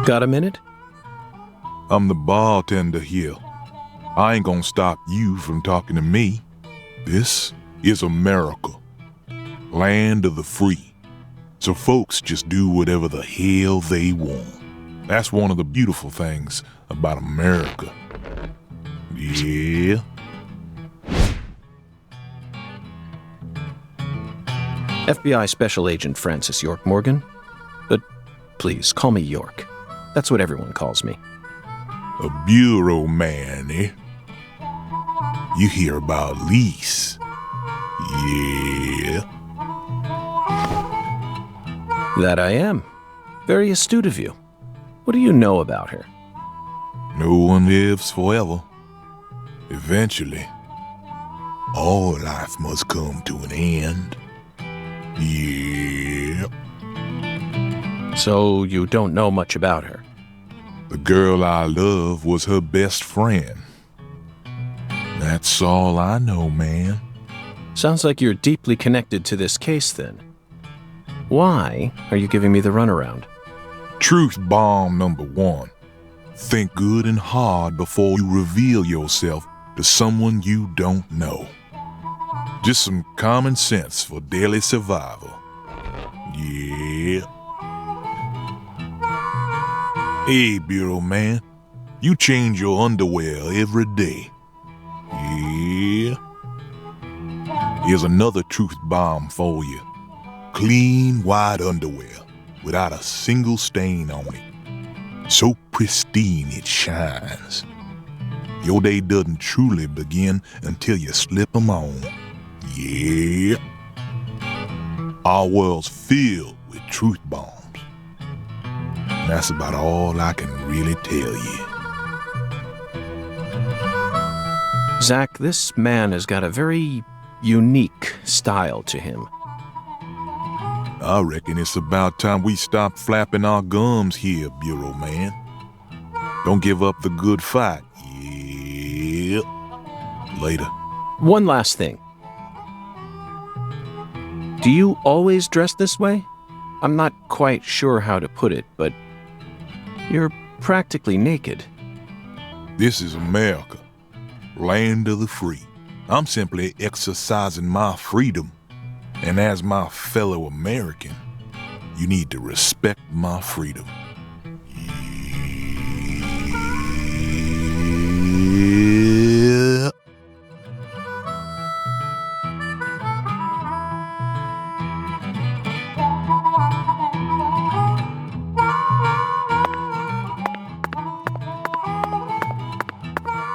Got a minute? I'm the bartender here. I ain't gonna stop you from talking to me. This is America, land of the free. So folks just do whatever the hell they want. That's one of the beautiful things about America. Yeah. FBI Special Agent Francis York Morgan. But please, call me York. That's what everyone calls me. A bureau man, eh? You hear about Lise. Yeah. That I am. Very astute of you. What do you know about her? No one lives forever. Eventually, all life must come to an end. Yeah. So you don't know much about her? The girl I love was her best friend. That's all I know, man. Sounds like you're deeply connected to this case, then. Why are you giving me the runaround? Truth bomb number 1. Think good and hard before you reveal yourself to someone you don't know. Just some common sense for daily survival. Yeah. Hey, Bureau man. You change your underwear every day. Yeah. Here's another truth bomb for you. Clean, white underwear, without a single stain on it. So pristine it shines. Your day doesn't truly begin until you slip them on. Yeah. Our world's filled with truth bombs. And that's about all I can really tell you. Zach, this man has got a very unique style to him. I reckon it's about time we stop flapping our gums here, Bureau man. Don't give up the good fight. Yeah. Later. One last thing. Do you always dress this way? I'm not quite sure how to put it, but you're practically naked. This is America, land of the free. I'm simply exercising my freedom. And as my fellow American, you need to respect my freedom. Yeah.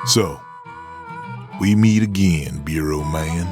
So, we meet again, Bureau man.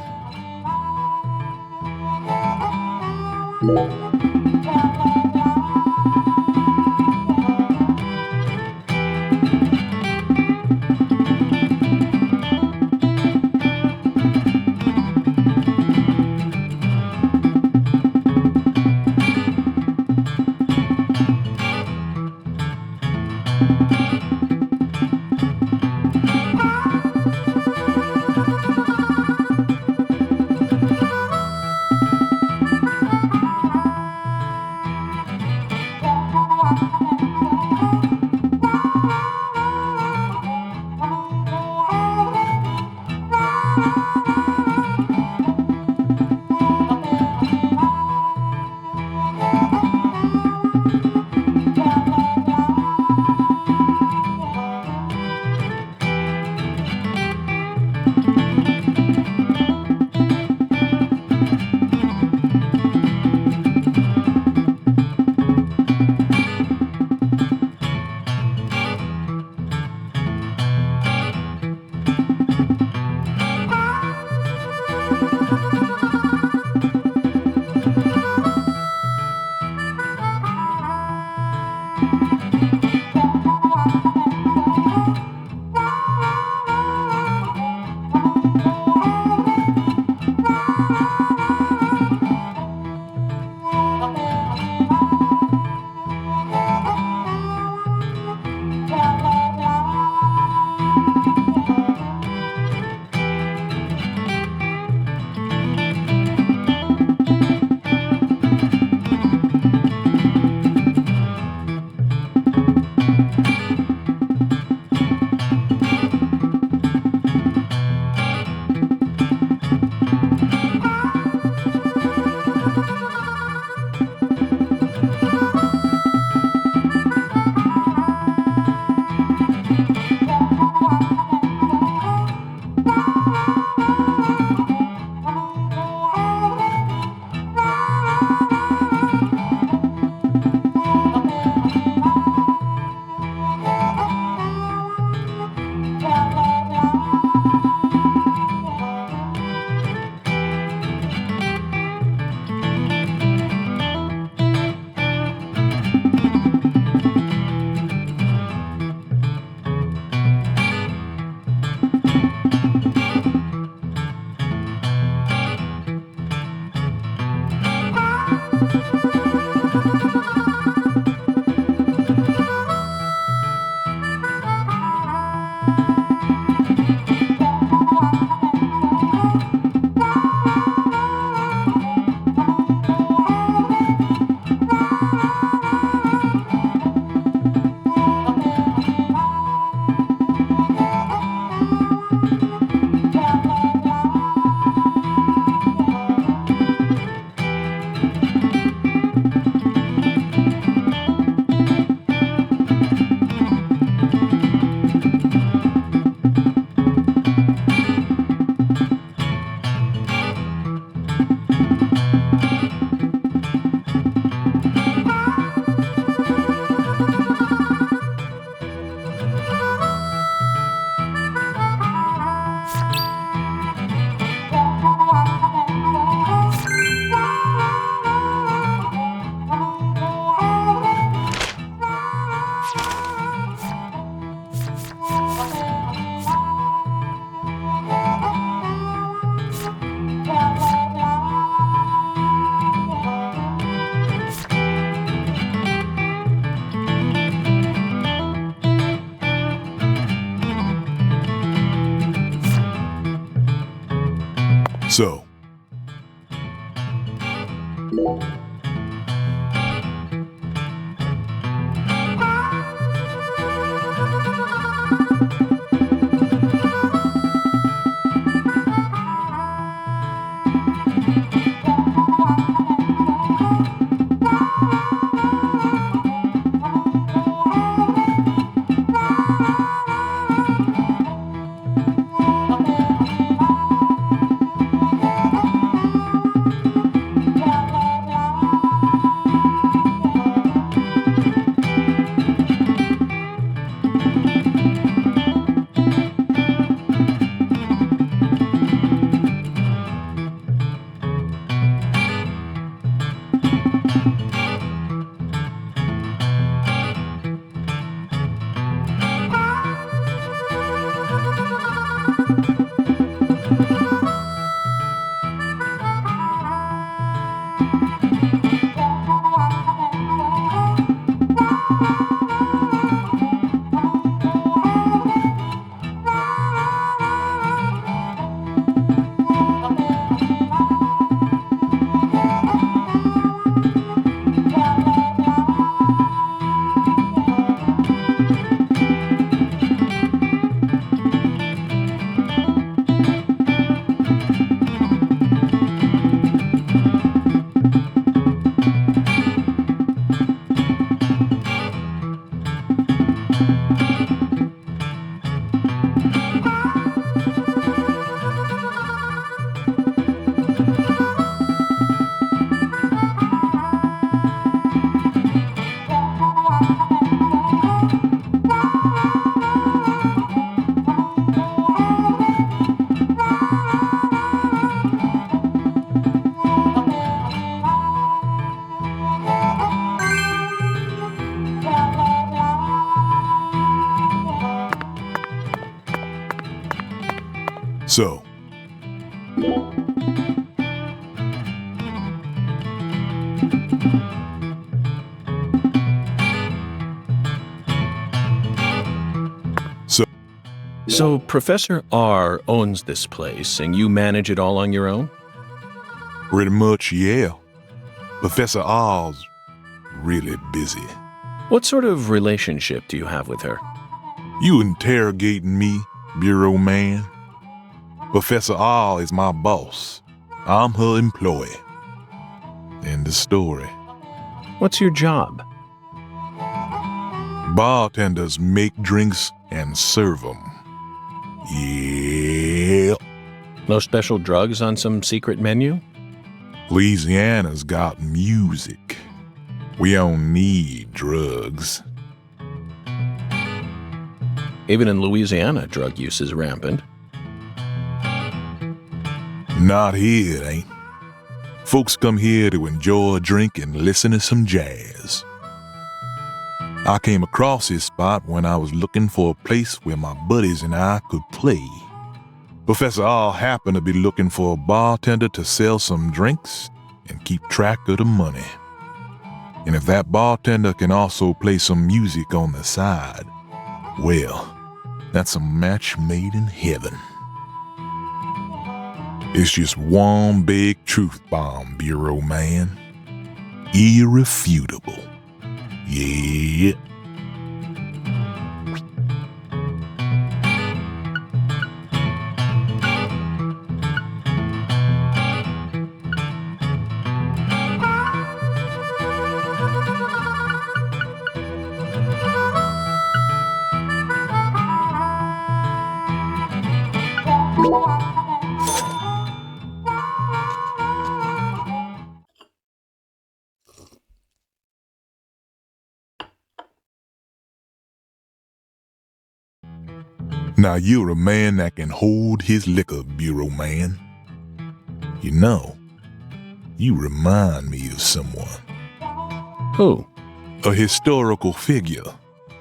So, So, So Professor R owns this place, and you manage it all on your own? pretty much, yeah. Professor R's really busy. What sort of relationship do you have with her? You interrogating me, Bureau man? Professor R is my boss. I'm her employee. End of story. What's your job? Bartenders make drinks and serve them. Yeah. No special drugs on some secret menu? Louisiana's got music. We don't need drugs. Even in Louisiana, drug use is rampant. Not here, it ain't. Folks come here to enjoy a drink and listen to some jazz. I came across this spot when I was looking for a place where my buddies and I could play. Professor R happened to be looking for a bartender to sell some drinks and keep track of the money. And if that bartender can also play some music on the side, well, that's a match made in heaven. It's just one big truth bomb, Bureau man. Irrefutable. Yeah. Now you're a man that can hold his liquor, Bureau man. You know, you remind me of someone. Who? A historical figure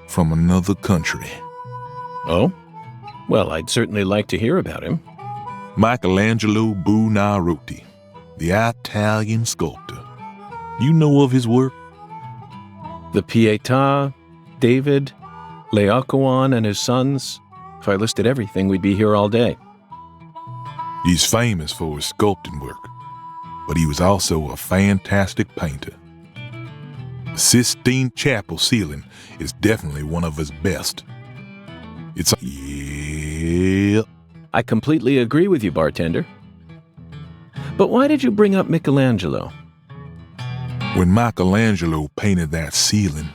from another country. Oh? Well, I'd certainly like to hear about him. Michelangelo Buonarroti, the Italian sculptor. You know of his work? The Pietà, David, Laocoon and his sons. If I listed everything, we'd be here all day. He's famous for his sculpting work, but he was also a fantastic painter. The Sistine Chapel ceiling is definitely one of his best. Yeah. I completely agree with you, bartender. But why did you bring up Michelangelo? When Michelangelo painted that ceiling,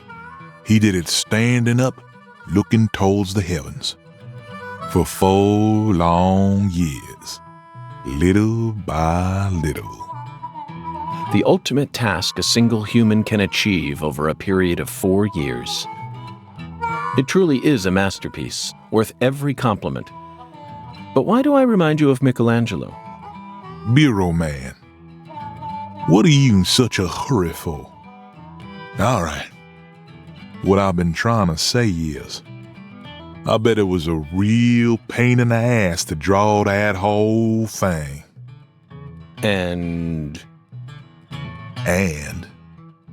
he did it standing up, looking towards the heavens. For 4 long years, little by little. The ultimate task a single human can achieve over a period of 4 years. It truly is a masterpiece, worth every compliment. But why do I remind you of Michelangelo? Bureau man, what are you in such a hurry for? All right, what I've been trying to say is, I bet it was a real pain in the ass to draw that whole thing. And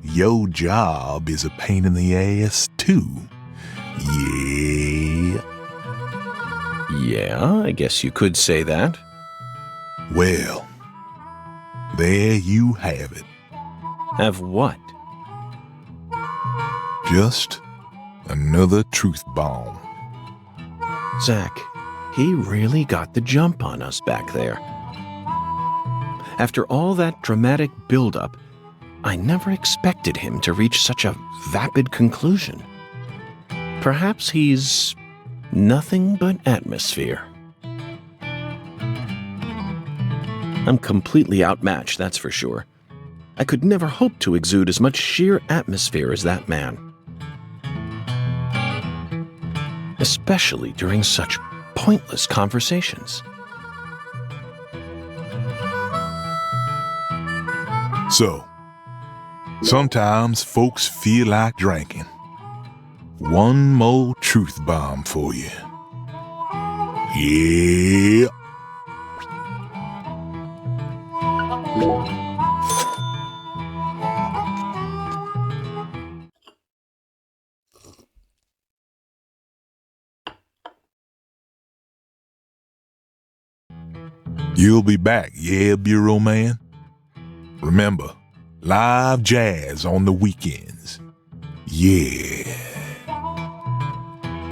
your job is a pain in the ass too. Yeah. Yeah, I guess you could say that. Well, there you have it. Have what? Just another truth bomb. Zach, he really got the jump on us back there. After all that dramatic build-up, I never expected him to reach such a vapid conclusion. Perhaps he's nothing but atmosphere. I'm completely outmatched, that's for sure. I could never hope to exude as much sheer atmosphere as that man. Especially during such pointless conversations. So, sometimes folks feel like drinking. One more truth bomb for you. Yeah. You'll be back, yeah, Bureau man? Remember, live jazz on the weekends. Yeah.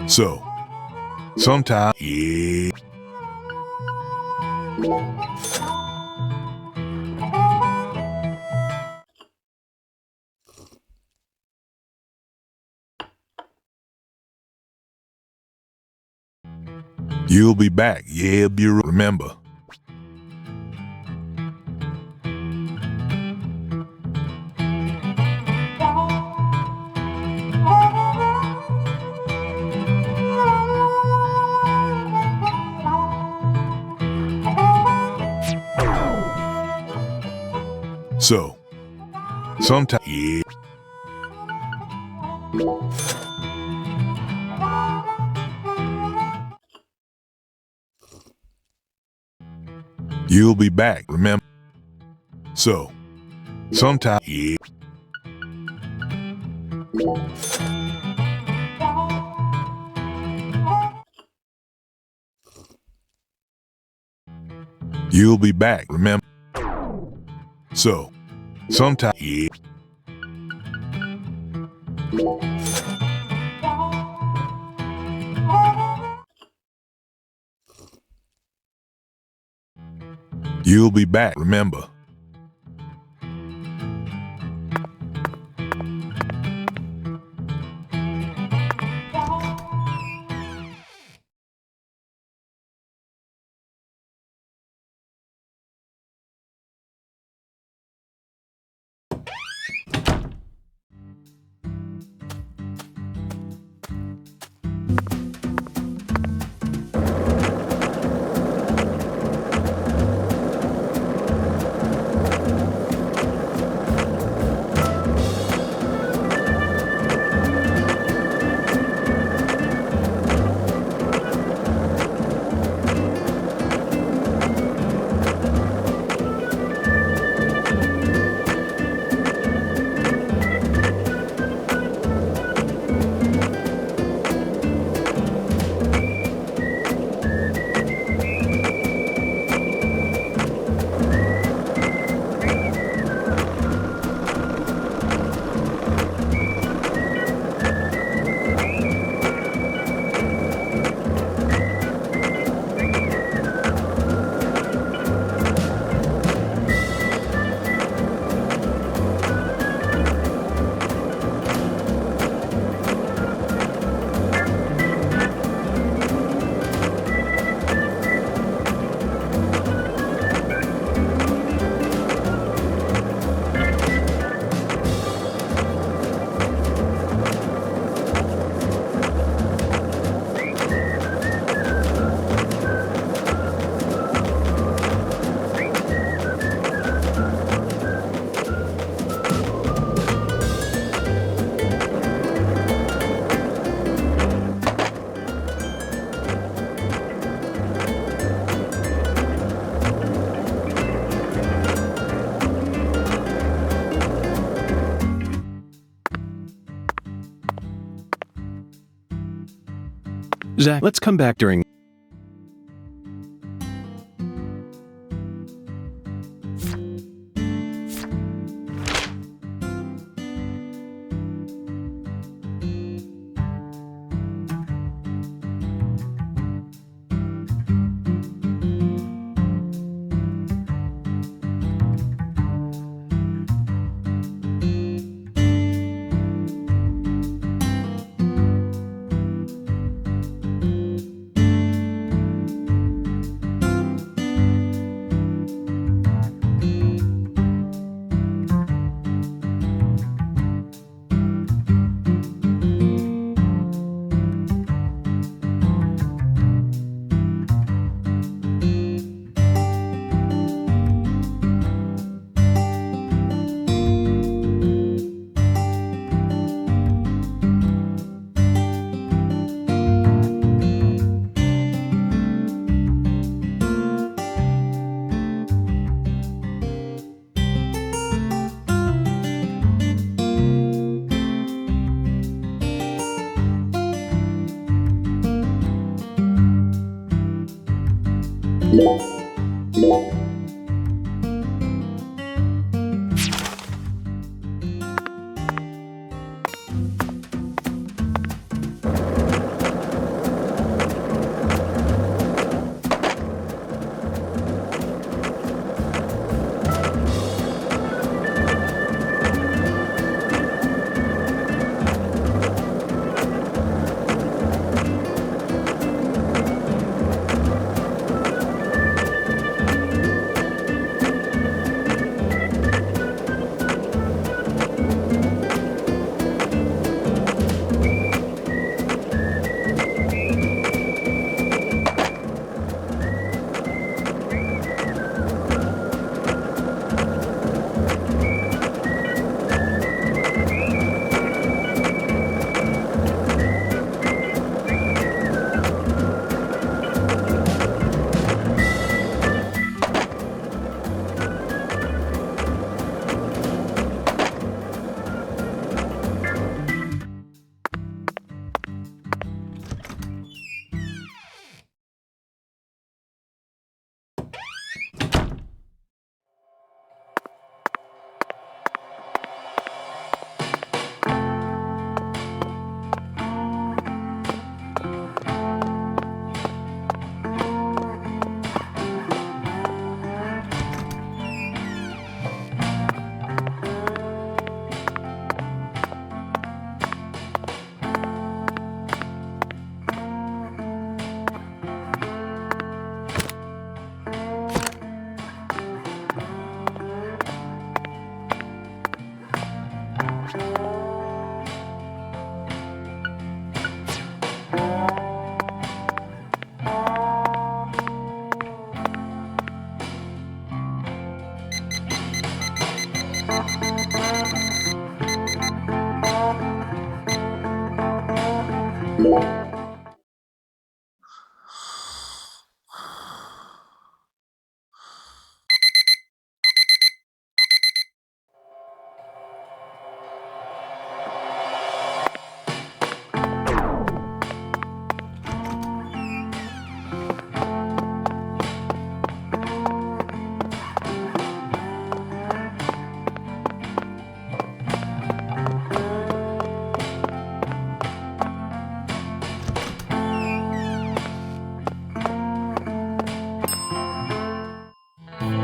So, sometime, yeah. You'll be back, yeah, Bureau. Remember. So, sometimes, yeah. You'll be back, remember? So, sometimes, yeah. You'll be back, remember? So, sometime, yeah. You'll be back, remember? Zach, let's come back during...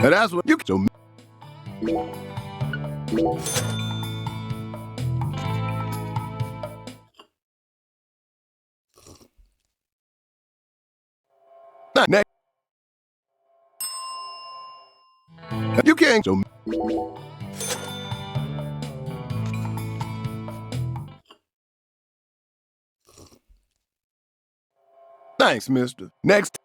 And that's what you so next you can't so thanks, mister. Next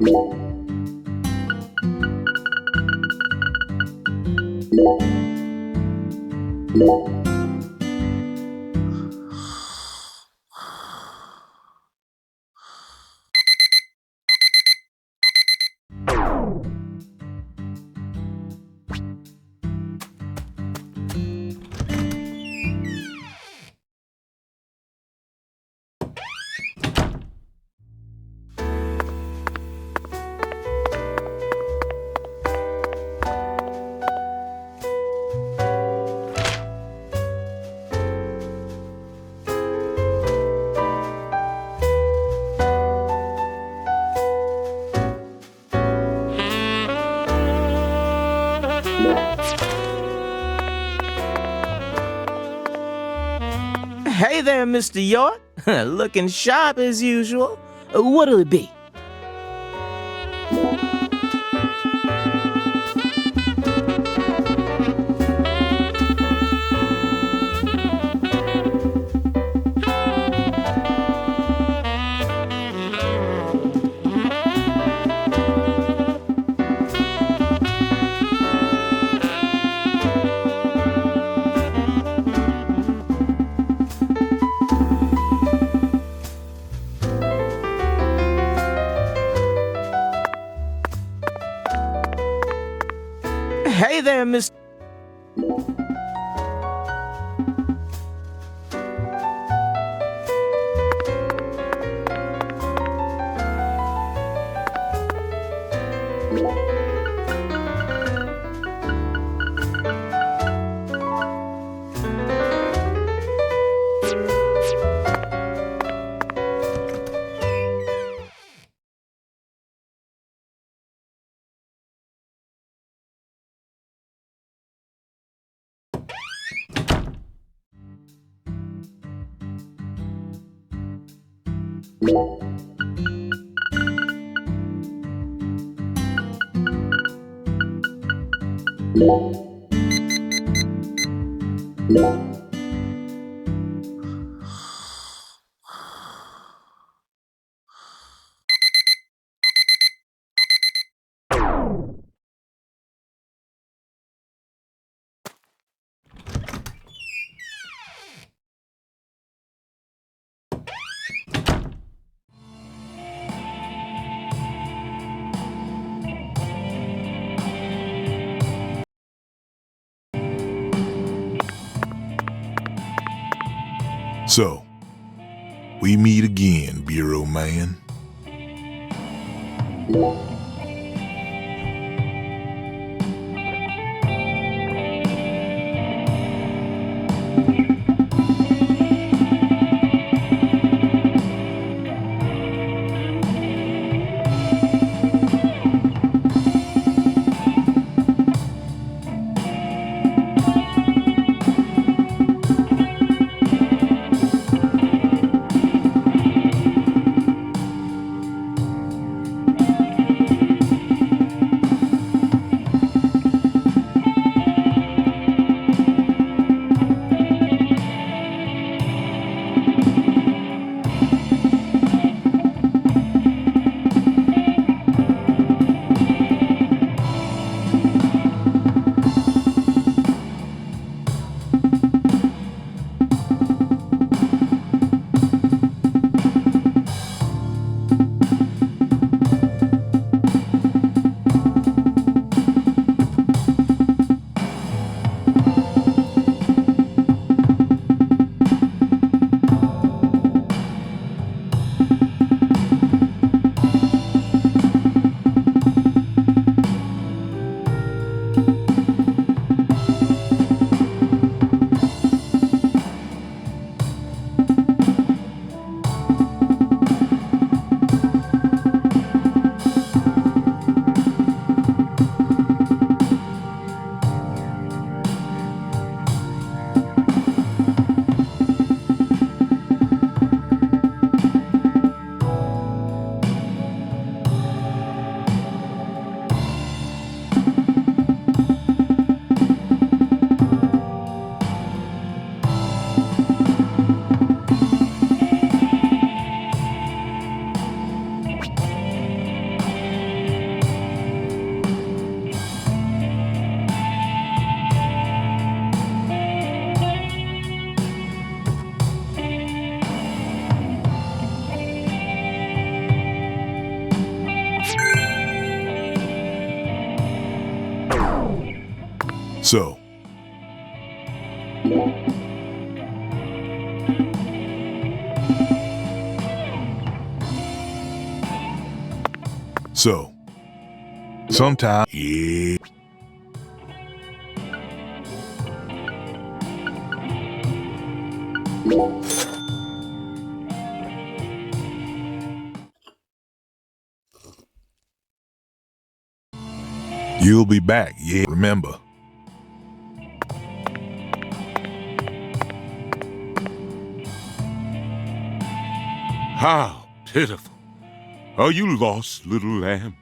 Hey there, Mr. York. Looking sharp as usual. What'll it be? Hey there, Mr. So, we meet again, Bureau Man. So, sometimes, yeah. You'll be back, yeah, remember. How pitiful. Are you lost, little lamb?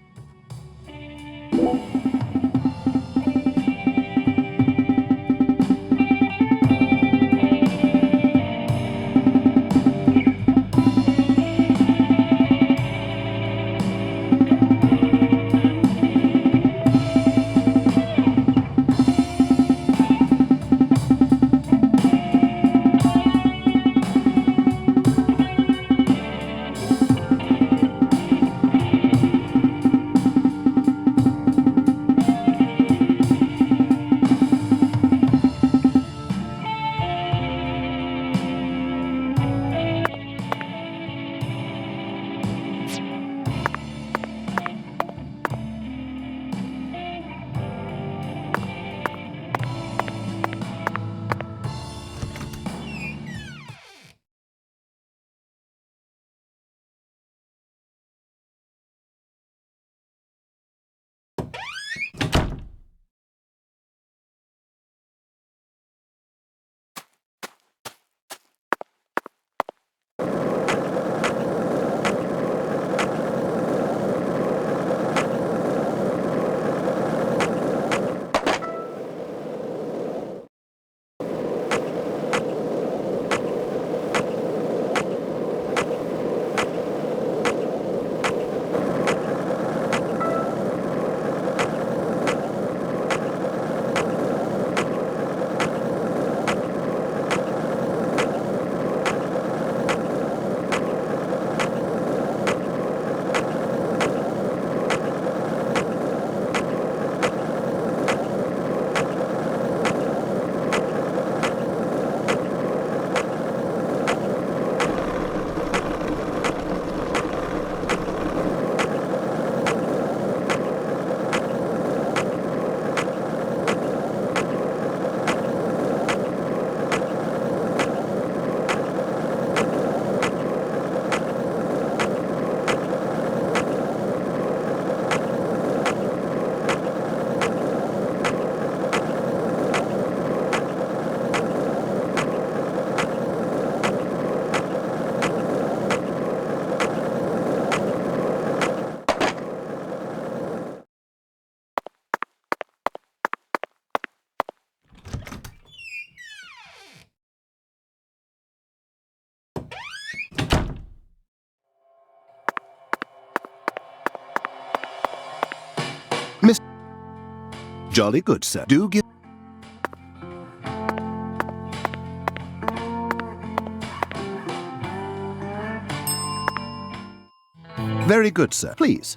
Miss Jolly good, sir. Do give... Very good, sir. Please.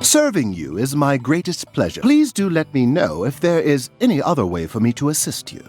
Serving you is my greatest pleasure. Please do let me know if there is any other way for me to assist you.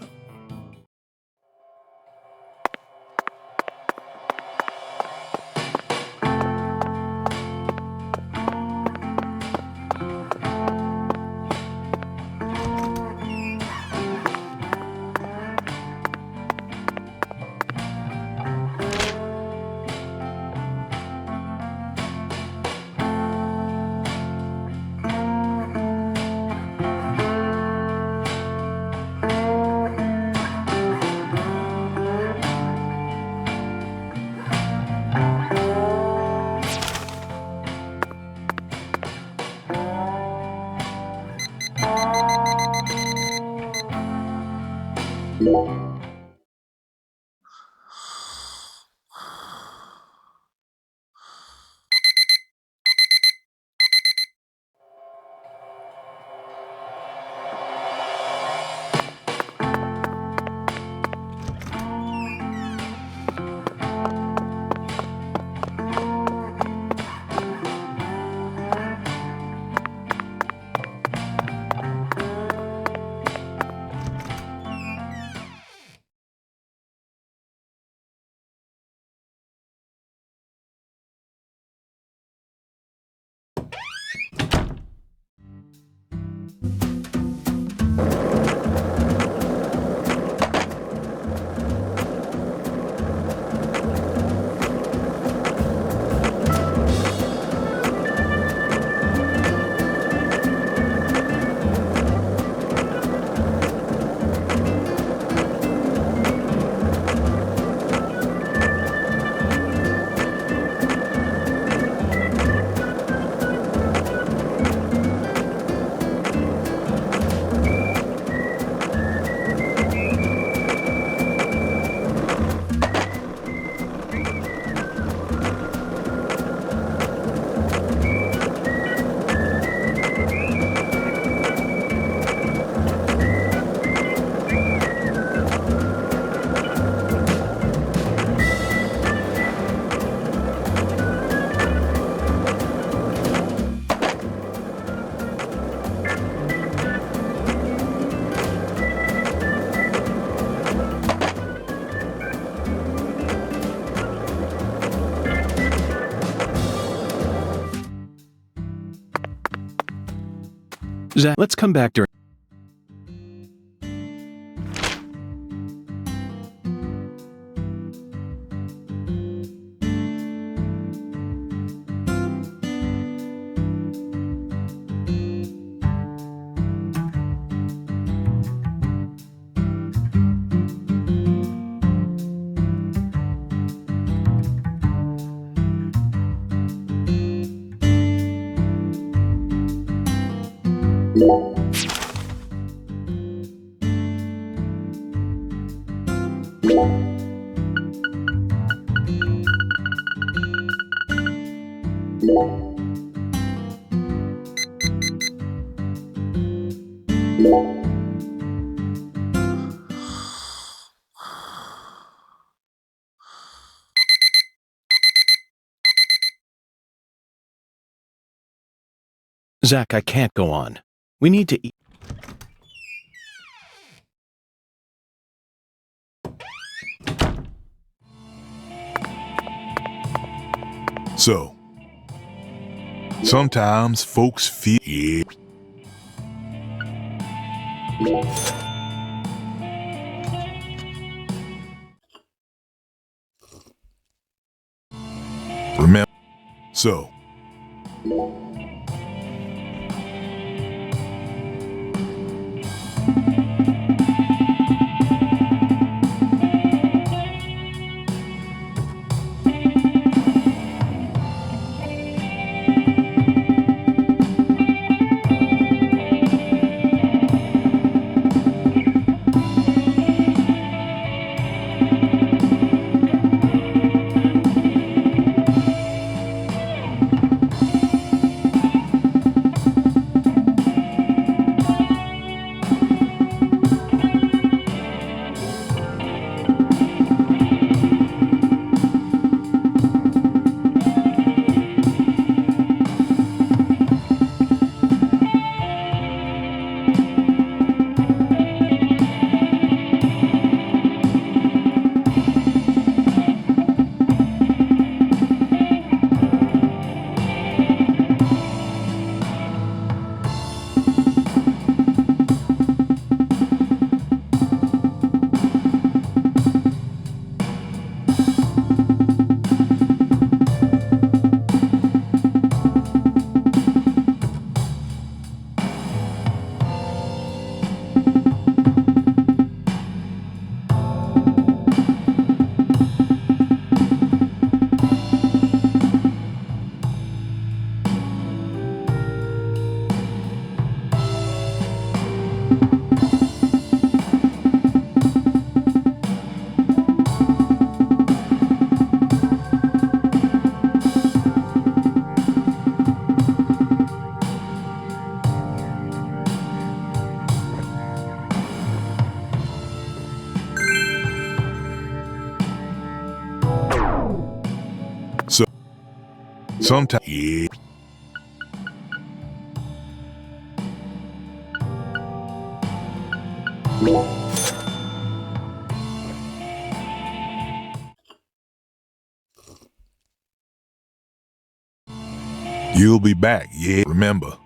Zach, let's come back during. Zach, I can't go on. We need to eat. So, sometimes folks feel. Yeah. Remember. So. Sometimes. Yeah. You'll be back, yeah? Remember.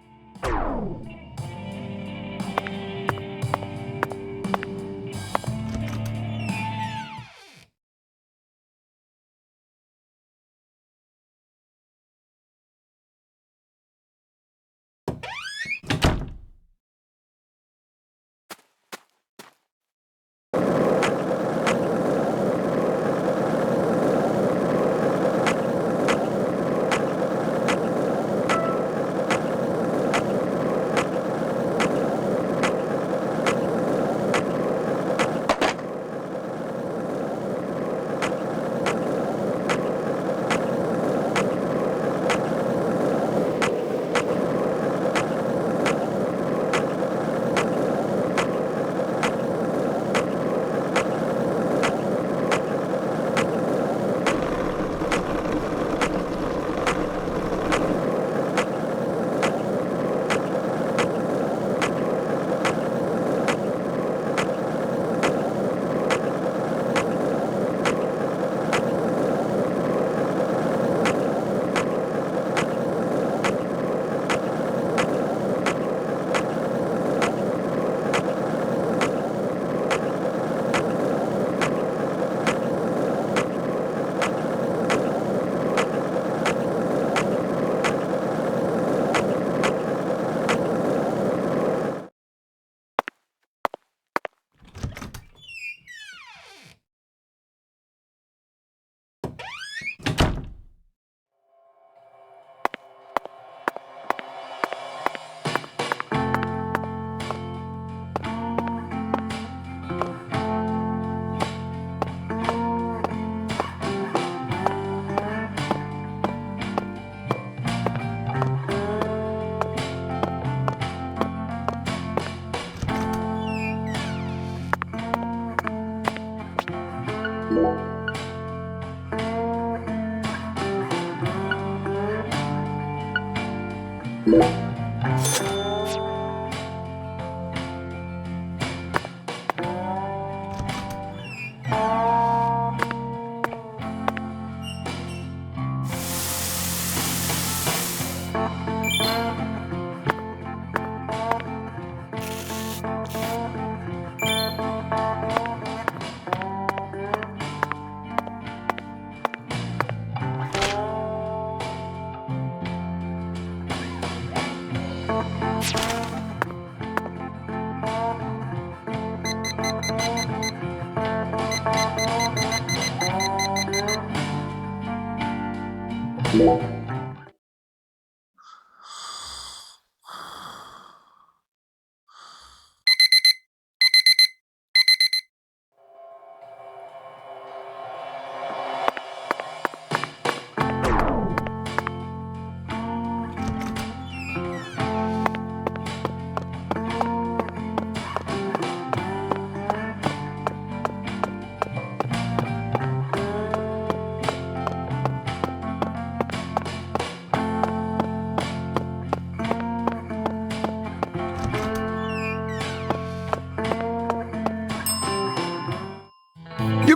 You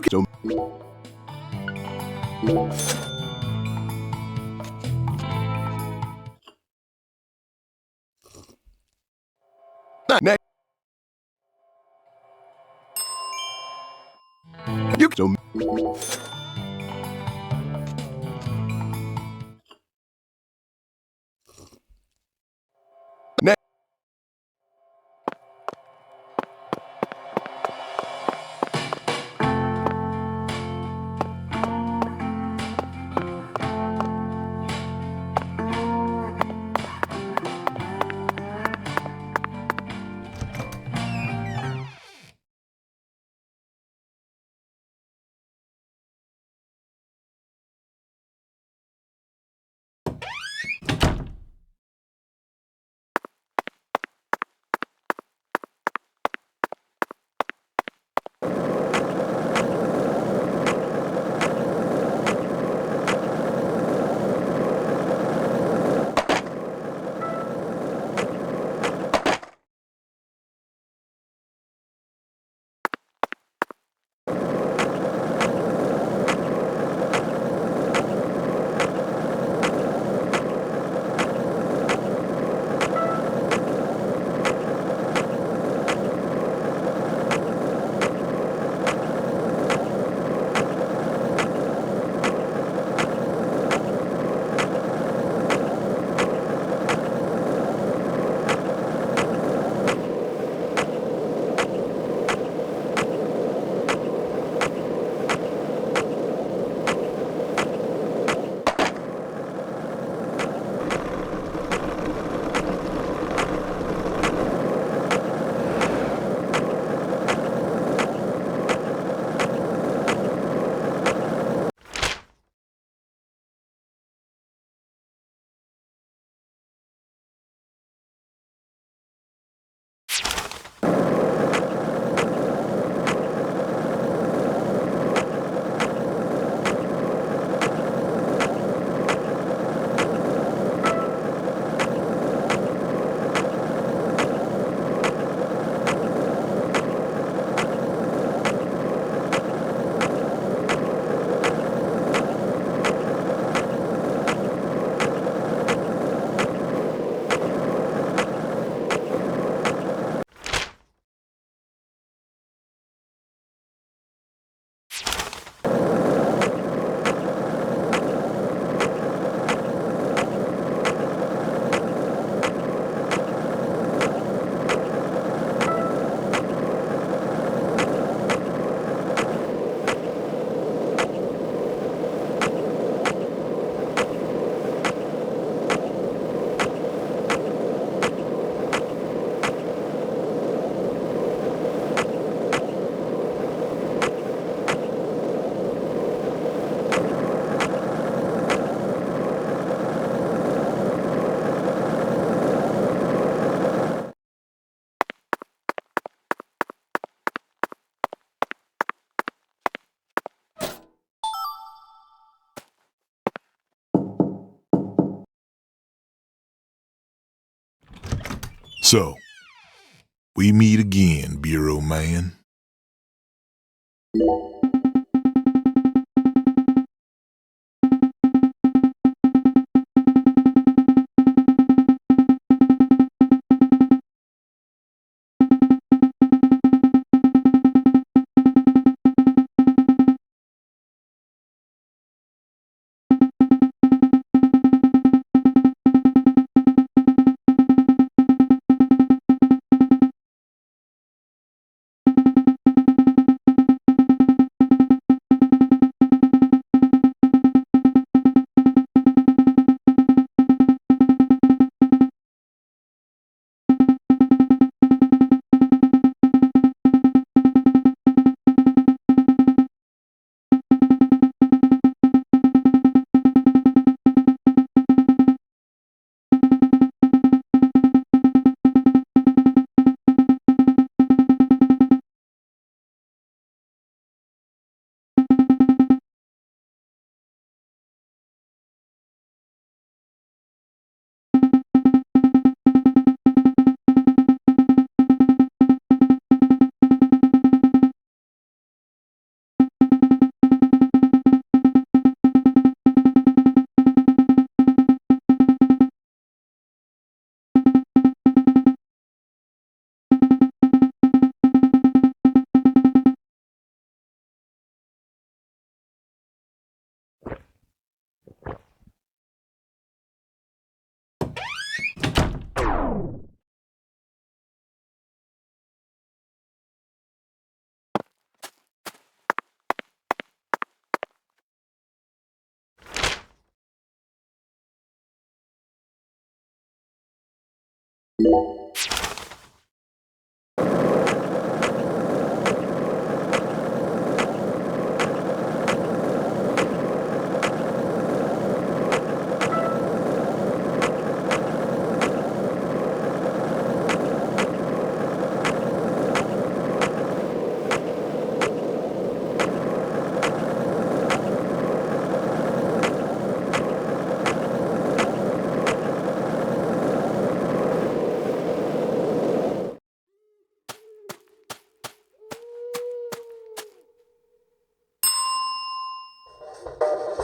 can. Next. You can. Next. So, we meet again, Bureau Man.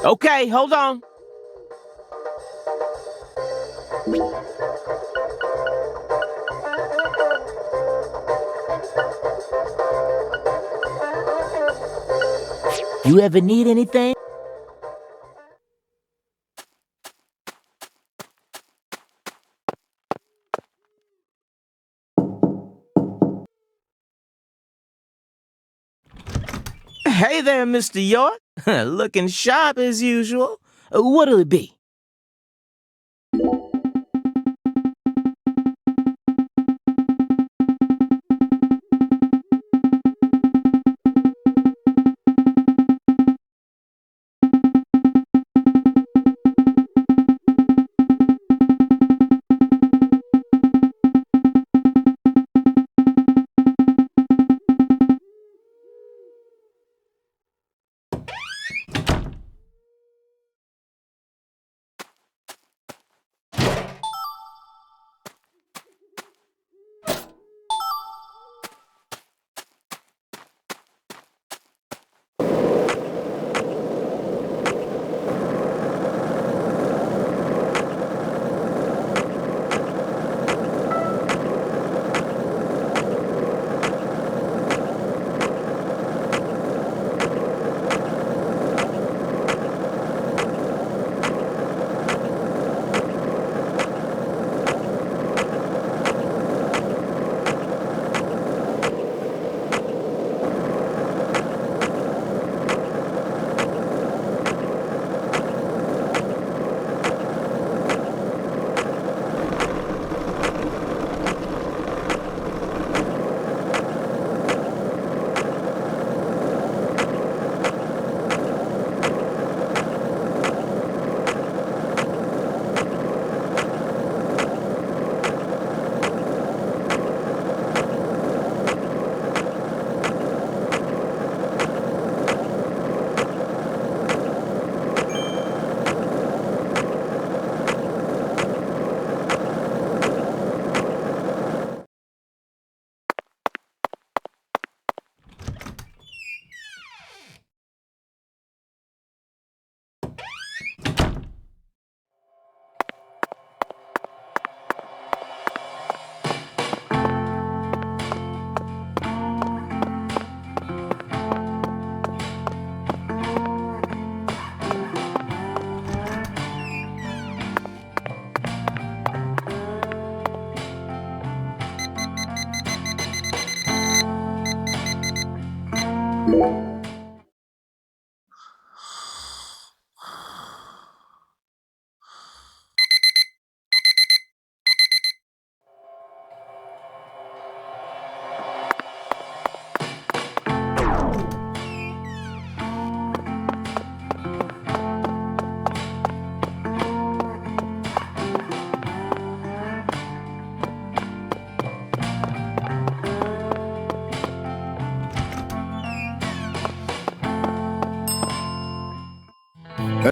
Okay, hold on. You ever need anything? Hey there, Mr. York. Looking sharp as usual. What'll it be?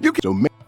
You can so next.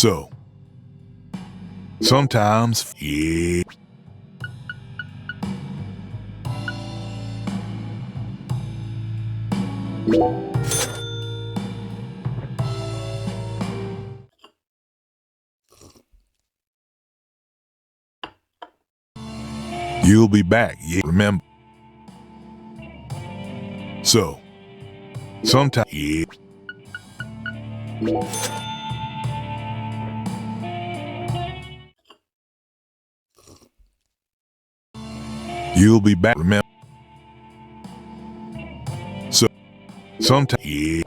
So, sometimes, yeah. You'll be back, yeah, remember. So, sometimes, yeah. You'll be back, remember. So, sometimes, yeah.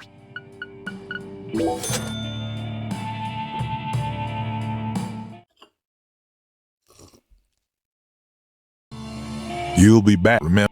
You'll be back, remember.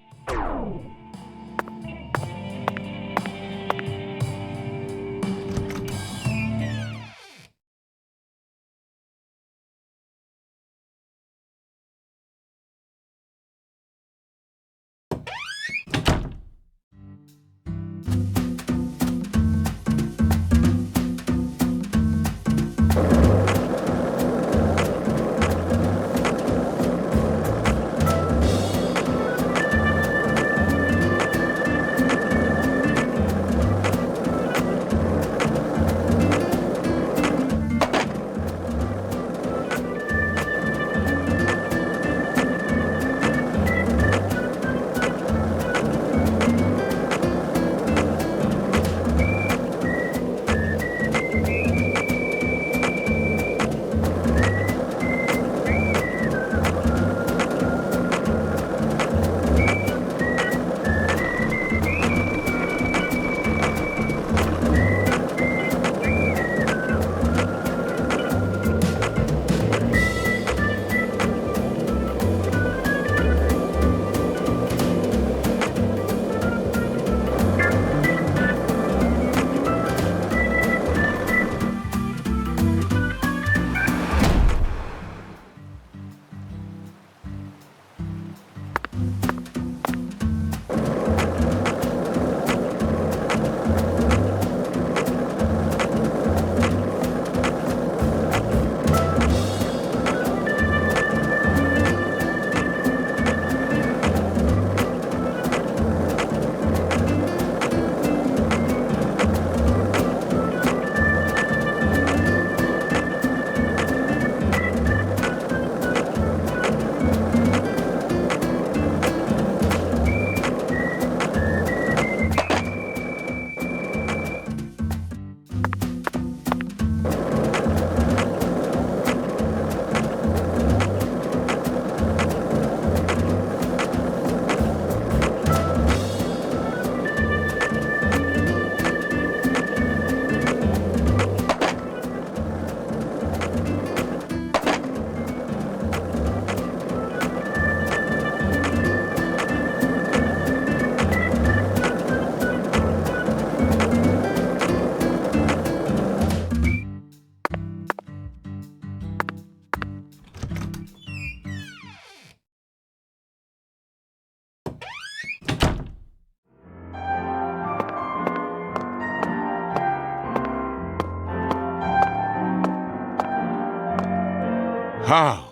How?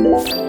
You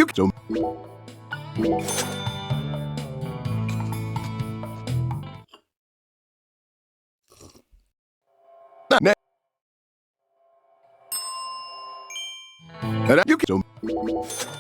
can. You can. Next.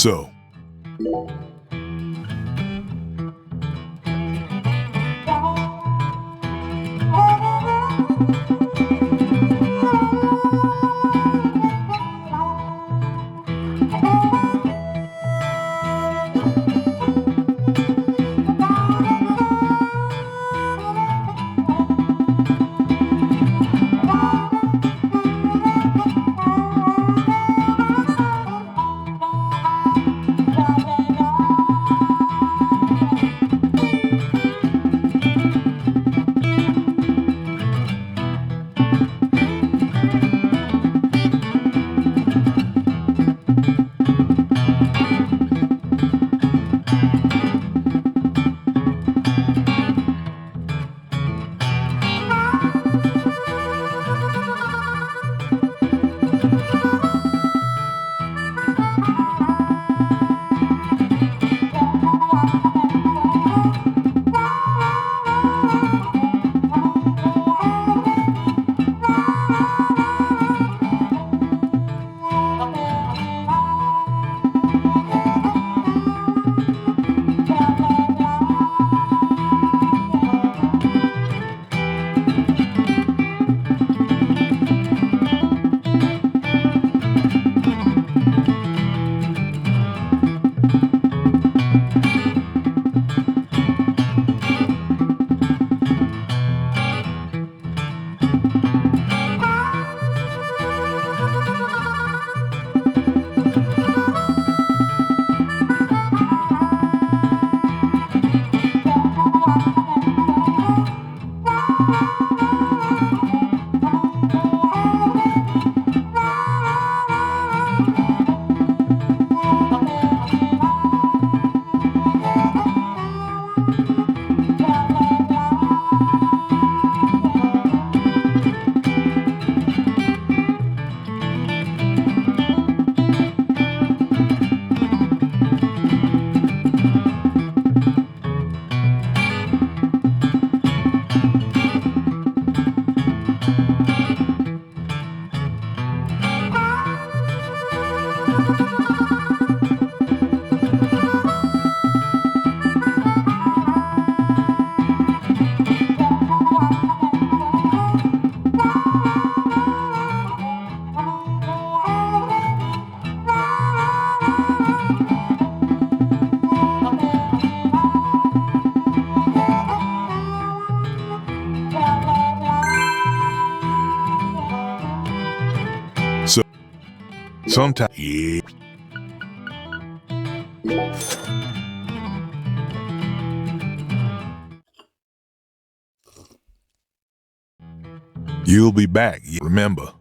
So, sometimes, yeah. You'll be back, remember.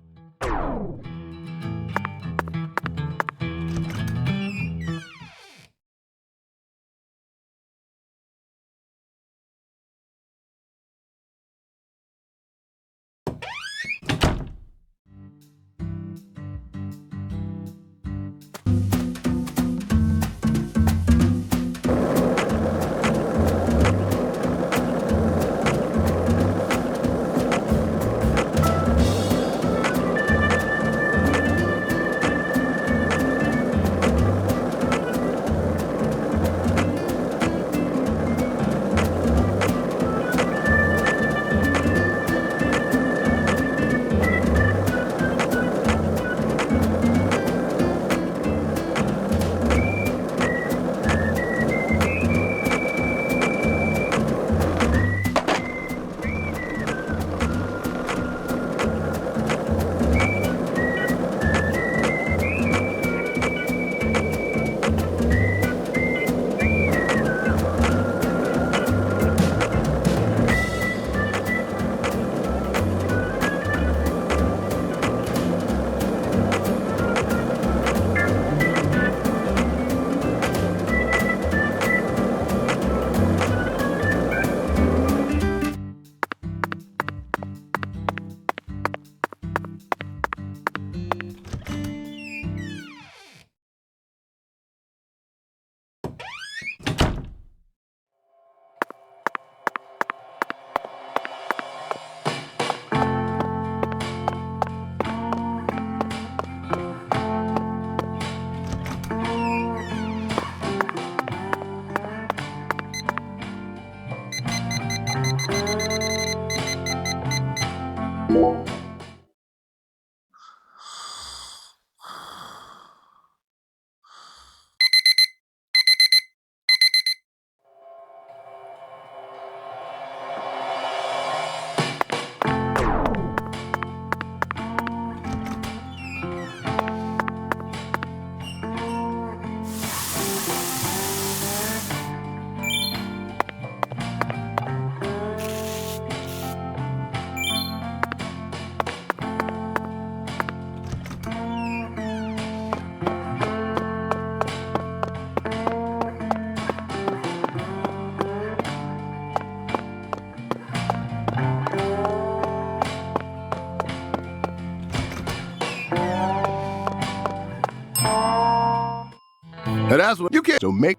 And that's what you can. So make.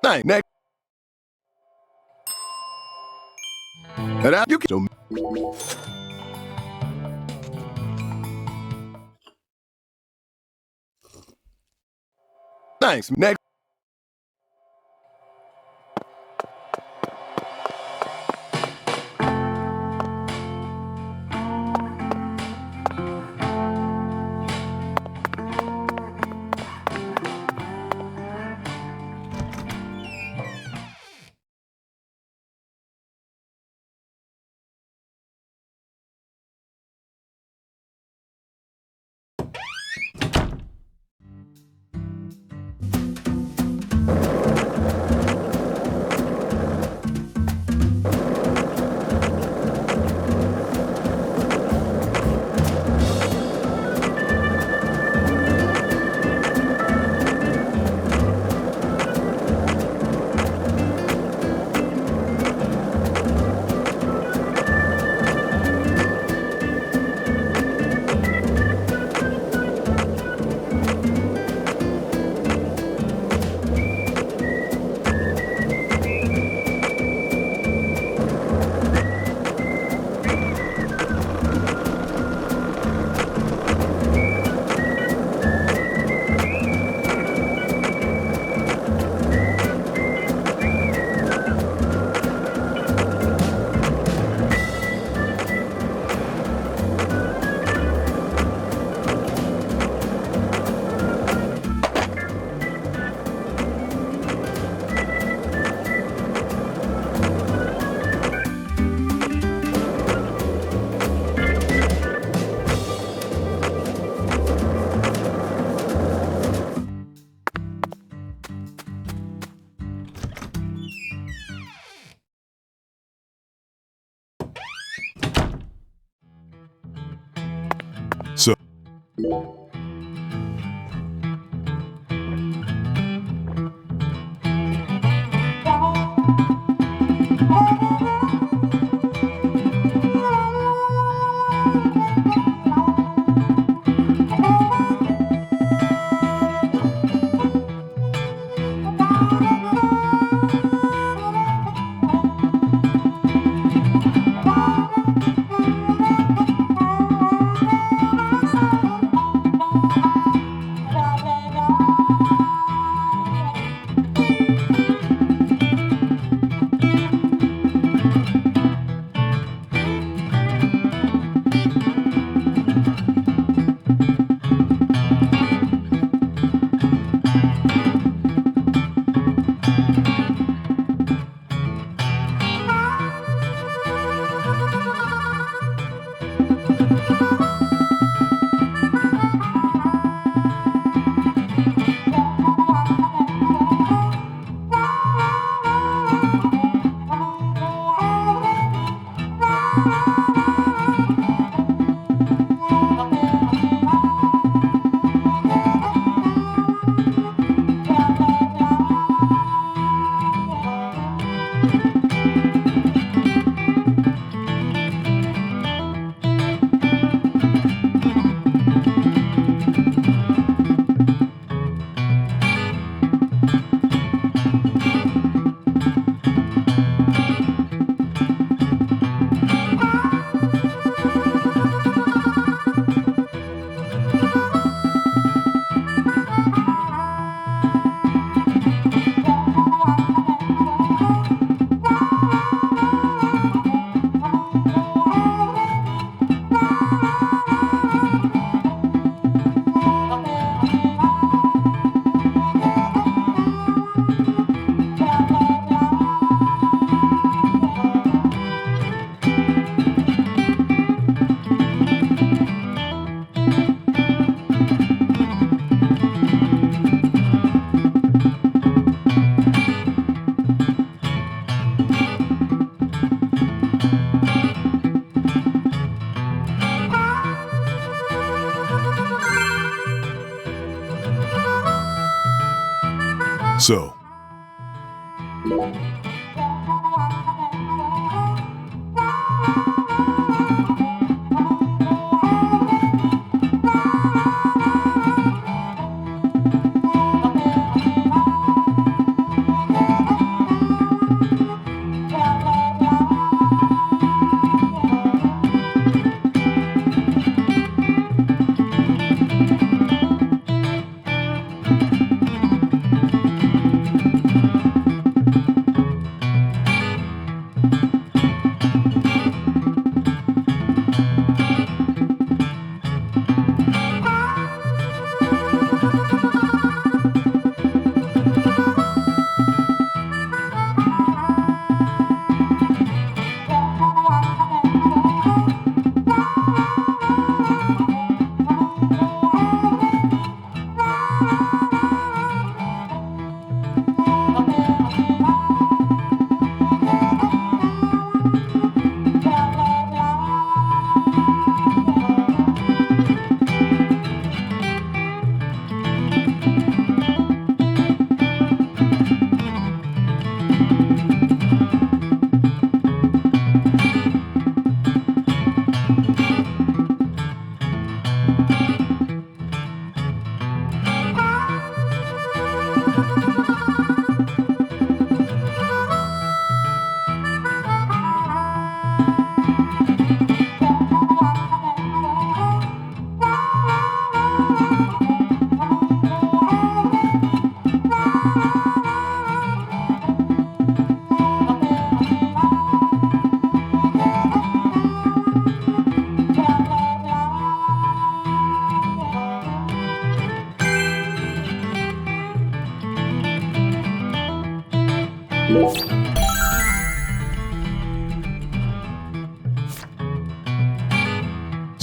Next. And that you can. So. Thanks. Next.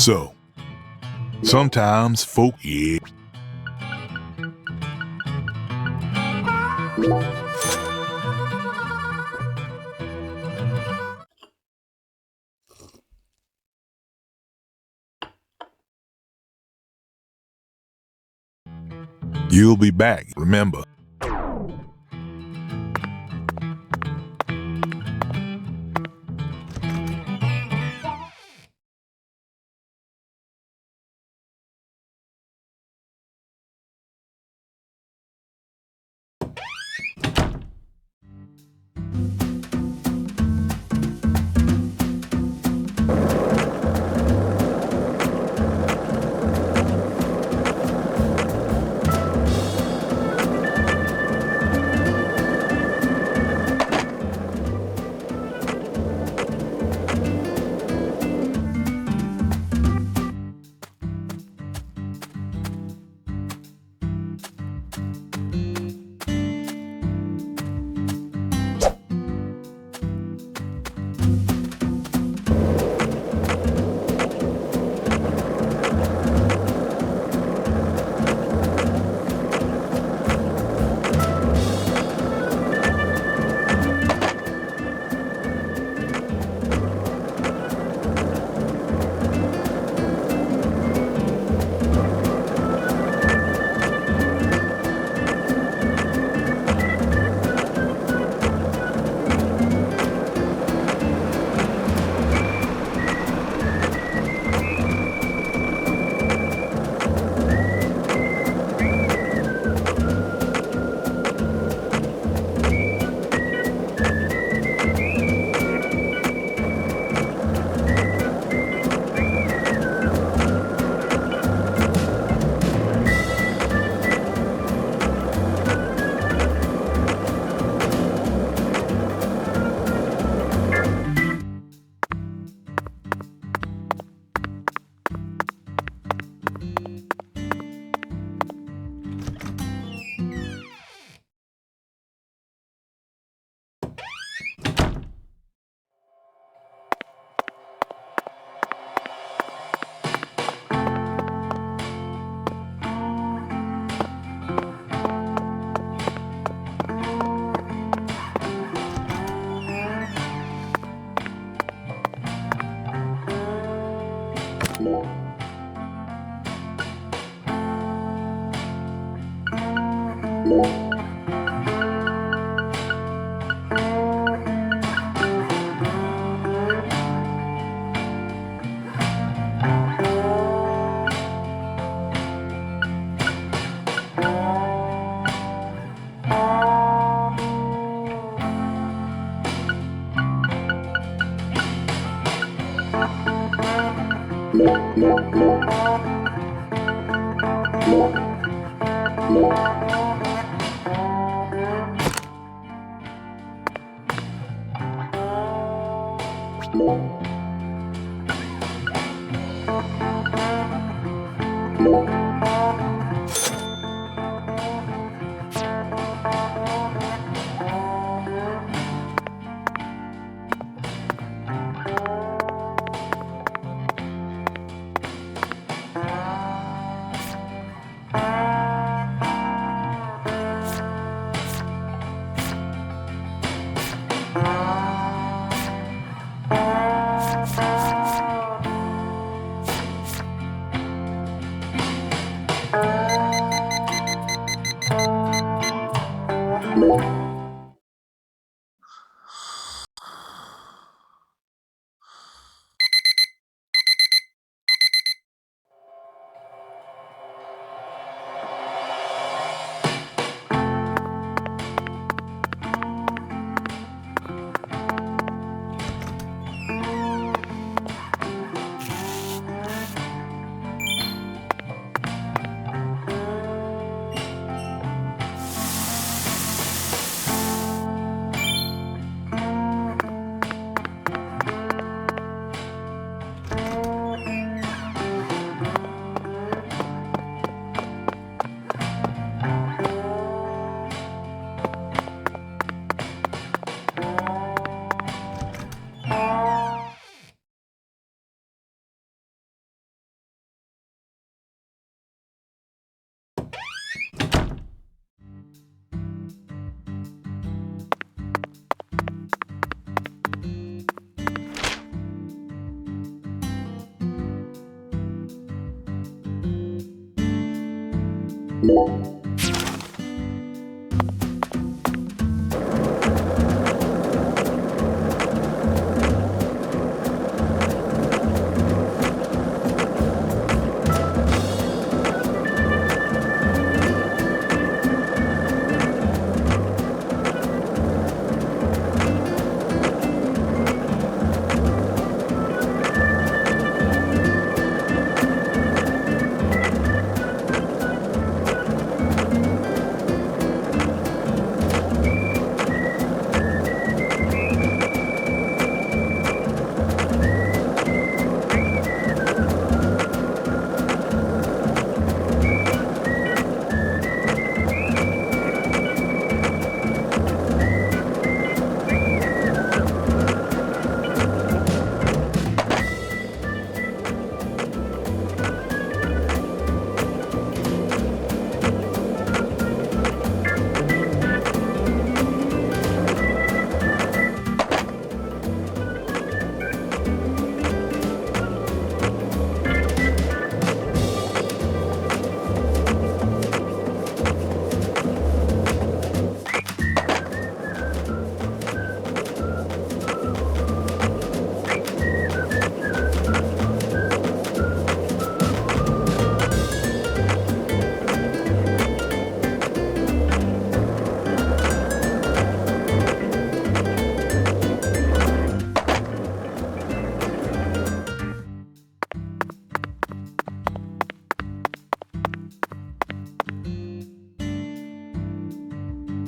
So, sometimes folk, yeah. You'll be back, remember.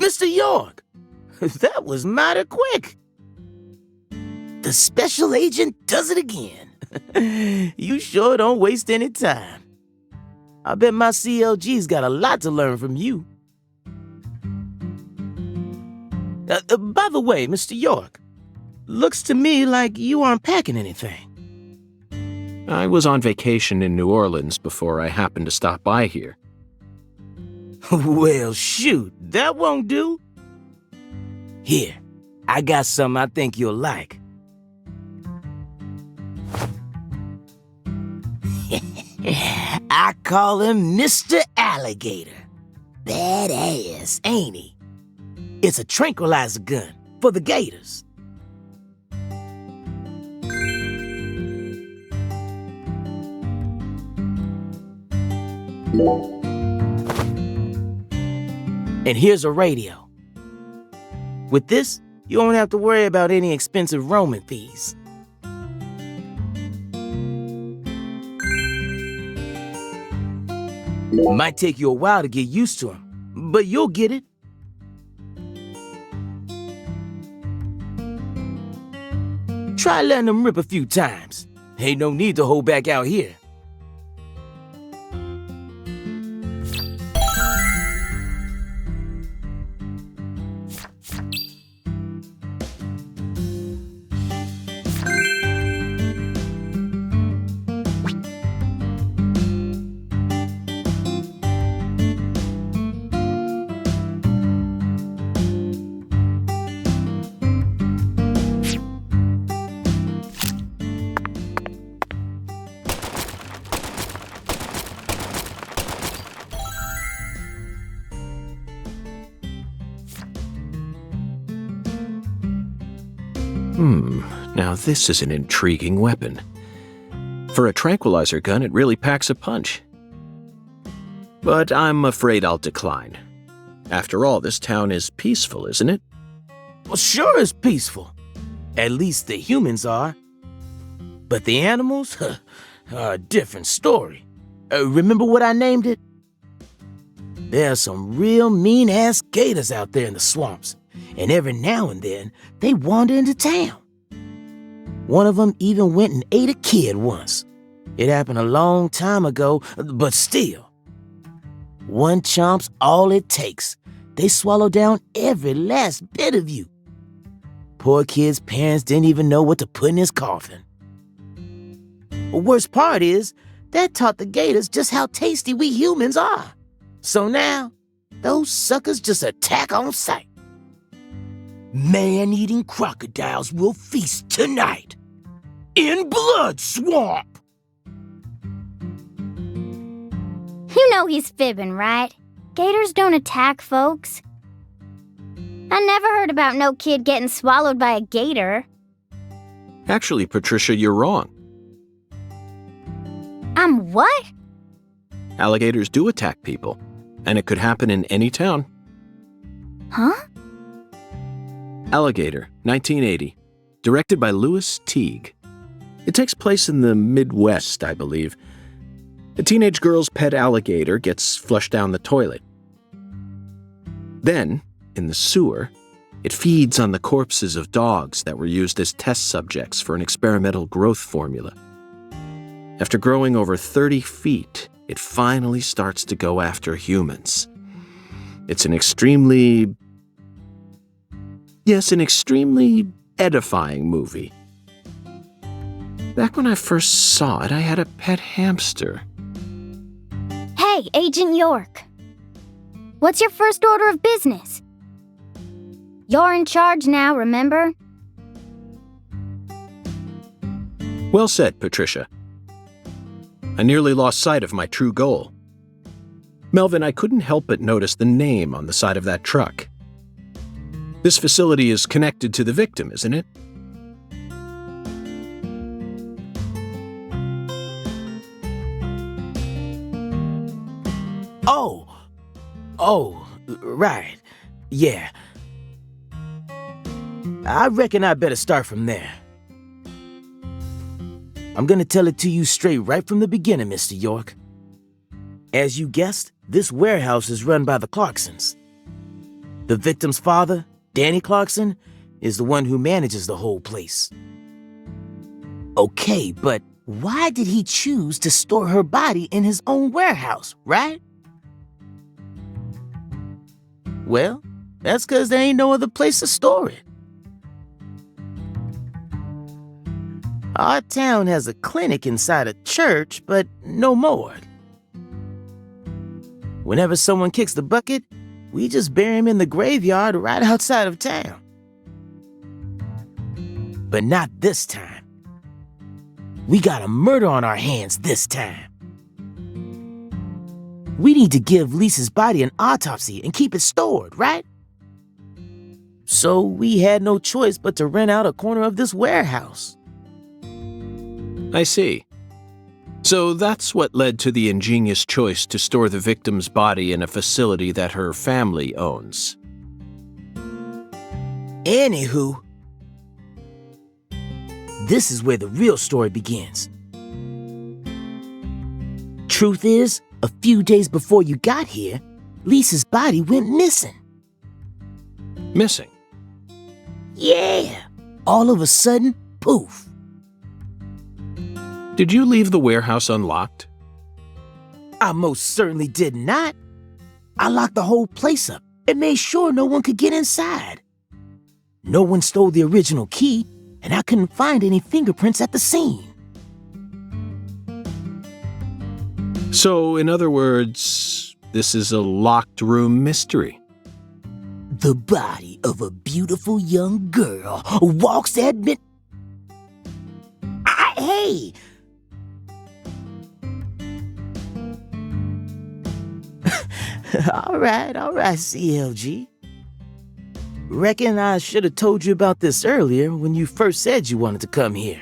Mr. York, that was mighty quick. The special agent does it again. You sure don't waste any time. I bet my CLG's got a lot to learn from you. By the way, Mr. York, looks to me like you aren't packing anything. I was on vacation in New Orleans before I happened to stop by here. Well, shoot, that won't do. Here, I got something I think you'll like. I call him Mr. Alligator. Badass, ain't he? It's a tranquilizer gun for the gators. And here's a radio. With this, you won't have to worry about any expensive roaming fees. Might take you a while to get used to him, but you'll get it. Try letting him rip a few times. Ain't no need to hold back out here. Now this is an intriguing weapon. For a tranquilizer gun, it really packs a punch. But I'm afraid I'll decline. After all, this town is peaceful, isn't it? Well, sure it's peaceful. At least the humans are. But the animals are a different story. Remember what I named it? There are some real mean-ass gators out there in the swamps, and every now and then, they wander into town. One of them even went and ate a kid once. It happened a long time ago, but still. One chomp's all it takes. They swallow down every last bit of you. Poor kid's parents didn't even know what to put in his coffin. The worst part is, that taught the gators just how tasty we humans are. So now, those suckers just attack on sight. Man-eating crocodiles will feast tonight in Blood Swamp. You know he's fibbing, right? Gators don't attack folks. I never heard about no kid getting swallowed by a gator. Actually, Patricia, you're wrong. I'm what? Alligators do attack people, and it could happen in any town. Huh? Alligator, 1980. Directed by Louis Teague. It takes place in the Midwest, I believe. A teenage girl's pet alligator gets flushed down the toilet. Then, in the sewer, it feeds on the corpses of dogs that were used as test subjects for an experimental growth formula. After growing over 30 feet, it finally starts to go after humans. It's an extremely edifying movie. Back when I first saw it, I had a pet hamster. Hey, Agent York. What's your first order of business? You're in charge now, remember? Well said, Patricia. I nearly lost sight of my true goal. Melvin, I couldn't help but notice the name on the side of that truck. This facility is connected to the victim, isn't it? Oh, right. Yeah. I reckon I better start from there. I'm gonna tell it to you straight right from the beginning, Mr. York. As you guessed, this warehouse is run by the Clarksons. The victim's father, Danny Clarkson, is the one who manages the whole place. Okay, but why did he choose to store her body in his own warehouse, right? Well, that's because there ain't no other place to store it. Our town has a clinic inside a church, but no morgue. Whenever someone kicks the bucket, we just bury him in the graveyard right outside of town. But not this time. We got a murder on our hands this time. We need to give Lisa's body an autopsy and keep it stored, right? So we had no choice but to rent out a corner of this warehouse. I see. So that's what led to the ingenious choice to store the victim's body in a facility that her family owns. Anywho, this is where the real story begins. Truth is, a few days before you got here, Lisa's body went missing. Missing? Yeah. All of a sudden, poof. Did you leave the warehouse unlocked? I most certainly did not. I locked the whole place up and made sure no one could get inside. No one stole the original key, and I couldn't find any fingerprints at the scene. So, in other words, this is a locked room mystery. The body of a beautiful young girl walks at mid... Hey! All right, CLG. Reckon I should have told you about this earlier when you first said you wanted to come here.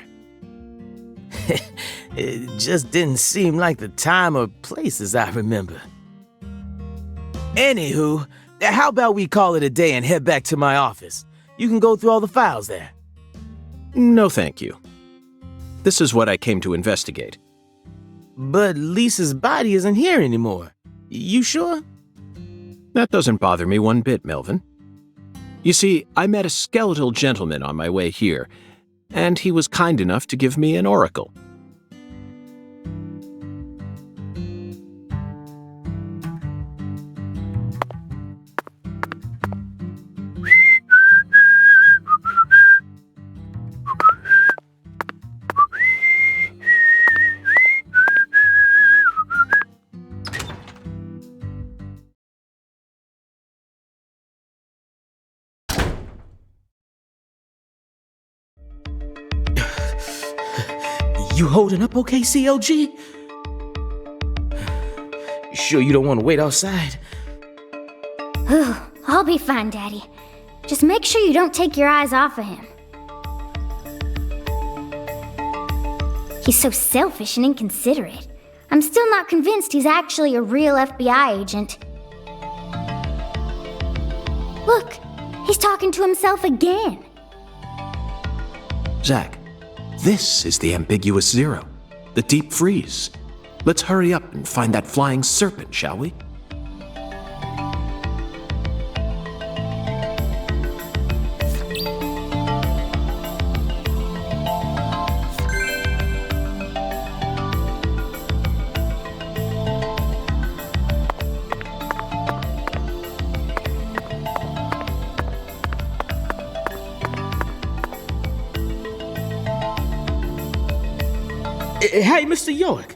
It just didn't seem like the time or place as I remember. Anywho, how about we call it a day and head back to my office? You can go through all the files there. No, thank you. This is what I came to investigate. But Lisa's body isn't here anymore. You sure? That doesn't bother me one bit, Melvin. You see, I met a skeletal gentleman on my way here, and he was kind enough to give me an oracle. You holding up okay, CLG? Sure you don't want to wait outside? I'll be fine, Daddy. Just make sure you don't take your eyes off of him. He's so selfish and inconsiderate. I'm still not convinced he's actually a real FBI agent. Look, he's talking to himself again. Zach, this is the ambiguous zero, the deep freeze. Let's hurry up and find that flying serpent, shall we? Hey, Mr. York,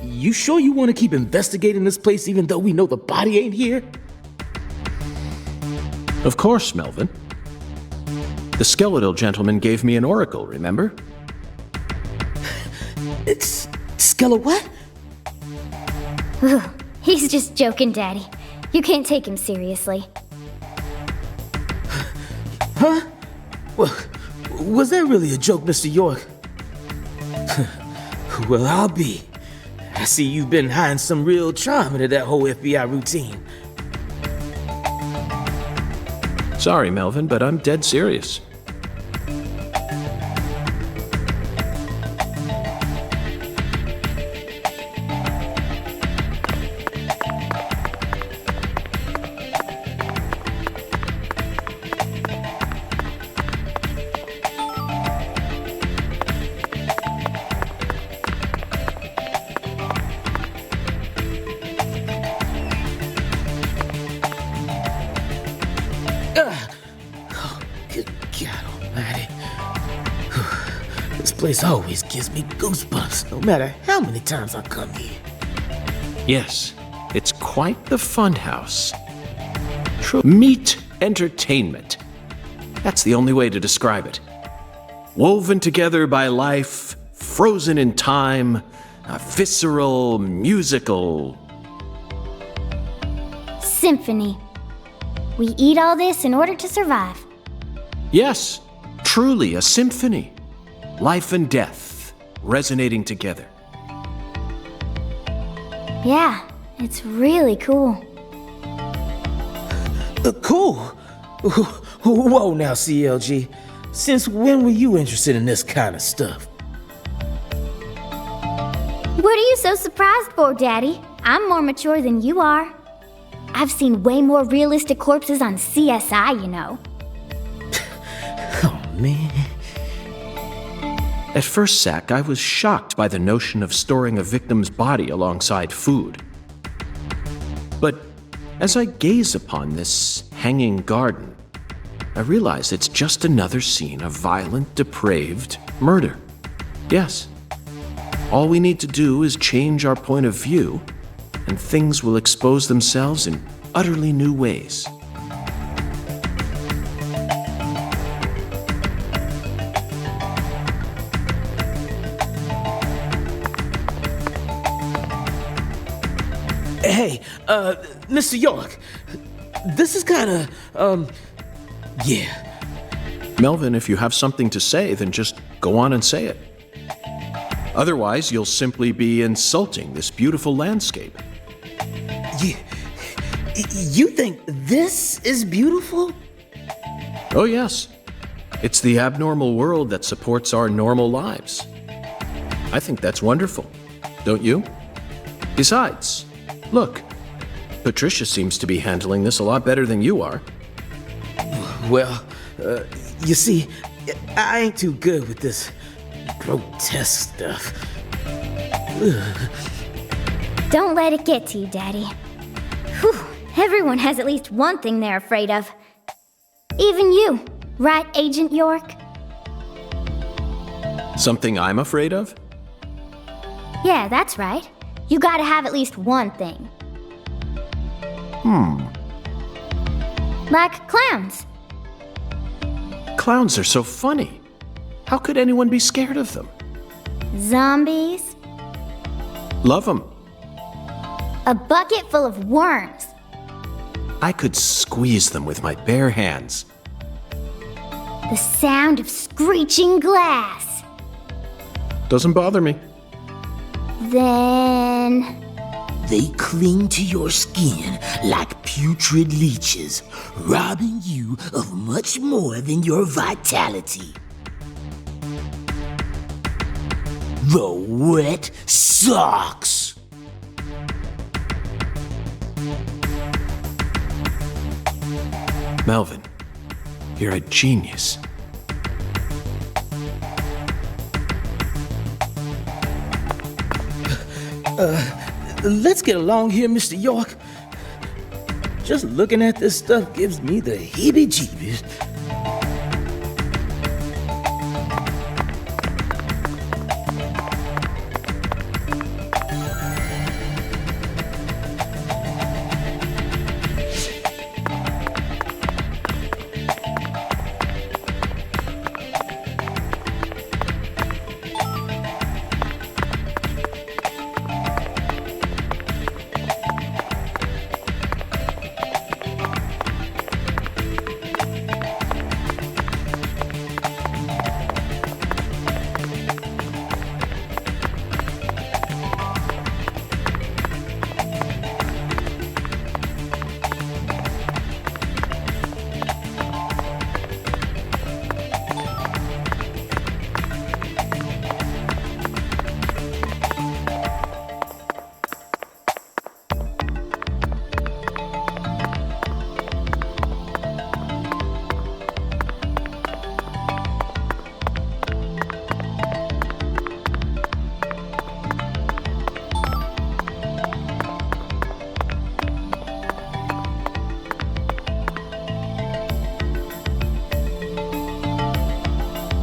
you sure you want to keep investigating this place even though we know the body ain't here? Of course, Melvin. The skeletal gentleman gave me an oracle, remember? It's Skella what? He's just joking, Daddy. You can't take him seriously. Huh? Well, was that really a joke, Mr. York? Well, I'll be. I see you've been hiding some real charm into that whole FBI routine. Sorry, Melvin, but I'm dead serious. place always gives me goosebumps, no matter how many times I come here. Yes, it's quite the funhouse. Meat entertainment. That's the only way to describe it. Woven together by life, frozen in time, a visceral, musical... Symphony. We eat all this in order to survive. Yes, truly a symphony. Life and death, resonating together. Yeah, it's really cool. Cool? Whoa now, CLG. Since when were you interested in this kind of stuff? What are you so surprised for, Daddy? I'm more mature than you are. I've seen way more realistic corpses on CSI, you know. Oh, man. At first, Zach, I was shocked by the notion of storing a victim's body alongside food. But as I gaze upon this hanging garden, I realize it's just another scene of violent, depraved murder. Yes. All we need to do is change our point of view, and things will expose themselves in utterly new ways. Hey, Mr. York, this is kinda, yeah. Melvin, if you have something to say, then just go on and say it. Otherwise, you'll simply be insulting this beautiful landscape. You think this is beautiful? Oh, yes. It's the abnormal world that supports our normal lives. I think that's wonderful, don't you? Besides, look, Patricia seems to be handling this a lot better than you are. Well, you see, I ain't too good with this grotesque stuff. Ugh. Don't let it get to you, Daddy. Whew, everyone has at least one thing they're afraid of. Even you, right, Agent York? Something I'm afraid of? Yeah, that's right. You gotta have at least one thing. Like clowns. Clowns are so funny. How could anyone be scared of them? Zombies. Love them. A bucket full of worms. I could squeeze them with my bare hands. The sound of screeching glass. Doesn't bother me. Then... They cling to your skin like putrid leeches, robbing you of much more than your vitality. The wet socks. Melvin, you're a genius. Let's get along here, Mr. York. Just looking at this stuff gives me the heebie-jeebies.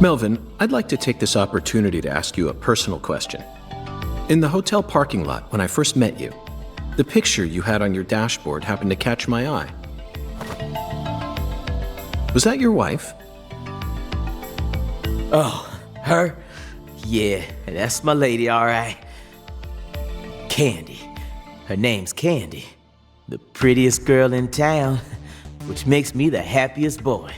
Melvin, I'd like to take this opportunity to ask you a personal question. In the hotel parking lot, when I first met you, the picture you had on your dashboard happened to catch my eye. Was that your wife? Oh, her? Yeah, that's my lady, all right. Candy. Her name's Candy. The prettiest girl in town, which makes me the happiest boy.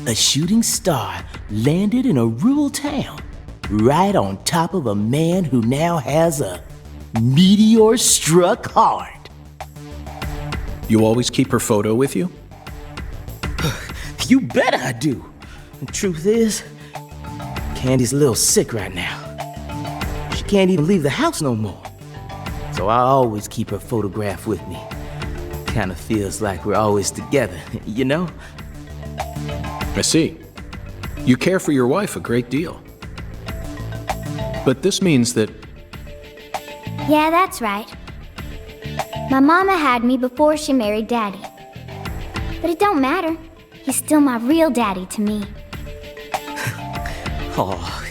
A shooting star landed in a rural town, right on top of a man who now has a meteor-struck heart. You always keep her photo with you? You bet I do. The truth is, Candy's a little sick right now. She can't even leave the house no more. So I always keep her photograph with me. Kinda feels like we're always together, you know? I see. You care for your wife a great deal. But this means that... Yeah, that's right. My mama had me before she married Daddy. But it don't matter. He's still my real daddy to me. Oh,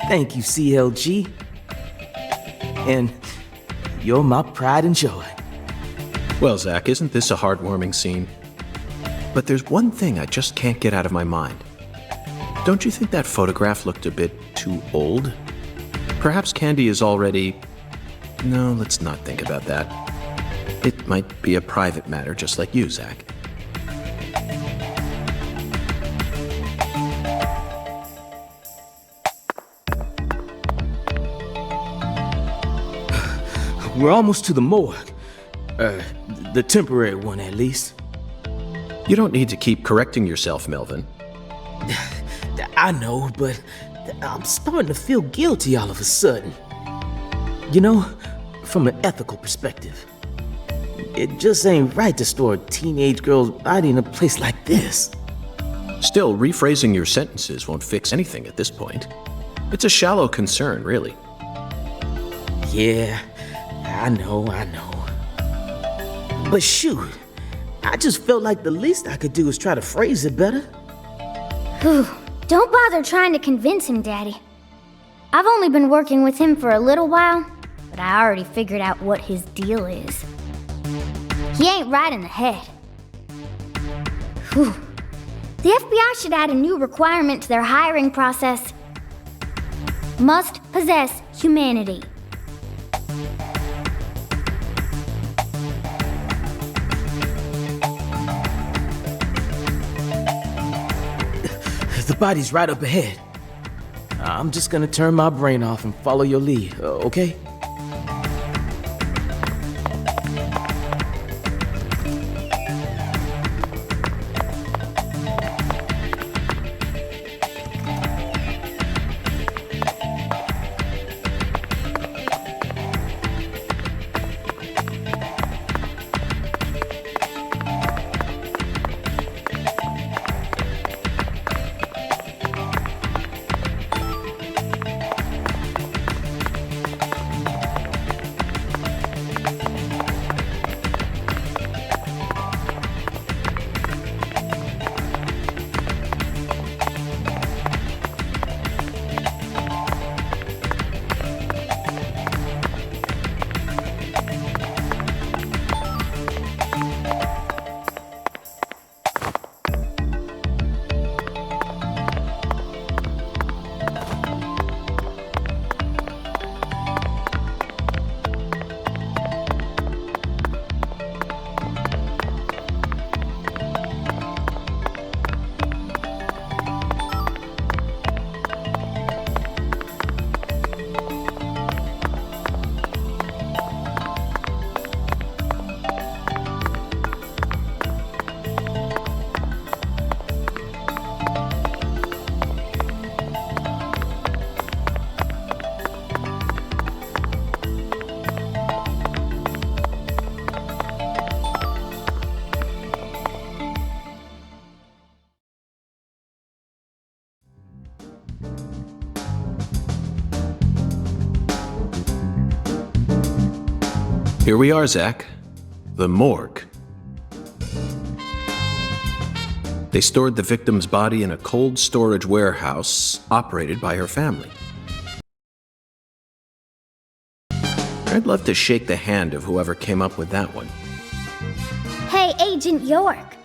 thank you, CLG. And you're my pride and joy. Well, Zach, isn't this a heartwarming scene? But there's one thing I just can't get out of my mind. Don't you think that photograph looked a bit too old? Perhaps Candy is already... No, let's not think about that. It might be a private matter, just like you, Zach. We're almost to the morgue. The temporary one, at least. You don't need to keep correcting yourself, Melvin. I know, but I'm starting to feel guilty all of a sudden. You know, from an ethical perspective. It just ain't right to store a teenage girl's body in a place like this. Still, rephrasing your sentences won't fix anything at this point. It's a shallow concern, really. Yeah, I know. But shoot, I just felt like the least I could do is try to phrase it better. Whew. Don't bother trying to convince him, Daddy. I've only been working with him for a little while, but I already figured out what his deal is. He ain't right in the head. Whew. The FBI should add a new requirement to their hiring process. Must possess humanity. The body's right up ahead. I'm just gonna turn my brain off and follow your lead, okay? Here we are, Zach. The morgue. They stored the victim's body in a cold storage warehouse operated by her family. I'd love to shake the hand of whoever came up with that one. Hey, Agent York.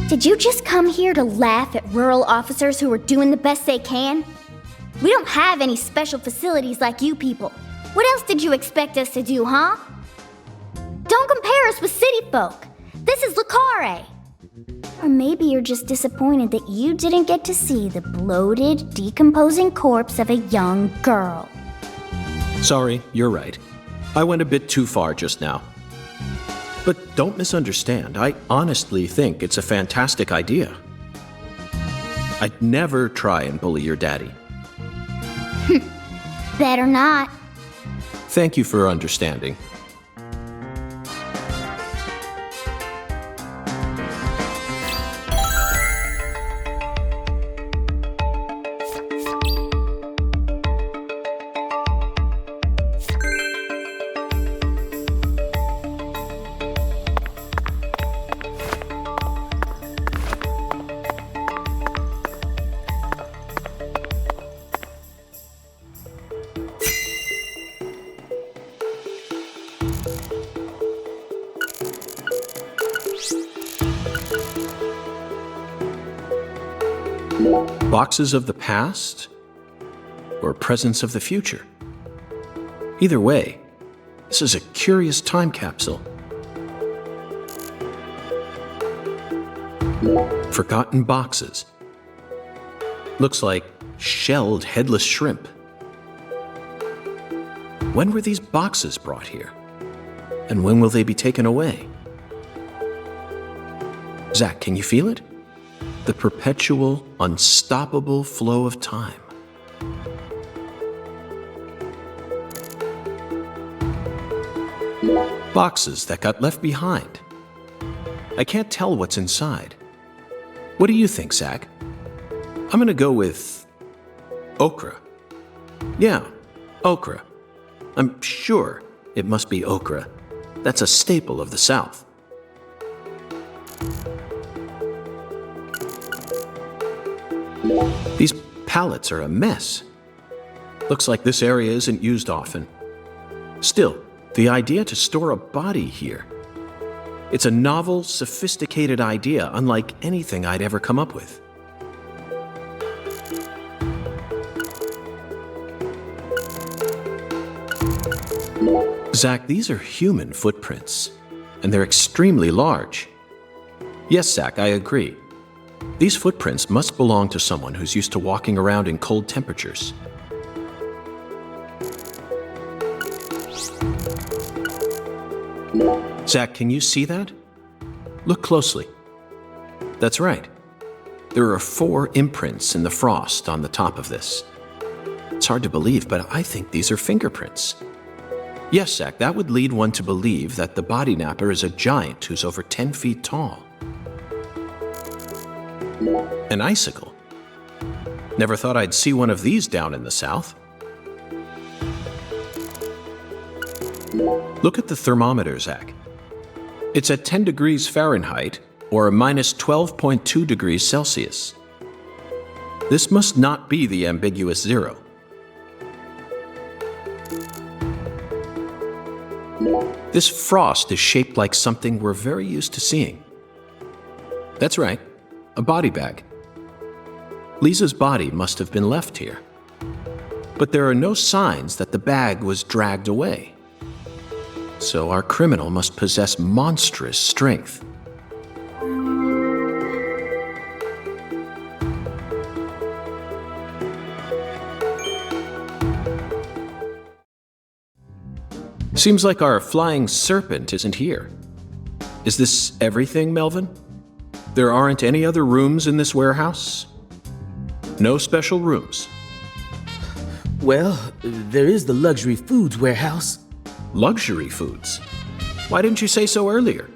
Did you just come here to laugh at rural officers who are doing the best they can? We don't have any special facilities like you people. What else did you expect us to do, huh? Don't compare us with city folk. This is Carre. Or maybe you're just disappointed that you didn't get to see the bloated, decomposing corpse of a young girl. Sorry, you're right. I went a bit too far just now. But don't misunderstand. I honestly think it's a fantastic idea. I'd never try and bully your daddy. Better not. Thank you for understanding. Boxes of the past or presence of the future? Either way, this is a curious time capsule. Forgotten boxes. Looks like shelled headless shrimp. When were these boxes brought here? And when will they be taken away? Zach, can you feel it? The perpetual, unstoppable flow of time. Boxes that got left behind. I can't tell what's inside. What do you think, Zach? I'm gonna go with okra. Yeah, okra. I'm sure it must be okra. That's a staple of the South. These pallets are a mess. Looks like this area isn't used often. Still, the idea to store a body here. It's a novel, sophisticated idea, unlike anything I'd ever come up with. Zach, these are human footprints, and they're extremely large. Yes, Zach, I agree. These footprints must belong to someone who's used to walking around in cold temperatures. Zach, can you see that? Look closely. That's right. There are 4 imprints in the frost on the top of this. It's hard to believe, but I think these are fingerprints. Yes, Zach, that would lead one to believe that the body napper is a giant who's over 10 feet tall. An icicle. Never thought I'd see one of these down in the South. Look at the thermometer, Zach. It's at 10 degrees Fahrenheit, or minus 12.2 degrees Celsius. This must not be the ambiguous 0. This frost is shaped like something we're very used to seeing. That's right, a body bag. Lisa's body must have been left here. But there are no signs that the bag was dragged away. So our criminal must possess monstrous strength. Seems like our flying serpent isn't here. Is this everything, Melvin? There aren't any other rooms in this warehouse? No special rooms? Well, there is the luxury foods warehouse. Luxury foods? Why didn't you say so earlier?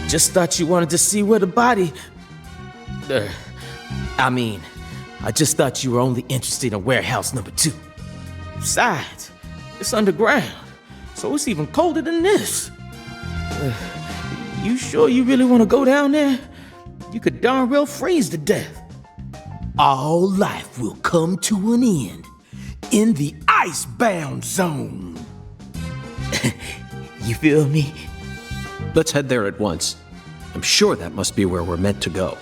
Just thought you wanted to see where the body... I just thought you were only interested in warehouse number 2. Besides, it's underground, so it's even colder than this. You sure you really want to go down there? You could darn well freeze to death. All life will come to an end in the icebound zone. You feel me? Let's head there at once. I'm sure that must be where we're meant to go.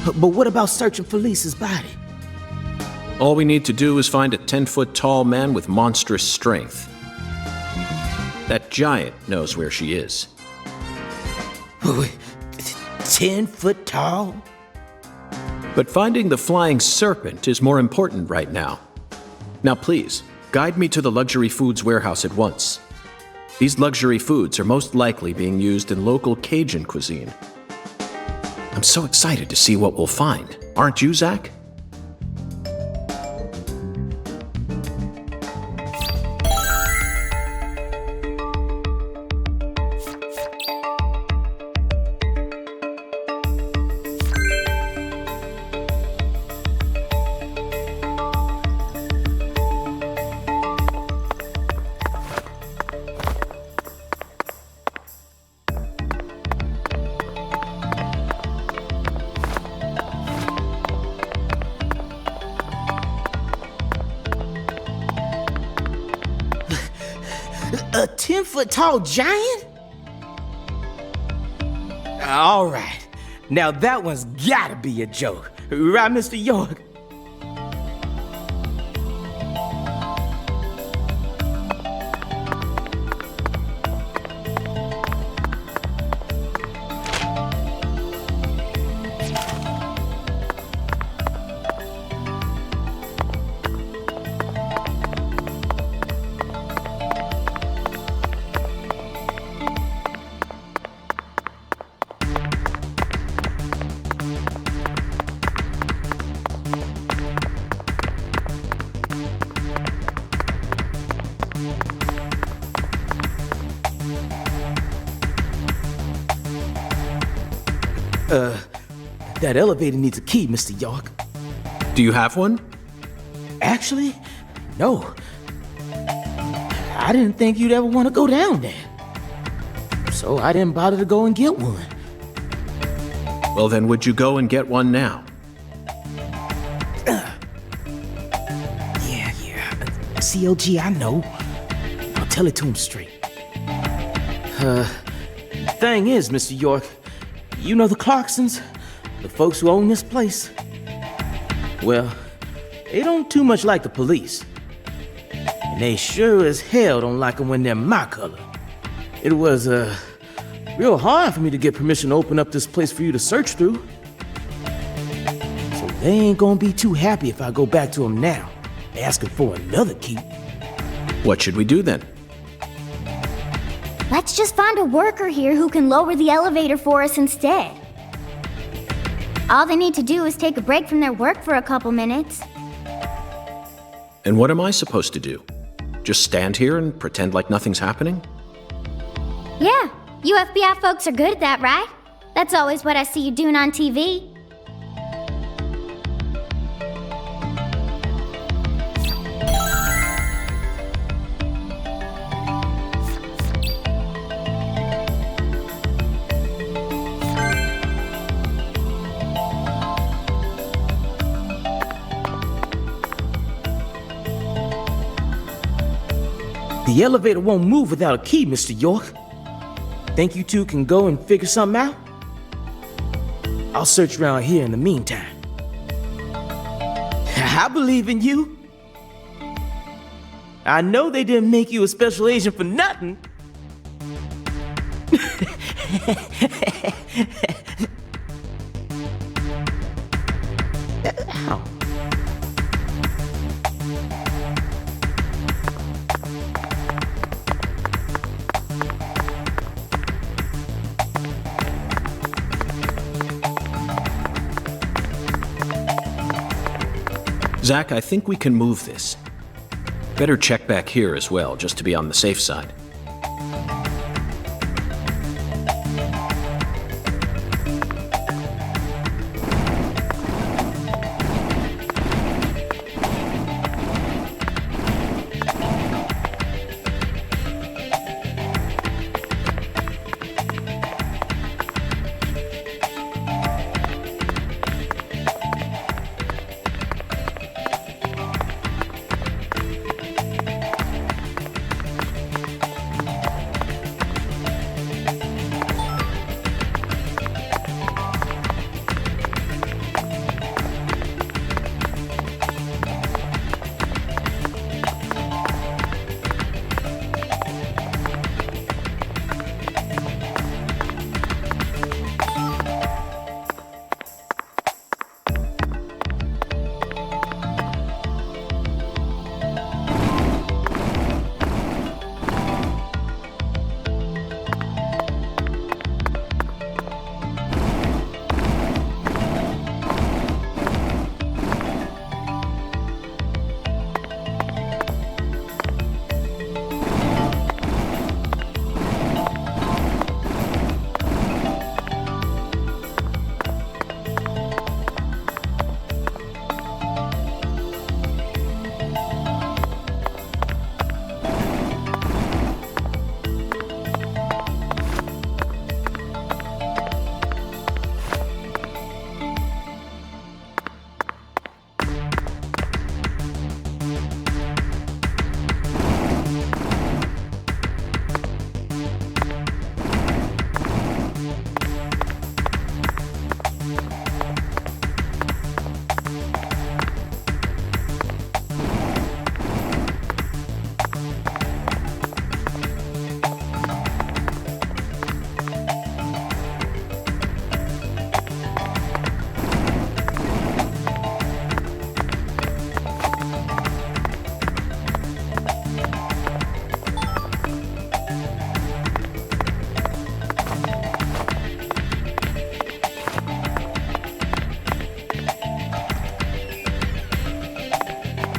But what about searching for Lisa's body? All we need to do is find a 10-foot tall man with monstrous strength. That giant knows where she is. 10 foot tall? But finding the flying serpent is more important right now. Now please, guide me to the luxury foods warehouse at once. These luxury foods are most likely being used in local Cajun cuisine. I'm so excited to see what we'll find. Aren't you, Zach? A 10-foot tall giant? All right. Now that one's gotta be a joke. Right, Mr. York? That elevator needs a key, Mr. York. Do you have one? Actually, no. I didn't think you'd ever want to go down there. So I didn't bother to go and get one. Well, then would you go and get one now? Yeah. COG, I know. I'll tell it to him straight. Thing is, Mr. York, you know the Clarksons? The folks who own this place? Well, they don't too much like the police. And they sure as hell don't like them when they're my color. It was, real hard for me to get permission to open up this place for you to search through. So they ain't gonna be too happy if I go back to them now, asking for another key. What should we do then? Let's just find a worker here who can lower the elevator for us instead. All they need to do is take a break from their work for a couple minutes. And what am I supposed to do? Just stand here and pretend like nothing's happening? Yeah, you FBI folks are good at that, right? That's always what I see you doing on TV. The elevator won't move without a key, Mr. York. Think you two can go and figure something out? I'll search around here in the meantime. I believe in you. I know they didn't make you a special agent for nothing. Ow. Zach, I think we can move this. Better check back here as well, just to be on the safe side.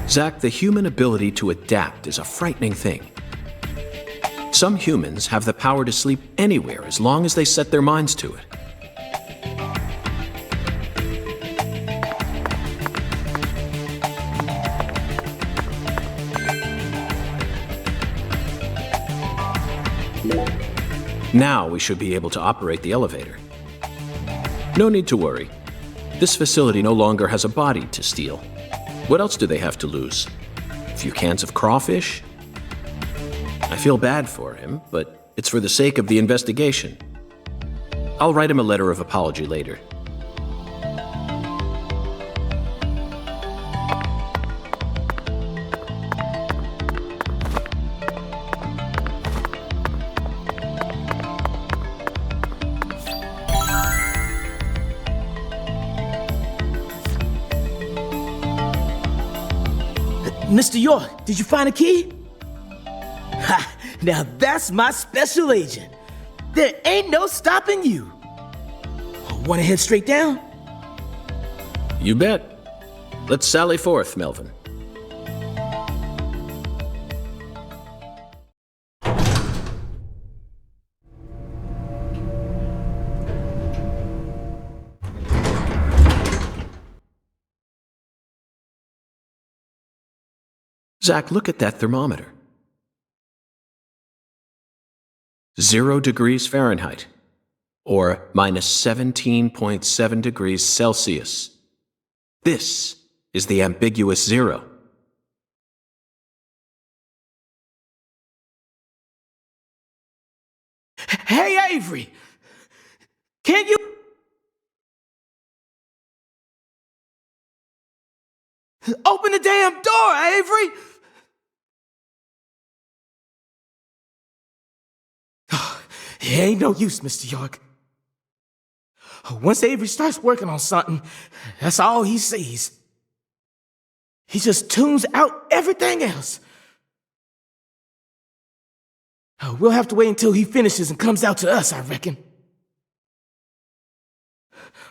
Zach, the human ability to adapt is a frightening thing. Some humans have the power to sleep anywhere as long as they set their minds to it. Now we should be able to operate the elevator. No need to worry. This facility no longer has a body to steal. What else do they have to lose? A few cans of crawfish? I feel bad for him, but it's for the sake of the investigation. I'll write him a letter of apology later. Mr. York, did you find a key? Ha! Now that's my special agent. There ain't no stopping you. Wanna head straight down? You bet. Let's sally forth, Melvin. Zach, look at that thermometer. 0 degrees Fahrenheit, or minus 17.7 degrees Celsius. This is the ambiguous zero. Hey, Avery! Can you... Open the damn door, Avery! It ain't no use, Mr. York. Once Avery starts working on something, that's all he sees. He just tunes out everything else. We'll have to wait until he finishes and comes out to us, I reckon.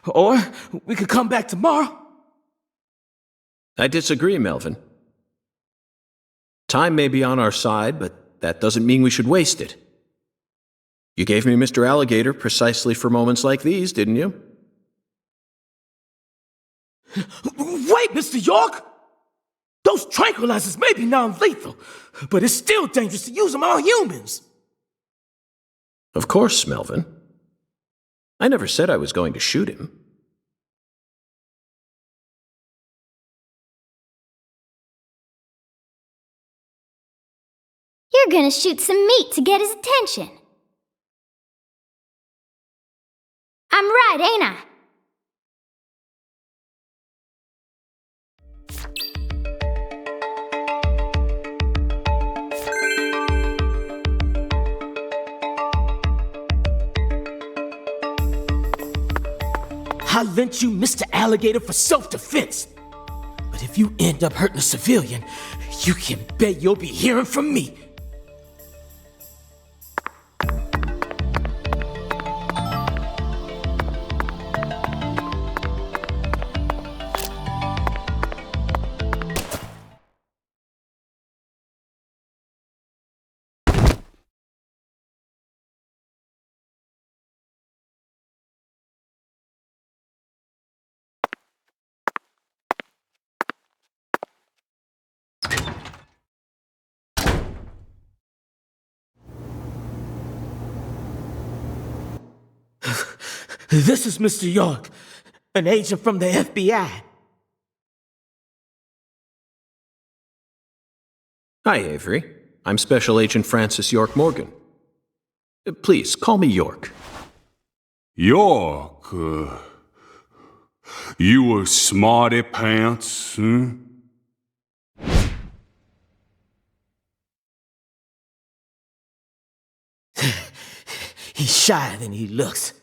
Or we could come back tomorrow. I disagree, Melvin. Time may be on our side, but that doesn't mean we should waste it. You gave me Mr. Alligator precisely for moments like these, didn't you? Wait, Mr. York! Those tranquilizers may be non-lethal, but it's still dangerous to use them on humans. Of course, Melvin. I never said I was going to shoot him. You're gonna shoot some meat to get his attention. I'm right, ain't I? I lent you Mr. Alligator for self-defense. But if you end up hurting a civilian, you can bet you'll be hearing from me. This is Mr. York, an agent from the FBI. Hi, Avery. I'm Special Agent Francis York Morgan. Please, call me York. York? You a smarty pants, huh? He's shyer than he looks.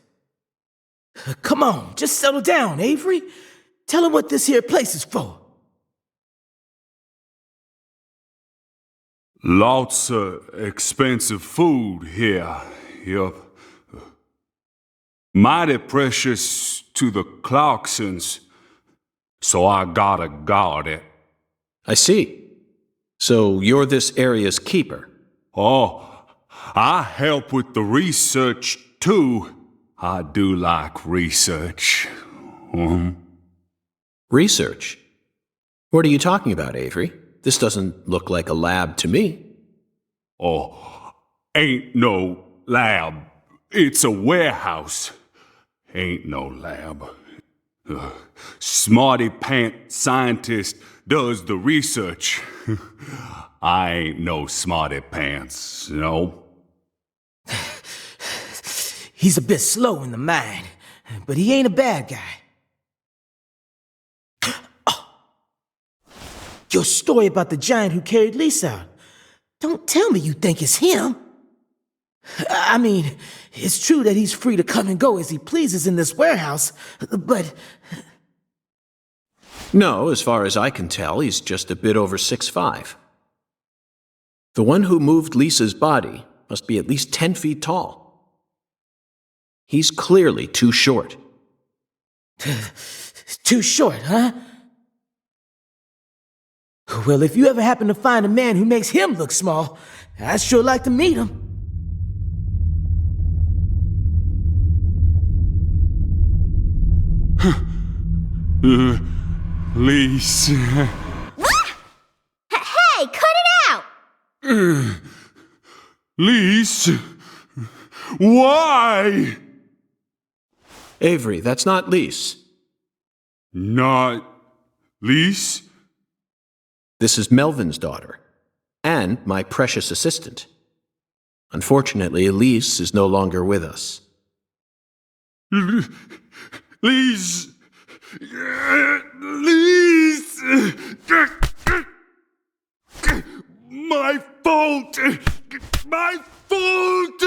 Come on, just settle down, Avery. Tell him what this here place is for. Lots of expensive food here. Yup. Mighty precious to the Clarksons, so I gotta guard it. I see. So you're this area's keeper? Oh, I help with the research, too. I do like research. Research? What are you talking about, Avery? This doesn't look like a lab to me. Oh, ain't no lab. It's a warehouse. Ain't no lab. Smarty pants scientist does the research. I ain't no smarty pants, no. He's a bit slow in the mind, but he ain't a bad guy. Your story about the giant who carried Lisa out. Don't tell me you think it's him. I mean, it's true that he's free to come and go as he pleases in this warehouse, but... No, as far as I can tell, he's just a bit over 6'5". The one who moved Lisa's body must be at least 10 feet tall. He's clearly too short. Too short, huh? Well, if you ever happen to find a man who makes him look small, I'd sure like to meet him. Lise. Hey, cut it out! Lise. Why? Avery, that's not Lise. Not Lise? This is Melvin's daughter, and my precious assistant. Unfortunately, Elise is no longer with us. Lise! My fault! My fault!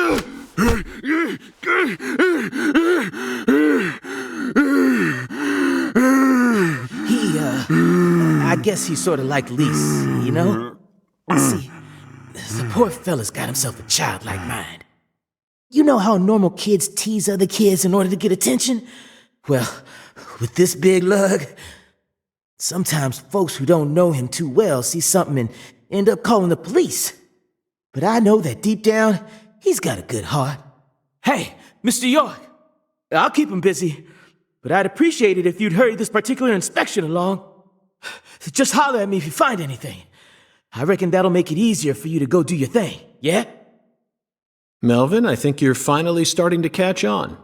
I guess he's sort of like Lise, you know? See, the poor fella's got himself a childlike mind. You know how normal kids tease other kids in order to get attention? Well, with this big lug, sometimes folks who don't know him too well see something and end up calling the police. But I know that deep down, he's got a good heart. Hey, Mr. York, I'll keep him busy, but I'd appreciate it if you'd hurry this particular inspection along. Just holler at me if you find anything. I reckon that'll make it easier for you to go do your thing, yeah? Melvin, I think you're finally starting to catch on.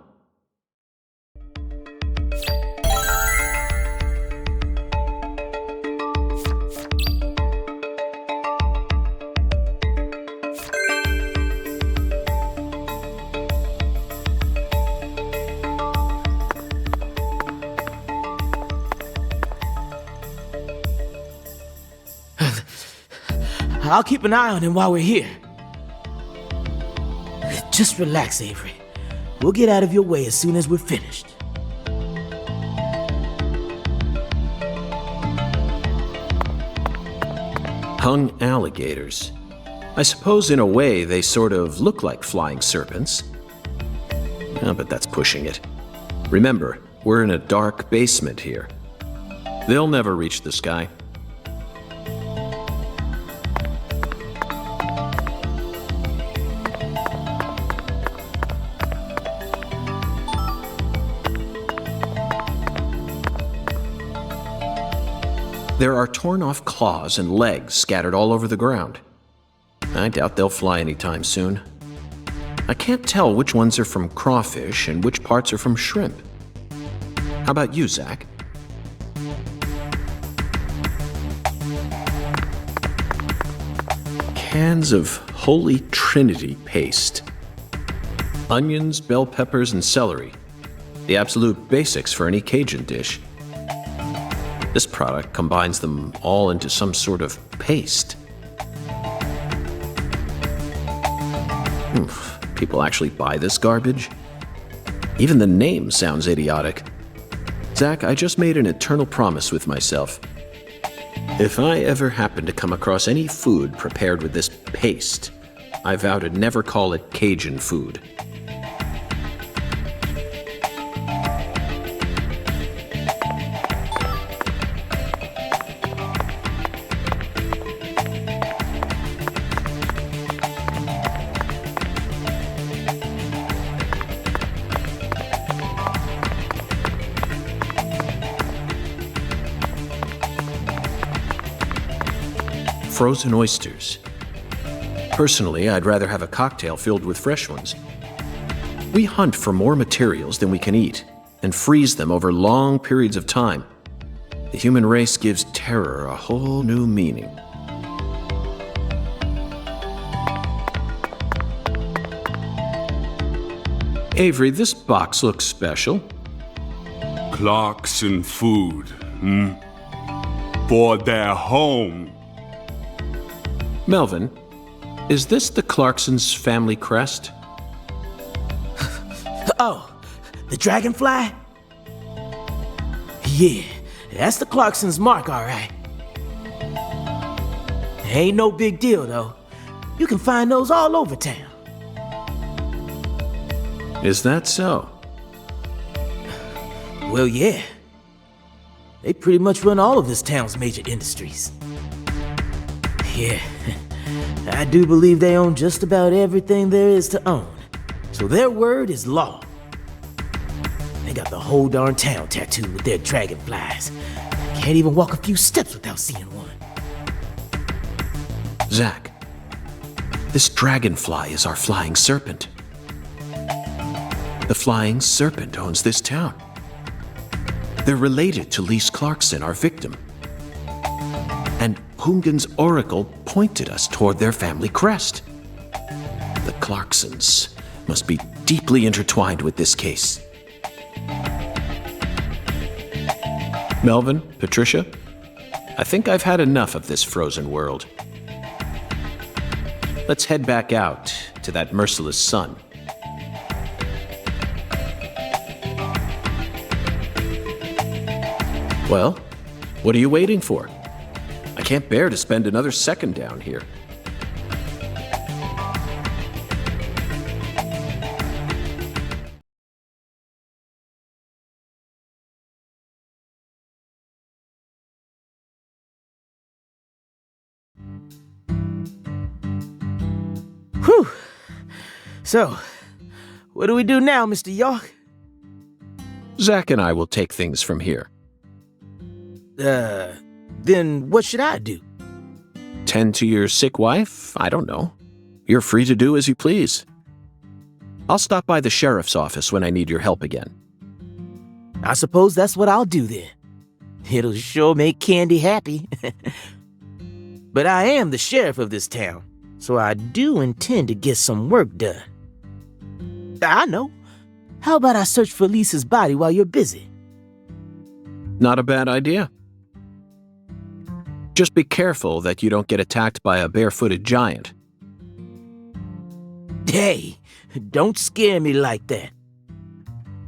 I'll keep an eye on him while we're here. Just relax, Avery. We'll get out of your way as soon as we're finished. Hung alligators. I suppose in a way they sort of look like flying serpents. But that's pushing it. Remember, we're in a dark basement here. They'll never reach the sky. There are torn-off claws and legs scattered all over the ground. I doubt they'll fly anytime soon. I can't tell which ones are from crawfish and which parts are from shrimp. How about you, Zach? Cans of Holy Trinity paste. Onions, bell peppers, and celery. The absolute basics for any Cajun dish. This product combines them all into some sort of paste. People actually buy this garbage? Even the name sounds idiotic. Zach, I just made an eternal promise with myself. If I ever happen to come across any food prepared with this paste, I vow to never call it Cajun food. frozen oysters. Personally, I'd rather have a cocktail filled with fresh ones. We hunt for more materials than we can eat and freeze them over long periods of time. The human race gives terror a whole new meaning. Avery, this box looks special. Clarkson food, for their home. Melvin, is this the Clarkson's family crest? Oh, the dragonfly? Yeah, that's the Clarkson's mark, all right. Ain't no big deal, though. You can find those all over town. Is that so? Well, yeah. They pretty much run all of this town's major industries. Yeah, I do believe they own just about everything there is to own. So their word is law. They got the whole darn town tattooed with their dragonflies. Can't even walk a few steps without seeing one. Zach, this dragonfly is our flying serpent. The flying serpent owns this town. They're related to Lise Clarkson, our victim. And Hungan's oracle pointed us toward their family crest. The Clarksons must be deeply intertwined with this case. Melvin, Patricia, I think I've had enough of this frozen world. Let's head back out to that merciless sun. Well, what are you waiting for? I can't bear to spend another second down here. Whew. So, what do we do now, Mr. York? Zach and I will take things from here. Then what should I do? Tend to your sick wife? I don't know. You're free to do as you please. I'll stop by the sheriff's office when I need your help again. I suppose that's what I'll do then. It'll sure make Candy happy. But I am the sheriff of this town, so I do intend to get some work done. I know. How about I search for Lisa's body while you're busy? Not a bad idea. Just be careful that you don't get attacked by a barefooted giant. Hey, don't scare me like that.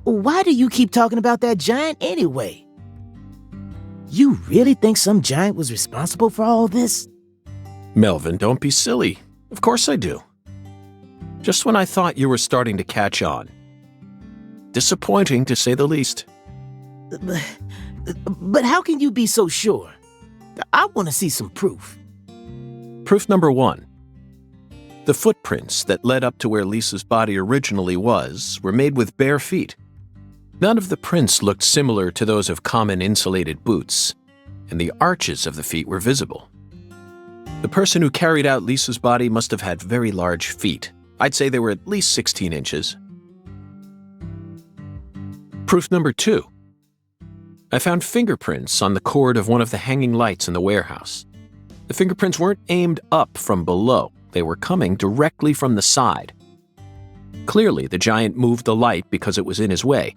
Why do you keep talking about that giant anyway? You really think some giant was responsible for all this? Melvin, don't be silly. Of course I do. Just when I thought you were starting to catch on. Disappointing, to say the least. But how can you be so sure? I want to see some proof. Proof number 1. The footprints that led up to where Lisa's body originally was were made with bare feet. None of the prints looked similar to those of common insulated boots, and the arches of the feet were visible. The person who carried out Lisa's body must have had very large feet. I'd say they were at least 16 inches. Proof number 2. I found fingerprints on the cord of one of the hanging lights in the warehouse. The fingerprints weren't aimed up from below. They were coming directly from the side. Clearly, the giant moved the light because it was in his way.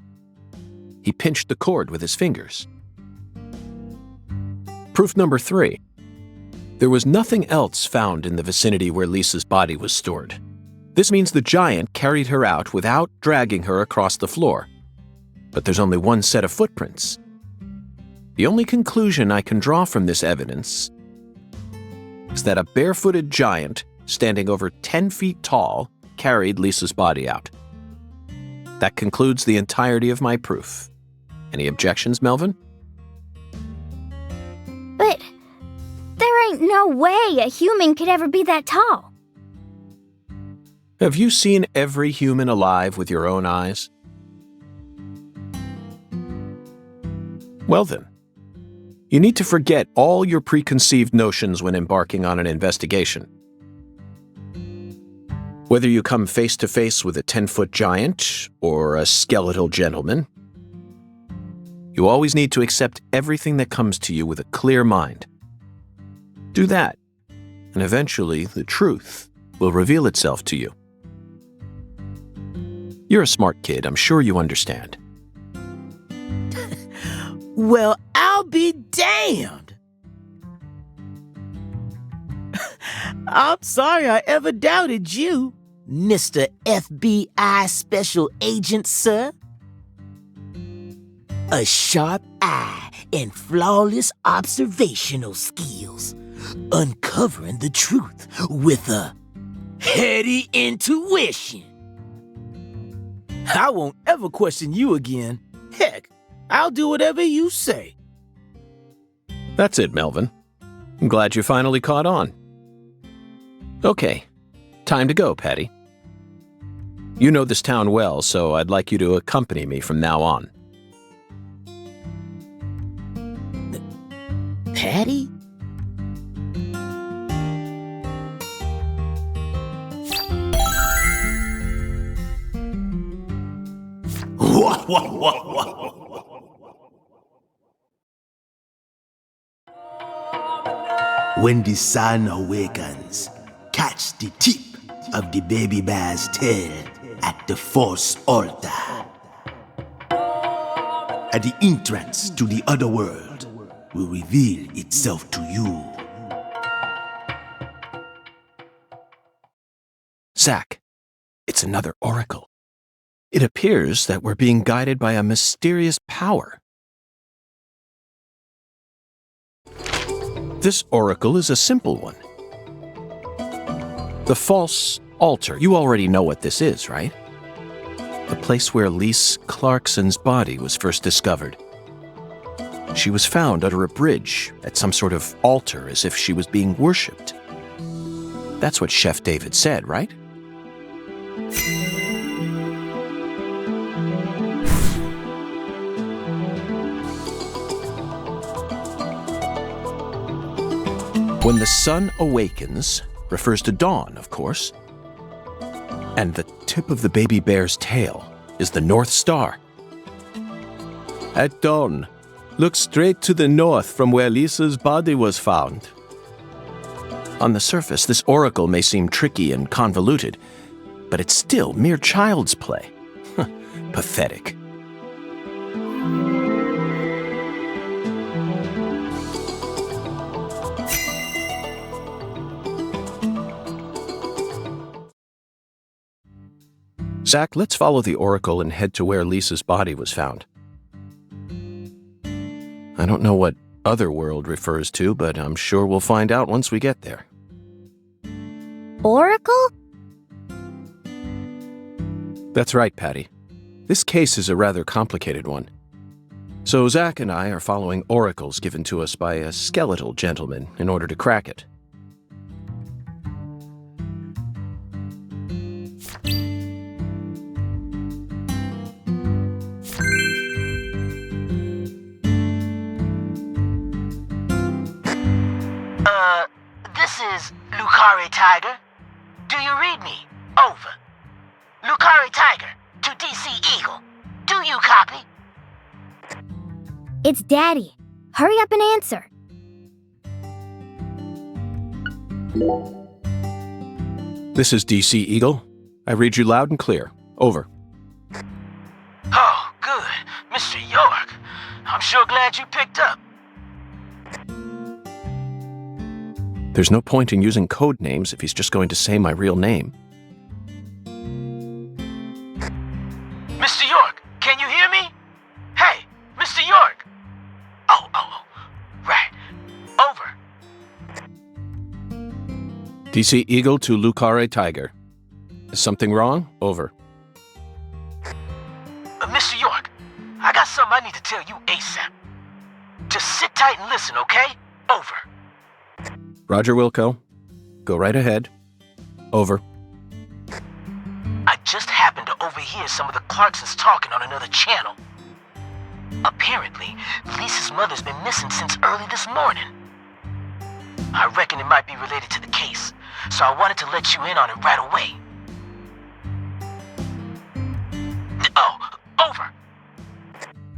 He pinched the cord with his fingers. Proof number 3. There was nothing else found in the vicinity where Lisa's body was stored. This means the giant carried her out without dragging her across the floor. But there's only one set of footprints. The only conclusion I can draw from this evidence is that a barefooted giant standing over 10 feet tall carried Lisa's body out. That concludes the entirety of my proof. Any objections, Melvin? But there ain't no way a human could ever be that tall. Have you seen every human alive with your own eyes? Well then, You need to forget all your preconceived notions when embarking on an investigation. Whether you come face to face with a 10-foot giant or a skeletal gentleman, you always need to accept everything that comes to you with a clear mind. Do that, and eventually the truth will reveal itself to you. You're a smart kid, I'm sure you understand. Well, I'll be damned. I'm sorry I ever doubted you, Mr. FBI Special Agent, sir. A sharp eye and flawless observational skills, uncovering the truth with a heady intuition. I won't ever question you again. Heck, I'll do whatever you say. That's it, Melvin. I'm glad you finally caught on. Okay, time to go, Patty. You know this town well, so I'd like you to accompany me from now on. Patty? When the sun awakens, catch the tip of the baby bear's tail at the false altar. At the entrance to the other world will reveal itself to you. Zach, it's another oracle. It appears that we're being guided by a mysterious power. This oracle is a simple one. The false altar. You already know what this is, right? The place where Lise Clarkson's body was first discovered. She was found under a bridge at some sort of altar as if she was being worshipped. That's what Chef David said, right? When the sun awakens refers to dawn, of course. And the tip of the baby bear's tail is the North Star. At dawn, look straight to the north from where Lisa's body was found. On the surface, this oracle may seem tricky and convoluted, but it's still mere child's play. Pathetic. Zach, let's follow the oracle and head to where Lisa's body was found. I don't know what otherworld refers to, but I'm sure we'll find out once we get there. Oracle? That's right, Patty. This case is a rather complicated one. So Zach and I are following oracles given to us by a skeletal gentleman in order to crack it. This is Carre Tiger. Do you read me? Over. Carre Tiger to DC Eagle. Do you copy? It's Daddy. Hurry up and answer. This is DC Eagle. I read you loud and clear. Over. Oh, good. Mr. York. I'm sure glad you picked up. There's no point in using code names if he's just going to say my real name. Mr. York, can you hear me? Hey, Mr. York. Oh, right. Over. DC Eagle to Carre Tiger. Is something wrong? Over. Mr. York, I got something I need to tell you ASAP. Just sit tight and listen, okay? Over. Roger, Wilco. Go right ahead. Over. I just happened to overhear some of the Clarksons talking on another channel. Apparently, Lisa's mother's been missing since early this morning. I reckon it might be related to the case, so I wanted to let you in on it right away. Oh, over.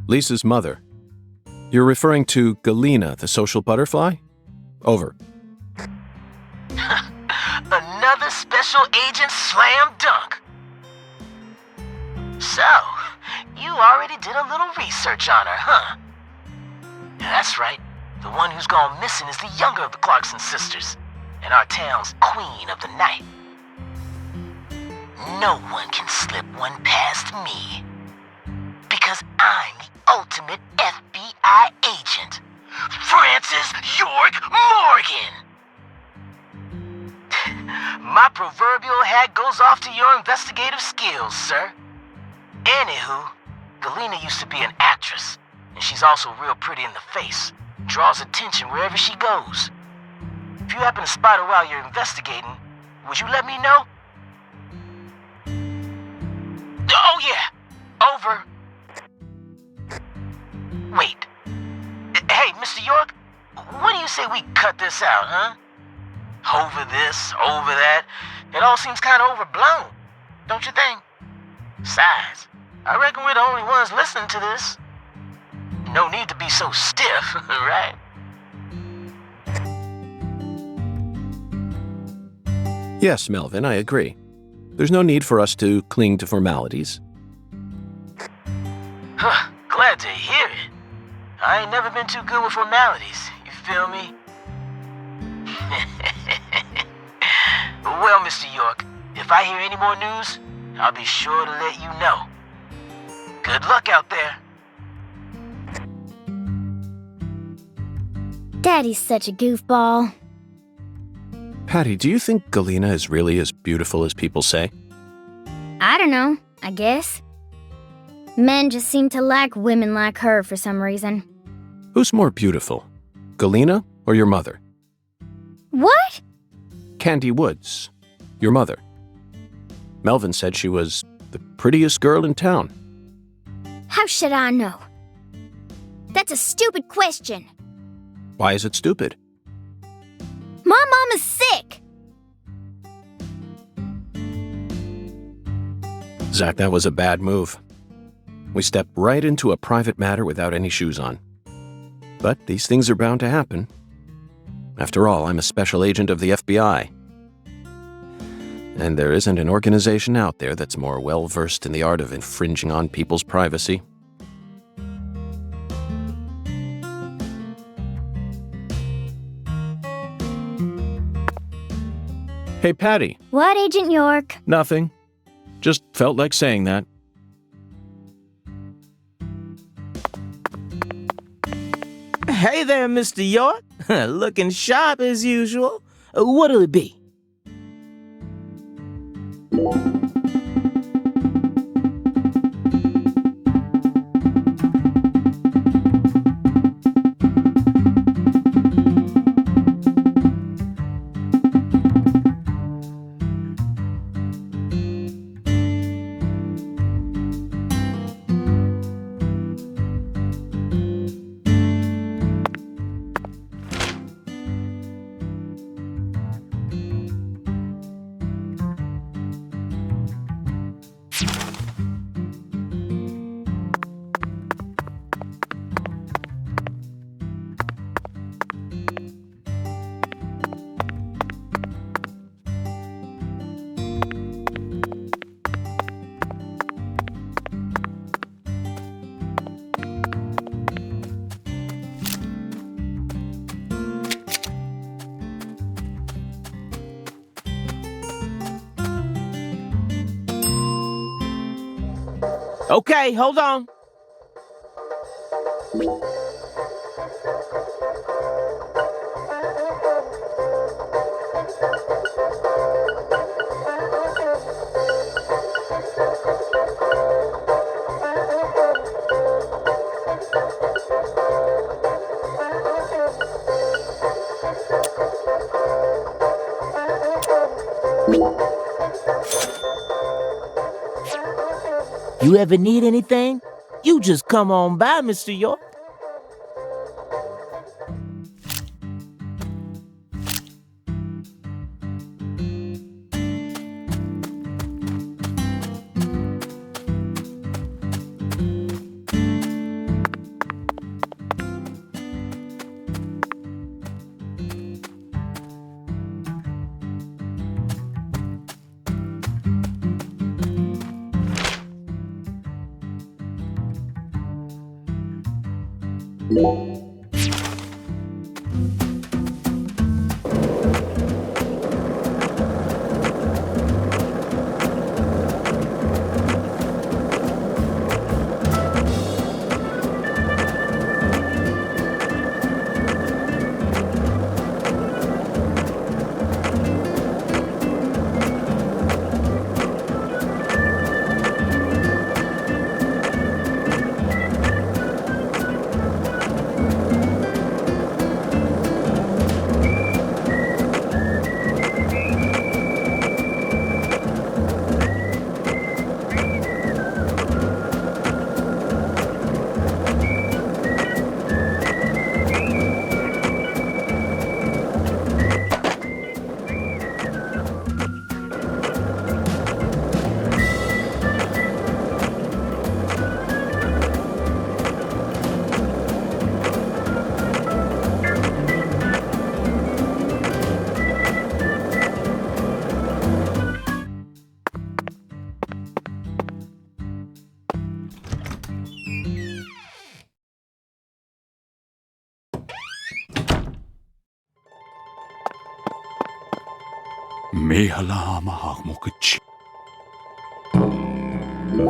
Lisa's mother. You're referring to Galena, the social butterfly? Over. Another special agent slam dunk. So, you already did a little research on her, huh? That's right. The one who's gone missing is the younger of the Clarkson sisters, and our town's queen of the night. No one can slip one past me, because I'm the ultimate FBI agent, Francis York Morgan. My proverbial hat goes off to your investigative skills, sir. Anywho, Galena used to be an actress, and she's also real pretty in the face. Draws attention wherever she goes. If you happen to spot her while you're investigating, would you let me know? Oh yeah, over. Wait. Hey, Mr. York, what do you say we cut this out, huh? Over this, over that. It all seems kind of overblown, don't you think? Besides, I reckon we're the only ones listening to this. No need to be so stiff, right? Yes, Melvin, I agree. There's no need for us to cling to formalities. Glad to hear it. I ain't never been too good with formalities, you feel me? Well, Mr. York, if I hear any more news, I'll be sure to let you know. Good luck out there. Daddy's such a goofball. Patty, do you think Galena is really as beautiful as people say? I don't know, I guess. Men just seem to like women like her for some reason. Who's more beautiful, Galena or your mother? What? Candy Woods, your mother. Melvin said she was the prettiest girl in town. How should I know? That's a stupid question. Why is it stupid? My mom is sick. Zach, that was a bad move. We stepped right into a private matter without any shoes on. But these things are bound to happen. After all, I'm a special agent of the FBI. And there isn't an organization out there that's more well-versed in the art of infringing on people's privacy. Hey, Patty. What, Agent York? Nothing. Just felt like saying that. Hey there, Mr. York. Looking sharp as usual. What'll it be? Okay, hold on. You ever need anything? You just come on by, Mr. York.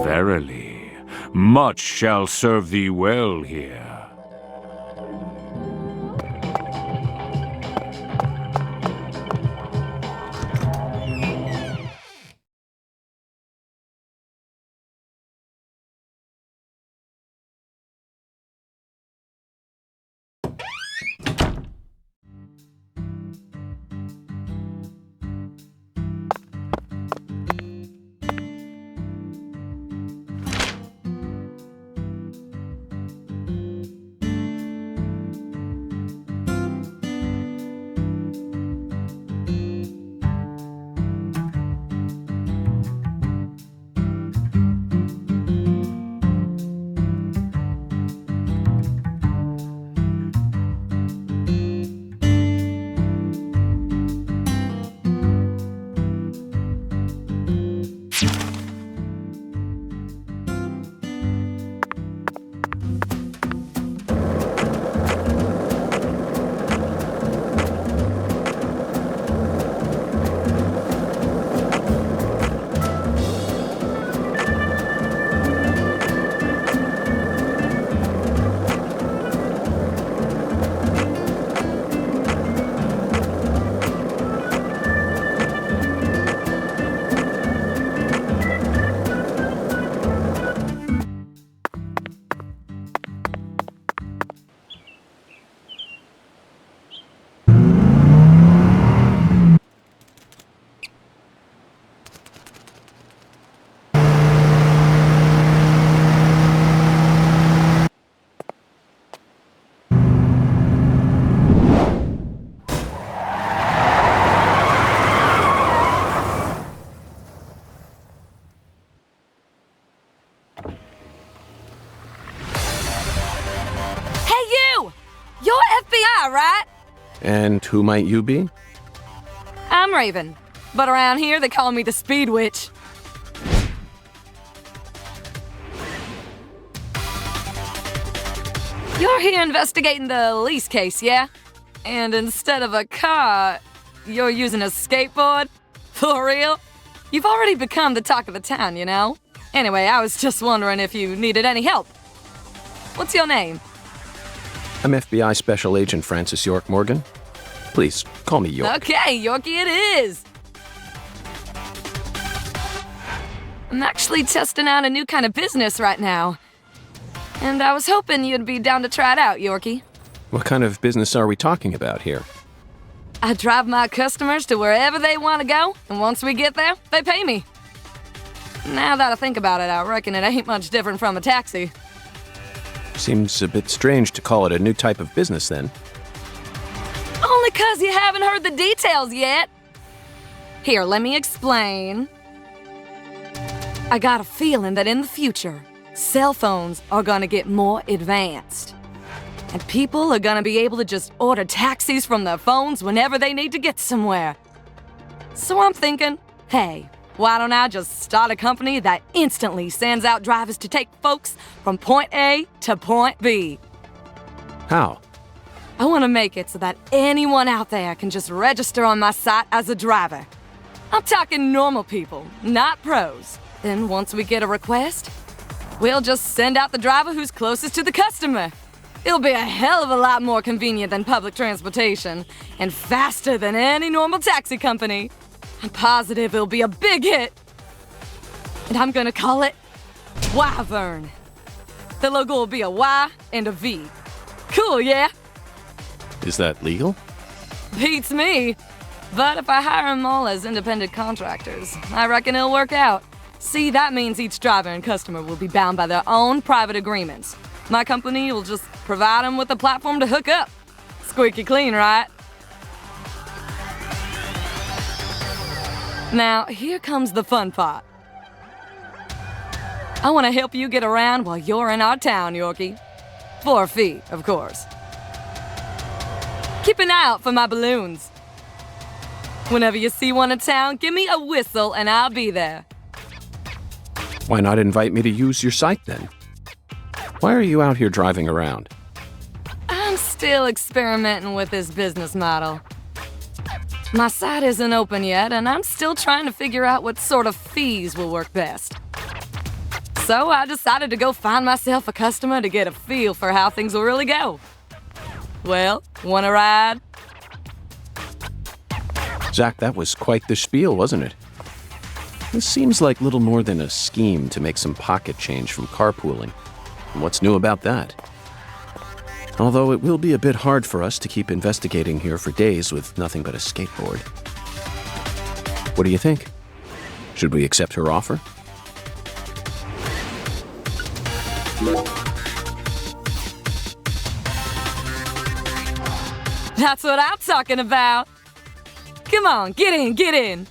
Verily, much shall serve thee well here. Right? And who might you be? I'm Raven, but around here they call me the Speed Witch. You're here investigating the lease case, yeah? And instead of a car, you're using a skateboard? For real? You've already become the talk of the town, you know? Anyway, I was just wondering if you needed any help. What's your name? I'm FBI Special Agent Francis York Morgan. Please, call me York. Okay, Yorkie it is! I'm actually testing out a new kind of business right now. And I was hoping you'd be down to try it out, Yorkie. What kind of business are we talking about here? I drive my customers to wherever they want to go, and once we get there, they pay me. Now that I think about it, I reckon it ain't much different from a taxi. Seems a bit strange to call it a new type of business then. Only 'cause you haven't heard the details yet. Here, let me explain. I got a feeling that in the future, cell phones are gonna get more advanced. And people are gonna be able to just order taxis from their phones whenever they need to get somewhere. So I'm thinking, hey, why don't I just start a company that instantly sends out drivers to take folks from point A to point B? How? I want to make it so that anyone out there can just register on my site as a driver. I'm talking normal people, not pros. Then once we get a request, we'll just send out the driver who's closest to the customer. It'll be a hell of a lot more convenient than public transportation and faster than any normal taxi company. I'm positive it'll be a big hit. And I'm gonna call it Wyvern. The logo will be a Y and a V. Cool, yeah? Is that legal? Beats me. But if I hire them all as independent contractors, I reckon it'll work out. See, that means each driver and customer will be bound by their own private agreements. My company will just provide them with a platform to hook up. Squeaky clean, right? Now, here comes the fun part. I want to help you get around while you're in our town, Yorkie. For a fee, of course. Keep an eye out for my balloons. Whenever you see one in town, give me a whistle and I'll be there. Why not invite me to use your site then? Why are you out here driving around? I'm still experimenting with this business model. My site isn't open yet, and I'm still trying to figure out what sort of fees will work best. So I decided to go find myself a customer to get a feel for how things will really go. Well, wanna ride? Zach, that was quite the spiel, wasn't it? This seems like little more than a scheme to make some pocket change from carpooling. And what's new about that? Although it will be a bit hard for us to keep investigating here for days with nothing but a skateboard. What do you think? Should we accept her offer? That's what I'm talking about. Come on, get in, get in.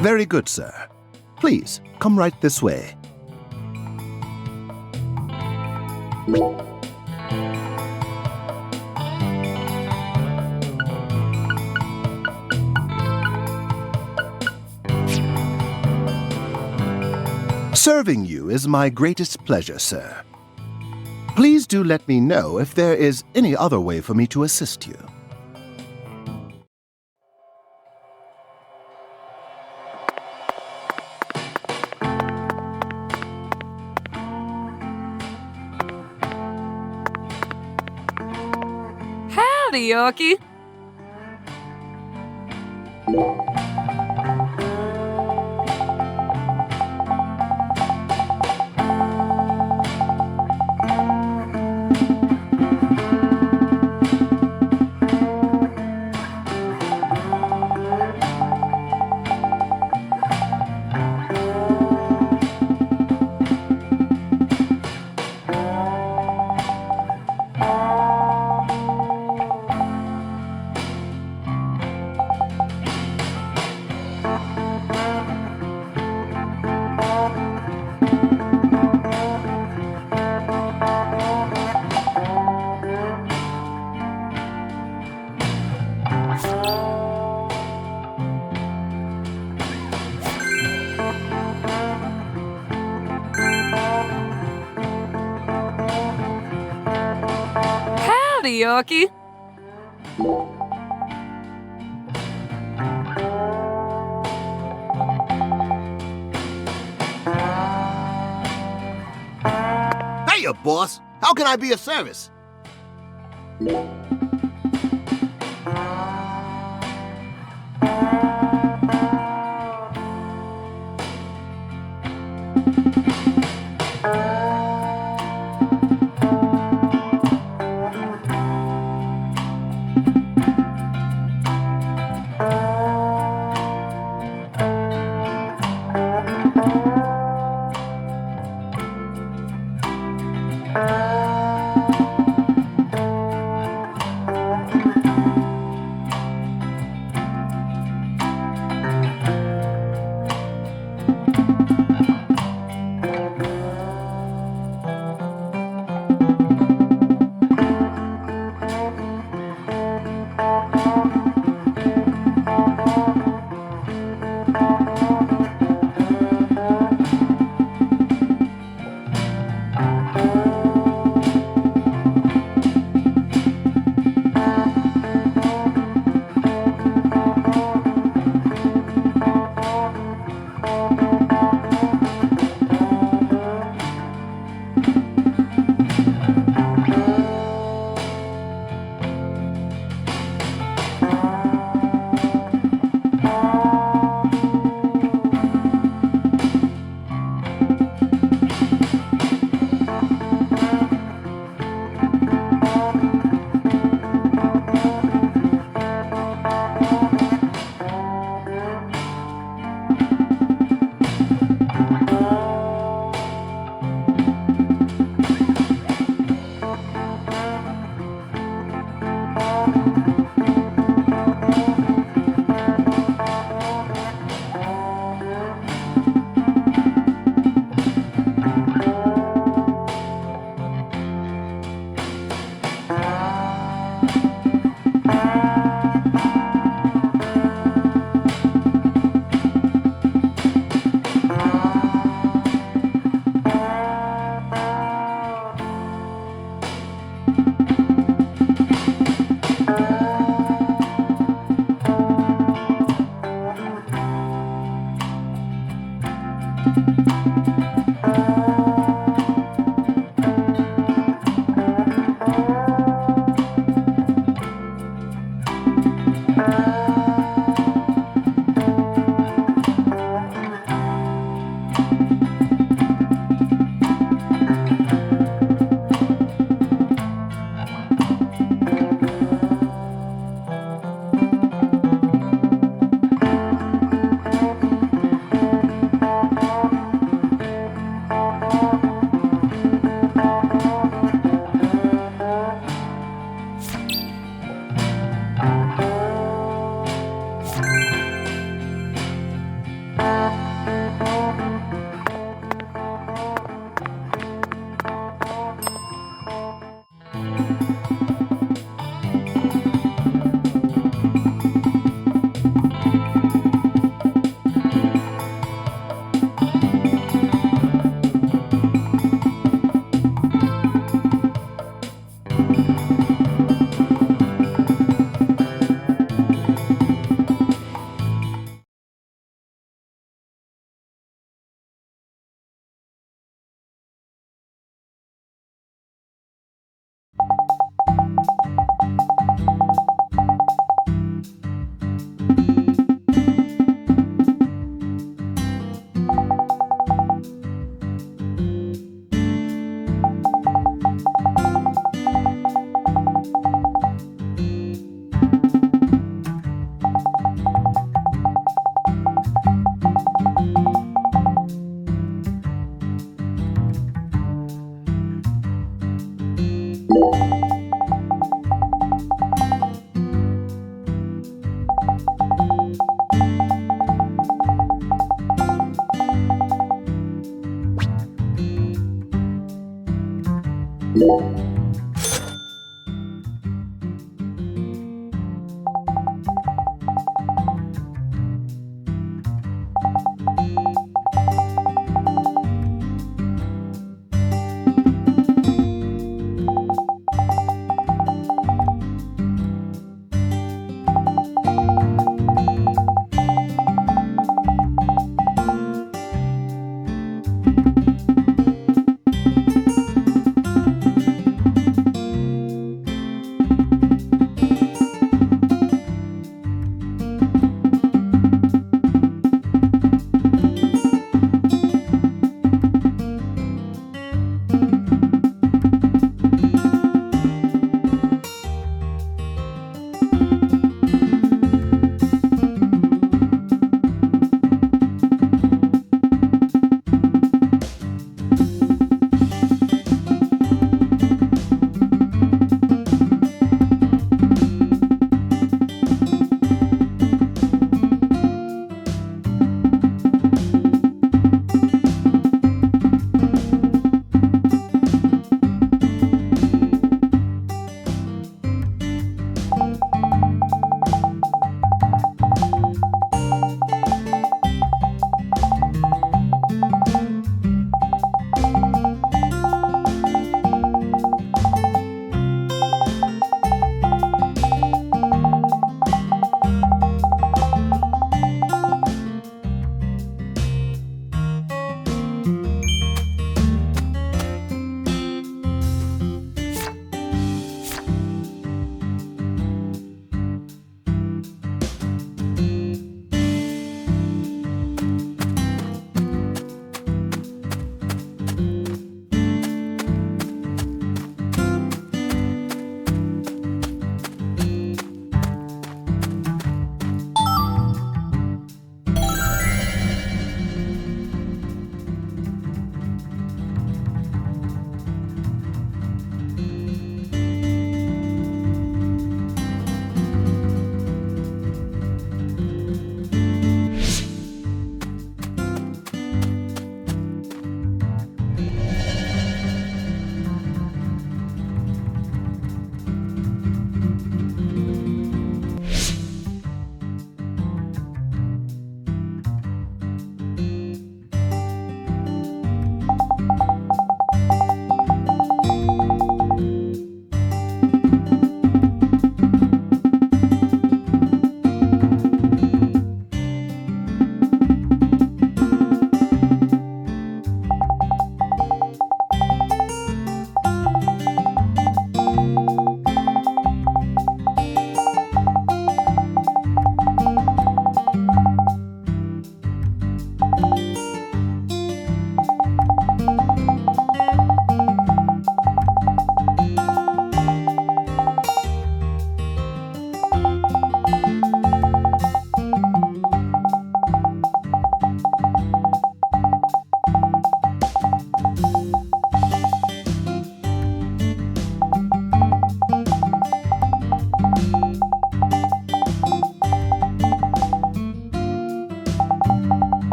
Very good, sir. Please, come right this way. Serving you is my greatest pleasure, sir. Please do let me know if there is any other way for me to assist you. Howdy, Yorkie. Howdy, Yorkie. Hiya, boss. How can I be of service?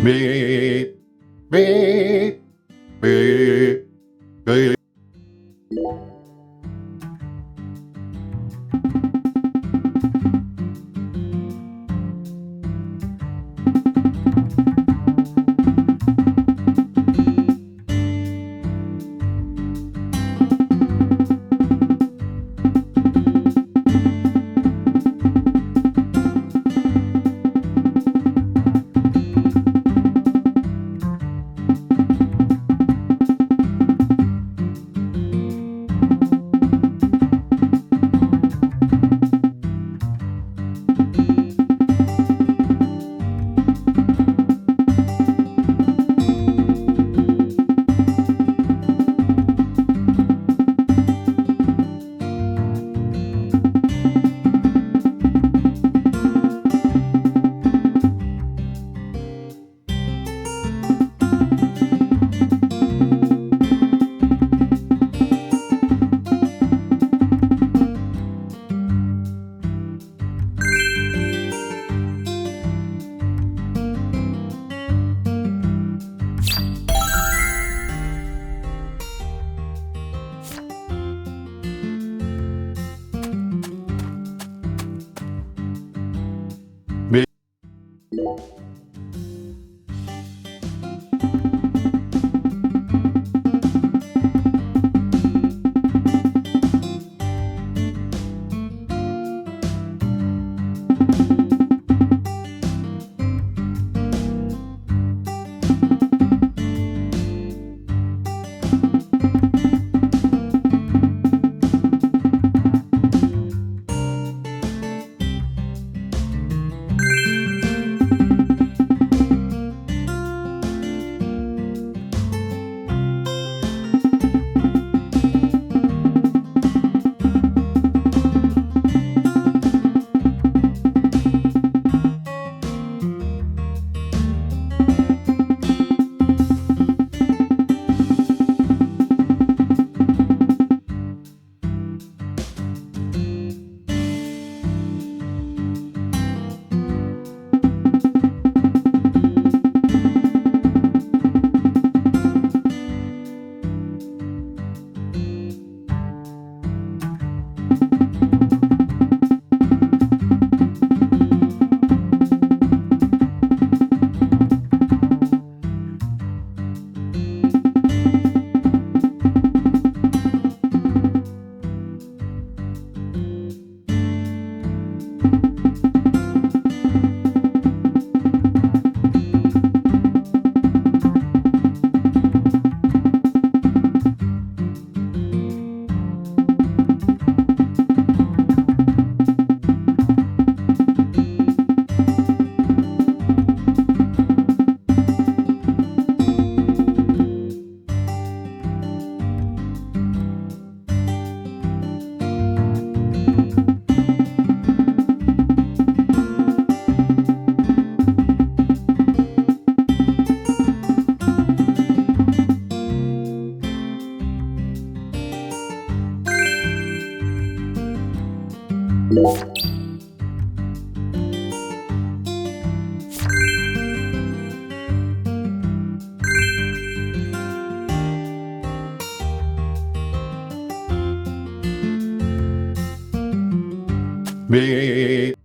Beep, beep, beep, beep. Beep.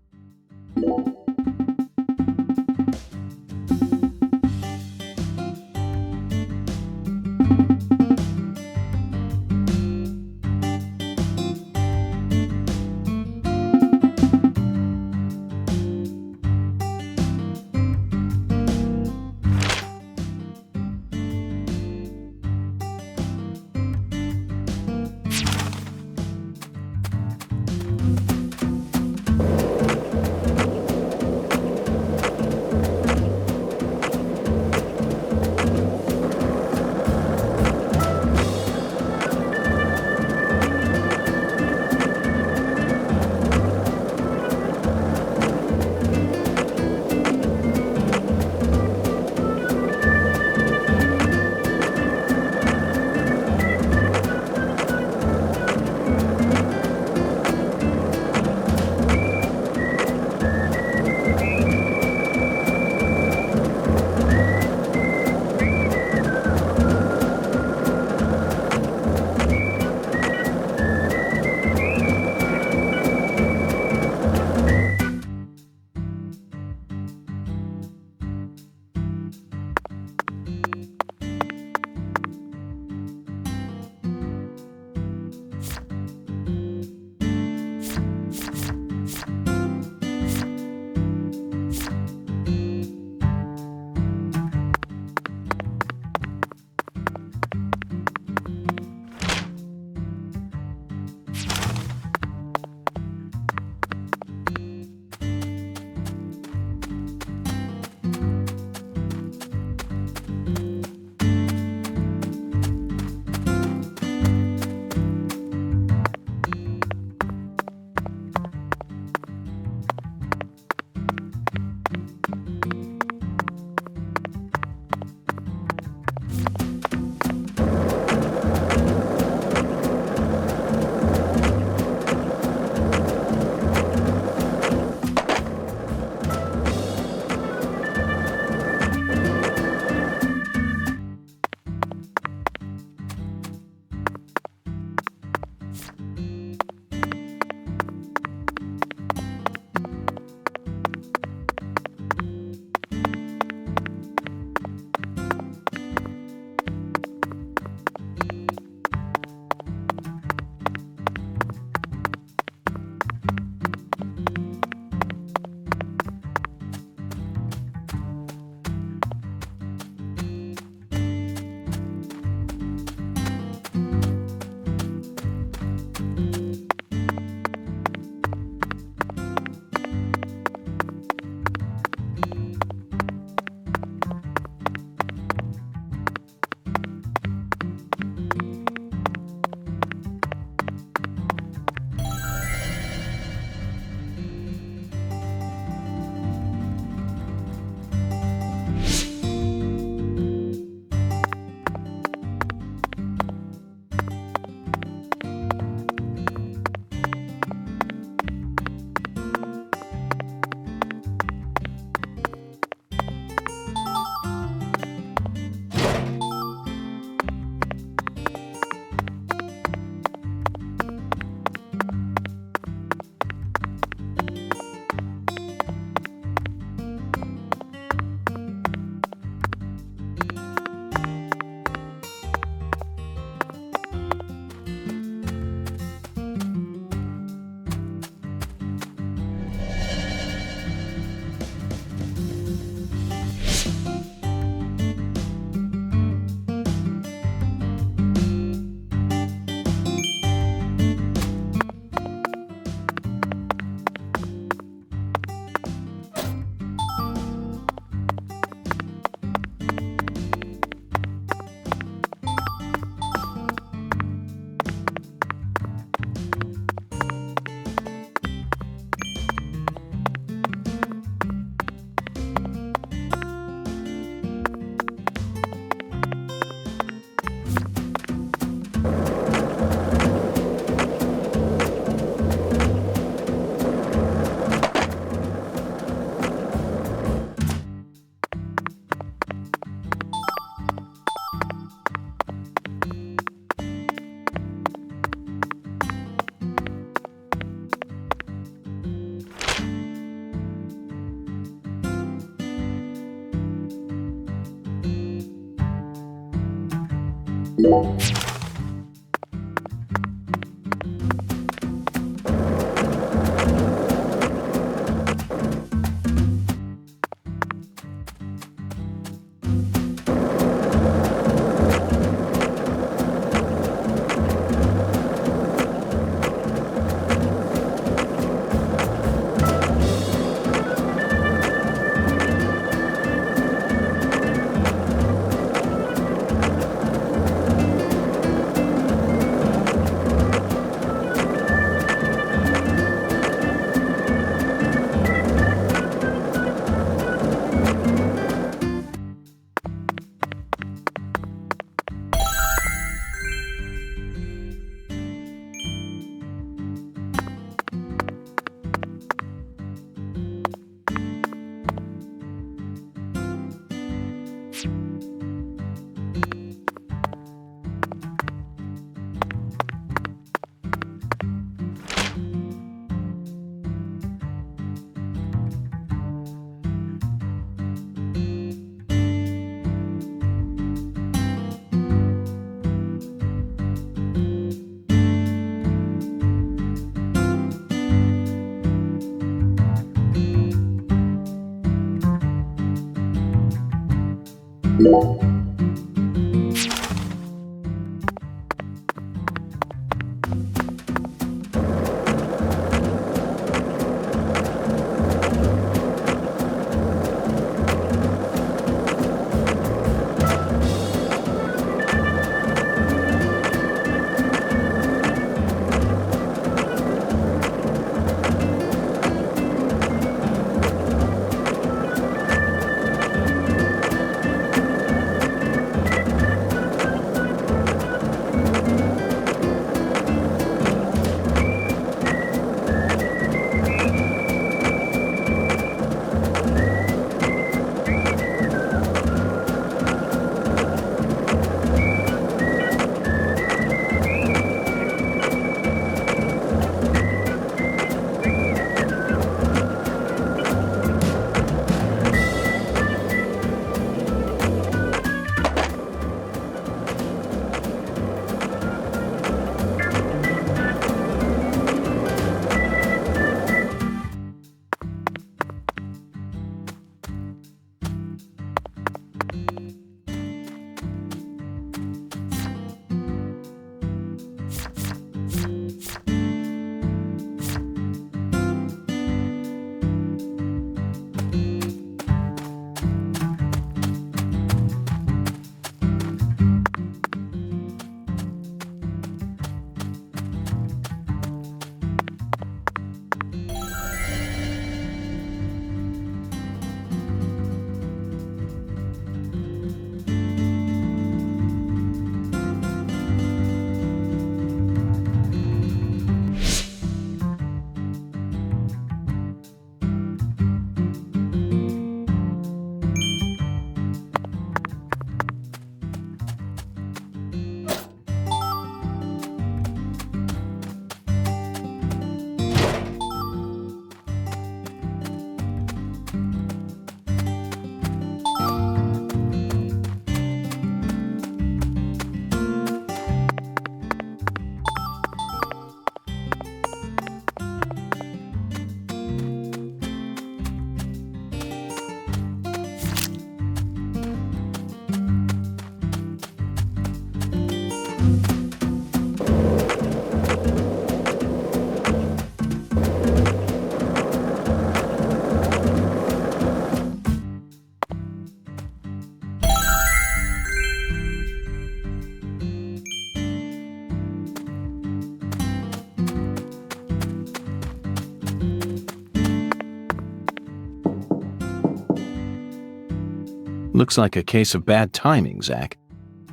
Looks like a case of bad timing, Zach.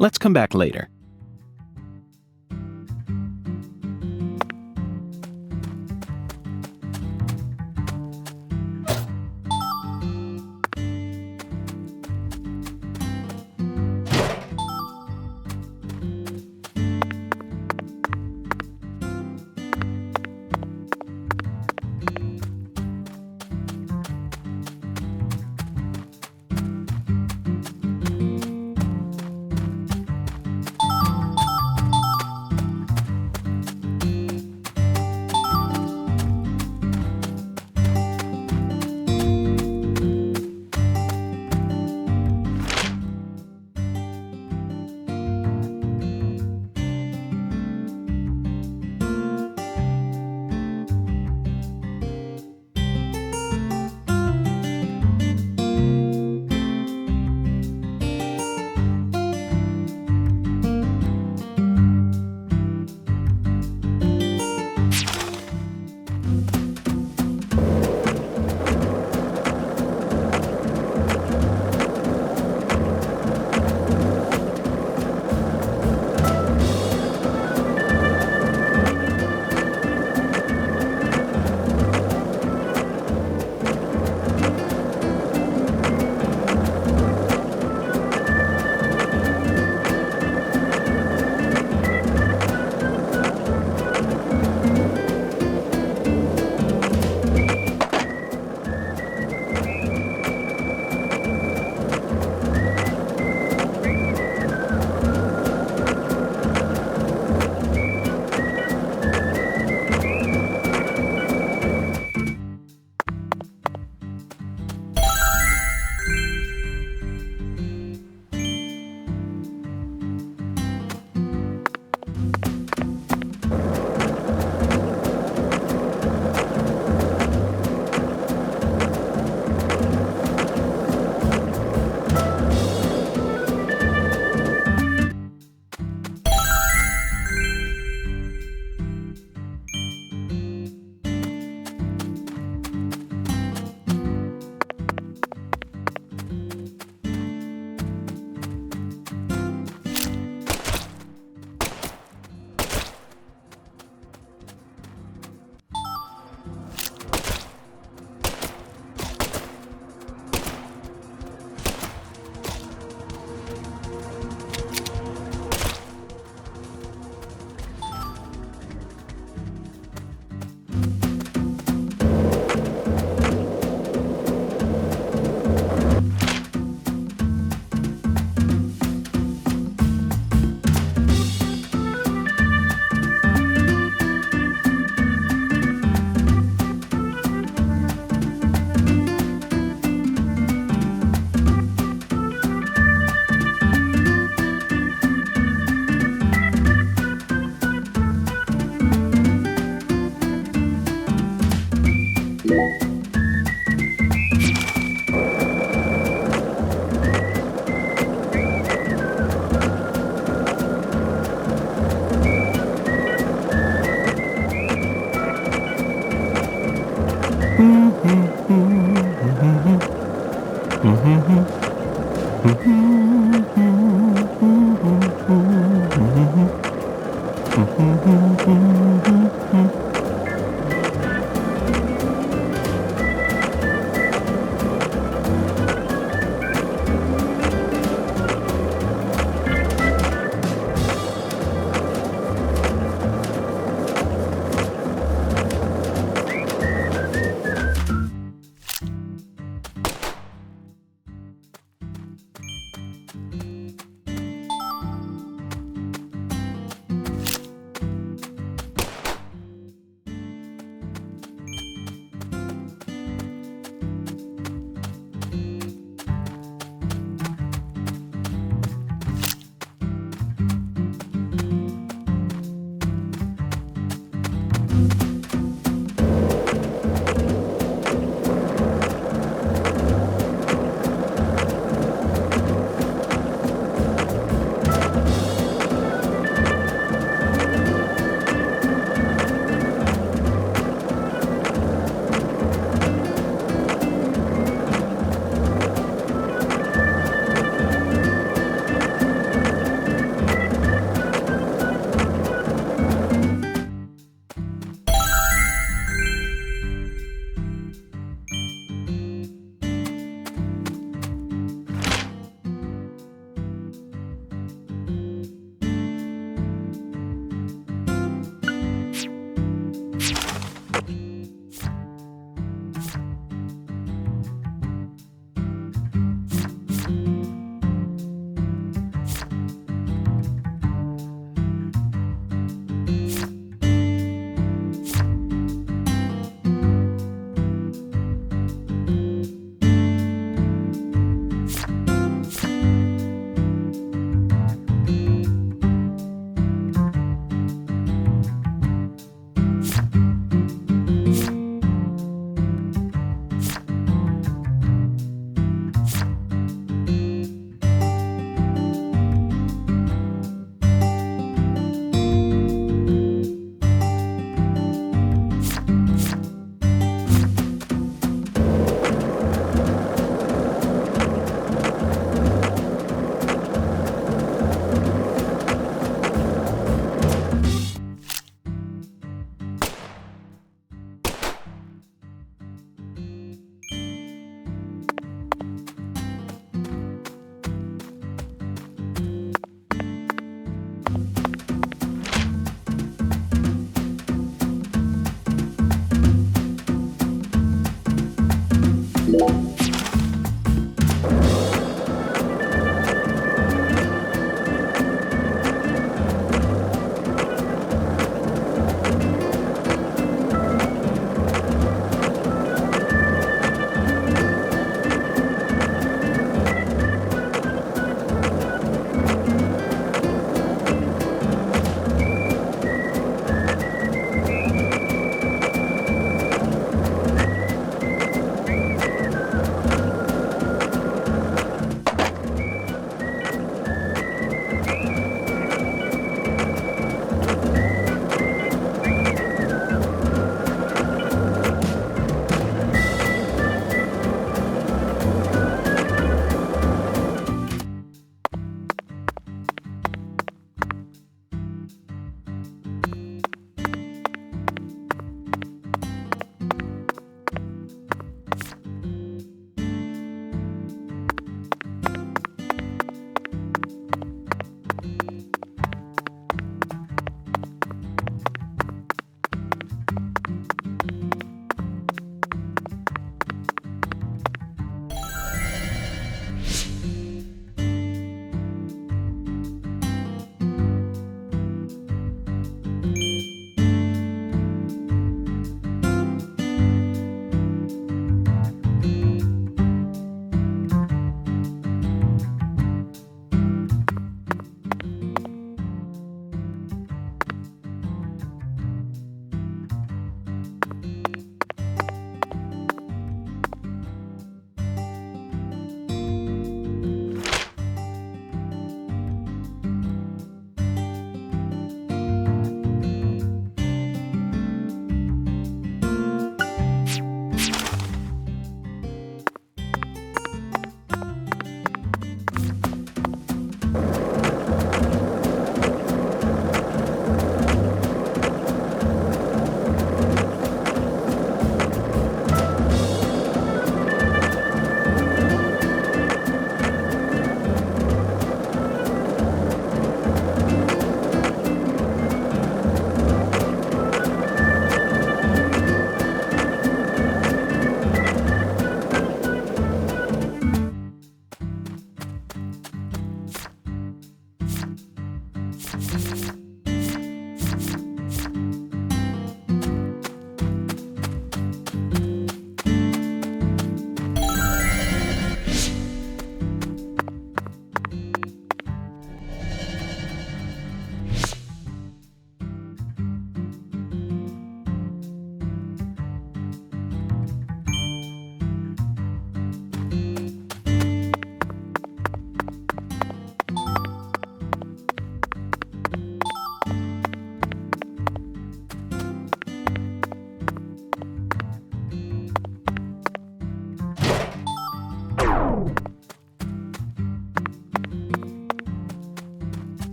Let's come back later.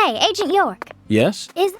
Hey, Agent York. Yes? Is...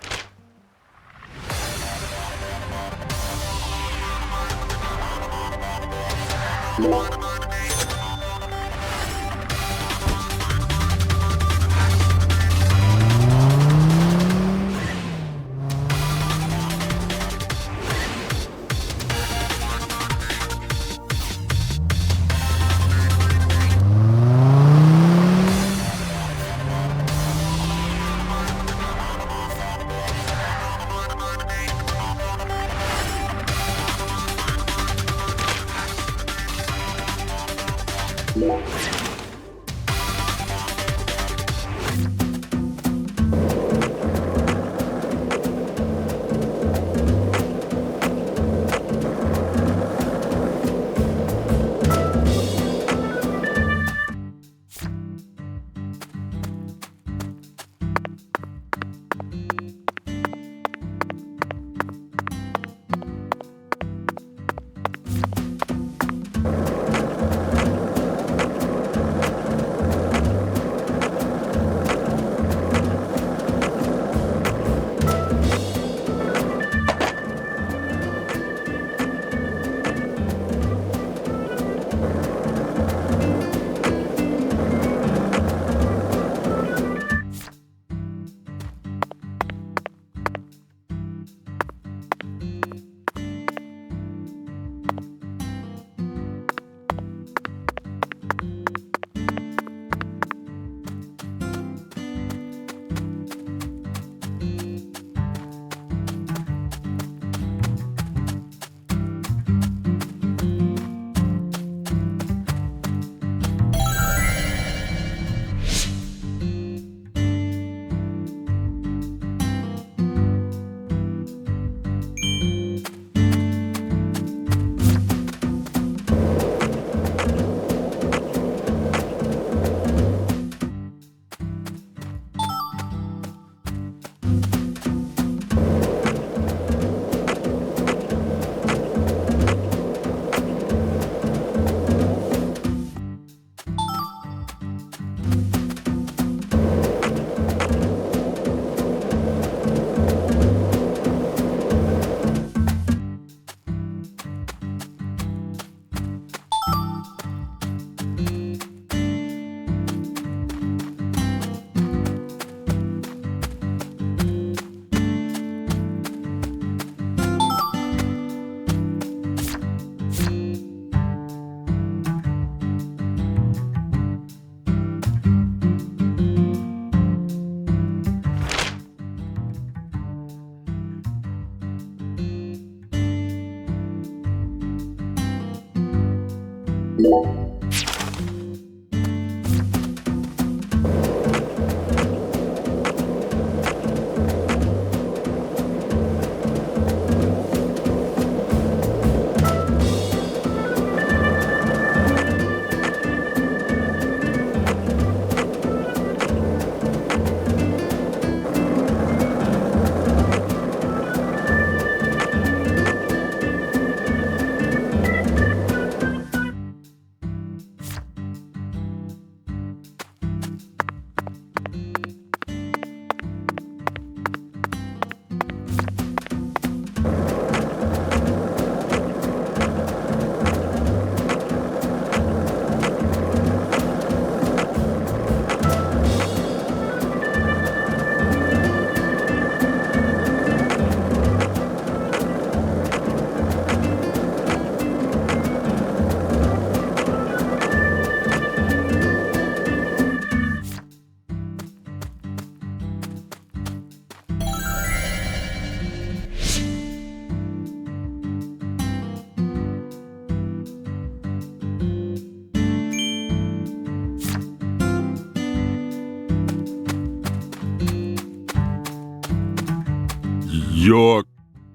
York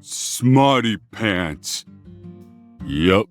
Smarty Pants. Yup.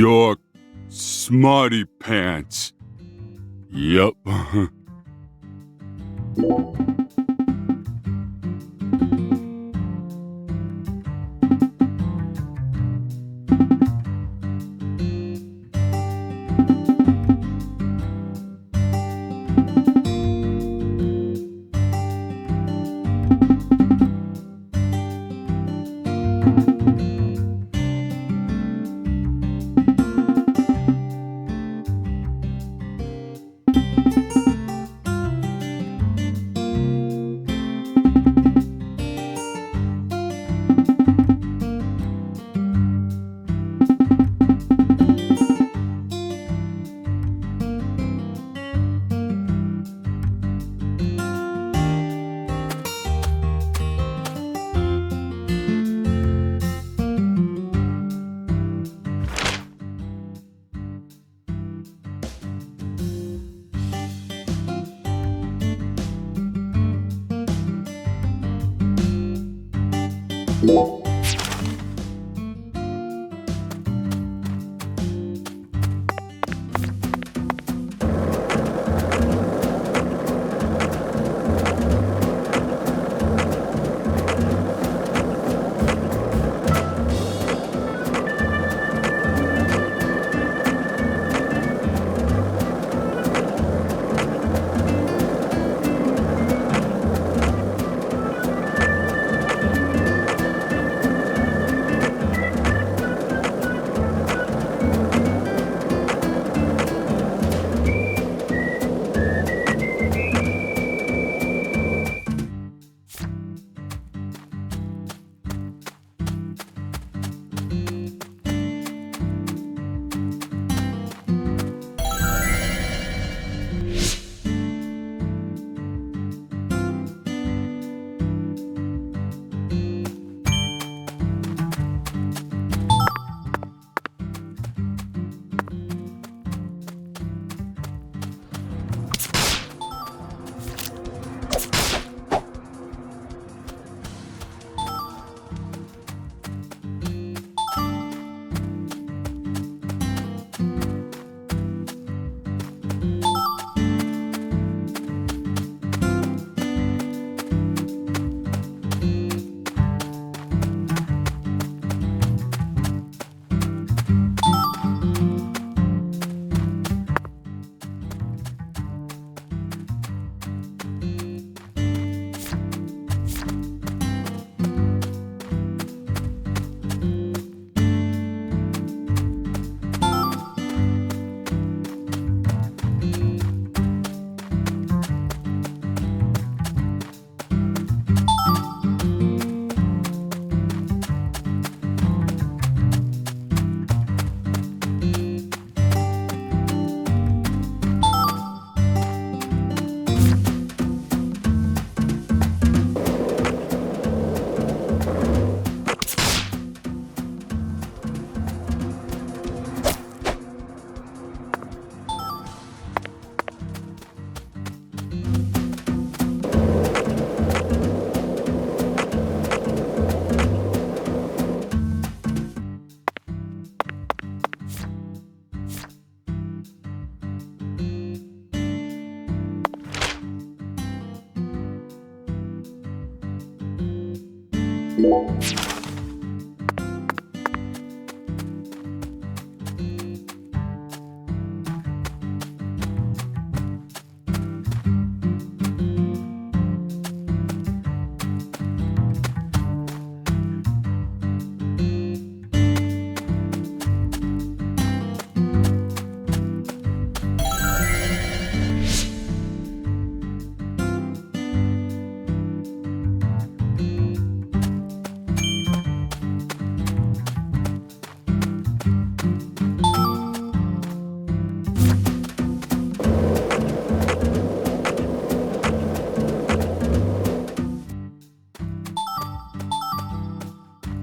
York, smarty pants. Yup.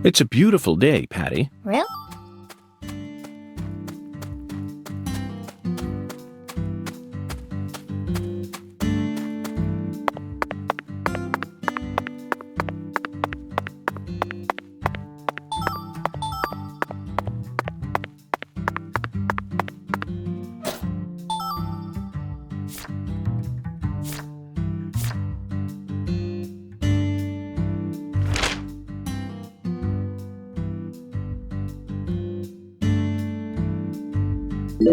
It's a beautiful day, Patty. Really? So,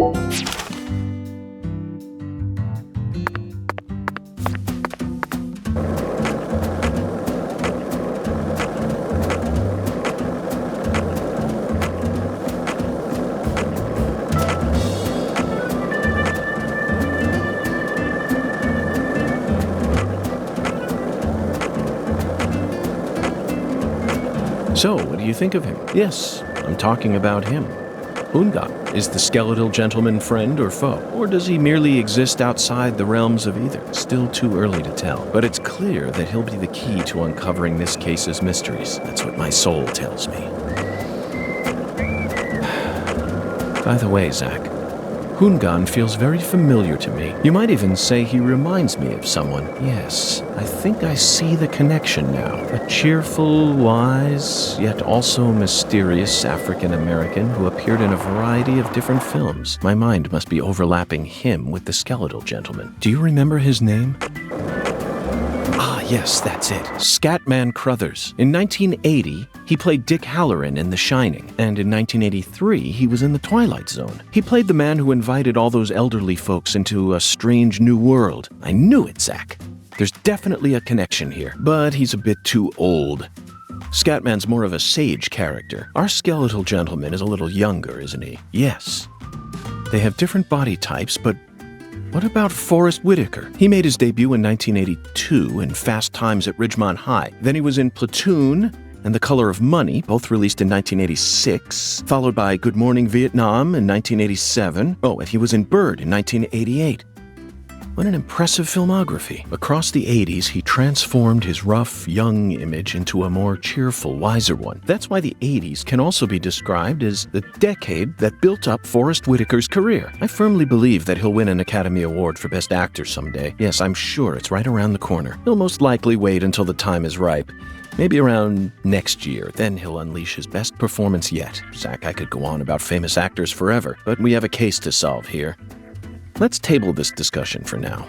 what do you think of him? Yes, I'm talking about him. Unga. Is the skeletal gentleman friend or foe? Or does he merely exist outside the realms of either? Still too early to tell. But it's clear that he'll be the key to uncovering this case's mysteries. That's what my soul tells me. By the way, Zach, Hungan feels very familiar to me. You might even say he reminds me of someone. Yes, I think I see the connection now. A cheerful, wise, yet also mysterious African-American who appeared in a variety of different films. My mind must be overlapping him with the skeletal gentleman. Do you remember his name? Ah, yes, that's it. Scatman Crothers. In 1980, he played Dick Halloran in The Shining, and in 1983, he was in The Twilight Zone. He played the man who invited all those elderly folks into a strange new world. I knew it, Zach. There's definitely a connection here, but he's a bit too old. Scatman's more of a sage character. Our skeletal gentleman is a little younger, isn't he? Yes. They have different body types, but what about Forrest Whitaker? He made his debut in 1982 in Fast Times at Ridgemont High. Then he was in Platoon and The Color of Money, both released in 1986, followed by Good Morning Vietnam in 1987. Oh, and he was in Bird in 1988. What an impressive filmography. Across the 80s, he transformed his rough, young image into a more cheerful, wiser one. That's why the 80s can also be described as the decade that built up Forrest Whitaker's career. I firmly believe that he'll win an Academy Award for Best Actor someday. Yes, I'm sure it's right around the corner. He'll most likely wait until the time is ripe. Maybe around next year, then he'll unleash his best performance yet. Zach, I could go on about famous actors forever, but we have a case to solve here. Let's table this discussion for now.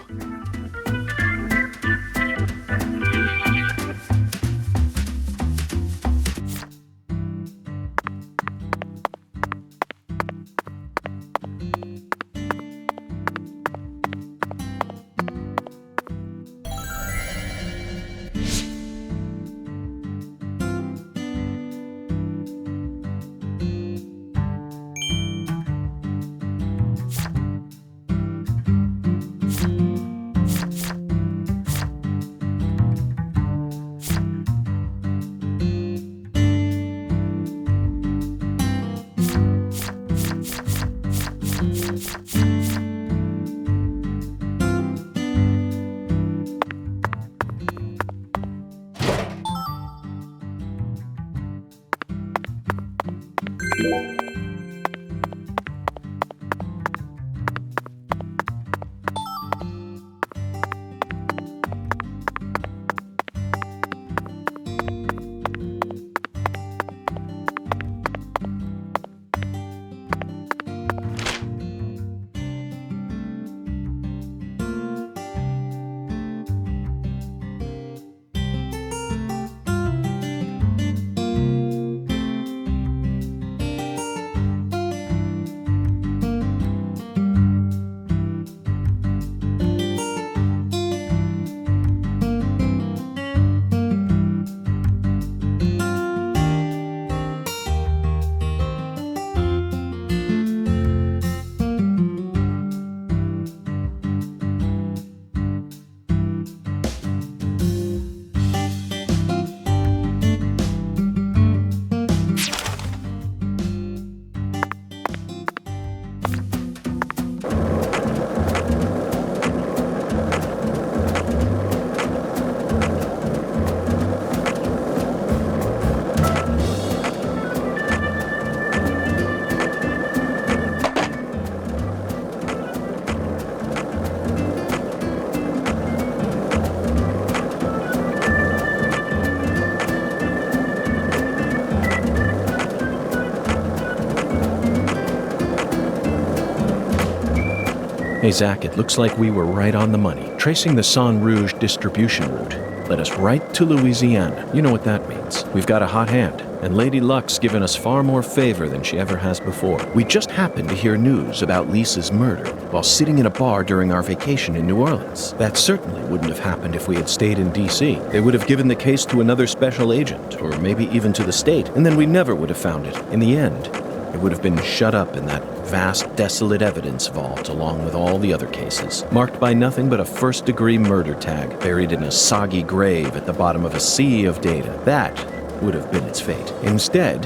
Hey, Zach, it looks like we were right on the money, tracing the San Rouge distribution route. led us right to Louisiana. You know what that means. We've got a hot hand, and Lady Luck's given us far more favor than she ever has before. We just happened to hear news about Lisa's murder while sitting in a bar during our vacation in New Orleans. That certainly wouldn't have happened if we had stayed in D.C. They would have given the case to another special agent, or maybe even to the state, and then we never would have found it. In the end, it would have been shut up in that vast, desolate evidence vault along with all the other cases, marked by nothing but a first-degree murder tag buried in a soggy grave at the bottom of a sea of data. That would have been its fate. Instead,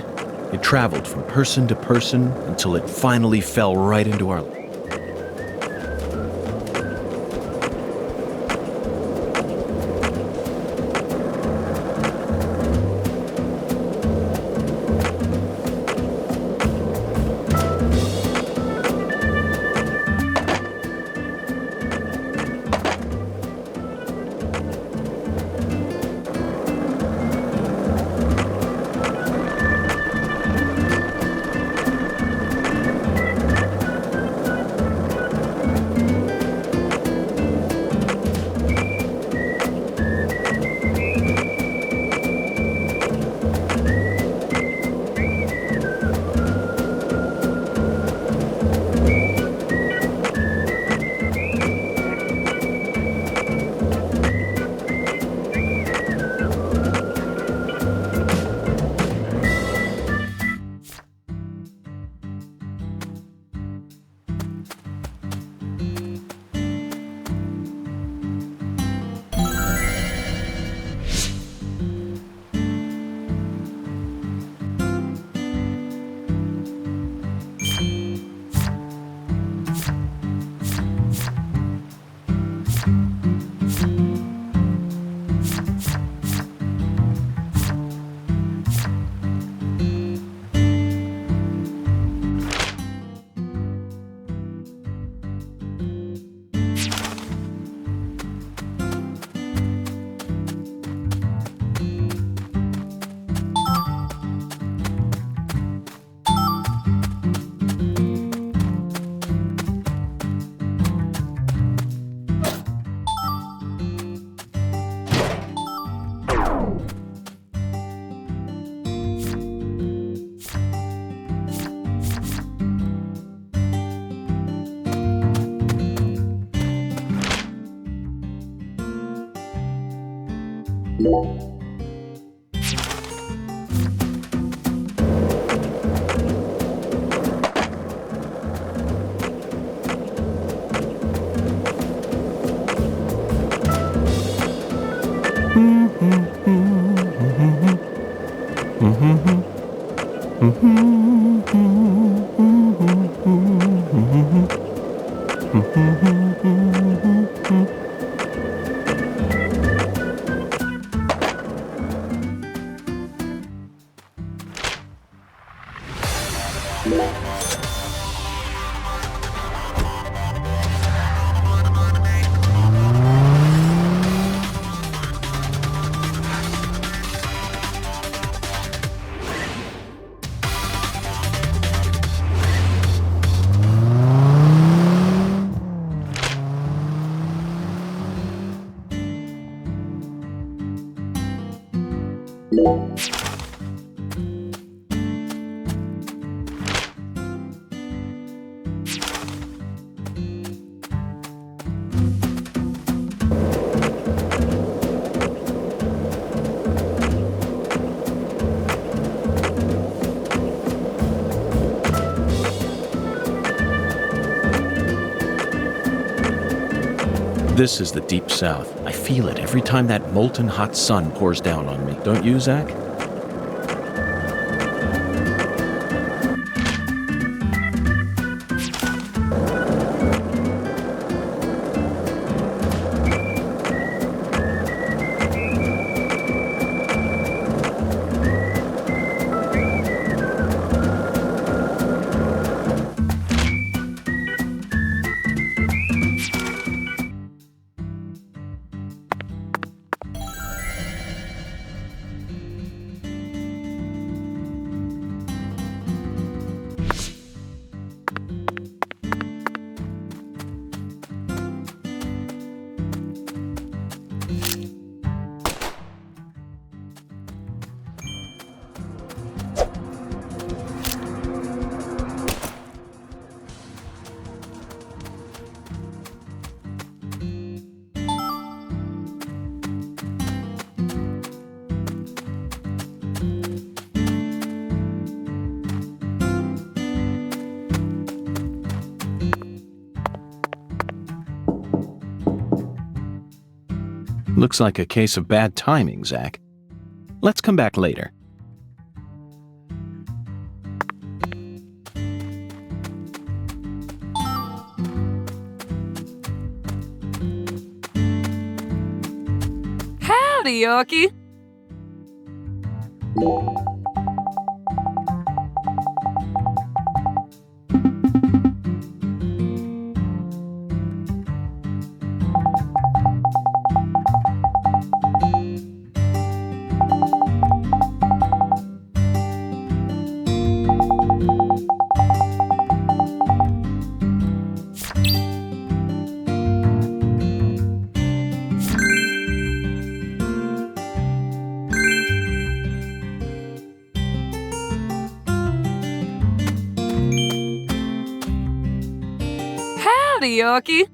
it traveled from person to person until it finally fell right into our lap. This is the Deep South. I feel it every time that molten hot sun pours down on me. Don't you, Zach? Looks like a case of bad timing, Zach. Let's come back later. Howdy, Yorkie. Howdy, Yorkie.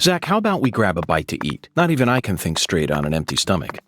Zach, how about we grab a bite to eat? Not even I can think straight on an empty stomach.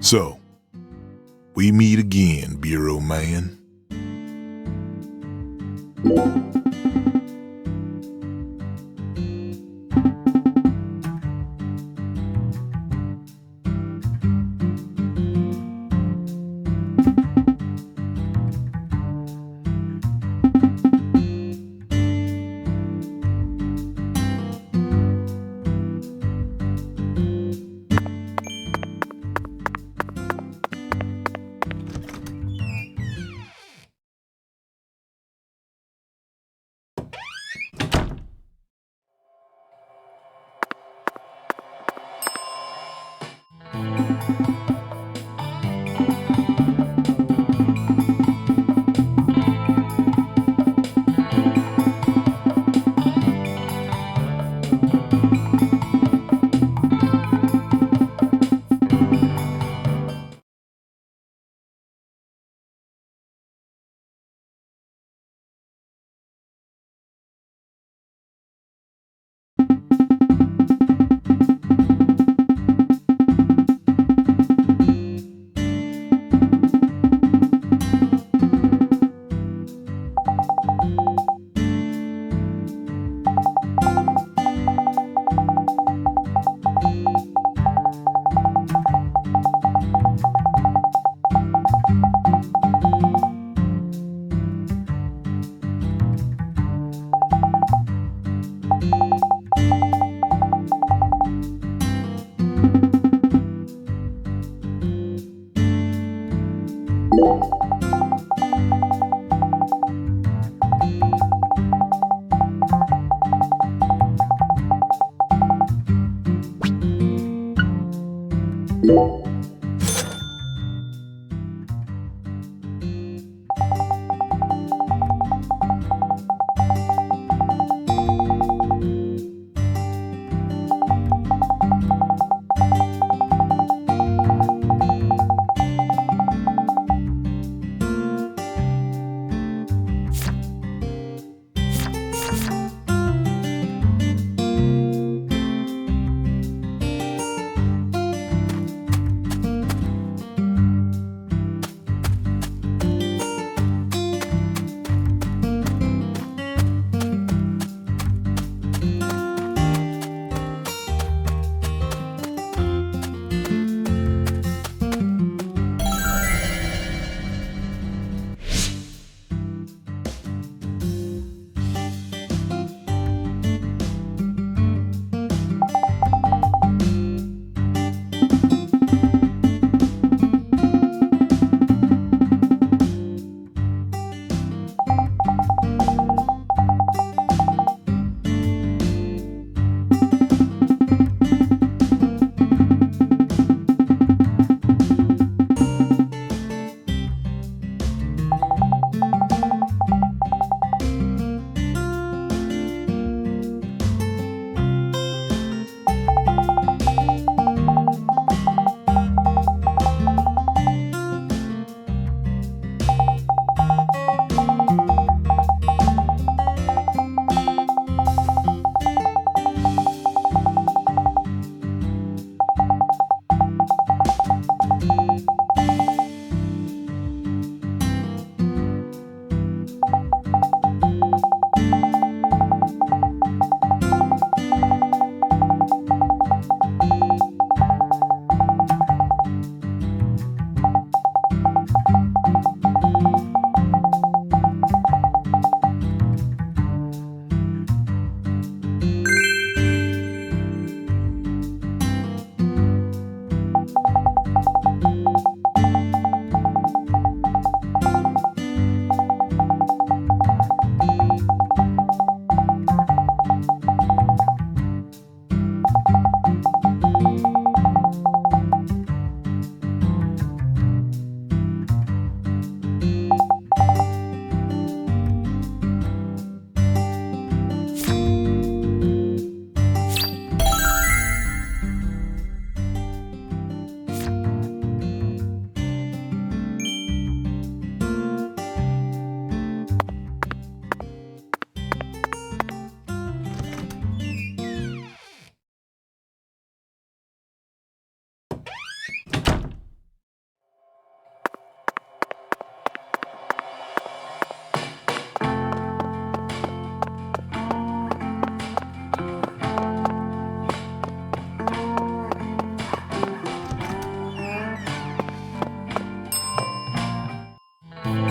So, we meet again, Bureau Man.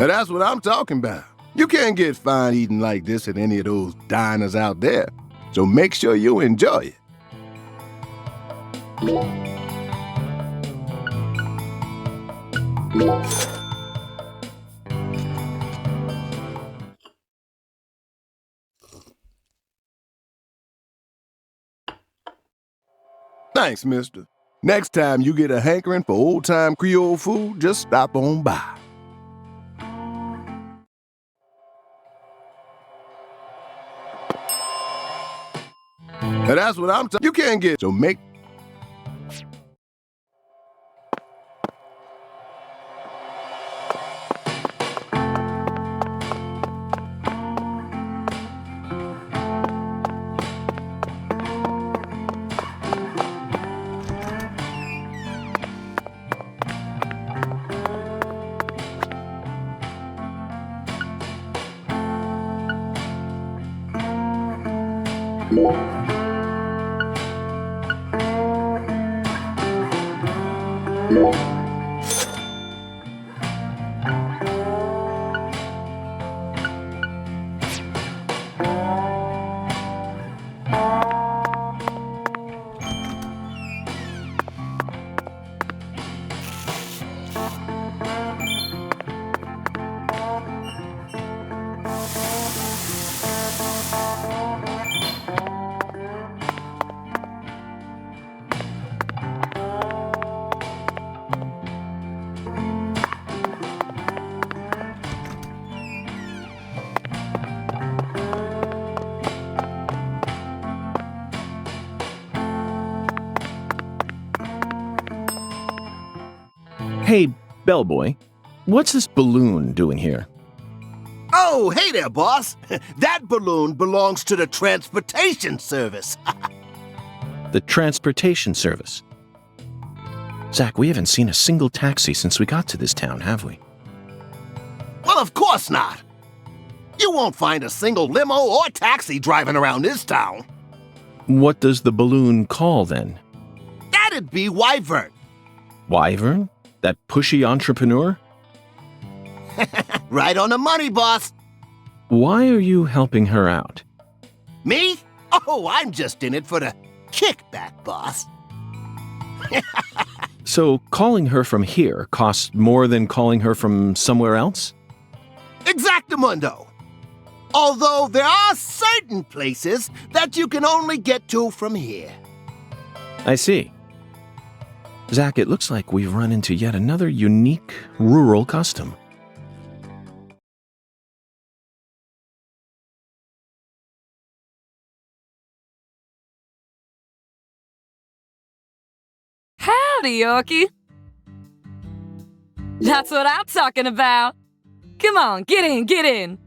Now that's what I'm talking about. You can't get fine eating like this at any of those diners out there, so make sure you enjoy it. Thanks, mister. Next time you get a hankering for old-time Creole food, just stop on by. Now that's what I'm talking. You can't get, so make... Hey, bellboy, what's this balloon doing here? Oh, hey there, boss. That balloon belongs to the transportation service. The transportation service. Zach, we haven't seen a single taxi since we got to this town, have we? Well, of course not. You won't find a single limo or taxi driving around this town. What does the balloon call, then? That'd be Wyvern. Wyvern? That pushy entrepreneur? Right on the money, boss. Why are you helping her out? Me? Oh, I'm just in it for the kickback, boss. So calling her from here costs more than calling her from somewhere else? Exactamundo. Although there are certain places that you can only get to from here. I see. Zach, it looks like we've run into yet another unique rural custom. Howdy, Yorkie. That's what I'm talking about. Come on, get in, get in.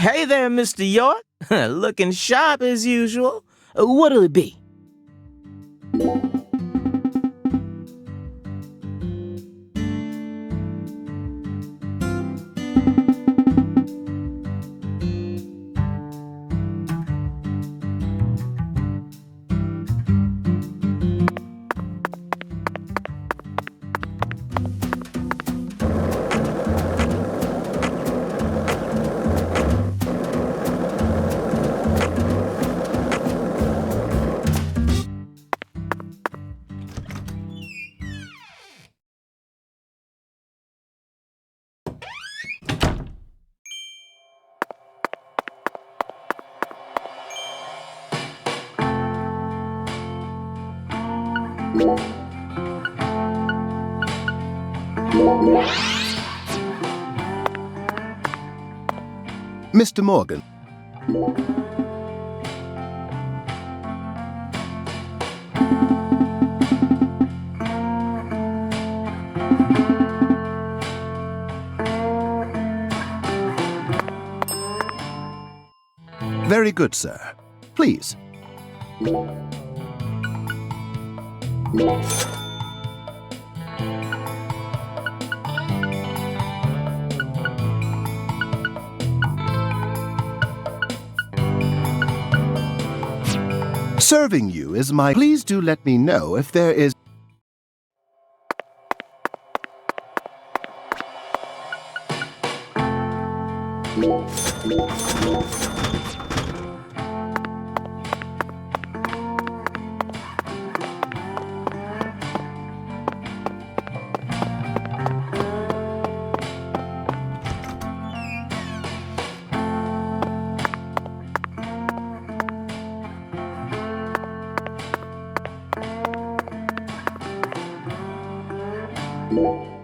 Hey there, Mr. York. Looking sharp as usual. What'll it be? Mr. Morgan. Very good, sir. Please. Serving you is my... Please do let me know if there is... you